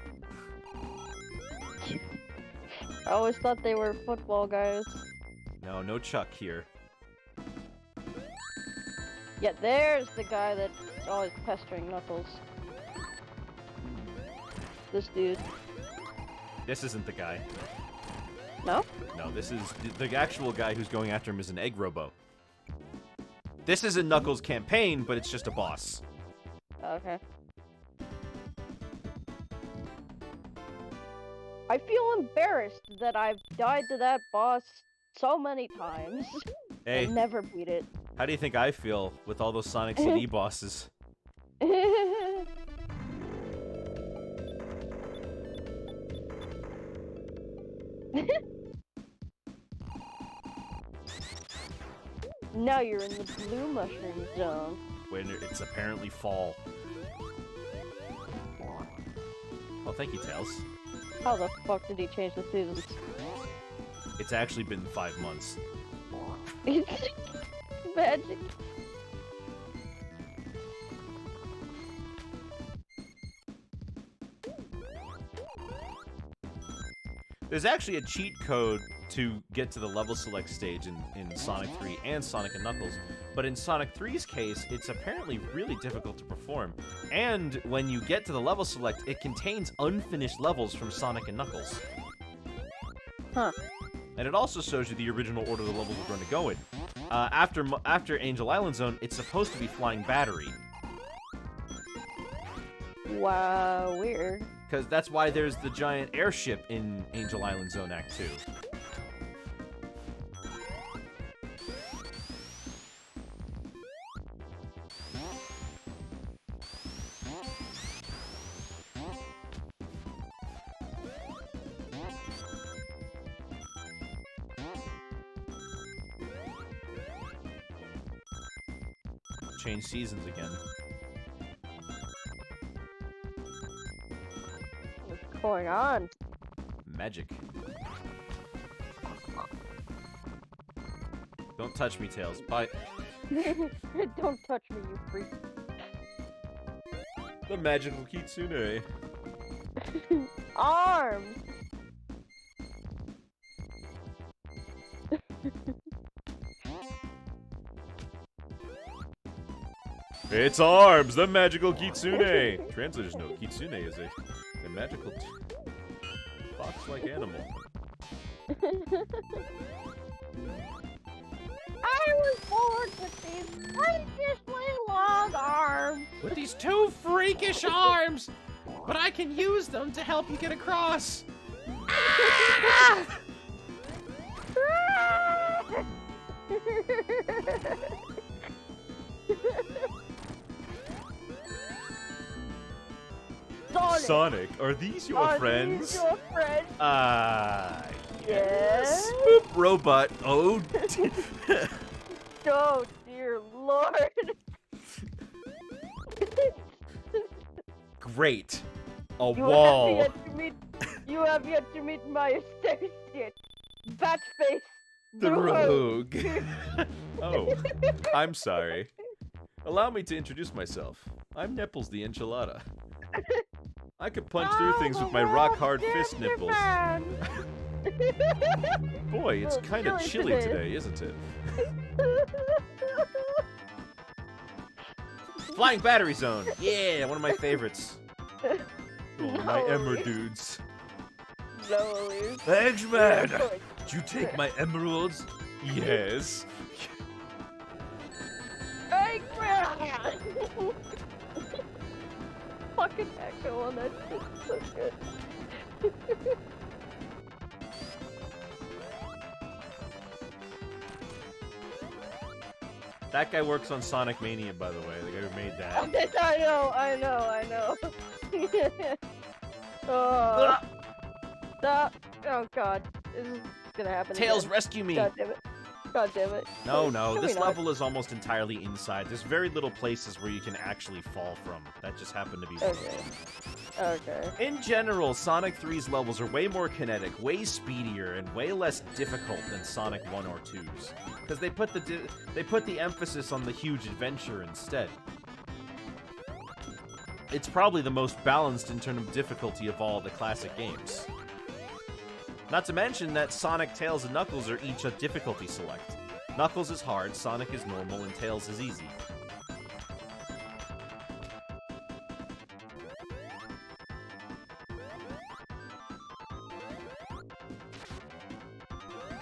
I always thought they were football guys. No, no Chuck here. Yeah, there's the guy that's always pestering Knuckles. This dude. This isn't the guy. No? No, this is the actual guy who's going after him is an egg robo. This isn't Knuckles' campaign, but it's just a boss. Okay. I feel embarrassed that I've died to that boss so many times. Hey, and never beat it. how do you think I feel with all those Sonic CD bosses? Now you're in the blue mushroom zone. When it's apparently fall. Oh, thank you, Tails. How the fuck did he change the seasons? It's actually been 5 months. Magic. There's actually a cheat code to get to the level select stage in Sonic 3 and Sonic & Knuckles, but in Sonic 3's case, it's apparently really difficult to perform. And when you get to the level select, it contains unfinished levels from Sonic & Knuckles. Huh. And it also shows you the original order the levels are going to go in. After Angel Island Zone, it's supposed to be Flying Battery. Wow, weird. Because that's why there's the giant airship in Angel Island Zone Act 2. Change seasons again. What's going on? Magic. Don't touch me, Tails. Bye. Don't touch me, you freak. The magical Kitsune. Arms! It's Arms, the magical Kitsune. Translator's note: Kitsune is a magical fox-like animal. I was born with these freakishly long arms! With these 2 freakish arms! But I can use them to help you get across! Sonic, are these your friends? These your friends? Yes. Yes. Boop, robot. Oh. Oh, dear Lord. Great. A wall. You have yet to meet my associate, Batface The rogue. Oh, I'm sorry. Allow me to introduce myself. I'm Nipples the Enchilada. I could punch through things with my rock-hard fist nipples. Boy, it's kind of chilly today, isn't it? Flying Battery Zone! Yeah, one of my favorites. Oh, my Emerdudes. No, Thanks, man! Did you take my emeralds? Yes. Eggman! Fucking echo on that shit's so good. That guy works on Sonic Mania, by the way. The guy who made that. I know. Oh, stop. Oh god. This is gonna happen Tails, again. rescue me! God damn it. God damn it. No, Wait, no, can we this not? level is almost entirely inside. There's very little places where you can actually fall from. That just happened to be one of Okay. them. Okay. In general, Sonic 3's levels are way more kinetic, way speedier, and way less difficult than Sonic 1 or 2's. Because they put the emphasis on the huge adventure instead. It's probably the most balanced in terms of difficulty of all the classic games. Not to mention that Sonic, Tails, and Knuckles are each a difficulty select. Knuckles is hard, Sonic is normal, and Tails is easy.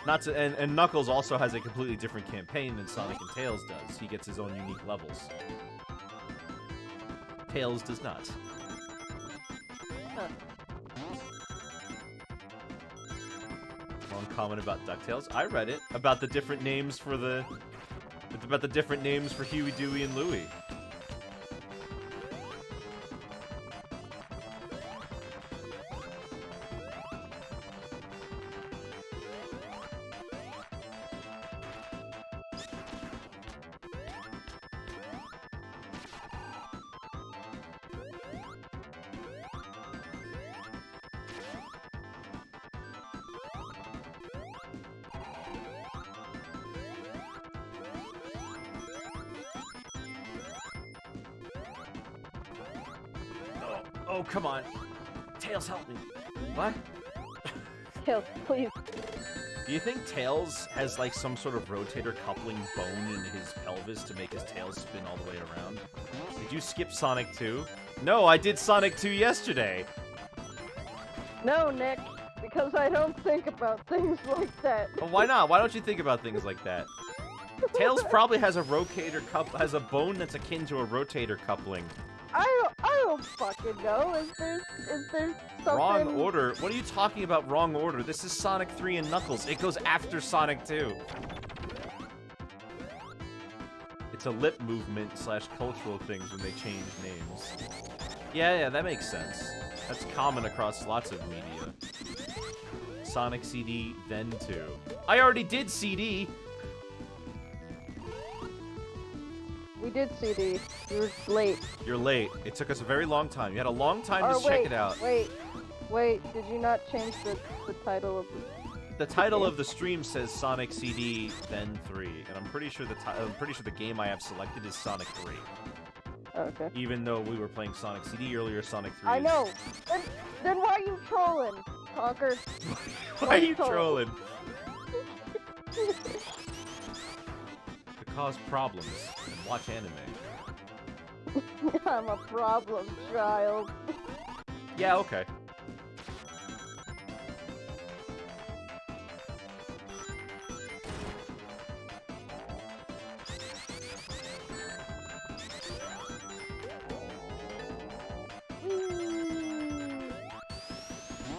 And Knuckles also has a completely different campaign than Sonic and Tails does. He gets his own unique levels. Tails does not. Huh. Long comment about DuckTales. I read it about the different names for Huey, Dewey, and Louie. Oh, come on. Tails, help me. What? Tails, please. Do you think Tails has, like, some sort of rotator coupling bone in his pelvis to make his tail spin all the way around? Did you skip Sonic 2? No, I did Sonic 2 yesterday! No, Nick. Because I don't think about things like that. Well, why not? Why don't you think about things like that? Tails probably has a has a bone that's akin to a rotator coupling. I don't fucking know. Is there something... Wrong order? What are you talking about wrong order? This is Sonic 3 and Knuckles. It goes after Sonic 2. It's a lip movement / cultural things when they change names. Yeah, that makes sense. That's common across lots of media. Sonic CD, then 2. I already did CD! We did CD. You were late. You're late. It took us a very long time. You had a long time to Or check it out. Wait. Did you not change the title of The title of the stream says Sonic CD, then 3, and I'm pretty sure the game I have selected is Sonic 3. Okay. Even though we were playing Sonic CD earlier, Sonic 3 I is... know. Then why are you trolling, Conker? Why are you trolling? To cause problems and watch anime. I'm a problem child. Yeah, okay.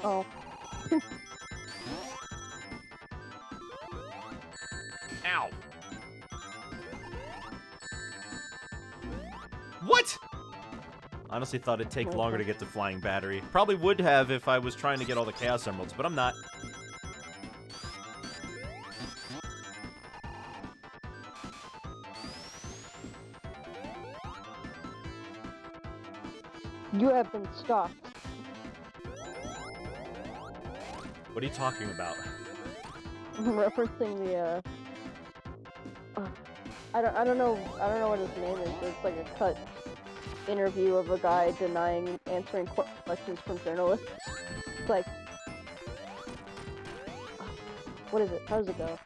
Oh. Ow. What? Honestly thought it'd take longer to get to Flying Battery. Probably would have if I was trying to get all the Chaos Emeralds, but I'm not. You have been stopped. What are you talking about? Referencing the I don't know what his name is, but it's like a cut interview of a guy denying answering questions from journalists. It's like, what is it? How does it go?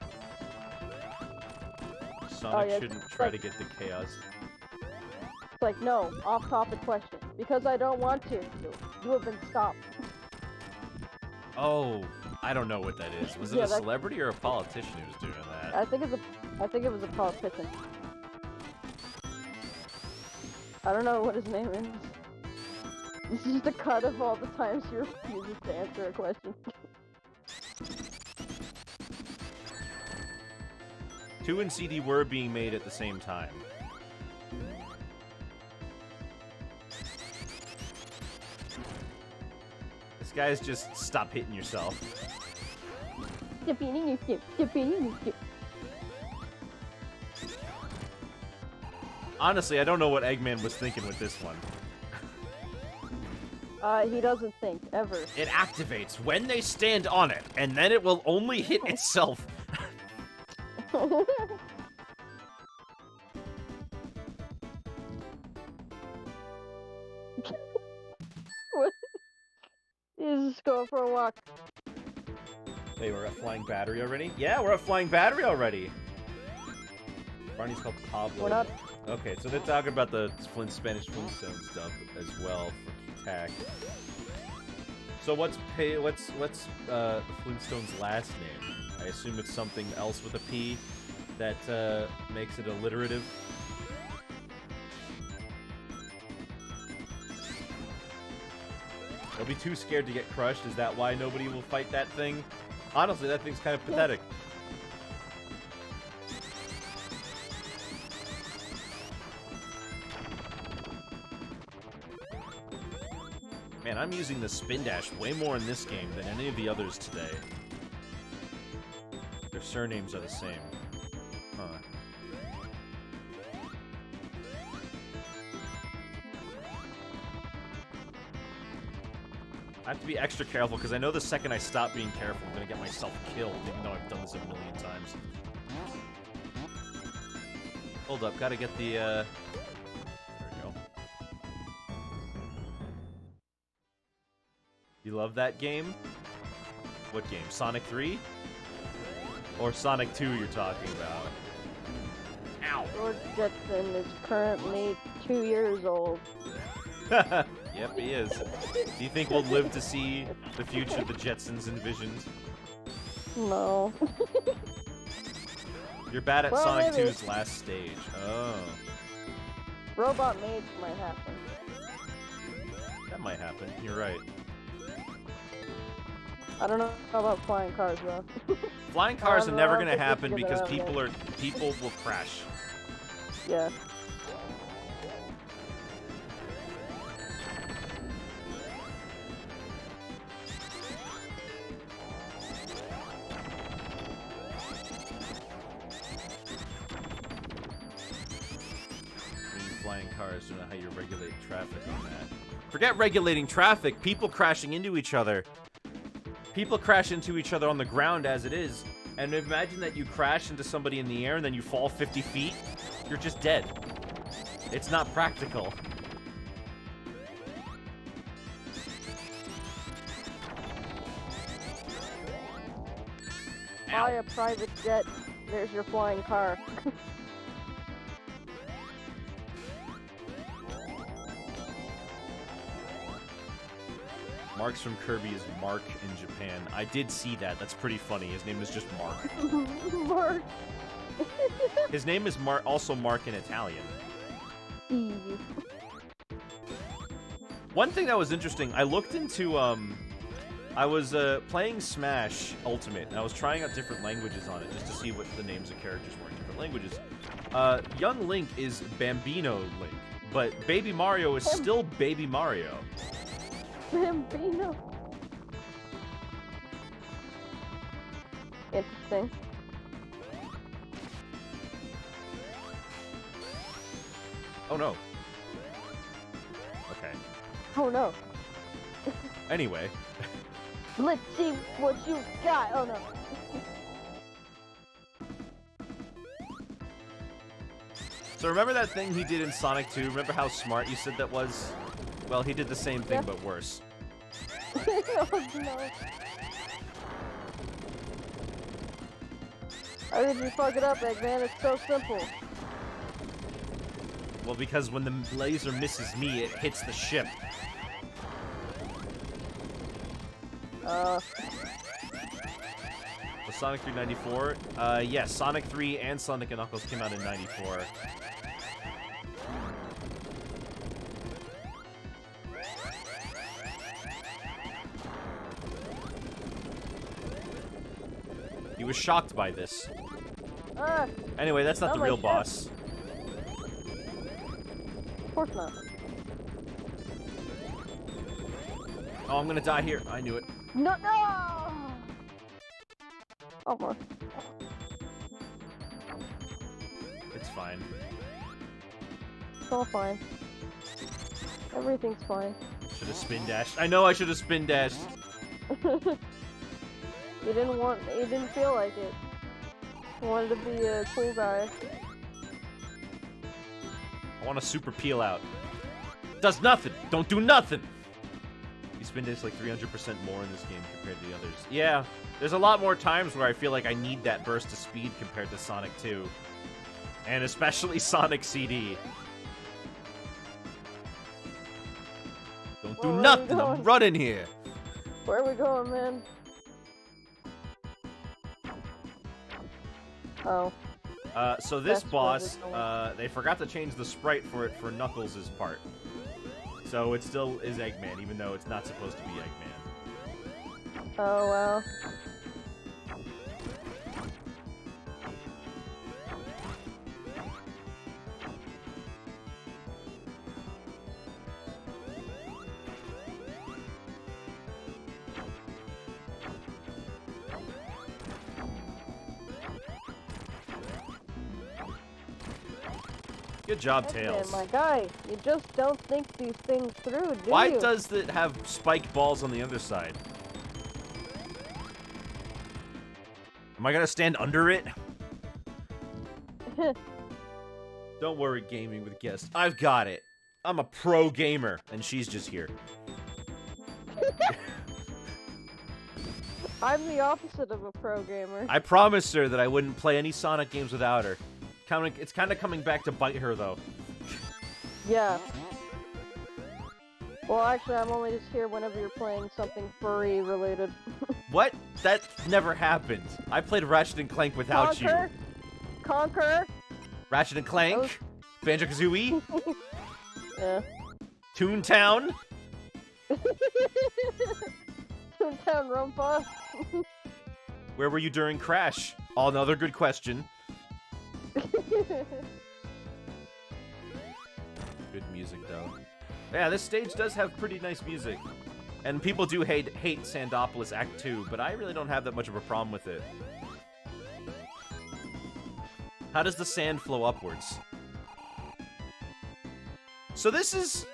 Sonic yeah, shouldn't try to get the Chaos. It's like, no, off-topic question. Because I don't want to. You have been stopped. Oh, I don't know what that is. Was it Yeah, a celebrity or a politician who was doing that? I think it was a politician. I don't know what his name is. This is just a cut of all the times he refuses to answer a question. 2 and CD were being made at the same time. This guy's just stop hitting yourself. Honestly, I don't know what Eggman was thinking with this one. He doesn't think, ever. It activates when they stand on it, and then it will only hit itself. What? You just go for a walk. Hey, we're at Flying Battery already? Yeah, we're at Flying Battery already! Barney's called Pablo. We're not. Okay, so they're talking about the Spanish Flintstones dub as well for TAC. So what's the Flintstones' last name? I assume it's something else with a P that makes it alliterative. They'll be too scared to get crushed. Is that why nobody will fight that thing? Honestly, that thing's kind of pathetic. Man, I'm using the spin dash way more in this game than any of the others today. Their surnames are the same. Huh. I have to be extra careful, because I know the second I stop being careful, I'm going to get myself killed, even though I've done this a million times. Hold up, gotta get the, There we go. You love that game? What game? Sonic 3? Or Sonic 2 you're talking about? Ow! George Jetson is currently 2 years old. Yep, he is. Do you think we'll live to see the future the Jetsons envisioned? No. You're bad at Well, Sonic maybe. 2's last stage. Oh. Robot Mage might happen. That might happen. You're right. I don't know about flying cars though. Flying cars are don't never know gonna if it's happen good because enough, people will crash. Yeah. Flying cars, don't know how you regulate traffic on that. Forget regulating traffic, people crashing into each other. People crash into each other on the ground as it is. And imagine that you crash into somebody in the air and then you fall 50 feet. You're just dead. It's not practical. Buy a private jet. There's your flying car. Mark's from Kirby is Mark in Japan. I did see that. That's pretty funny. His name is just Mark. Mark. His name is also Mark in Italian. Steve. One thing that was interesting, I looked into, I was playing Smash Ultimate, and I was trying out different languages on it, just to see what the names of characters were in different languages. Young Link is Bambino Link, but Baby Mario is still Baby Mario. Bambino. Interesting. Oh no. Okay. Oh no. Anyway. Let's see what you got. Oh no. So remember that thing he did in Sonic 2? Remember how smart you said that was? Well, he did the same thing, but worse. Oh no. How did you fuck it up, Eggman? It's so simple. Well, because when the laser misses me, it hits the ship. Uh, Was Sonic 3 94? Yes, Sonic 3 and Sonic & Knuckles came out in 94. He was shocked by this. Anyway, that's not Oh, the my real ship. boss. Of course not. Oh, I'm gonna die here. I knew it. No, no! Almost. It's fine. It's all fine. Everything's fine. Should have spin dashed. I know I should have spin dashed. You didn't feel like it. You wanted to be a cool guy. I want a super peel out. Does nothing. Don't do nothing. You spin dash like 300% more in this game compared to the others. Yeah, there's a lot more times where I feel like I need that burst of speed compared to Sonic 2. And especially Sonic CD. Don't do Where are we nothing. I'm going? running here. Where are we going, man? Oh. So this That's where boss, we're going. they forgot to change the sprite for it for Knuckles' part. So it still is Eggman, even though it's not supposed to be Eggman. Oh, well. Good job, Eggman, Tails. my guy, you just don't think these things through, do Why you? does it have spiked balls on the other side? Am I gonna stand under it? Don't worry, gaming with guests. I've got it. I'm a pro gamer, and she's just here. I'm the opposite of a pro gamer. I promised her that I wouldn't play any Sonic games without her. It's kind of coming back to bite her, though. Yeah. Well, actually, I'm only just here whenever you're playing something furry related. What? That never happened. I played Ratchet and Clank without you. Conquer! Ratchet and Clank, was- Banjo-Kazooie, Yeah. Toontown. Toontown Rumpa. Where were you during Crash? Oh, another good question. Good music, though. Yeah, this stage does have pretty nice music. And people do hate Sandopolis Act 2, but I really don't have that much of a problem with it. How does the sand flow upwards? So this is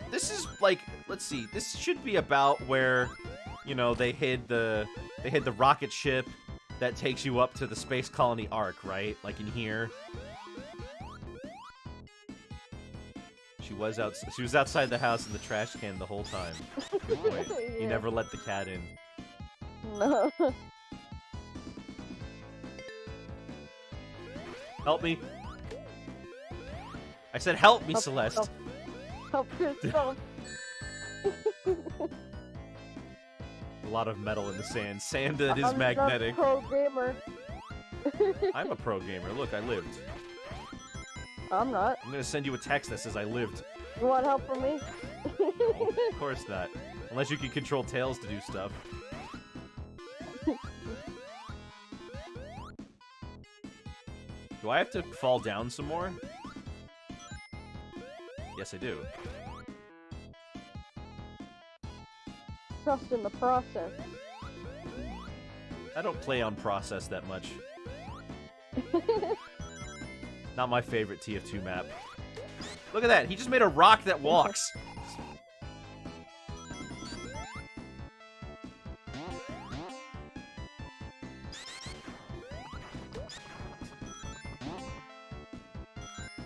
like, let's see, this should be about where, you know, they hid the rocket ship that takes you up to the Space Colony Ark, right? Like in here. She was outside the house in the trash can the whole time. Good point. You Yeah. never let the cat in. No. Help me. I said help me, Help Celeste. yourself. Help yourself. A lot of metal in the sand. Sand that is I'm magnetic. not a pro gamer. I'm a pro gamer. Look, I lived. I'm not. I'm gonna send you a text that says I lived. You want help from me? Of course not. Unless you can control Tails to do stuff. Do I have to fall down some more? Yes, I do. Trust in the process. I don't play on process that much. Not my favorite TF2 map. Look at that! He just made a rock that walks!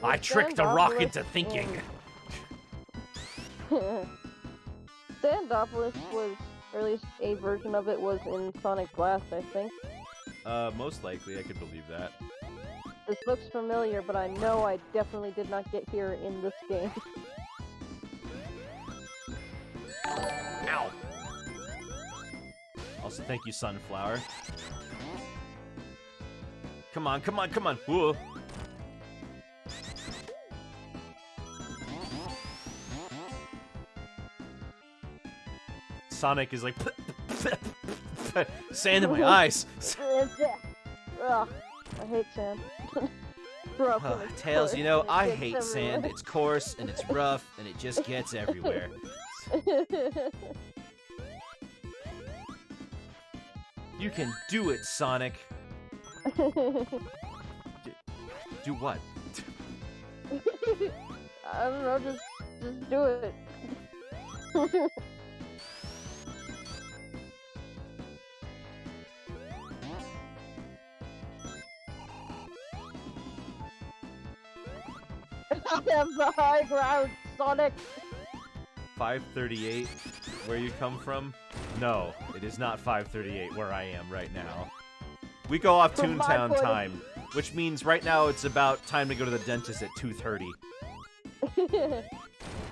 I tricked a rock into thinking! Sandopolis was, or at least a version of it was in Sonic Blast, I think. Most likely, I could believe that. This looks familiar, but I know I definitely did not get here in this game. Ow! Also, thank you, Sunflower. Come on, come on, come on! Whoa! Sonic is like sand in my eyes. Ugh. I hate sand. Rough and it's Tails, coarse you know, and it I gets hate sand. everywhere. It's coarse and it's rough and it just gets everywhere. You can do it, Sonic. Do what? I don't know, just do it. I have the high ground, Sonic. 538, where you come from? No, it is not 538 where I am right now. We go off From my Toontown point of time, which means right now it's about time to go to the dentist at 2:30.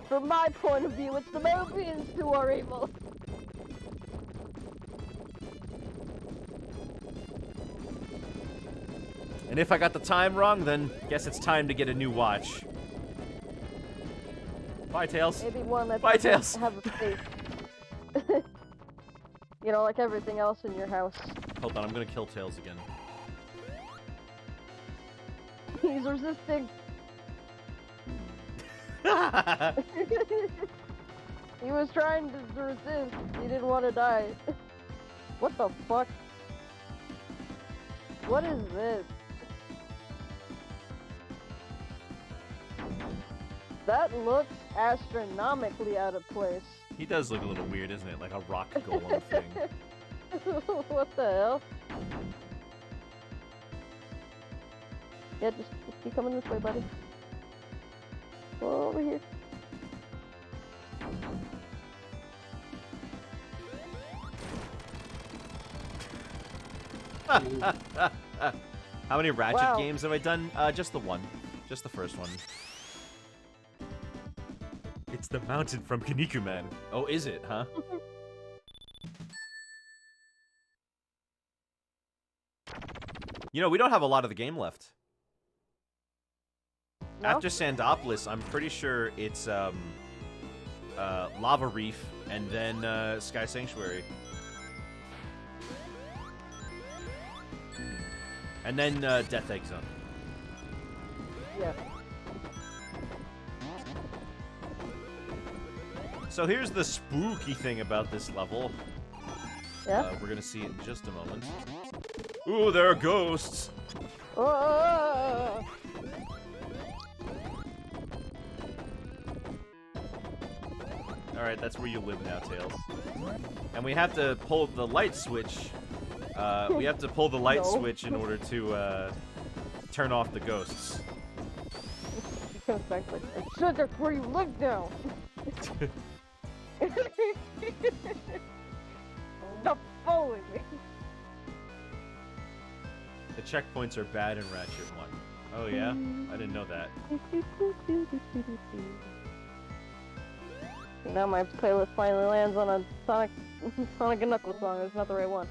From my point of view, it's the Mobians who are evil. And if I got the time wrong, then guess it's time to get a new watch. Bye, Tails. Maybe one that Bye, doesn't Tails. have a face. You know, like everything else in your house. Hold on, I'm gonna kill Tails again. He's resisting. He was trying to resist. He didn't want to die. What the fuck? What is this? That looks astronomically out of place. He does look a little weird, isn't it? Like a rock golem thing. What the hell? Yeah, just keep coming this way, buddy. Go over here. How many Ratchet Wow. games have I done? Just the one. Just the first one. It's the mountain from Kinnikuman. Oh, is it, huh? You know, we don't have a lot of the game left. No? After Sandopolis, I'm pretty sure it's Lava Reef and then Sky Sanctuary. And then Death Egg Zone. Yeah. So here's the spooky thing about this level. Yeah? We're gonna see it in just a moment. Ooh, there are ghosts! Oh! Alright, that's where you live now, Tails. And we have to pull the light switch. We have to pull the light No. switch in order to turn off the ghosts. He comes back like, I said that's where you live now! Stop following me! The checkpoints are bad in Ratchet 1. Oh yeah? I didn't know that. Now my playlist finally lands on a Sonic and Knuckles song. It's not the right one.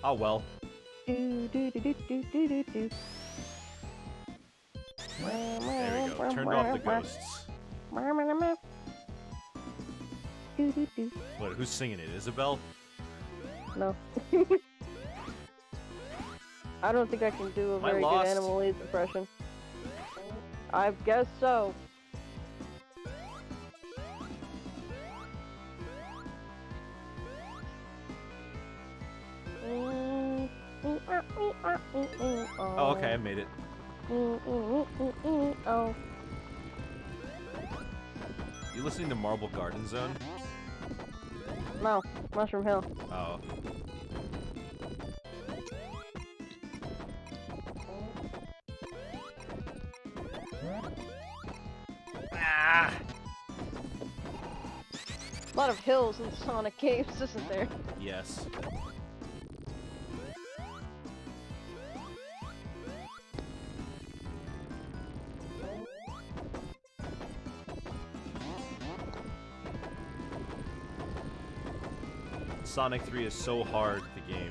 Oh well. Do, do, do, do, do, do, do, do. There we go. Turned off the ghosts. Do, do, do. What, who's singing it? Isabel? No. I don't think I can do a Am I very good lost? Animalese impression. I guess so. Oh, okay, I made it. Oh. You listening to Marble Garden Zone? No, Mushroom Hill. Oh. Ah! A lot of hills in Sonic games, isn't there? Yes. Sonic 3 is so hard, the game.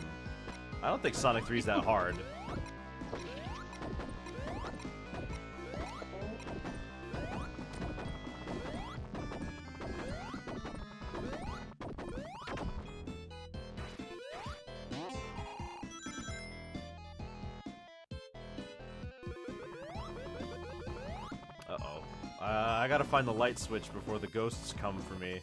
I don't think Sonic 3 is that hard. I gotta find the light switch before the ghosts come for me.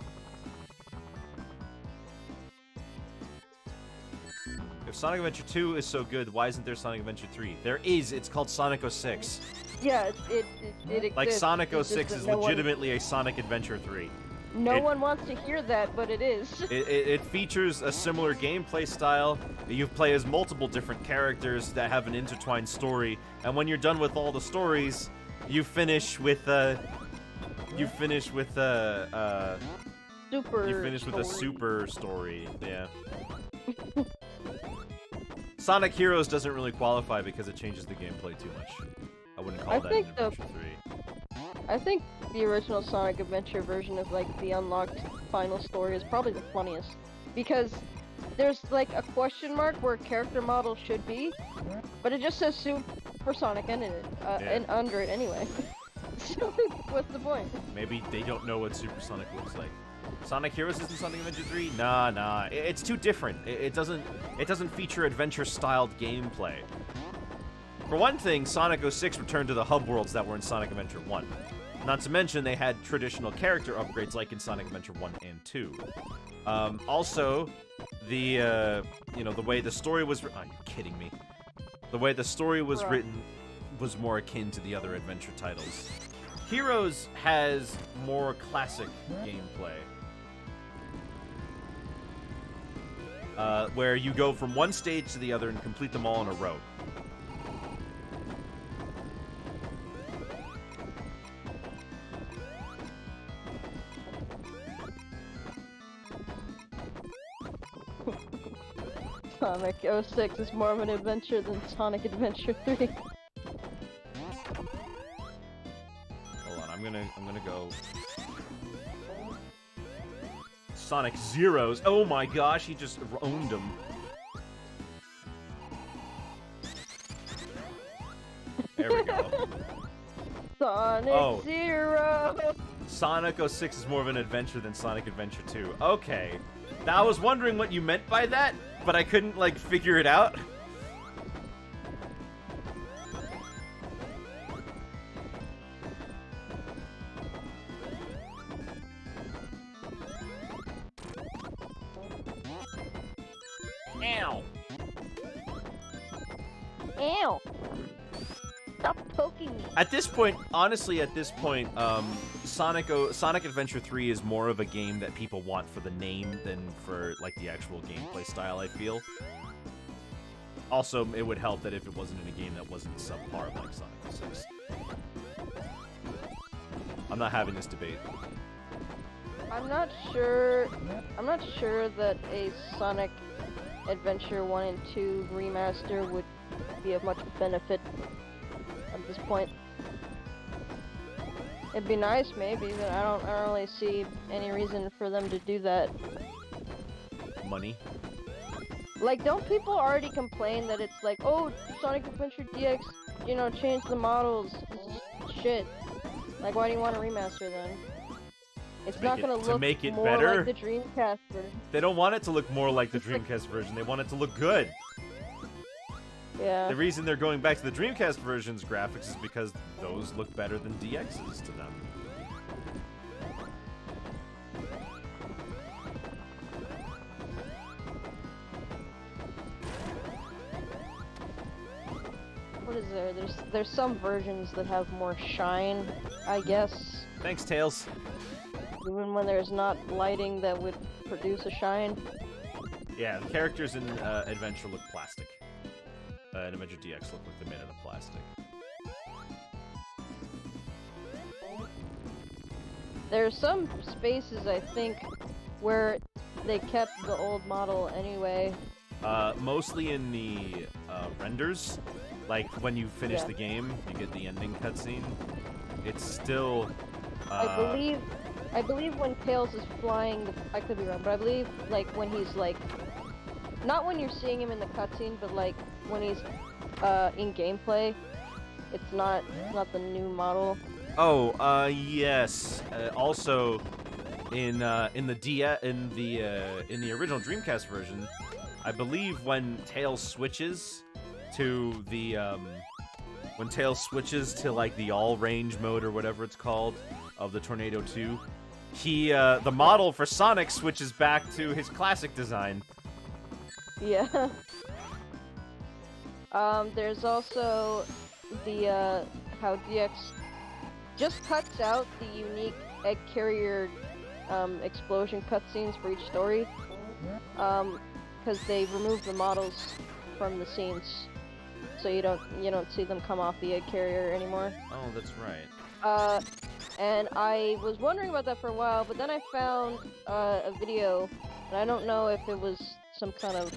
If Sonic Adventure 2 is so good, why isn't there Sonic Adventure 3? There is. It's called Sonic 06. Yeah, it exists. Like, Sonic It's just 06 that is no one- legitimately a Sonic Adventure 3. No one wants to hear that, but it is. It features a similar gameplay style. You play as multiple different characters that have an intertwined story, and when you're done with all the stories, you finish with a super story. Yeah. Sonic Heroes doesn't really qualify because it changes the gameplay too much. I wouldn't call that an Adventure 3. I think the original Sonic Adventure version of, like, the unlocked final story is probably the funniest. Because there's, like, a question mark where character model should be, but it just says Super Sonic in it, and under it anyway. So, what's the point? Maybe they don't know what Super Sonic looks like. Sonic Heroes isn't Sonic Adventure 3? Nah. It's too different. It doesn't feature adventure-styled gameplay. For one thing, Sonic 06 returned to the hub worlds that were in Sonic Adventure 1. Not to mention, they had traditional character upgrades like in Sonic Adventure 1 and 2. Also, the way the story was... Are you kidding me? The way the story was written was more akin to the other adventure titles. Heroes has more classic gameplay. Where you go from one stage to the other and complete them all in a row. Sonic 06 is more of an adventure than Sonic Adventure 3. Hold on, I'm gonna go... Sonic Zeros. Oh my gosh, he just owned him. There we go. Sonic Zero! Sonic 06 is more of an adventure than Sonic Adventure 2. Okay. Now, I was wondering what you meant by that, but I couldn't, like, figure it out. Ow! Ow! Stop poking me! At this point, honestly, Sonic Adventure 3 is more of a game that people want for the name than for, like, the actual gameplay style, I feel. Also, it would help that if it wasn't in a game that wasn't subpar like Sonic 06. I'm not having this debate. I'm not sure that a Sonic Adventure 1 and 2 remaster would be of much benefit at this point. It'd be nice, maybe, but I don't really see any reason for them to do that. Money. Like, don't people already complain that it's like, oh, Sonic Adventure DX, you know, change the models, this is shit. Like, why do you want a remaster then? It's not gonna look more better? like the Dreamcast version. They don't want it to look more like the Dreamcast version. They want it to look good. Yeah. The reason they're going back to the Dreamcast version's graphics is because those look better than DX's to them. What is there? There's some versions that have more shine, I guess. Thanks, Tails. Even when there's not lighting that would produce a shine. Yeah, the characters in Adventure look plastic. In Adventure DX look like they're made out of plastic. There's some spaces, I think, where they kept the old model anyway. Mostly in the renders. Like, when you finish the game, you get the ending cutscene. It's still... I believe when Tails is flying, I could be wrong, but I believe, like, when he's, like... Not when you're seeing him in the cutscene, but, like, when he's, in gameplay, it's not the new model. Oh, yes. Also, in the original Dreamcast version, I believe when Tails switches to the like the all range mode or whatever it's called, of the Tornado 2, the model for Sonic switches back to his classic design. Yeah. There's also the, how DX just cuts out the unique egg carrier, explosion cutscenes for each story. Because they remove the models from the scenes, so you don't see them come off the egg carrier anymore. Oh, that's right. And I was wondering about that for a while, but then I found a video, and I don't know if it was some kind of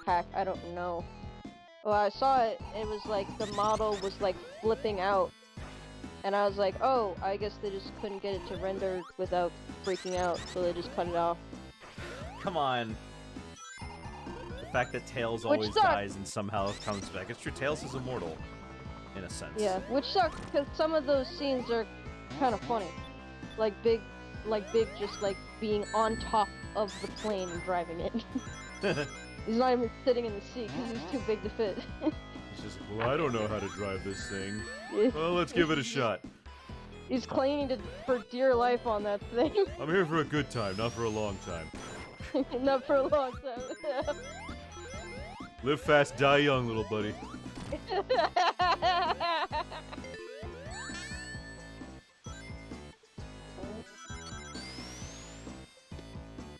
hack, I don't know. Well, I saw it, it was like the model was like flipping out, and I was like, oh, I guess they just couldn't get it to render without freaking out, so they just cut it off. Come on. The fact that Tails always dies and somehow comes back. It's true, Tails is immortal, in a sense. Yeah, which sucks, because some of those scenes are kind of funny. Like Big just like being on top of the plane and driving it. He's not even sitting in the seat because he's too big to fit. He's just, well, I don't know how to drive this thing. Well, let's give it a shot. He's clinging for dear life on that thing. I'm here for a good time, not for a long time. Not for a long time. Live fast, die young, little buddy.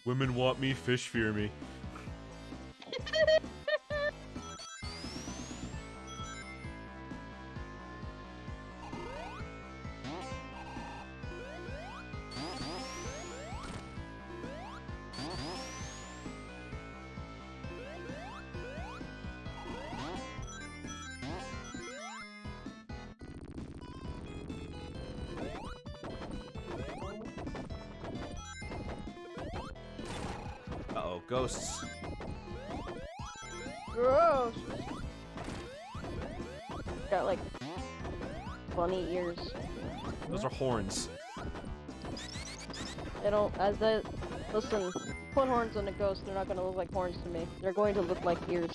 Women want me, fish fear me. Uh-oh, ghosts. Gross. Got like bunny ears. Those are horns. They don't. Listen. Put horns on a ghost. They're not gonna look like horns to me. They're going to look like ears.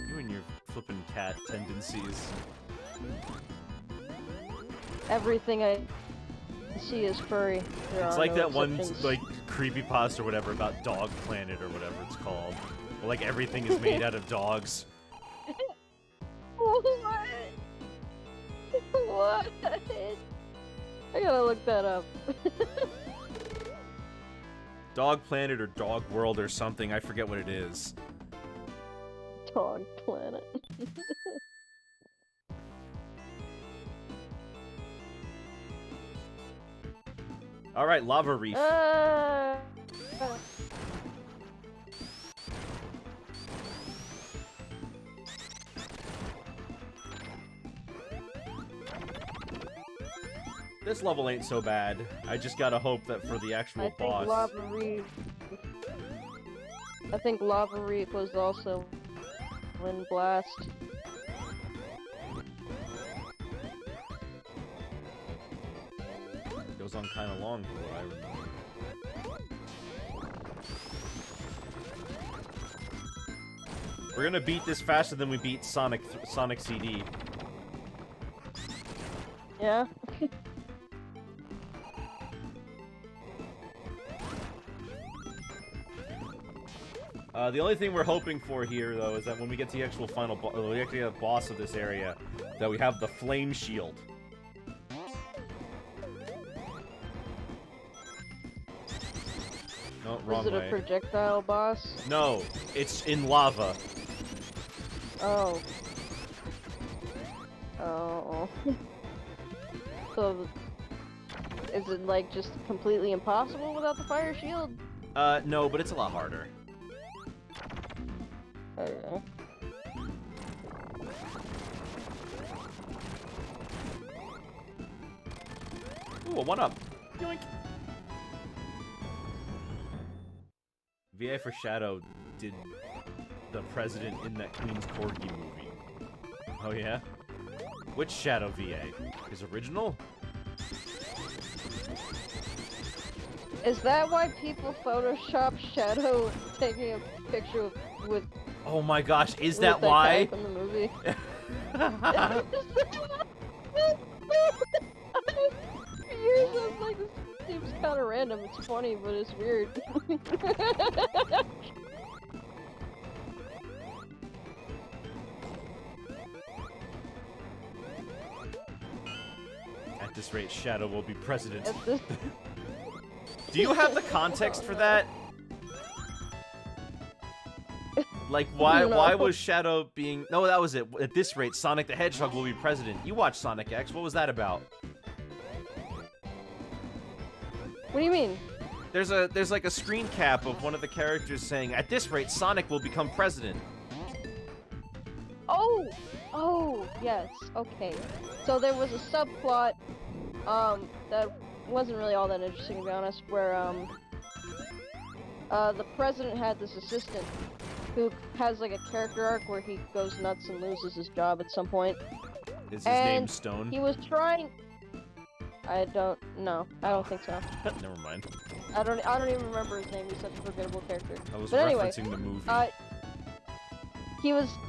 You and your flippin' cat tendencies. Everything I see is furry. It's like that one, like, creepypasta or whatever about Dog Planet or whatever it's called. Where, like, everything is made out of dogs. What? What? I gotta look that up. Dog Planet or Dog World or something, I forget what it is. Dog Planet. Alright, Lava Reef. This level ain't so bad. I just gotta hope that for the actual boss... I think Lava Reef was also Wind Blast. Goes on kind of long for what I remember. We're gonna beat this faster than we beat Sonic CD. Yeah? The only thing we're hoping for here, though, is that when we get to the actual final we actually have boss of this area, that we have the flame shield. No, wrong way. Is it a projectile boss? No, it's in lava. Oh. Oh. So, is it, like, just completely impossible without the fire shield? No, but it's a lot harder. Okay. Ooh, a 1-up. Yoink. VA for Shadow did the president in that Queen's Corgi movie. Oh yeah? Which Shadow VA? His original? Is that why people Photoshop Shadow taking a picture with... Oh my gosh, is with that guy why? from the movie? For years, I was like, this seems kind of random. It's funny, but it's weird. At this rate, Shadow will be president. At this- Do you have the context for that? Like, why No. was Shadow being... No, that was it. At this rate, Sonic the Hedgehog will be president. You watched Sonic X. What was that about? What do you mean? There's like a screen cap of one of the characters saying, at this rate, Sonic will become president. Oh! Oh, yes. Okay. So there was a subplot, that wasn't really all that interesting, to be honest, where, the president had this assistant who has, like, a character arc where he goes nuts and loses his job at some point. Is his name And Stone? He was trying... I don't think so. Never mind. I don't even remember his name. He's such a forgettable character. I was But anyway, referencing the movie.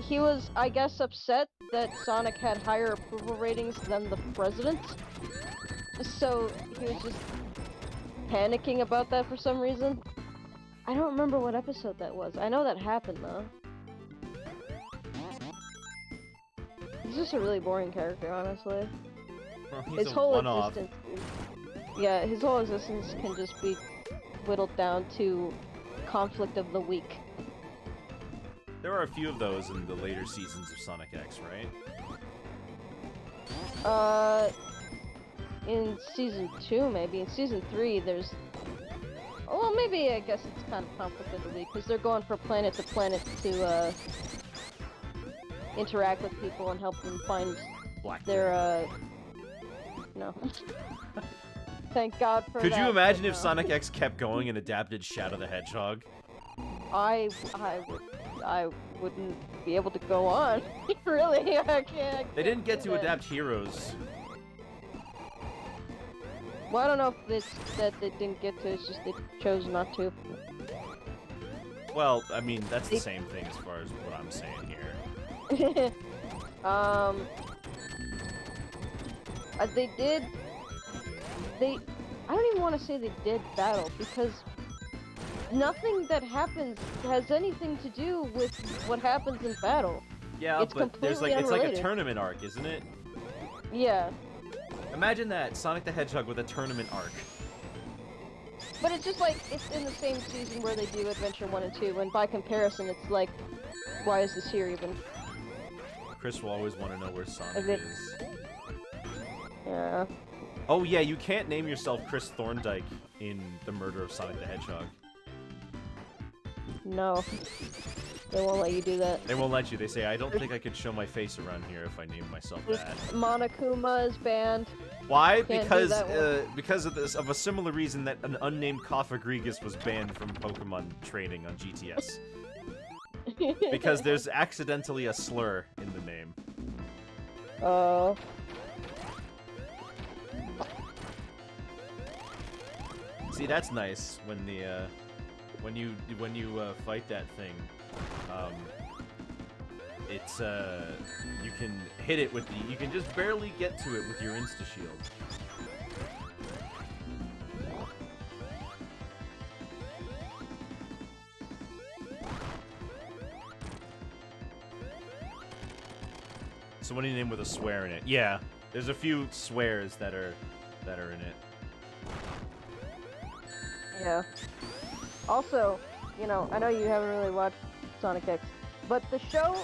He was, I guess, upset that Sonic had higher approval ratings than the president. So he was just panicking about that for some reason. I don't remember what episode that was. I know that happened though. He's just a really boring character, honestly. Well, he's His a whole one-off. existence, yeah, his whole existence can just be whittled down to conflict of the week. There are a few of those in the later seasons of Sonic X, right? In season 2, maybe. In season 3, there's... Well, maybe I guess it's kind of conflict of the week, because they're going from planet to planet to, interact with people and help them find Black. their, No. Thank God for Could that. you imagine but if no. Sonic X kept going and adapted Shadow the Hedgehog? I wouldn't be able to go on. Really, I can't. They didn't get to do that. adapt Heroes. Well, I don't know if it's that they didn't get to, it's just they chose not to. Well, I mean, that's the same thing as far as what I'm saying here. I don't even want to say they did battle, because nothing that happens has anything to do with what happens in battle. Yeah, It's but there's like completely it's like a unrelated. tournament arc, isn't it? Yeah, Imagine that, Sonic the Hedgehog with a tournament arc. but it's just like, it's in the same season where they do Adventure 1 and 2, and by comparison, it's like, why is this here even? Chris will always want to know where Sonic bit- is. Yeah. Oh yeah, you can't name yourself Chris Thorndike in The Murder of Sonic the Hedgehog. No. They won't let you do that. They won't let you. They say, I don't think I could show my face around here if I name myself that. Monokuma is banned. Why? Can't do Because that one. because of a similar reason that an unnamed Koffagrigus was banned from Pokemon training on GTS. Because there's accidentally a slur in the name. Oh. See, that's nice when the when you fight that thing. It's you can hit it with you can just barely get to it with your insta shield. So what do you name with a swear in it? Yeah, there's a few swears that are in it. Yeah. Also, you know, I know you haven't really watched Sonic X, but the show,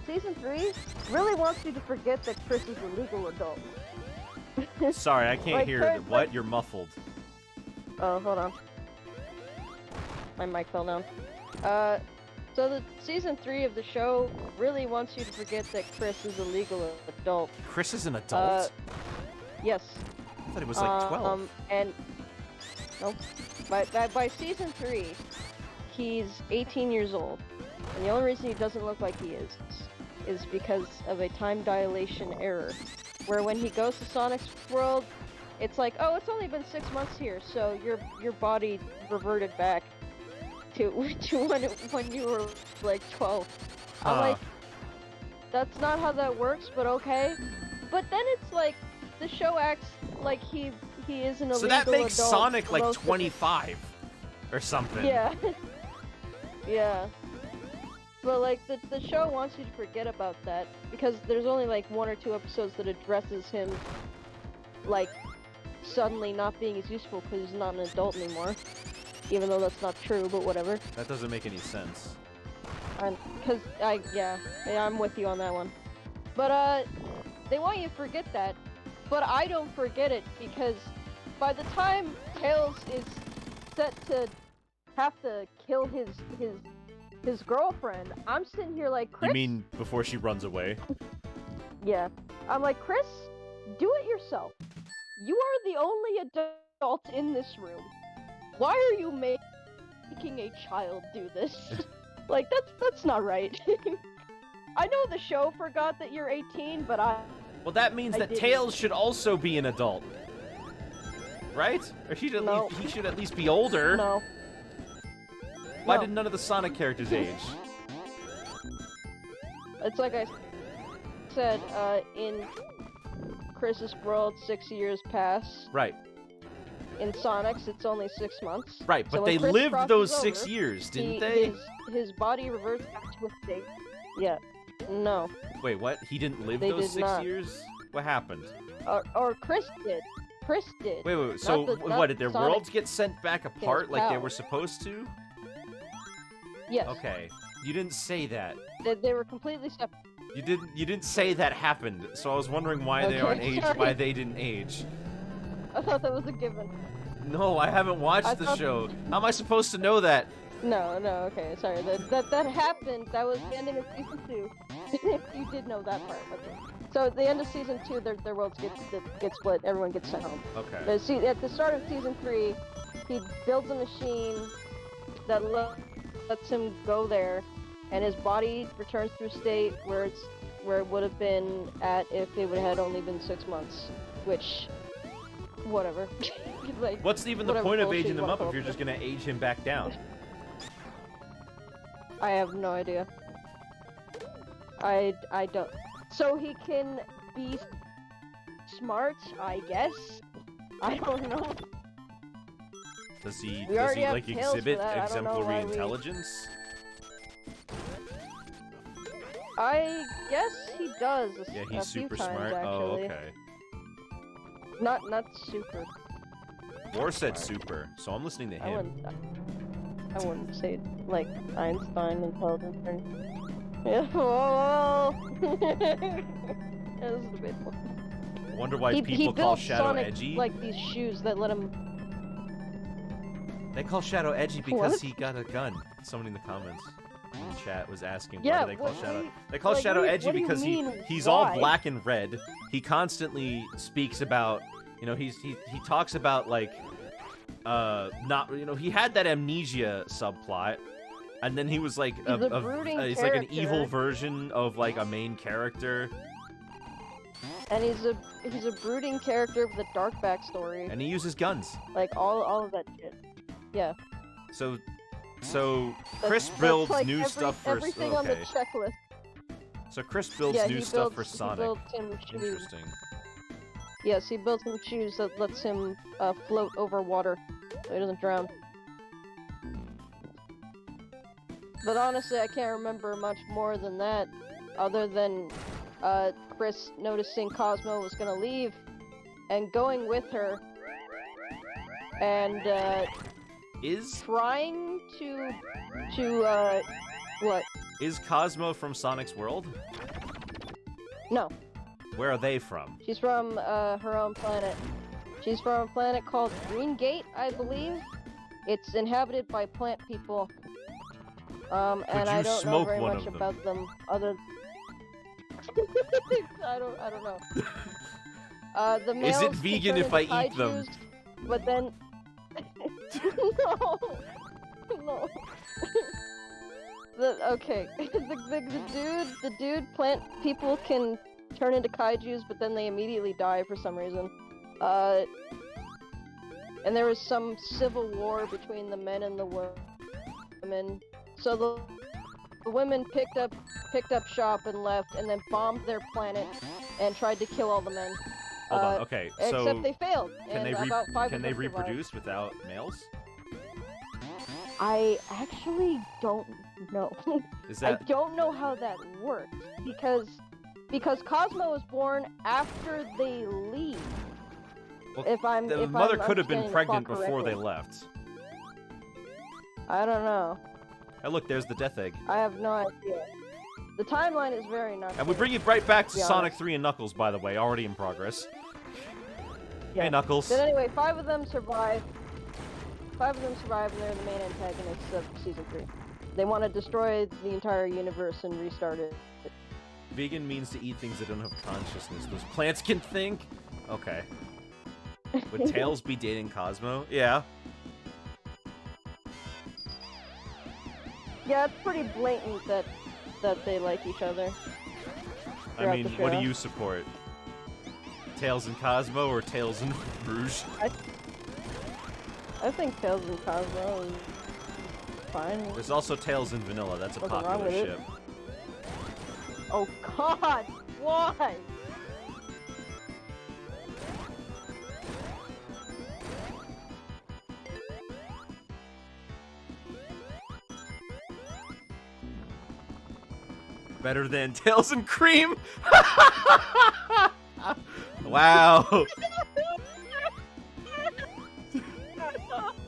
Season 3, really wants you to forget that Chris is a legal adult. Sorry, I can't Like, hear Chris- what? You're muffled. Oh, hold on. My mic fell down. So the Season 3 of the show really wants you to forget that Chris is a legal adult. Chris is an adult? Yes. I thought he was like 12. And nope. By Season 3, he's 18 years old. And the only reason he doesn't look like he is because of a time dilation error. Where when he goes to Sonic's world, it's like, oh, it's only been 6 months here, so your body reverted back to when you were like 12. I'm Huh. like, that's not how that works, but okay. But then it's like, the show acts like he is an illegal So that makes adult Sonic like most of the- 25 or something. Yeah. Yeah. But like the show wants you to forget about that because there's only like 1 or 2 episodes that addresses him like suddenly not being as useful because he's not an adult anymore. Even though that's not true, but whatever. That doesn't make any sense. Yeah, I'm with you on that one. But they want you to forget that, but I don't forget it because by the time Tails is set to have to kill his girlfriend, I'm sitting here like, Chris. You mean before she runs away? Yeah. I'm like, Chris, do it yourself. You are the only adult in this room. Why are you making a child do this? Like, that's not right. I know the show forgot that you're 18, but Well, that means that Tails should also be an adult. Right? Or he should at least be older. No. Why No. did none of the Sonic characters age? It's like I said, in Chris's world, 6 years pass. Right. In Sonic's, it's only 6 months. Right, So but when they Chris lived crosses those over, 6 years, didn't they? His body reverts back to a state. Yeah. No. Wait, what? He didn't live They those did 6 not. years? What happened? Or Chris did. Chris did. Wait. So, not what, did their Sonic worlds get sent back apart like they pal. were supposed to? Yes. Okay. You didn't say that. They were completely separate. You didn't say that happened, so I was wondering why they aren't Okay, aged, sorry. why they didn't age. I thought that was a given. No, I haven't watched I the thought- show. How am I supposed to know that? No, okay, sorry. That happened. That was the ending of season 2. You did know that part. Okay. So at the end of season 2, their worlds get split. Everyone gets sent home. Okay. At the start of season 3, he builds a machine that lets him go there, and his body returns to a state where it would have been at if it would have only been 6 months, which, whatever. Like, What's even the whatever point of bullshit aging you them wanna up if call you're it. just gonna age him back down? I have no idea. I don't. So he can be smart, I guess. I don't know. Does he We already have like Tails for exhibit that, I don't know exemplary why we- intelligence? I guess he does. Yeah, a he's few super times, smart. Oh, actually. okay. Not super. War said super, so I'm listening to him. I wouldn't say like Einstein intelligence or yeah, well, that was debatable. I wonder why he people call built Shadow Sonic, edgy. like these shoes that let him. They call Shadow edgy because What? he got a gun. Somebody in the comments in the chat was asking Yeah, why do they call what Shadow. do you- They call like, Shadow what do you- edgy what do you because mean, he's all why? black and red. He constantly speaks about, you know, he talks about like not, you know, he had that amnesia subplot, and then he was like He's a brooding he's like an character. evil version of like a main character, And he's a brooding character with a dark backstory. and he uses guns. Like all of that shit. Yeah. So Chris That's builds like new stuff for everything on the checklist. So Chris builds Yeah, new he stuff builds, for He Sonic. builds him shoes. Interesting. Yes, he builds him shoes that lets him float over water, so he doesn't drown. But honestly, I can't remember much more than that, other than Chris noticing Cosmo was gonna leave, and going with her, and Is trying to what? Is Cosmo from Sonic's world? No, Where are they from? she's from her own planet. She's from a planet called Green Gate, I believe. It's inhabited by plant people. And you I don't know smoke very one much of them? about them other. I don't know. The males Is it can vegan turn if I into eat them? kaijus, But then. No. No. Okay. the dude plant people can turn into kaijus, but then they immediately die for some reason. And there was some civil war between the men and the women. So the women picked up shop and left, and then bombed their planet and tried to kill all the men. Hold on. Okay, so Except they failed. can and they about 5 can of they them survived. reproduce without males? I actually don't know. Is I that don't know how that works because Cosmo was born after they leave. well, If I'm the if mother I'm could have been understanding the pregnant plot before they correctly. left? I don't know. Oh, look, there's the death egg. I have no idea. The timeline is very not. And we clear, bring you right back to be Sonic honest. 3 and Knuckles, by the way, already in progress. Yeah. Hey, Knuckles. But anyway, 5 of them survive. 5 of them survive, and they're the main antagonists of season 3. They want to destroy the entire universe and restart it. Vegan means to eat things that don't have consciousness. Those plants can think? Okay. Would Tails be dating Cosmo? Yeah. Yeah, it's pretty blatant that they like each other. I throughout mean, the what do show. you support? Tails and Cosmo or Tails and Rouge? I think Tails and Cosmo is fine. There's also Tails and Vanilla. That's a Nothing wrong popular with it. ship. Oh God, why? Better than Tails and Cream? Wow.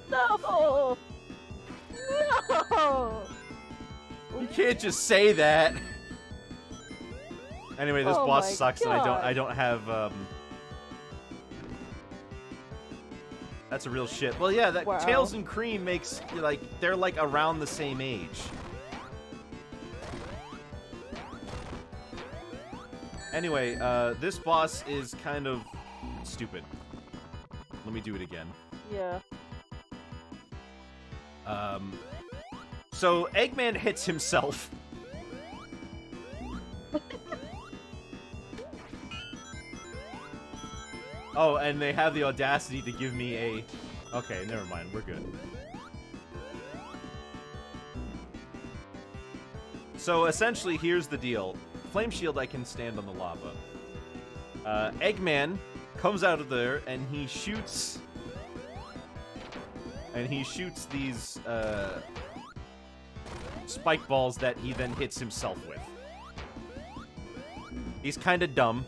No! No! You can't just say that. Anyway, this Oh boss my sucks, and God. I don't have. That's a real shit. Well, yeah, that Wow. Tails and Cream makes like they're like around the same age. Anyway, this boss is kind of stupid. Let me do it again. Yeah. So Eggman hits himself. Oh, and they have the audacity to give me a... Okay, never mind. We're good. So, essentially, here's the deal. Flame Shield, I can stand on the lava. Eggman comes out of there, and he shoots... And he shoots these, spike balls that he then hits himself with. He's kind of dumb.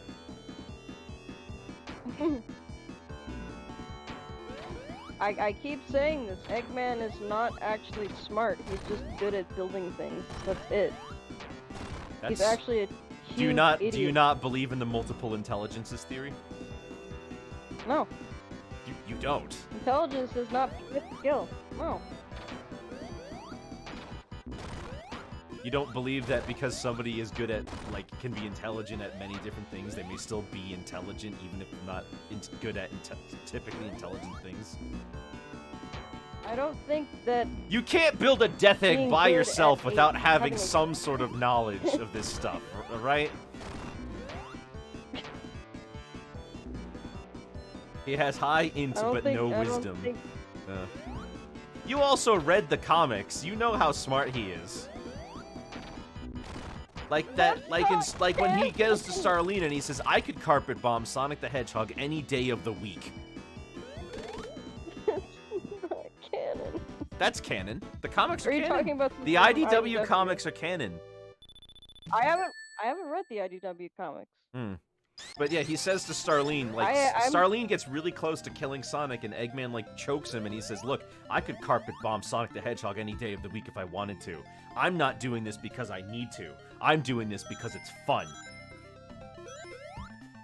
I keep saying this. Eggman is not actually smart. He's just good at building things. That's it. He's That's... actually a huge Do you not idiot. believe in the multiple intelligences theory? No. You don't. Intelligence is not with skill. No. You don't believe that because somebody is good at, like, can be intelligent at many different things, they may still be intelligent even if they're not good at typically intelligent things? I don't think that. You can't build a death egg Being by good yourself at without having having a- some sort of knowledge of this stuff, right? He has high int I don't but think, no I don't wisdom. think- You also read the comics. You know how smart he is. Like that, like when he goes to Starlene and he says, "I could carpet bomb Sonic the Hedgehog any day of the week." It's not canon. That's canon. The comics are Are you canon. talking about The IDW comics are canon. I haven't read the IDW comics. But yeah, he says to Starlene, like, I'm- Starlene gets really close to killing Sonic, and Eggman, like, chokes him, and he says, "Look, I could carpet bomb Sonic the Hedgehog any day of the week if I wanted to. I'm not doing this because I need to. I'm doing this because it's fun."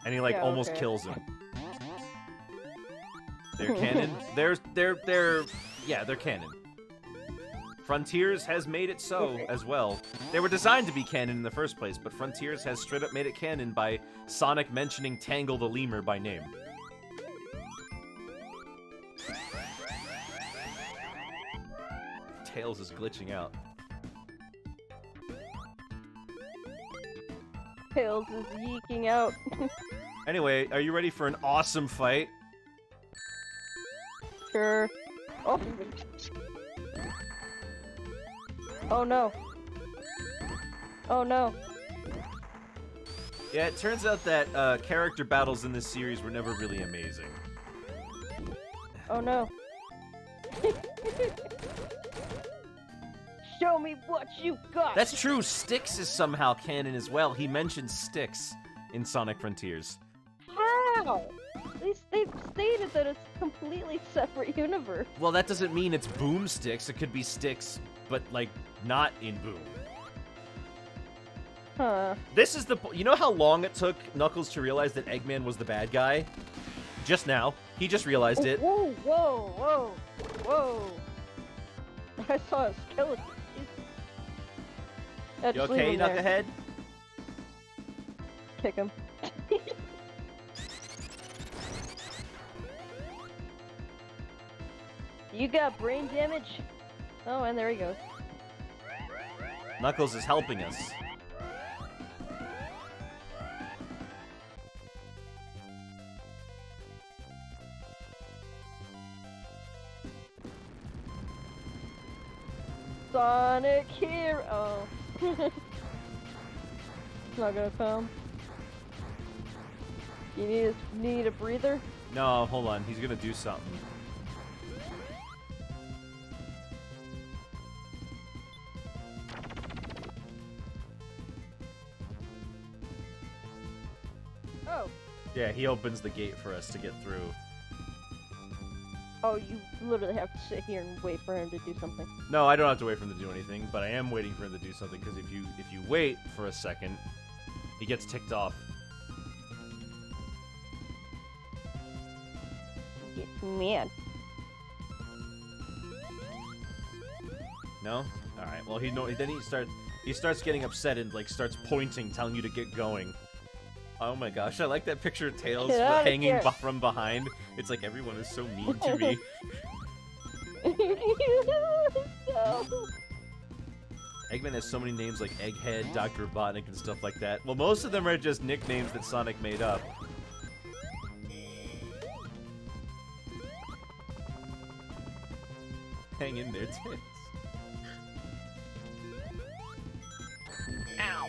And he, like, Yeah, almost okay. kills him. They're canon. Yeah, they're canon. Frontiers has made it so Okay. as well. They were designed to be canon in the first place, but Frontiers has straight up made it canon by Sonic mentioning Tangle the Lemur by name. Tails is glitching out. Tails is yeeking out. Anyway, are you ready for an awesome fight? Sure. Oh. Oh no. Oh no. Yeah, it turns out that character battles in this series were never really amazing. Oh no. Show me what you got! That's true, Styx is somehow canon as well. He mentions Styx in Sonic Frontiers. How? They've stated that it's a completely separate universe. Well, that doesn't mean it's Boom Styx. It could be Styx, but, like, not in Boom. Huh. This is the... You know how long it took Knuckles to realize that Eggman was the bad guy? Just now. He just realized it. Whoa, whoa, whoa, whoa. I saw a skeleton. You okay, Knucklehead? Kick him. You got brain damage? Oh, and there he goes. Knuckles is helping us. Sonic here. Oh. It's not gonna come. You need a breather? No, hold on. He's gonna do something. Oh. Yeah, he opens the gate for us to get through. Oh, you literally have to sit here and wait for him to do something. No, I don't have to wait for him to do anything, but I am waiting for him to do something, because if you wait for a second, he gets ticked off. He gets mad. No? Alright, well, then he starts getting upset and, like, starts pointing, telling you to get going. Oh my gosh, I like that picture of Tails hanging from behind. It's like everyone is so mean to me. No. Eggman has so many names like Egghead, Dr. Robotnik, and stuff like that. Well, most of them are just nicknames that Sonic made up. Hang in there, tits. Ow!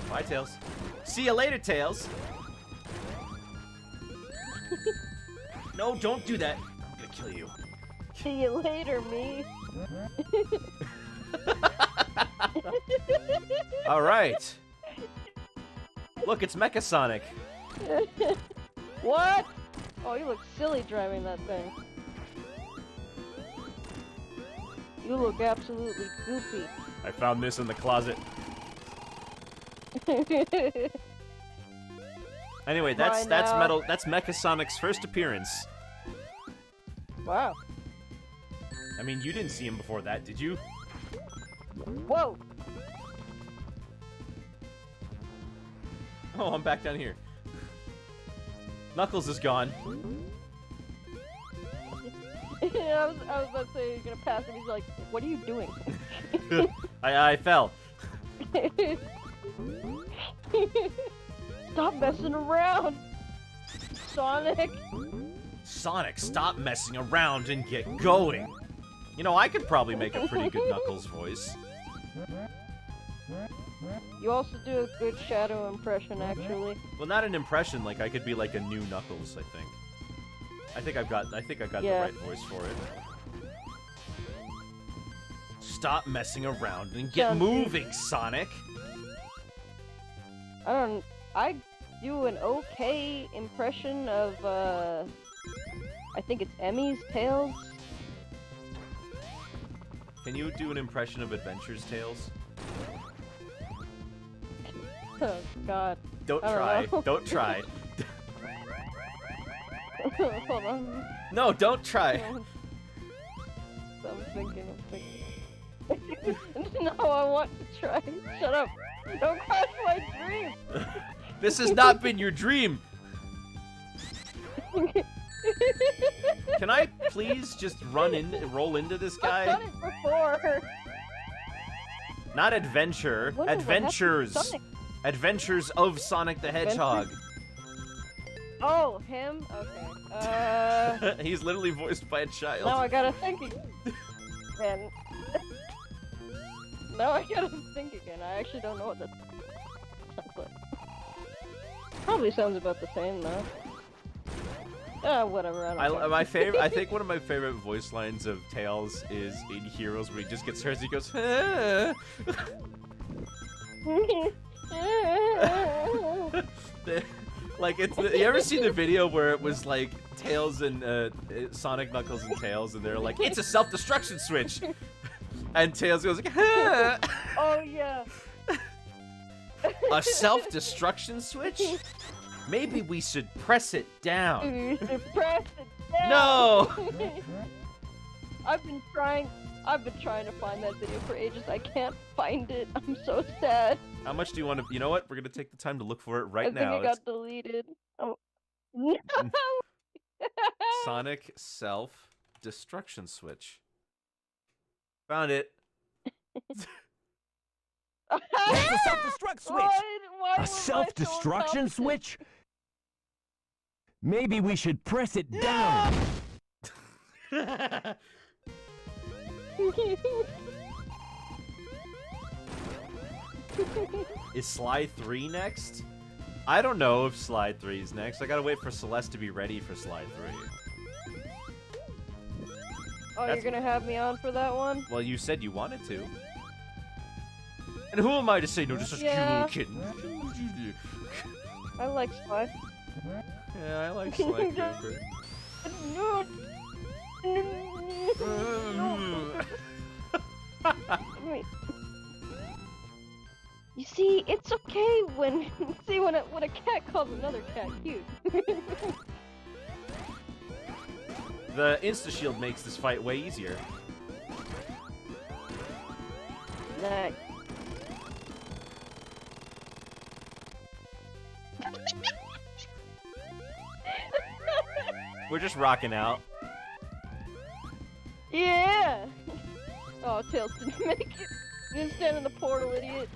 Bye, Tails. See you later, Tails. No, don't do that. I'm gonna kill you. See you later, me. All right. Look, it's Mecha Sonic. What? Oh, you look silly driving that thing. You look absolutely goofy. I found this in the closet. Anyway, that's Mecha Sonic's first appearance. Wow. I mean, you didn't see him before that, did you? Whoa! Oh, I'm back down here. Knuckles is gone. I was about to say you're gonna pass him. He's like, "What are you doing?" I fell. Stop messing around, Sonic. Sonic, stop messing around and get going. You know, I could probably make a pretty good Knuckles voice. You also do a good Shadow impression, actually. Well, not an impression. Like I could be like a new Knuckles. I think I've got the right voice for it. Stop messing around and get moving, Sonic. I do an okay impression of, I think it's Emmy's Tails. Can you do an impression of Adventure's Tails? Oh, God. Don't try. Don't try. Hold on. No, don't try. I'm thinking. No, I want to try. Shut up. Don't crush my dream. This has not been your dream. Can I please just roll into this guy? I've done it before. Not adventure. What Adventures. Adventures of Sonic the Hedgehog. Oh, him? Okay. He's literally voiced by a child. Now I gotta think. Man. Now I gotta think again. I actually don't know what that sounds like. Probably sounds about the same though. Whatever. I don't care. My favorite. I think one of my favorite voice lines of Tails is in Heroes, where he just gets hurt. He goes, "Ah." Like it's. You ever seen the video where it was like Tails and Sonic, Knuckles, and Tails, and they're like, "It's a self-destruction switch," and Tails goes like, "Ah." Oh yeah. A self-destruction switch? Maybe we should press it down. You should press it down. No. I've been trying to find that video for ages. I can't find it. I'm so sad. How much do you want to? You know what? We're gonna take the time to look for it right now. I think it got deleted. Oh. No. Sonic self-destruction switch. Found it. It's a self-destruct switch! Why A self-destruction switch? Maybe we should press it down. Is Slide 3 next? I don't know if Slide 3 is next. I gotta wait for Celeste to be ready for Slide 3. Oh, you're gonna have me on for that one? Well, you said you wanted to. And who am I to say no to such cute little kitten? I like Spy. Yeah, I like Slide Cooper. No. Wait. You see, it's okay when a cat calls another cat cute. The Insta-Shield makes this fight way easier. Nice. We're just rocking out. Yeah! Oh, Tails didn't make it. You didn't stand in the portal, idiot.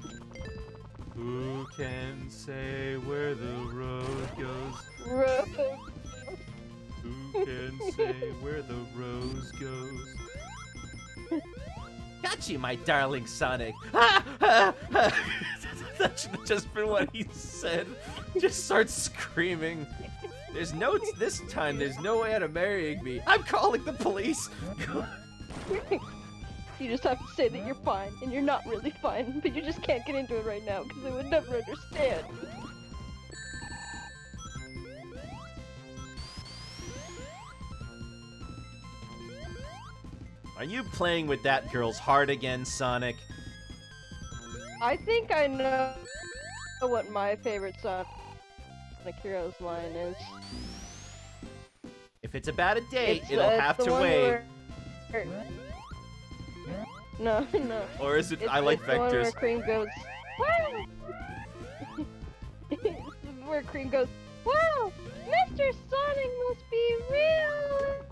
Who can say where the road goes? Road. Who can say where the rose goes? Got you, my darling Sonic. That should have just been what he said. Just starts screaming. There's no, this time, there's no way out of marrying me. I'm calling the police. You just have to say that you're fine, and you're not really fine, but you just can't get into it right now, because they would never understand. Are you playing with that girl's heart again, Sonic? I think I know what my favorite Sonic Heroes line is. If it's about a date, It's, it'll have the to one wait. where- No, no. Or is it, It's, I like it's the one where vectors. Cream goes, wow! It's where Cream goes, wow! Mr. Sonic must be real!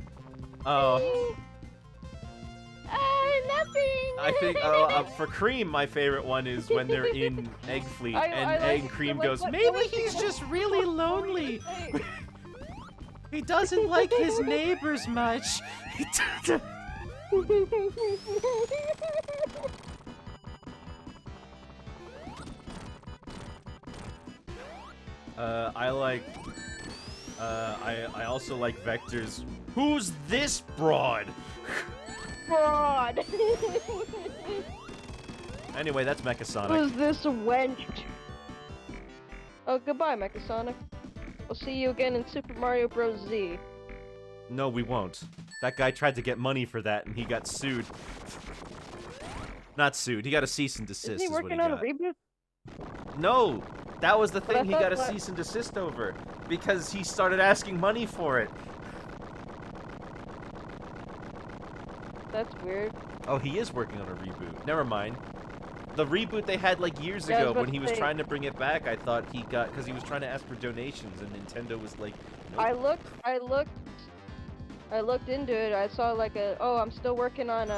Oh, Nothing! I think, for Cream, my favorite one is when they're in Egg Fleet, I and like Egg it, Cream but goes, what- maybe what- he's just really lonely. He doesn't like his neighbors much. I also like Vector's, who's this broad? Fraud! Anyway, that's Mecha Sonic. Who's this wench? Oh, goodbye, Mecha Sonic. We'll see you again in Super Mario Bros. Z. No, we won't. That guy tried to get money for that, and he got sued. Not sued. He got a cease and desist. Isn't he is what working he on a got. reboot? No, that was the But I thing. He got a thought cease and desist over because he started asking money for it. That's weird. Oh, he is working on a reboot. Never mind. The reboot they had like years Yeah, I was ago about when he to was say- trying to bring it back, I thought he got because he was trying to ask for donations and Nintendo was like, nope. I looked into it. I saw like I'm still working on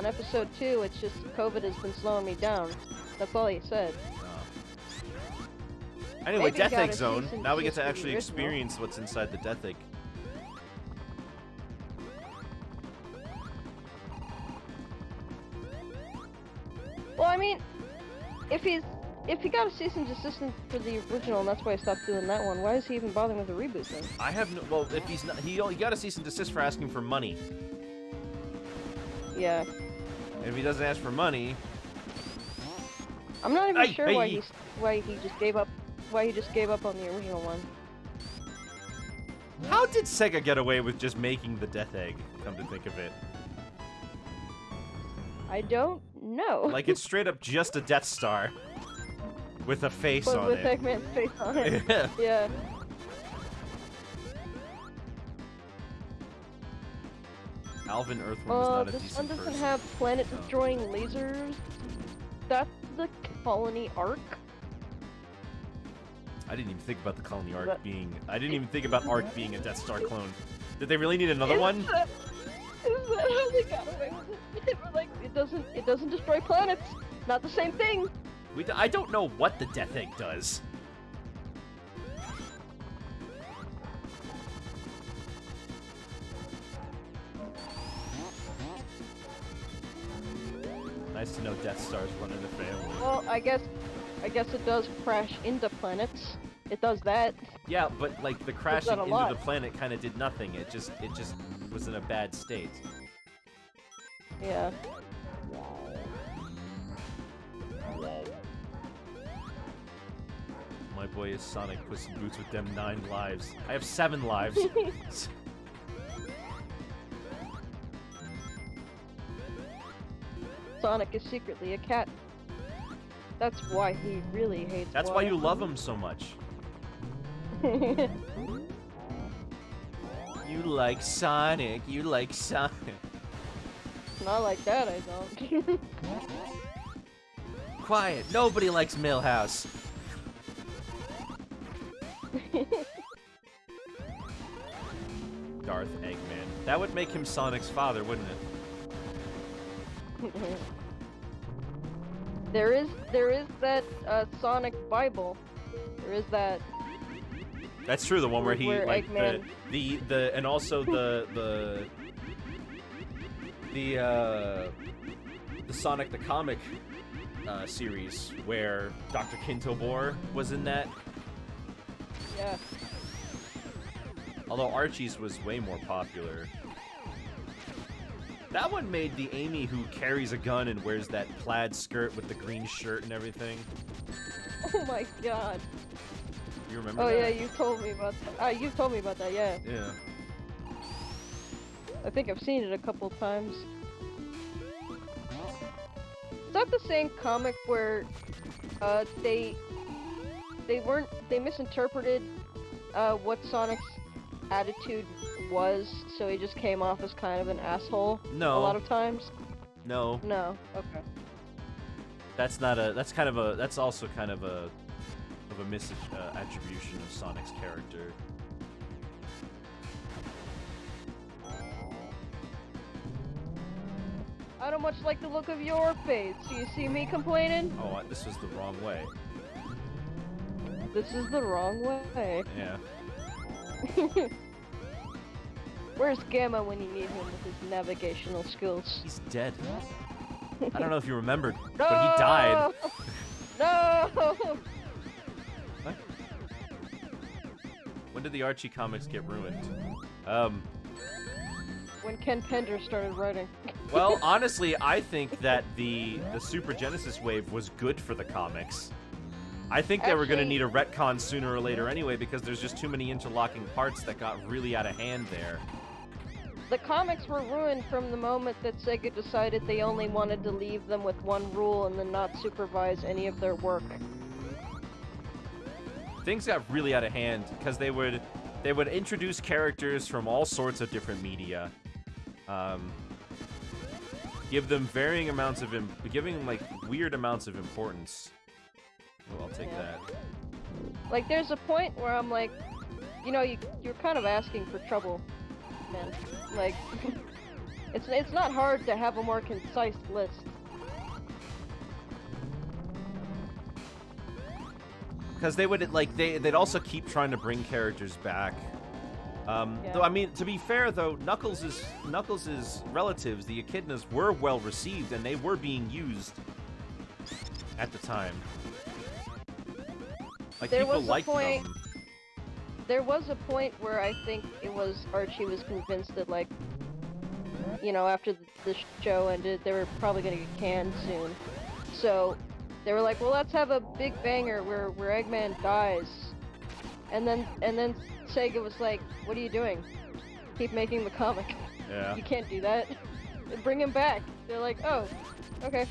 episode 2. It's just COVID has been slowing me down. That's all he said. Anyway, Maybe he Death got Egg a Zone. cease and Now we get desist to for the actually original. experience what's inside the Death Egg. Whoa! mean, if he got a cease and desist for the original, and that's why he stopped doing that one, why is he even bothering with the reboot then? I have no. Well, if he's not, he only got a cease and desist for asking for money. Yeah. And if he doesn't ask for money, I'm not even Hey, sure hey. why he just gave up. Why he just gave up on the original one. how did Sega get away with just making the Death Egg? Come to think of it, I don't know. like it's straight up just a Death Star with a face but on with it. Eggman's face on it. Yeah. Yeah. Alvin Earthworm is not a This one decent doesn't person. have planet-destroying lasers. That's the colony arc. I didn't even think about the Colony Arc That- being. I didn't even think about Arc being a Death Star clone. Did they really need another one? Is that how they got away with it? Like, it doesn't destroy planets. Not the same thing. I don't know what the Death Egg does. Nice to know Death Stars run in the family. Well, I guess it does crash into planets. It does that. Yeah, but like the crashing done a into lot. the planet kind of did nothing. It just was in a bad state. Yeah. My boy is Sonic Puss in Boots with them 9 lives. I have 7 lives. Sonic is secretly a cat. That's why he really hates That's why water. you love him so much. You like Sonic. You like Sonic. Not like that, I don't. Quiet. Nobody likes Millhouse. Darth Eggman. That would make him Sonic's father, wouldn't it? There is that Sonic Bible. There is that. That's true. The one where he Where like Eggman- the and also the Sonic the Comic series where Dr. Kintobor was in that. Yeah. Although Archie's was way more popular. That one made the Amy who carries a gun and wears that plaid skirt with the green shirt and everything. Oh my god. You remember Oh that? yeah, you told me about that. You've told me about that. Yeah. Yeah. I think I've seen it a couple times. Is that the same comic where they misinterpreted what Sonic's attitude was, so he just came off as kind of an asshole No. a lot of times? No. No. Okay. That's not a. That's also kind of a misattribution of Sonic's character. I don't much like the look of your face. Do you see me complaining? Oh, this was the wrong way. This is the wrong way. Yeah. Where's Gamma when you need him with his navigational skills? He's dead. I don't know if you remembered, No! but he died. No! What? When did the Archie comics get ruined? When Ken Pender started writing. Well, honestly, I think that the Super Genesis wave was good for the comics. I think they were going to Actually- need a retcon sooner or later anyway, because there's just too many interlocking parts that got really out of hand there. The comics were ruined from the moment that Sega decided they only wanted to leave them with one rule and then not supervise any of their work. Things got really out of hand because they would introduce characters from all sorts of different media, give them varying amounts of giving them like weird amounts of importance. Oh, I'll take Yeah. that. Like, there's a point where I'm like, you know, you're kind of asking for trouble, man. Like, it's not hard to have a more concise list. Because they would like they'd also keep trying to bring characters back. Yeah. Though I mean, to be fair though, Knuckles' relatives, the Echidnas, were well received and they were being used at the time. Like, There people was a liked point- them. There was a point where I think it was Archie was convinced that, like, you know, after the show ended, they were probably gonna get canned soon. So they were like, well, let's have a big banger where Eggman dies. And then Sega was like, what are you doing? Keep making the comic. Yeah. You can't do that. Bring him back. They're like, oh, okay.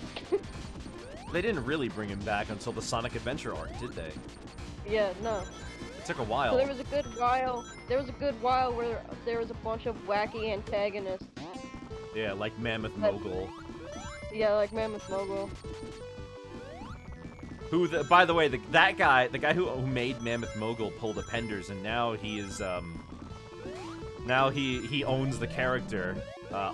They didn't really bring him back until the Sonic Adventure arc, did they? Yeah, no. It took a while. So there was a good while where there was a bunch of wacky antagonists. Yeah, like Mammoth But- Mogul. Yeah, like Mammoth Mogul. Who, by the way, the guy who made Mammoth Mogul pulled a Penders, and now he is, now he owns the character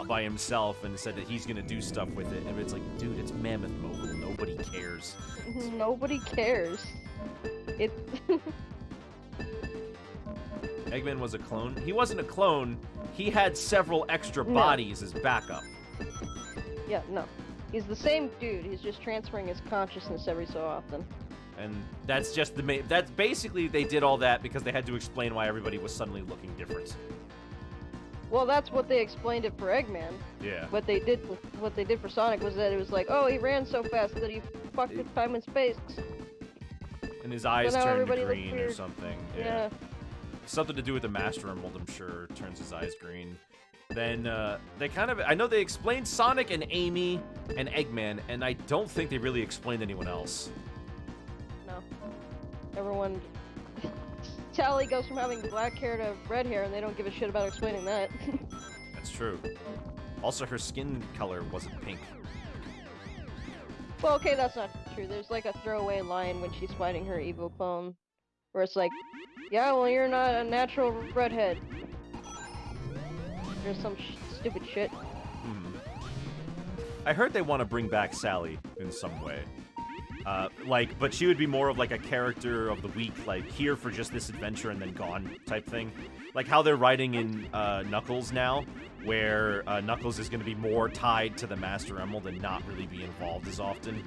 by himself and said that he's gonna do stuff with it. And it's like, dude, it's Mammoth Mogul. Nobody cares. Nobody cares. It. Eggman was a clone. He wasn't a clone. He had several extra No. bodies as backup. Yeah, no. He's the same dude. He's just transferring his consciousness every so often. And that's just the main. That's basically they did all that because they had to explain why everybody was suddenly looking different. Well, that's what they explained it for Eggman. Yeah. What they did for Sonic was that it was like, oh, he ran so fast that he fucked with time and space. And his eyes now turned everybody looks green or weird. something. Yeah. Something to do with the Master Emerald, I'm sure, turns his eyes green. Then they kind of. I know they explained Sonic and Amy and Eggman, and I don't think they really explained anyone else. No. Everyone. Sally goes from having black hair to red hair, and they don't give a shit about explaining that. That's true. Also, her skin color wasn't pink. Well, okay, that's not true. There's like a throwaway line when she's fighting her evil clone, where it's like, yeah, well, you're not a natural redhead. There's some stupid shit. I heard they want to bring back Sally in some way. But she would be more of like a character of the week, like here for just this adventure and then gone type thing. Like how they're writing in Knuckles now, where Knuckles is going to be more tied to the Master Emerald and not really be involved as often.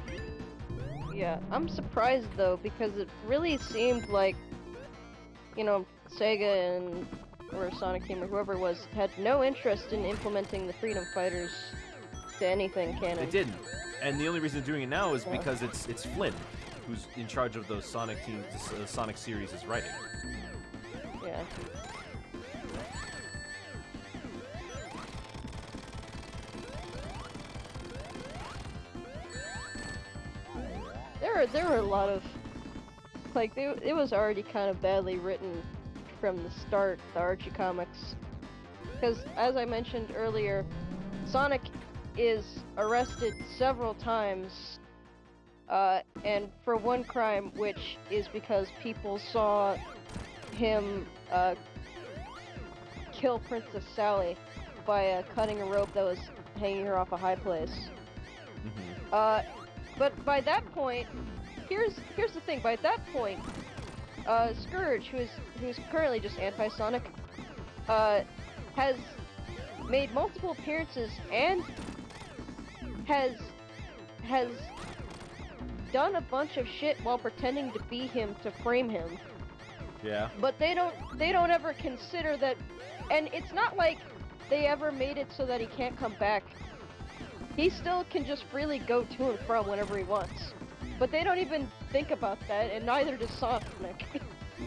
Yeah, I'm surprised though, because it really seemed like, you know, Sega and or Sonic Team or whoever it was had no interest in implementing the Freedom Fighters to anything canon. They didn't. And the only reason they're doing it now is because it's Flynn, who's in charge of the Sonic team, the Sonic series is writing. Yeah. There were a lot of, like, it was already kind of badly written from the start, the Archie comics. Because, as I mentioned earlier, Sonic is arrested several times, and for one crime, which is because people saw him kill Princess Sally by cutting a rope that was hanging her off a high place. But by that point, here's the thing. By that point, Scourge, who's currently just anti-Sonic, has made multiple appearances and has done a bunch of shit while pretending to be him to frame him. Yeah. But they don't ever consider that, and it's not like they ever made it so that he can't come back. He still can just freely go to and from whenever he wants. But they don't even think about that, and neither does Sonic.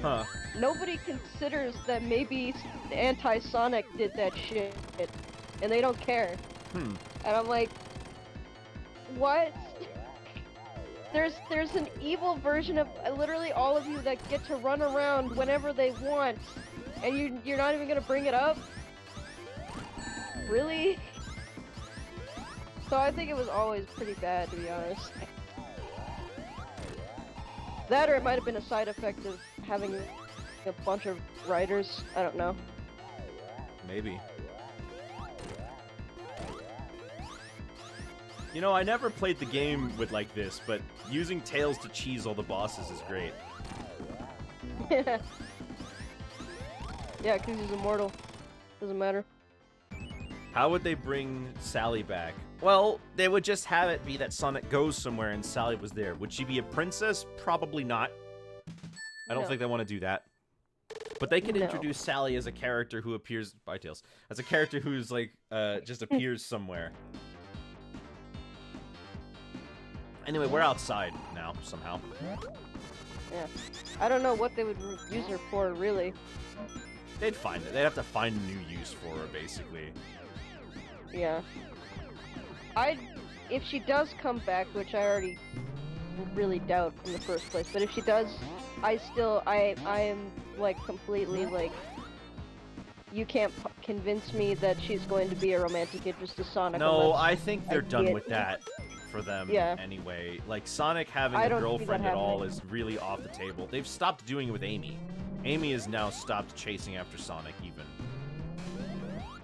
Huh. Nobody considers that maybe Anti-Sonic did that shit, and they don't care. And I'm like, what? There's an evil version of literally all of you that get to run around whenever they want, and you're not even gonna bring it up? Really? So I think it was always pretty bad, to be honest. That or it might have been a side effect of having a bunch of writers. I don't know. Maybe. You know, I never played the game with like this, but using Tails to cheese all the bosses is great. Yeah, because he's immortal. Doesn't matter. How would they bring Sally back Well, they would just have it be that Sonic goes somewhere and Sally was there. Would she be a princess? Probably not. I don't No. think they want to do that. But they can No. introduce Sally as a character who appears... Bye, Tails. As a character who's, like, just appears somewhere. Anyway, we're outside now, somehow. Yeah. I don't know what they would use her for, really. They'd find it. They'd have to find a new use for her, basically. Yeah. If she does come back, which I already really doubt in the first place, but if she does, I am, like, completely, like, you can't convince me that she's going to be a romantic interest to Sonic. No, unless I think they're done get- with that for them Yeah. anyway. Like, Sonic having I a don't see that girlfriend at all happening. is really off the table. They've stopped doing it with Amy. Amy has now stopped chasing after Sonic, even.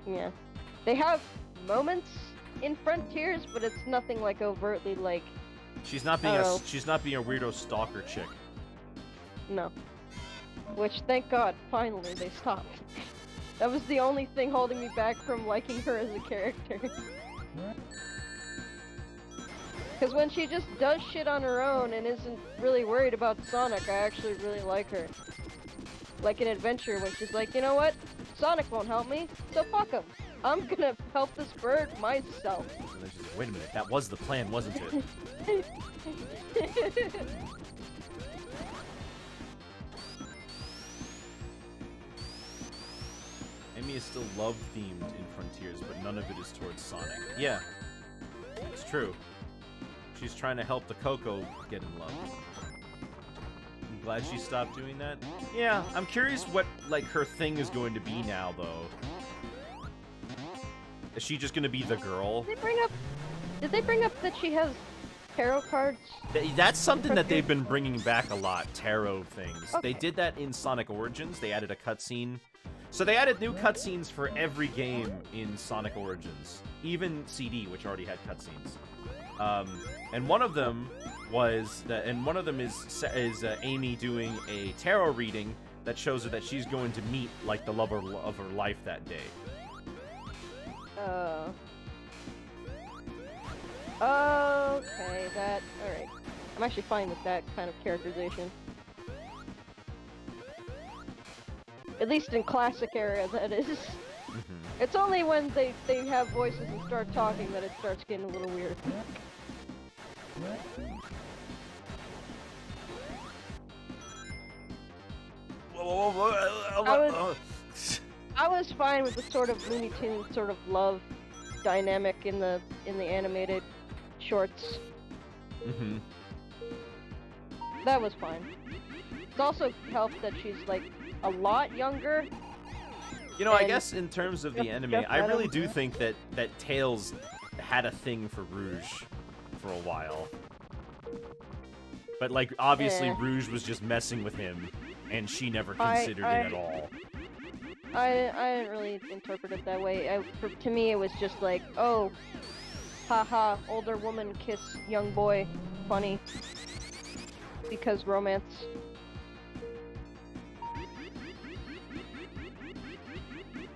Yeah. They have moments in Frontiers, but it's nothing, like, overtly, like, She's not being Oh. she's not being a weirdo stalker chick. no. Which, thank God, finally they stopped. That was the only thing holding me back from liking her as a character. Because when she just does shit on her own and isn't really worried about Sonic, I actually really like her. Like in Adventure, when she's like, you know what? Sonic won't help me, so fuck him. I'm gonna help this bird myself. And then she's like, wait a minute, that was the plan, wasn't it? Amy is still love-themed in Frontiers, but none of it is towards Sonic. Yeah, it's true. She's trying to help the Coco get in love. I'm glad she stopped doing that. Yeah, I'm curious what, like, her thing is going to be now, though. Is she just gonna be the girl? Did they bring up that she has tarot cards? That's something that they've been bringing back a lot, tarot things. They Okay. did that in Sonic Origins. They added a cutscene. So they added new cutscenes for every game in Sonic Origins. Even CD, which already had cutscenes. And one of them was is Amy doing a tarot reading that shows her that she's going to meet, like, the lover of her life that day. Okay, alright. I'm actually fine with that kind of characterization. At least in classic era, that is. It's only when they have voices and start talking that it starts getting a little weird. I was fine with the sort of Looney Tunes sort of love dynamic in the animated shorts. That was fine. It also helped that she's, like, a lot younger. You know, I And guess in terms of the Jeff anime, I really Adams. do think that Tails had a thing for Rouge for a while. But, like, obviously Yeah. Rouge was just messing with him, and she never I- considered it at all. I didn't really interpret it that way. To me, it was just like, oh, haha, older woman kiss young boy, funny. Because romance.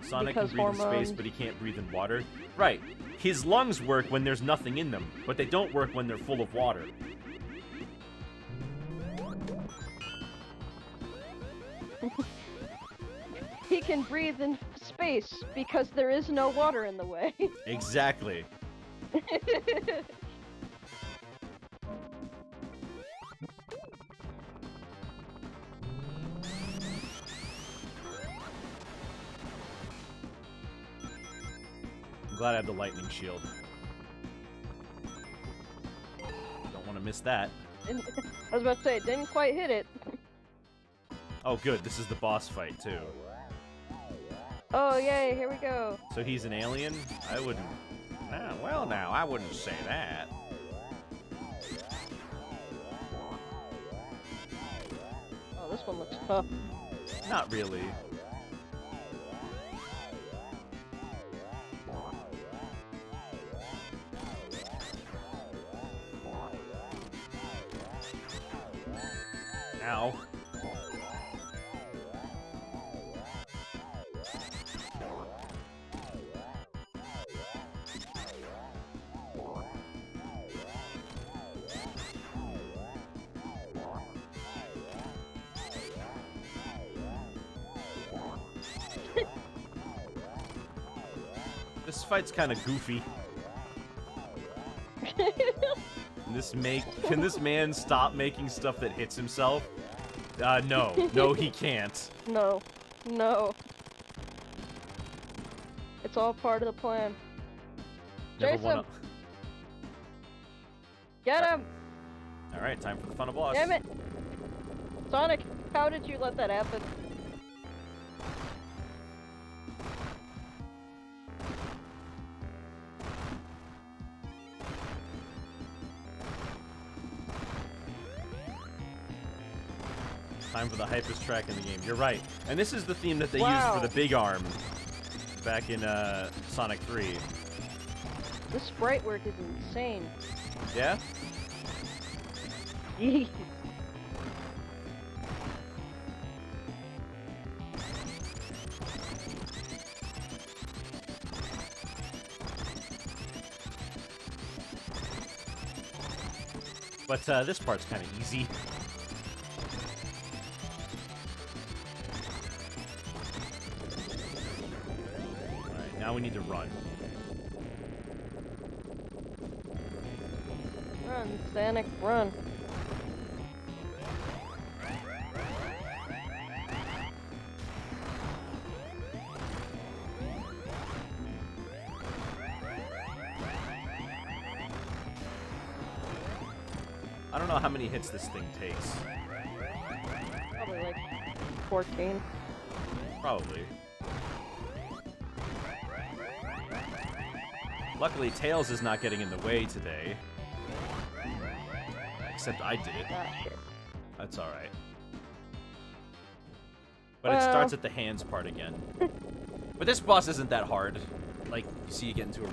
Sonic Because can breathe in hormones. space, but he can't breathe in water. Right. His lungs work when there's nothing in them, but they don't work when they're full of water. He can breathe in space because there is no water in the way. Exactly. I'm glad I have the lightning shield. Don't want to miss that. I was about to say, it didn't quite hit it. Oh, good. This is the boss fight, too. Oh, yay, here we go. So he's an alien? I wouldn't... well, now, I wouldn't say that. Oh, this one looks tough. Not really. Ow. This fight's kind of goofy. Can this man stop making stuff that hits himself? No. No, he can't. No. No. It's all part of the plan. Never Chase wanna... him! Get him! Alright, time for the final boss. Damn it! Sonic, how did you let that happen? Time for the hypest track in the game. You're right. And this is the theme that they used Wow. for the big arm back in Sonic 3. This sprite work is insane. Yeah? But this part's kind of easy. Alright, now we need to run. Run, Sonic, run. I don't know how many hits this thing takes. Probably like 14. Probably. Luckily, Tails is not getting in the way today. Except I did it. Ah, shit. That's alright. But it Well. starts at the hands part again. But this boss isn't that hard. Like, you see you get into a...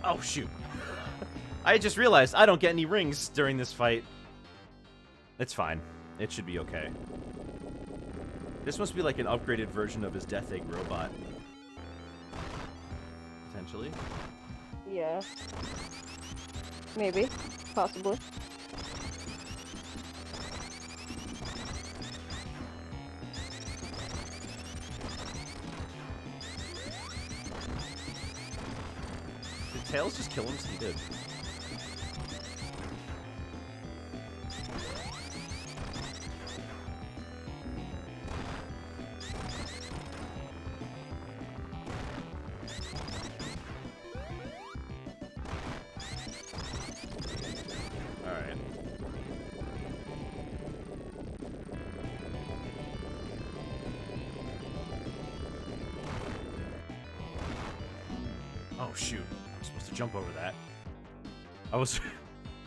Oh, shoot. I just realized I don't get any rings during this fight. It's fine. It should be okay. This must be like an upgraded version of his Death Egg robot. Potentially. Yeah. Maybe. Possibly. Did Tails just kill him? He did. Alright. Oh shoot. I'm supposed to jump over that.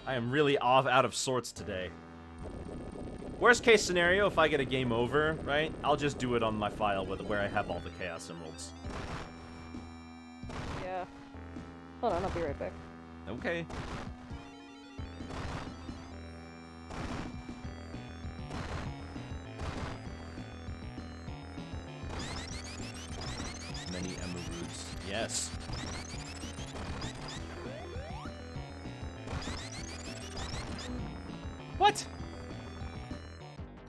I am really out of sorts today. Worst case scenario, if I get a game over, right? I'll just do it on my file where I have all the Chaos Emeralds. Yeah. Hold on, I'll be right back. Okay. Many emeralds. Yes. What?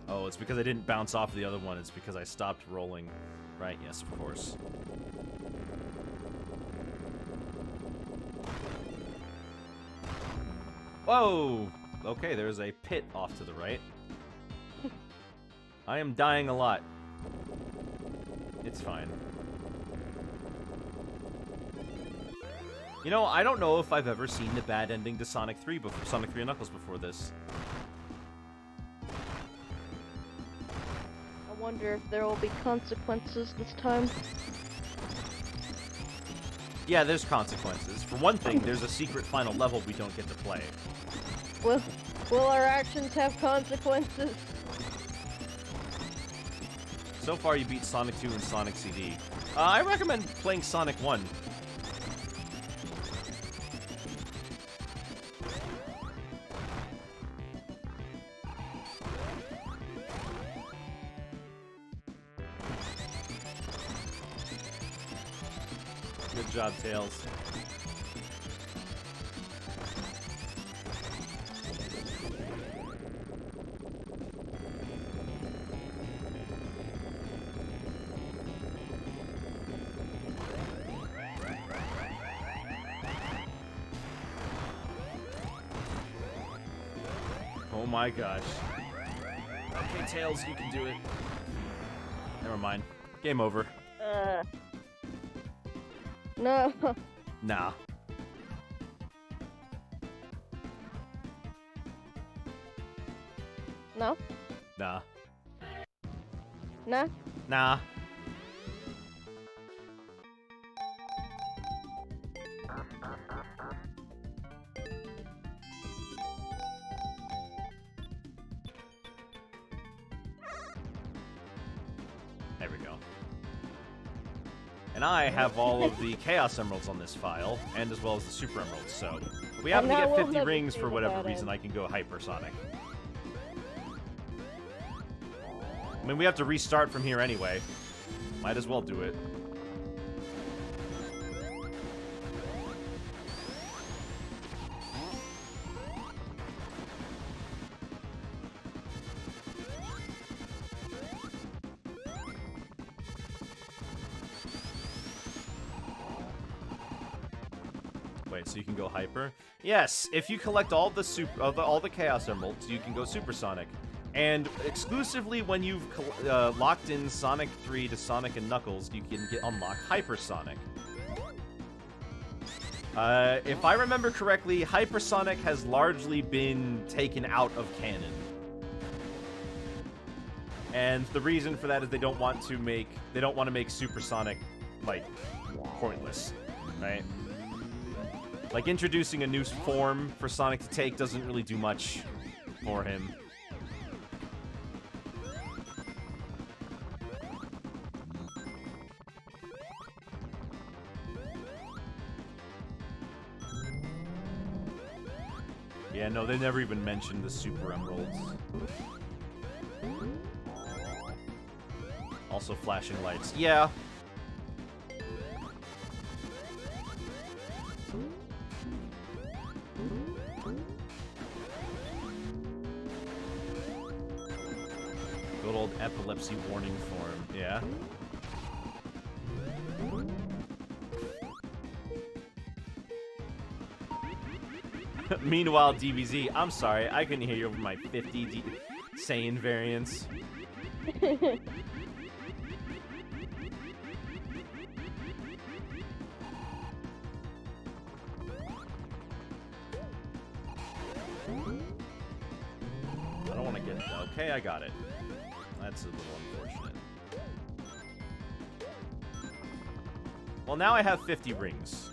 Oh, it's because I didn't bounce off the other one. It's because I stopped rolling. Right, yes, of course. Whoa! Okay, there's a pit off to the right. I am dying a lot. It's fine. You know, I don't know if I've ever seen the bad ending to Sonic 3 before Sonic 3 and Knuckles before this. I wonder if there will be consequences this time. Yeah, there's consequences. For one thing, there's a secret final level we don't get to play. Will our actions have consequences? So far, you beat Sonic 2 and Sonic CD. I recommend playing Sonic 1. Good job, Tails. Oh my gosh. Okay, Tails, you can do it. Never mind. Game over. No. Nah. No. Nah. Nah. Nah. There we go. And I have all of the Chaos Emeralds on this file, and as well as the Super Emeralds, so if we happen to And get that will 50 never rings see for the whatever bad reason, end. I can go Hypersonic. I mean, we have to restart from here anyway. Might as well do it. Wait, so you can go hyper? Yes, if you collect all the all the Chaos Emeralds, you can go Supersonic. And exclusively when you've locked in Sonic 3 to Sonic and Knuckles, you can unlock Hypersonic. If I remember correctly, Hypersonic has largely been taken out of canon. And the reason for that is they don't want to make Supersonic like pointless, right? Like introducing a new form for Sonic to take doesn't really do much for him. Yeah, no, they never even mentioned the Super Emeralds. Also flashing lights. Yeah. Good old epilepsy warning form. Yeah. Meanwhile, DBZ, I'm sorry, I couldn't hear you over my 50 Saiyan variants. I don't want to get it. Okay, I got it. That's a little unfortunate. Well, now I have 50 rings.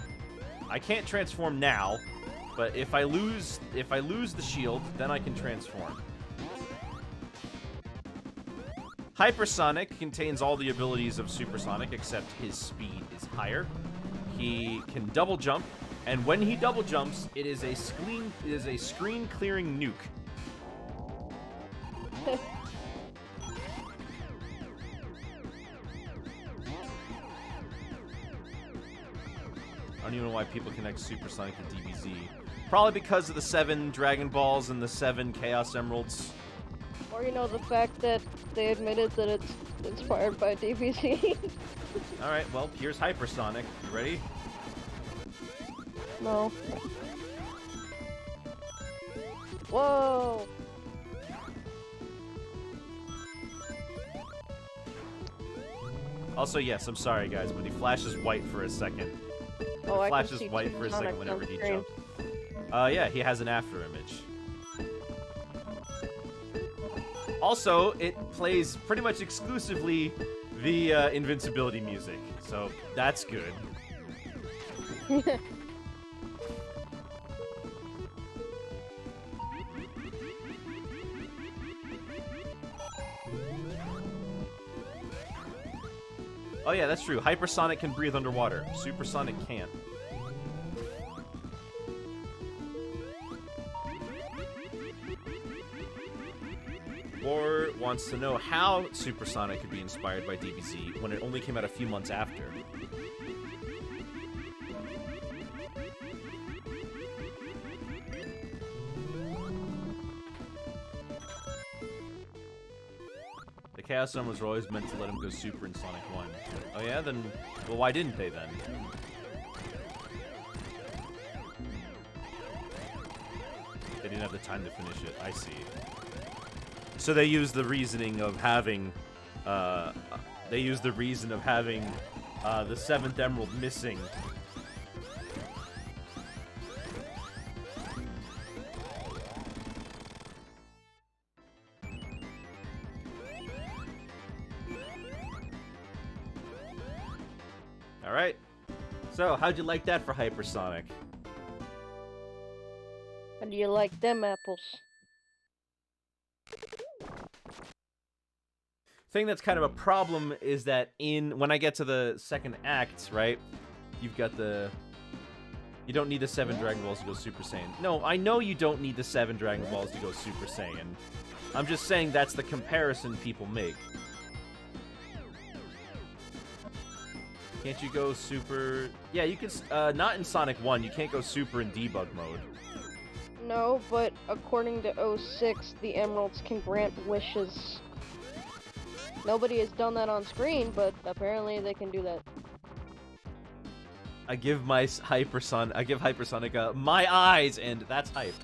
I can't transform now. But if I lose the shield, then I can transform. Hypersonic contains all the abilities of Supersonic, except his speed is higher. He can double jump, and when he double jumps, it is a screen clearing nuke. I don't even know why people connect Supersonic to DBZ. Probably because of the 7 Dragon Balls and the 7 Chaos Emeralds. Or, you know, the fact that they admitted that it's inspired by DBZ. Alright, well, here's Hypersonic. You ready? No. Whoa! Also, yes, I'm sorry, guys, but he flashes white for a second. Oh, I can Flashes see white for a second Supersonic whenever on he screen. jumps. Yeah, he has an after image. Also, it plays pretty much exclusively the invincibility music, so that's good. Oh yeah, that's true. Hypersonic can breathe underwater. Supersonic can't. Or wants to know how Supersonic could be inspired by DBZ when it only came out a few months after. The Chaos Emeralds were always meant to let him go super in Sonic 1. Oh yeah? Then, well, why didn't they then? They didn't have the time to finish it. I see. So they use the reasoning of having, the 7th emerald missing. Alright. So, how'd you like that for Hypersonic? How do you like them apples? Thing that's kind of a problem is that when I get to the second act, right? You've got you don't need the 7 Dragon Balls to go Super Saiyan. No, I know you don't need the 7 Dragon Balls to go Super Saiyan. I'm just saying that's the comparison people make. Can't you go Super... Yeah, you can... not in Sonic 1. You can't go Super in debug mode. No, but according to 06, the emeralds can grant wishes. Nobody has done that on screen, but apparently they can do that. I give Hypersonic my eyes, and that's hype.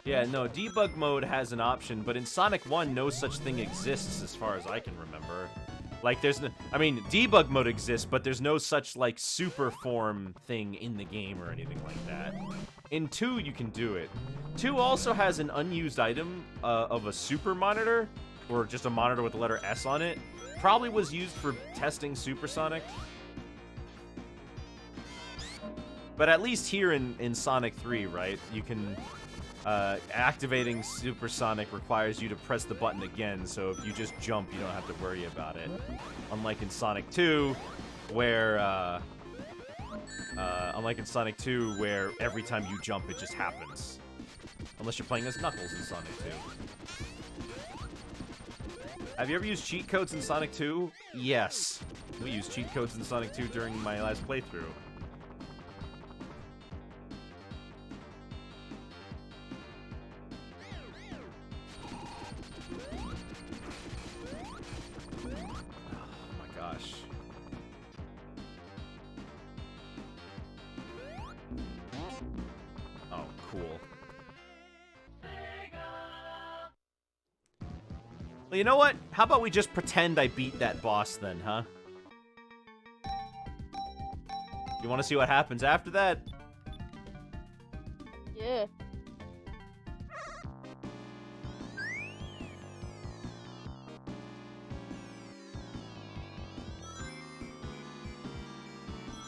Yeah, no, debug mode has an option, but in Sonic 1, no such thing exists as far as I can remember. Like, there's no... I mean, debug mode exists, but there's no such, like, super form thing in the game or anything like that. In 2, you can do it. 2 also has an unused item of a super monitor, or just a monitor with the letter S on it. Probably was used for testing Supersonic. But at least here in Sonic 3, right, you can... activating Supersonic requires you to press the button again, so if you just jump, you don't have to worry about it. Unlike in Sonic 2, where, every time you jump, it just happens. Unless you're playing as Knuckles in Sonic 2. Have you ever used cheat codes in Sonic 2? Yes. We used cheat codes in Sonic 2 during my last playthrough. Well, you know what? How about we just pretend I beat that boss then, huh? You want to see what happens after that? Yeah.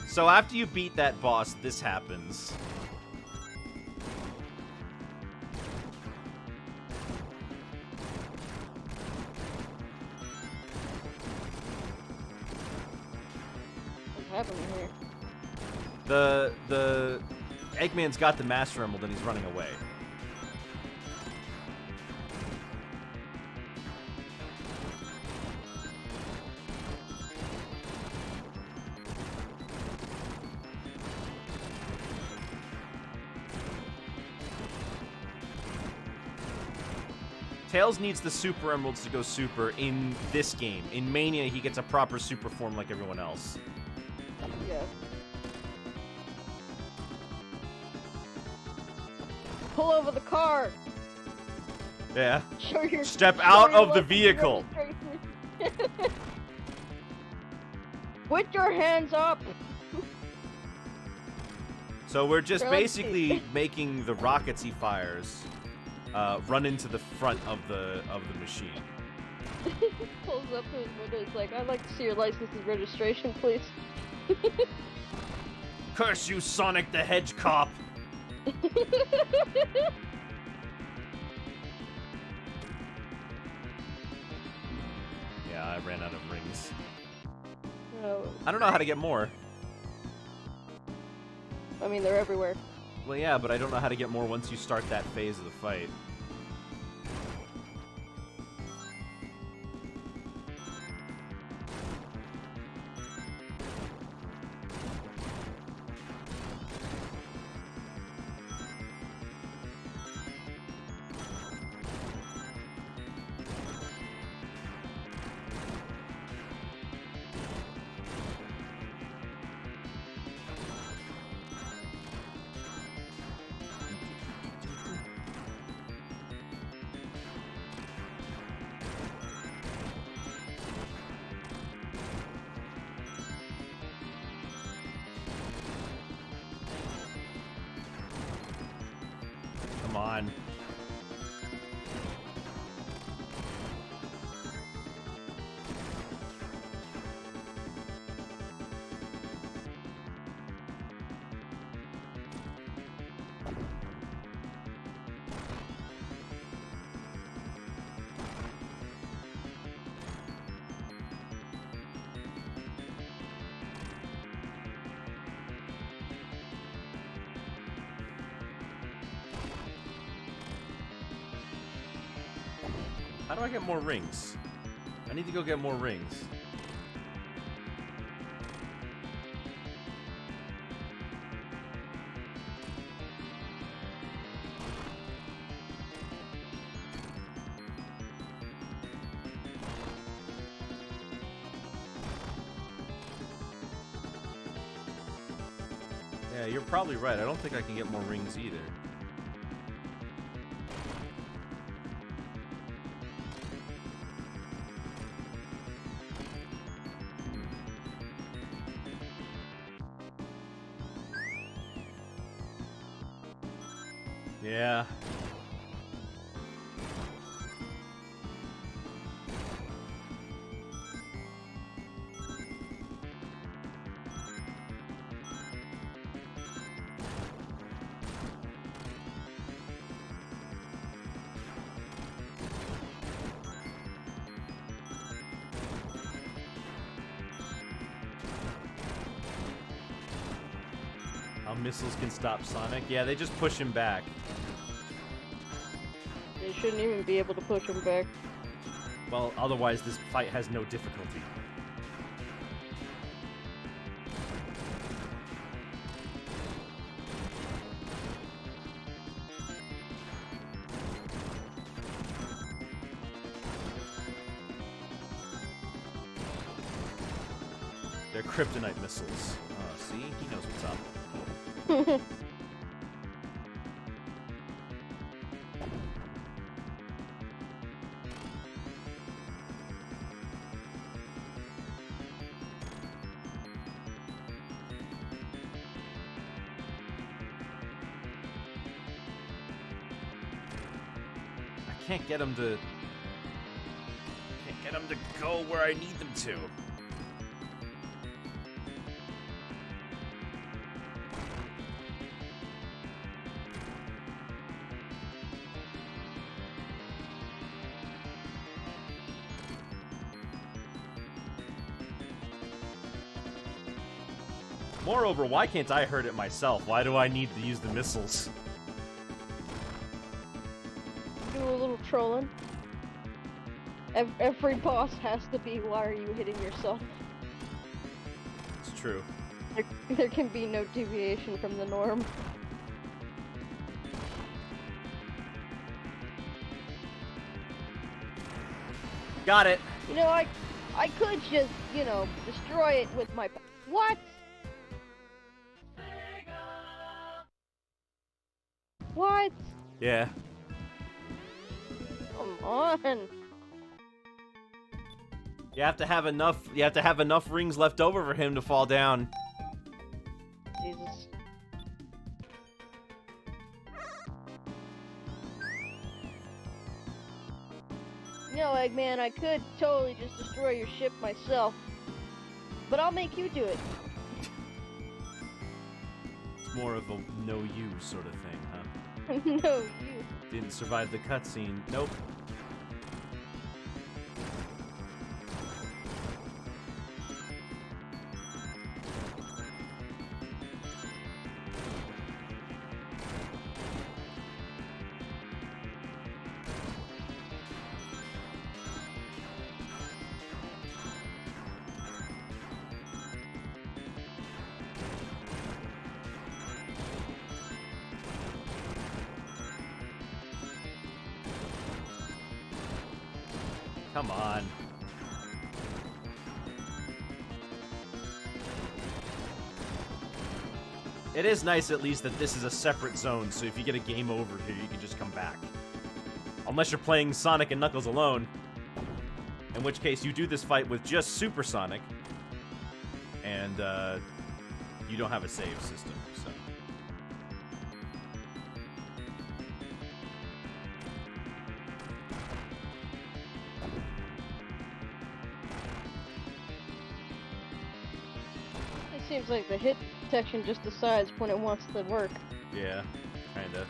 So after you beat that boss, this happens. Happening here? The Eggman's got the Master Emerald and he's running away. Tails needs the Super Emeralds to go Super in this game. In Mania, he gets a proper Super form like everyone else. Yeah. Pull over the car. Yeah. Show your Step show out your of the license vehicle. registration. Put your hands up. So we're just They're like- basically making the rockets he fires run into the front of the machine. Pulls up to his window. He's like, "I'd like to see your license and registration, please." Curse you, Sonic the Hedgehog! Yeah, I ran out of rings. No. I don't know how to get more. I mean, they're everywhere. Well, yeah, but I don't know how to get more once you start that phase of the fight. How do I get more rings? I need to go get more rings. Yeah, you're probably right. I don't think I can get more rings either. Yeah. How missiles can stop Sonic? Yeah, they just push him back. They shouldn't even be able to push him back. Well, otherwise this fight has no difficulty. They're kryptonite missiles. See? He knows what's up. I can't get them to go where I need them to. Moreover, why can't I hurt it myself? Why do I need to use the missiles? Do a little trolling. Every boss has to be, why are you hitting yourself? It's true. There can be no deviation from the norm. Got it. You know, I could just, you know, destroy it with my... What? What? Yeah. Come on. You have to have enough rings left over for him to fall down. Jesus. You know, Eggman, I could totally just destroy your ship myself. But I'll make you do it. It's more of a no you sort of thing, huh? No, you. Didn't survive the cutscene. Nope. Come on. It is nice at least that this is a separate zone, so if you get a game over here, you can just come back. Unless you're playing Sonic and Knuckles alone. In which case, you do this fight with just Super Sonic. And, you don't have a save system, so... Seems like the hit detection just decides when it wants to work. Yeah, kinda.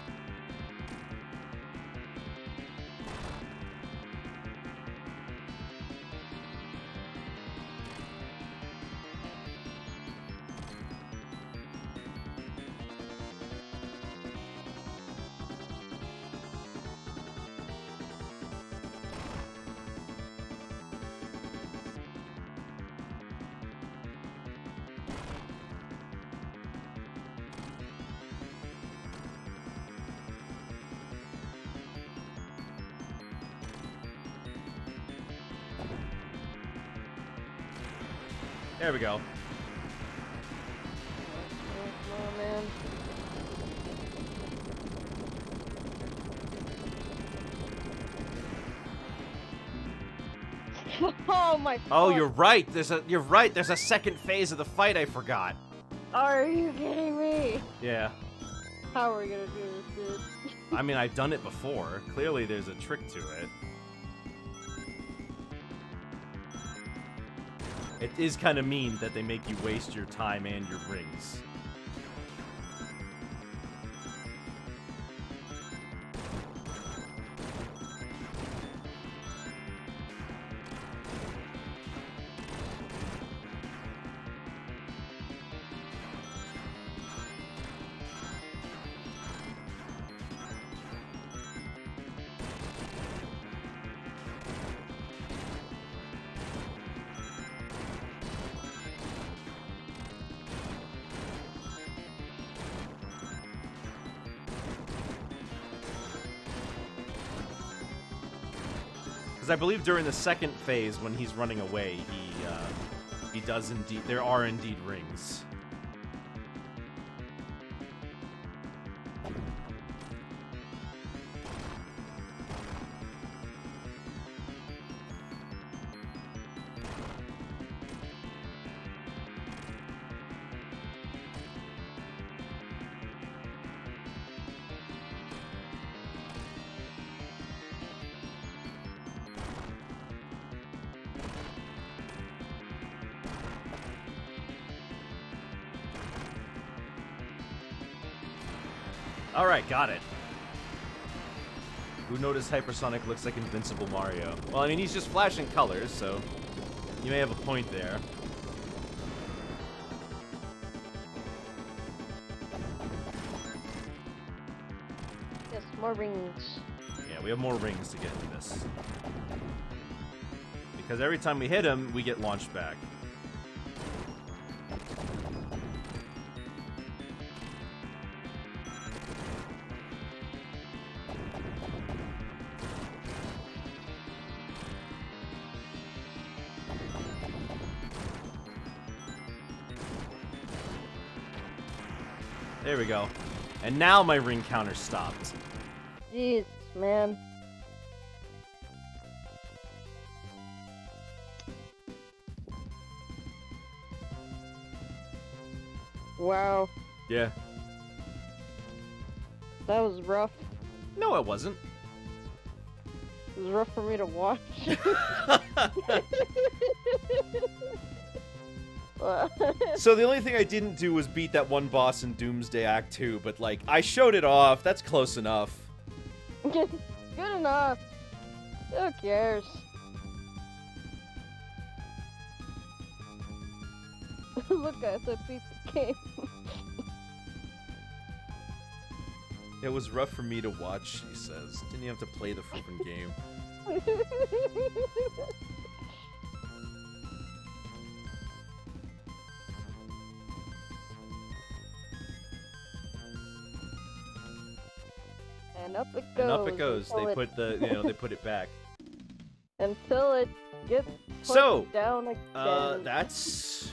There we go. Oh, man. Oh my Oh, God. you're right. You're right. There's a second phase of the fight I forgot. Are you kidding me? Yeah. How are we gonna do this, dude? I mean, I've done it before. Clearly, there's a trick to it. It is kind of mean that they make you waste your time and your rings. Because I believe during the second phase, when he's running away, he does indeed. There are indeed rings. Alright, got it. Who noticed Hypersonic looks like Invincible Mario? Well, I mean, he's just flashing colors, so you may have a point there. Yes, more rings. Yeah, we have more rings to get into this. Because every time we hit him, we get launched back. There we go. And now my ring counter stopped. Jeez, man. Wow, Yeah. that was rough. No, it wasn't. It was rough for me to watch. So the only thing I didn't do was beat that one boss in Doomsday Act 2, but like, I showed it off. That's close enough. Good enough. Who cares? Look, I said beat the game. It was rough for me to watch, she says. Didn't you have to play the freaking game? And up it goes. And up it goes. until They it- put the, they put it back. until it gets put So, down again. that's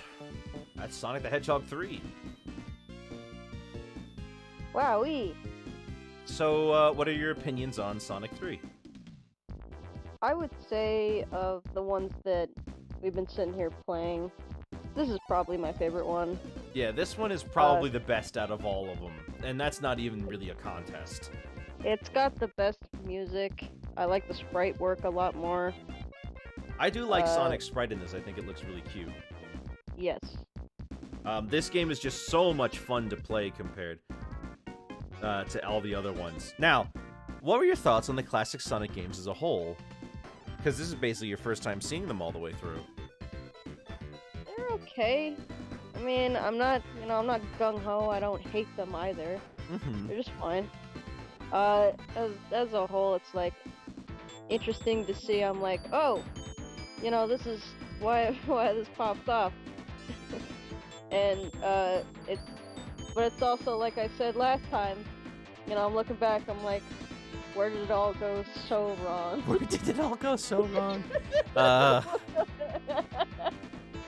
Sonic the Hedgehog 3. Wowee. So, what are your opinions on Sonic 3? I would say of the ones that we've been sitting here playing, this is probably my favorite one. Yeah, this one is probably the best out of all of them, and that's not even really a contest. It's got the best music. I like the sprite work a lot more. I do like Sonic's sprite in this. I think it looks really cute. Yes. This game is just so much fun to play compared to all the other ones. Now, what were your thoughts on the classic Sonic games as a whole? Because this is basically your first time seeing them all the way through. They're okay. I mean, I'm not gung-ho. I don't hate them either. Mm-hmm. They're just fine. As a whole, it's like interesting to see. I'm like, oh, this is why this popped off. And it's also like I said last time. I'm looking back. I'm like, where did it all go so wrong? Where did it all go so wrong?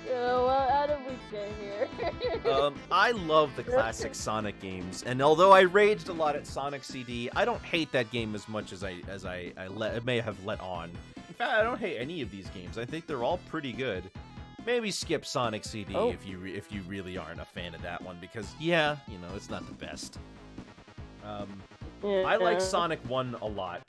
Well, out game here. I love the classic Sonic games, and although I raged a lot at Sonic CD, I don't hate that game as much as I may have let on. In fact, I don't hate any of these games. I think they're all pretty good. Maybe skip Sonic CD if you really aren't a fan of that one, because yeah, you know, it's not the best. I like Sonic 1 a lot.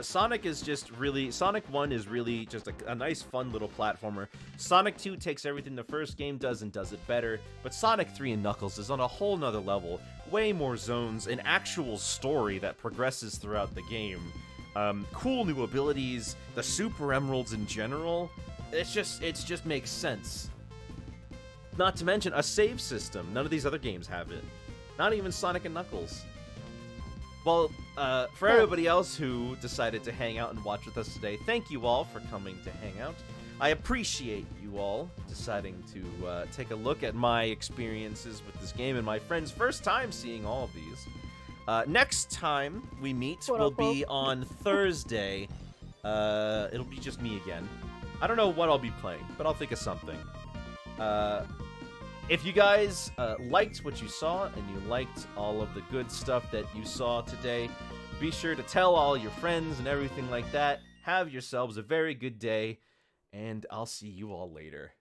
Sonic 1 is really just a nice, fun little platformer. Sonic 2 takes everything the first game does and does it better, but Sonic 3 and Knuckles is on a whole nother level. Way more zones, an actual story that progresses throughout the game. Cool new abilities, the Super Emeralds in general. It just makes sense. Not to mention a save system. None of these other games have it. Not even Sonic and Knuckles. Well, for everybody else who decided to hang out and watch with us today, thank you all for coming to hang out. I appreciate you all deciding to take a look at my experiences with this game and my friend's first time seeing all of these. Next time we meet will be on Thursday. It'll be just me again. I don't know what I'll be playing, but I'll think of something. If you guys liked what you saw and you liked all of the good stuff that you saw today, be sure to tell all your friends and everything like that. Have yourselves a very good day, and I'll see you all later.